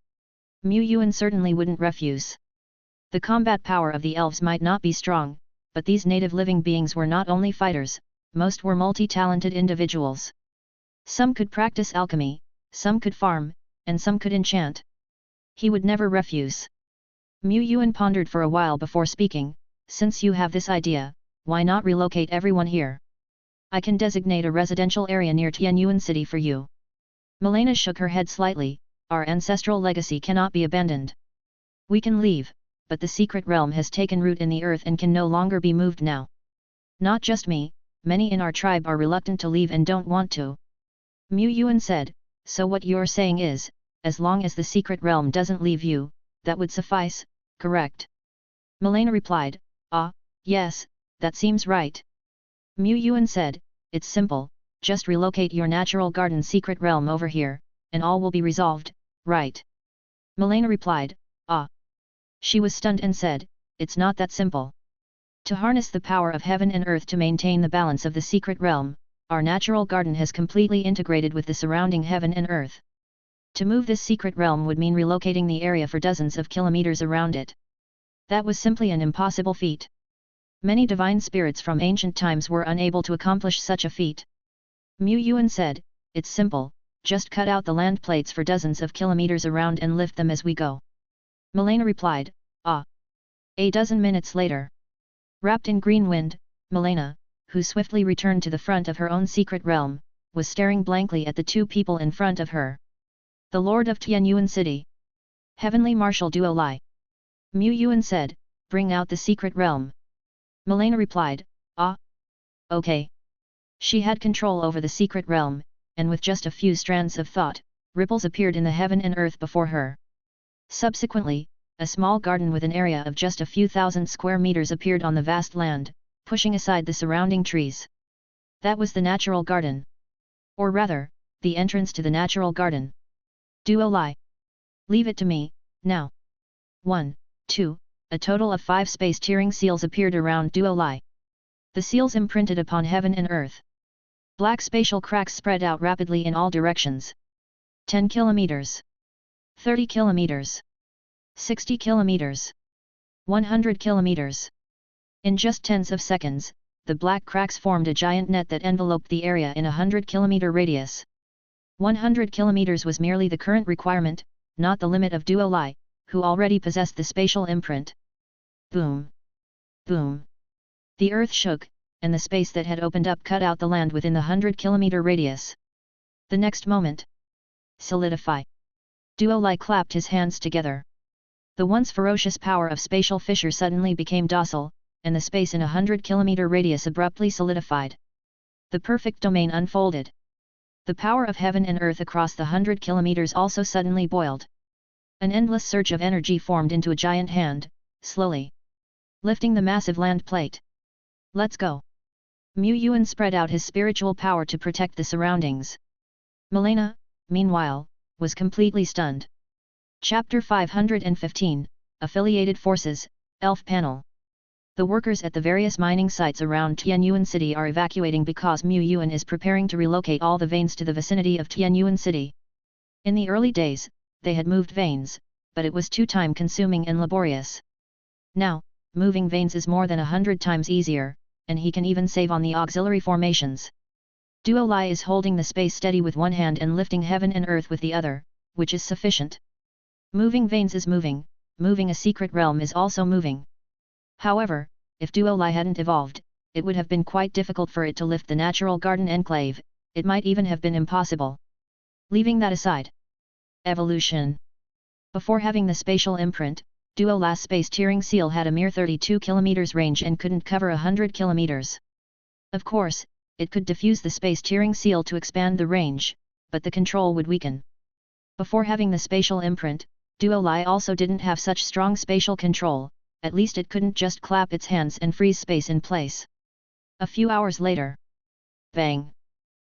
Mu Yuan certainly wouldn't refuse. The combat power of the elves might not be strong, but these native living beings were not only fighters, most were multi-talented individuals. Some could practice alchemy, some could farm, and some could enchant. He would never refuse. Mu Yuan pondered for a while before speaking, "Since you have this idea, why not relocate everyone here? I can designate a residential area near Tianyuan City for you." Milena shook her head slightly, "Our ancestral legacy cannot be abandoned. We can leave, but the secret realm has taken root in the earth and can no longer be moved now. Not just me, many in our tribe are reluctant to leave and don't want to." Mu Yuan said, "So what you're saying is, as long as the secret realm doesn't leave you, that would suffice, correct?" Milena replied, "Ah, yes, that seems right." Mu Yuan said, "It's simple, just relocate your natural garden secret realm over here, and all will be resolved, right?" Milena replied, "Ah." She was stunned and said, "It's not that simple. To harness the power of heaven and earth to maintain the balance of the secret realm, our natural garden has completely integrated with the surrounding heaven and earth. To move this secret realm would mean relocating the area for dozens of kilometers around it. That was simply an impossible feat. Many divine spirits from ancient times were unable to accomplish such a feat." Mu Yuan said, "It's simple, just cut out the land plates for dozens of kilometers around and lift them as we go." Milena replied, "Ah." A dozen minutes later, wrapped in green wind, Milena, who swiftly returned to the front of her own secret realm, was staring blankly at the 2 people in front of her. "The Lord of Tianyuan City. Heavenly Marshal Duo Lai." Mu Yuan said, "Bring out the secret realm." Milena replied, "Ah. Okay." She had control over the secret realm, and with just a few strands of thought, ripples appeared in the heaven and earth before her. Subsequently, a small garden with an area of just a few thousand square meters appeared on the vast land, pushing aside the surrounding trees. That was the natural garden. Or rather, the entrance to the natural garden. "Duo Lai. Leave it to me, now." 1, 2, a total of 5 space-tearing seals appeared around Duo Lai. The seals imprinted upon heaven and earth. Black spatial cracks spread out rapidly in all directions. 10 kilometers. 30 kilometers. 60 kilometers. 100 kilometers. In just tens of seconds, the black cracks formed a giant net that enveloped the area in a 100-kilometer radius. 100 kilometers was merely the current requirement, not the limit of Duo Lai, who already possessed the spatial imprint. Boom! Boom! The earth shook, and the space that had opened up cut out the land within the 100-kilometer radius. The next moment, solidify. Duo Lai clapped his hands together. The once ferocious power of spatial fissure suddenly became docile, and the space in 100-kilometer radius abruptly solidified. The perfect domain unfolded. The power of heaven and earth across the 100 kilometers also suddenly boiled. An endless surge of energy formed into a giant hand, slowly lifting the massive land plate. Let's go. Yuan spread out his spiritual power to protect the surroundings. Milena, meanwhile, was completely stunned. Chapter 515, Affiliated Forces, Elf Panel. The workers at the various mining sites around Tianyuan City are evacuating because Yuan is preparing to relocate all the veins to the vicinity of Tianyuan City. In the early days, they had moved veins, but it was too time-consuming and laborious. Now, moving veins is more than 100 times easier, and he can even save on the auxiliary formations. Duo Lai is holding the space steady with one hand and lifting heaven and earth with the other, which is sufficient. Moving veins is moving a secret realm is also moving. However, if Duo Lai hadn't evolved, it would have been quite difficult for it to lift the natural garden enclave, it might even have been impossible. Leaving that aside. Evolution. Before having the spatial imprint, Duo Lai's space-tearing seal had a mere 32 km range and couldn't cover 100 km. Of course, it could diffuse the space-tearing seal to expand the range, but the control would weaken. Before having the spatial imprint, Duo Lai also didn't have such strong spatial control, at least it couldn't just clap its hands and freeze space in place. A few hours later. Bang!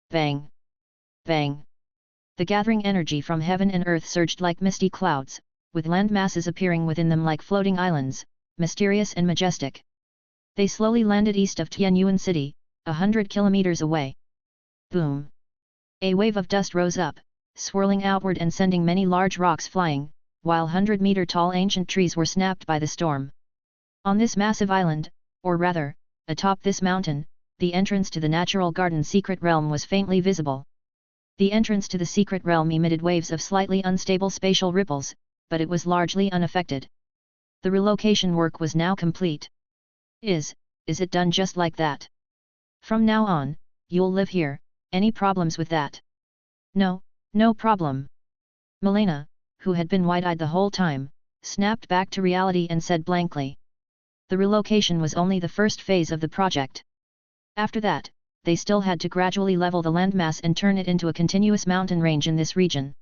Bang! Bang! The gathering energy from heaven and earth surged like misty clouds, with land masses appearing within them like floating islands, mysterious and majestic. They slowly landed east of Tianyuan City, 100 kilometers away. Boom! A wave of dust rose up, swirling outward and sending many large rocks flying, while 100-meter-tall ancient trees were snapped by the storm. On this massive island, or rather, atop this mountain, the entrance to the natural garden secret realm was faintly visible. The entrance to the secret realm emitted waves of slightly unstable spatial ripples, but it was largely unaffected. The relocation work was now complete. Is it done just like that? From now on, you'll live here, any problems with that? No problem. Milena, who had been wide-eyed the whole time, snapped back to reality and said blankly. The relocation was only the first phase of the project. After that, they still had to gradually level the landmass and turn it into a continuous mountain range in this region.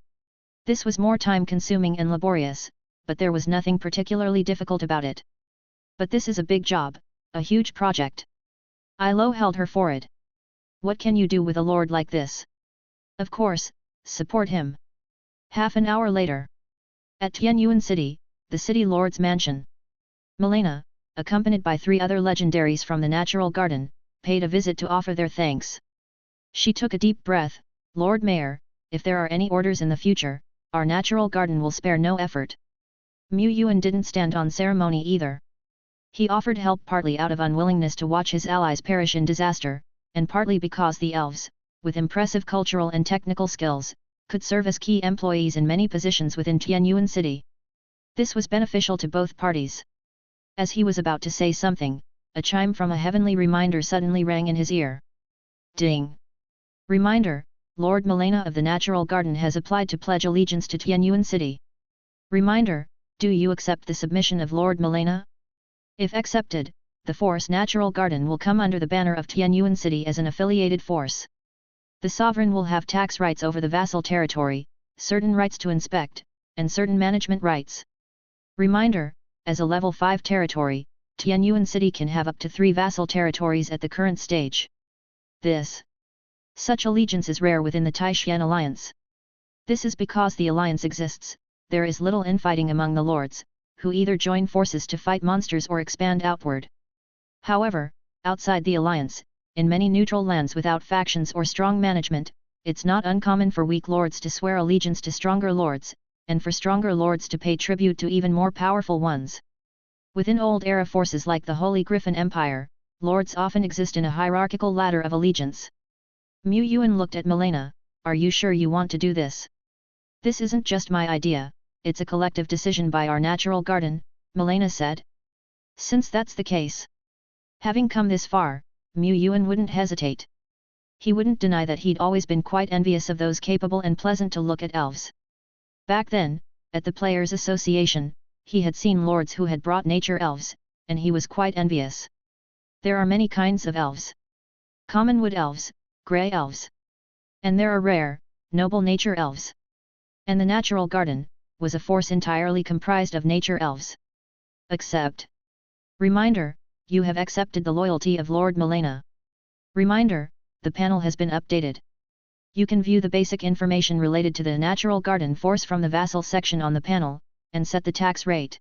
This was more time-consuming and laborious, but there was nothing particularly difficult about it. But this is a big job, a huge project. Ilo held her forehead. What can you do with a lord like this? Of course, support him. Half an hour later. At Tianyuan City, the city lord's mansion. Milena, accompanied by 3 other legendaries from the natural garden, paid a visit to offer their thanks. She took a deep breath. Lord Mayor, if there are any orders in the future, our natural garden will spare no effort. Yuan didn't stand on ceremony either. He offered help partly out of unwillingness to watch his allies perish in disaster, and partly because the elves, with impressive cultural and technical skills, could serve as key employees in many positions within Tianyuan City. This was beneficial to both parties. As he was about to say something, a chime from a heavenly reminder suddenly rang in his ear. Ding! Reminder, Lord Milena of the Natural Garden has applied to pledge allegiance to Tianyuan City. Reminder, do you accept the submission of Lord Milena? If accepted, the Force Natural Garden will come under the banner of Tianyuan City as an affiliated force. The sovereign will have tax rights over the vassal territory, certain rights to inspect, and certain management rights. Reminder, as a level 5 territory, Tianyuan City can have up to 3 vassal territories at the current stage. Such allegiance is rare within the Taishan Alliance. This is because the alliance exists, there is little infighting among the lords, who either join forces to fight monsters or expand outward. However, outside the alliance, in many neutral lands without factions or strong management, it's not uncommon for weak lords to swear allegiance to stronger lords, and for stronger lords to pay tribute to even more powerful ones. Within old-era forces like the Holy Griffin Empire, lords often exist in a hierarchical ladder of allegiance. Yuan looked at Milena. Are you sure you want to do this? This isn't just my idea, it's a collective decision by our natural garden, Milena said. Since that's the case. Having come this far, Yuan wouldn't hesitate. He wouldn't deny that he'd always been quite envious of those capable and pleasant to look at elves. Back then, at the Players' Association, he had seen lords who had brought nature elves, and he was quite envious. There are many kinds of elves. Common wood elves, grey elves. And there are rare, noble nature elves. And the natural garden was a force entirely comprised of nature elves. Accept. Reminder, you have accepted the loyalty of Lord Milena. Reminder, the panel has been updated. You can view the basic information related to the natural garden force from the vassal section on the panel, and set the tax rate.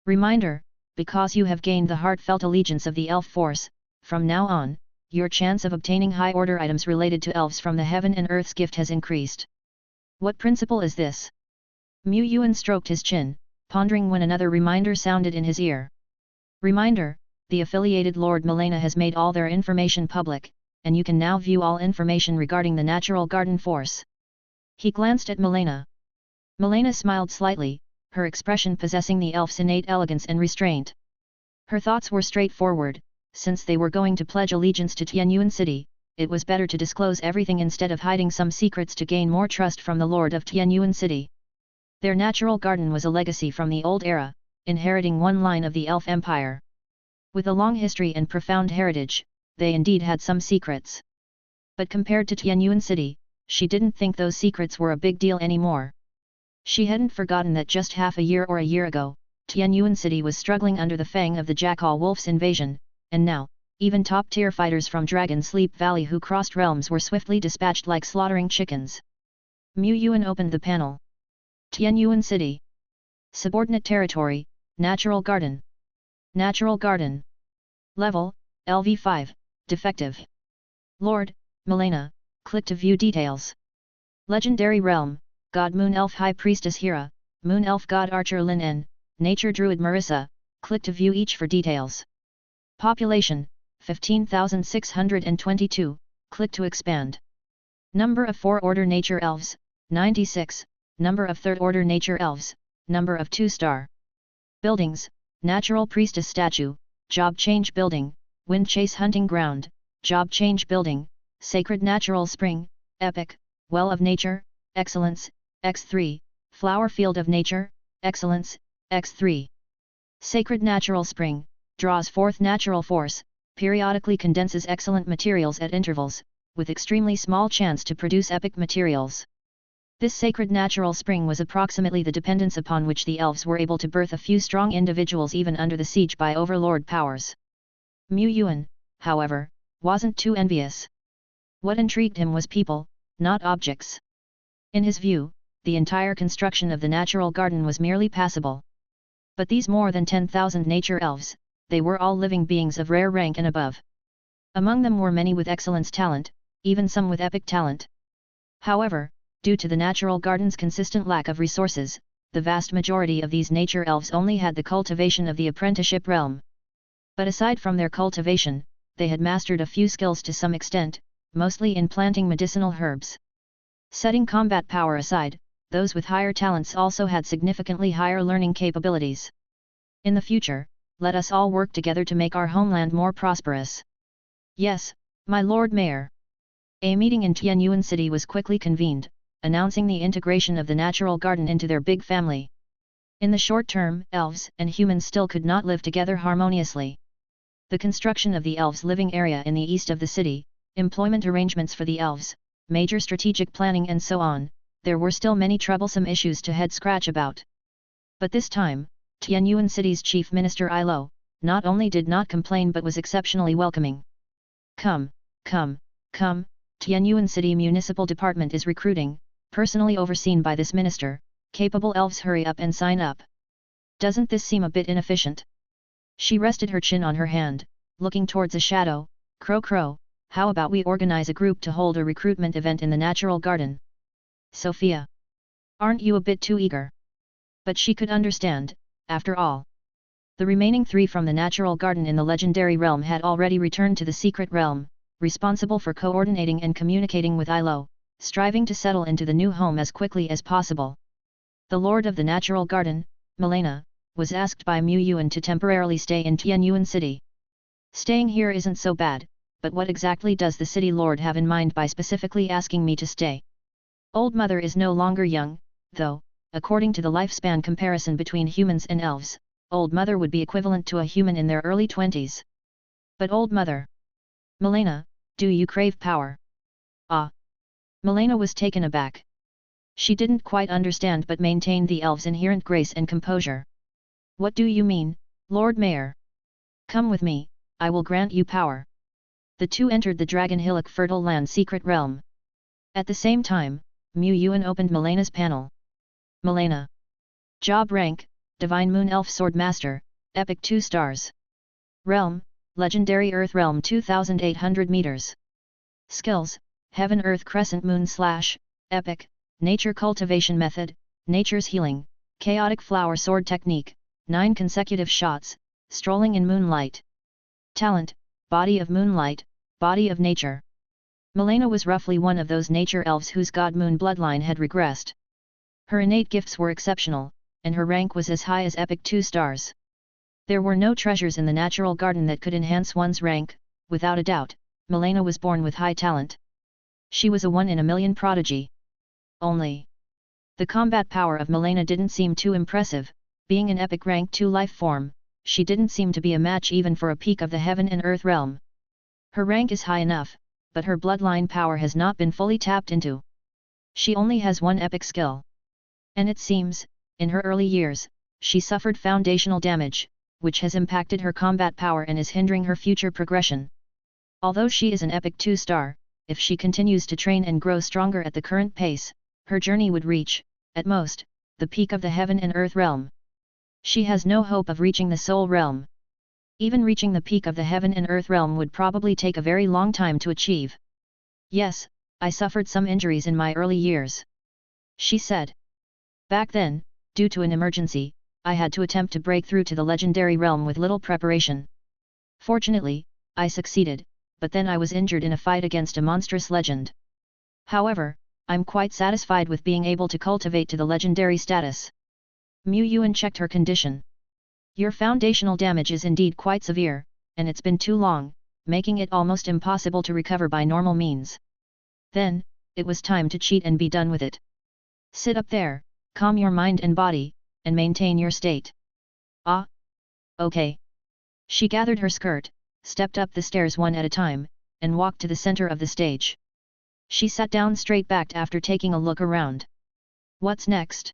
Reminder, because you have gained the heartfelt allegiance of the elf force, from now on, your chance of obtaining high-order items related to elves from the heaven and earth's gift has increased. What principle is this? Yuan stroked his chin, pondering when another reminder sounded in his ear. Reminder, the affiliated Lord Milena has made all their information public, and you can now view all information regarding the natural garden force. He glanced at Milena. Milena smiled slightly, her expression possessing the elf's innate elegance and restraint. Her thoughts were straightforward. Since they were going to pledge allegiance to Tianyuan City, it was better to disclose everything instead of hiding some secrets to gain more trust from the Lord of Tianyuan City. Their natural garden was a legacy from the old era, inheriting one line of the Elf Empire. With a long history and profound heritage, they indeed had some secrets. But compared to Tianyuan City, she didn't think those secrets were a big deal anymore. She hadn't forgotten that just half a year ago, Tianyuan City was struggling under the fang of the Jackal Wolf's invasion, and now, even top-tier fighters from Dragon Sleep Valley who crossed realms were swiftly dispatched like slaughtering chickens. Yuan opened the panel. Tianyuan City. Subordinate territory, Natural Garden. Natural Garden. Level, LV5, defective. Lord, Milena, click to view details. Legendary Realm, God Moon Elf High Priestess Hera, Moon Elf God Archer Lin N, Nature Druid Marissa, click to view each for details. Population, 15,622, click to expand. Number of 4-order nature elves, 96, number of 3rd-order nature elves, number of 2-star. Buildings, Natural Priestess Statue, Job Change Building, Wind Chase Hunting Ground, Job Change Building, Sacred Natural Spring, Epic, Well of Nature, Excellence, X3, Flower Field of Nature, Excellence, X3. Sacred Natural Spring, draws forth natural force, periodically condenses excellent materials at intervals, with extremely small chance to produce epic materials. This sacred natural spring was approximately the dependence upon which the elves were able to birth a few strong individuals even under the siege by overlord powers. Yuan, however, wasn't too envious. What intrigued him was people, not objects. In his view, the entire construction of the natural garden was merely passable. But these more than 10,000 nature elves, they were all living beings of rare rank and above. Among them were many with excellence talent, even some with epic talent. However, due to the natural garden's consistent lack of resources, the vast majority of these nature elves only had the cultivation of the apprenticeship realm. But aside from their cultivation, they had mastered a few skills to some extent, mostly in planting medicinal herbs. Setting combat power aside, those with higher talents also had significantly higher learning capabilities. In the future, let us all work together to make our homeland more prosperous. Yes, my Lord Mayor. A meeting in Tianyuan City was quickly convened, announcing the integration of the natural garden into their big family. In the short term, elves and humans still could not live together harmoniously. The construction of the elves' living area in the east of the city, employment arrangements for the elves, major strategic planning and so on, there were still many troublesome issues to head scratch about. But this time, Tianyuan City's Chief Minister Ilo, not only did not complain but was exceptionally welcoming. Come, Tianyuan City Municipal Department is recruiting, personally overseen by this minister, capable elves, hurry up and sign up. Doesn't this seem a bit inefficient? She rested her chin on her hand, looking towards a shadow. Crow, how about we organize a group to hold a recruitment event in the natural garden? Sophia. Aren't you a bit too eager? But she could understand, after all. The remaining 3 from the natural garden in the legendary realm had already returned to the secret realm, responsible for coordinating and communicating with Ilo, striving to settle into the new home as quickly as possible. The Lord of the Natural Garden, Milena, was asked by Yuan to temporarily stay in Tianyuan City. Staying here isn't so bad, but what exactly does the city lord have in mind by specifically asking me to stay? Old Mother is no longer young, though, according to the lifespan comparison between humans and elves, Old Mother would be equivalent to a human in their early 20s. But Old Mother. Milena, do you crave power? Ah. Milena was taken aback. She didn't quite understand but maintained the elf's inherent grace and composure. What do you mean, Lord Mayor? Come with me, I will grant you power. The two entered the Dragon Hillock fertile land secret realm. At the same time, Yuan opened Milena's panel. Milena. Job rank, Divine Moon Elf Sword Master, Epic 2 stars. Realm, Legendary Earth Realm 2800 meters. Skills, Heaven Earth Crescent Moon / Epic, Nature Cultivation Method, Nature's Healing, Chaotic Flower Sword Technique, 9 consecutive shots, Strolling in Moonlight. Talent, Body of Moonlight, Body of Nature. Milena was roughly one of those nature elves whose god moon bloodline had regressed. Her innate gifts were exceptional, and her rank was as high as Epic 2 stars. There were no treasures in the natural garden that could enhance one's rank. Without a doubt, Milena was born with high talent. She was a 1 in a million prodigy. Only. The combat power of Milena didn't seem too impressive. Being an epic rank 2 life form, she didn't seem to be a match even for a peak of the heaven and earth realm. Her rank is high enough, but her bloodline power has not been fully tapped into. She only has one epic skill. And it seems, in her early years, she suffered foundational damage, which has impacted her combat power and is hindering her future progression. Although she is an epic 2 star, if she continues to train and grow stronger at the current pace, her journey would reach, at most, the peak of the heaven and earth realm. She has no hope of reaching the soul realm. Even reaching the peak of the heaven and earth realm would probably take a very long time to achieve. Yes, I suffered some injuries in my early years. She said. Back then, due to an emergency, I had to attempt to break through to the legendary realm with little preparation. Fortunately, I succeeded, but then I was injured in a fight against a monstrous legend. However, I'm quite satisfied with being able to cultivate to the legendary status. Yuan checked her condition. Your foundational damage is indeed quite severe, and it's been too long, making it almost impossible to recover by normal means. Then, it was time to cheat and be done with it. Sit up there, calm your mind and body, and maintain your state. Ah? Okay. She gathered her skirt, stepped up the stairs one at a time, and walked to the center of the stage. She sat down straight-backed after taking a look around. What's next?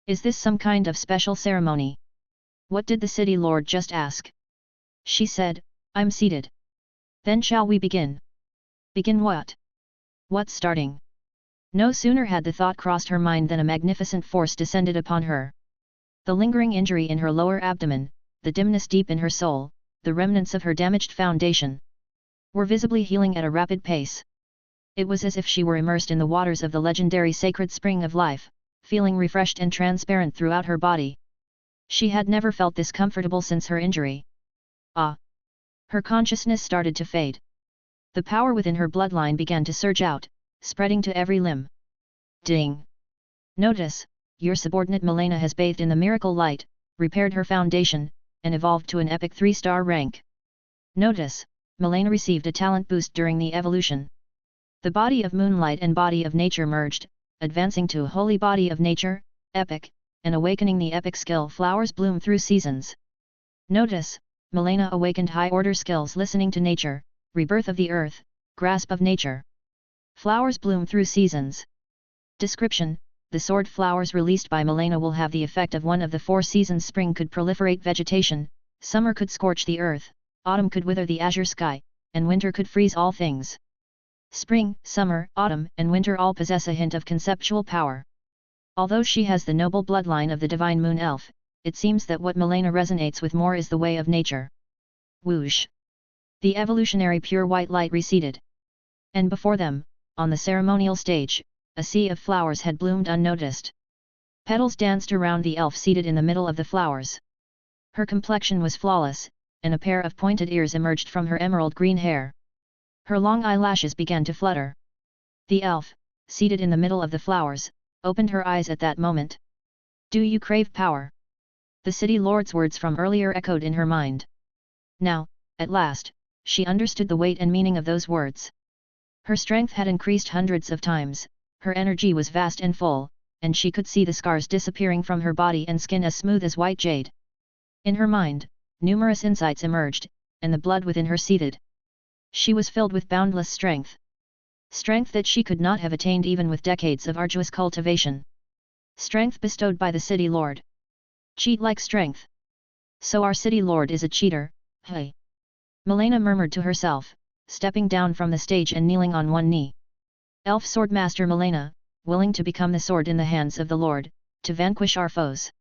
Is this some kind of special ceremony? What did the city lord just ask? She said, I'm seated. Then shall we begin? Begin what? What's starting? No sooner had the thought crossed her mind than a magnificent force descended upon her. The lingering injury in her lower abdomen, the dimness deep in her soul, the remnants of her damaged foundation, were visibly healing at a rapid pace. It was as if she were immersed in the waters of the legendary sacred spring of life, feeling refreshed and transparent throughout her body. She had never felt this comfortable since her injury. Ah! Her consciousness started to fade. The power within her bloodline began to surge out, spreading to every limb. Ding! Notice, your subordinate Milena has bathed in the miracle light, repaired her foundation, and evolved to an epic 3-star rank. Notice, Milena received a talent boost during the evolution. The body of moonlight and body of nature merged, advancing to holy body of nature, epic, and awakening the epic skill flowers bloom through seasons. Notice, Milena awakened high-order skills listening to nature, rebirth of the earth, grasp of nature. Flowers bloom through seasons. Description: the sword flowers released by Milena will have the effect of one of the 4 seasons. Spring could proliferate vegetation, summer could scorch the earth, autumn could wither the azure sky, and winter could freeze all things. Spring, summer, autumn, and winter all possess a hint of conceptual power. Although she has the noble bloodline of the divine moon elf, it seems that what Milena resonates with more is the way of nature. Whoosh! The evolutionary pure white light receded. And before them, on the ceremonial stage, a sea of flowers had bloomed unnoticed. Petals danced around the elf seated in the middle of the flowers. Her complexion was flawless, and a pair of pointed ears emerged from her emerald green hair. Her long eyelashes began to flutter. The elf, seated in the middle of the flowers, opened her eyes at that moment. Do you crave power? The city lord's words from earlier echoed in her mind. Now, at last, she understood the weight and meaning of those words. Her strength had increased hundreds of times, her energy was vast and full, and she could see the scars disappearing from her body and skin as smooth as white jade. In her mind, numerous insights emerged, and the blood within her seethed. She was filled with boundless strength. Strength that she could not have attained even with decades of arduous cultivation. Strength bestowed by the city lord. Cheat-like strength. So our city lord is a cheater, hey? Milena murmured to herself, stepping down from the stage and kneeling on one knee. Elf Sword Master Milena, willing to become the sword in the hands of the Lord, to vanquish our foes.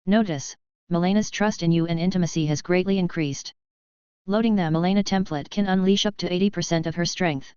Notice, Milena's trust in you and intimacy has greatly increased. Loading the Milena template can unleash up to 80% of her strength.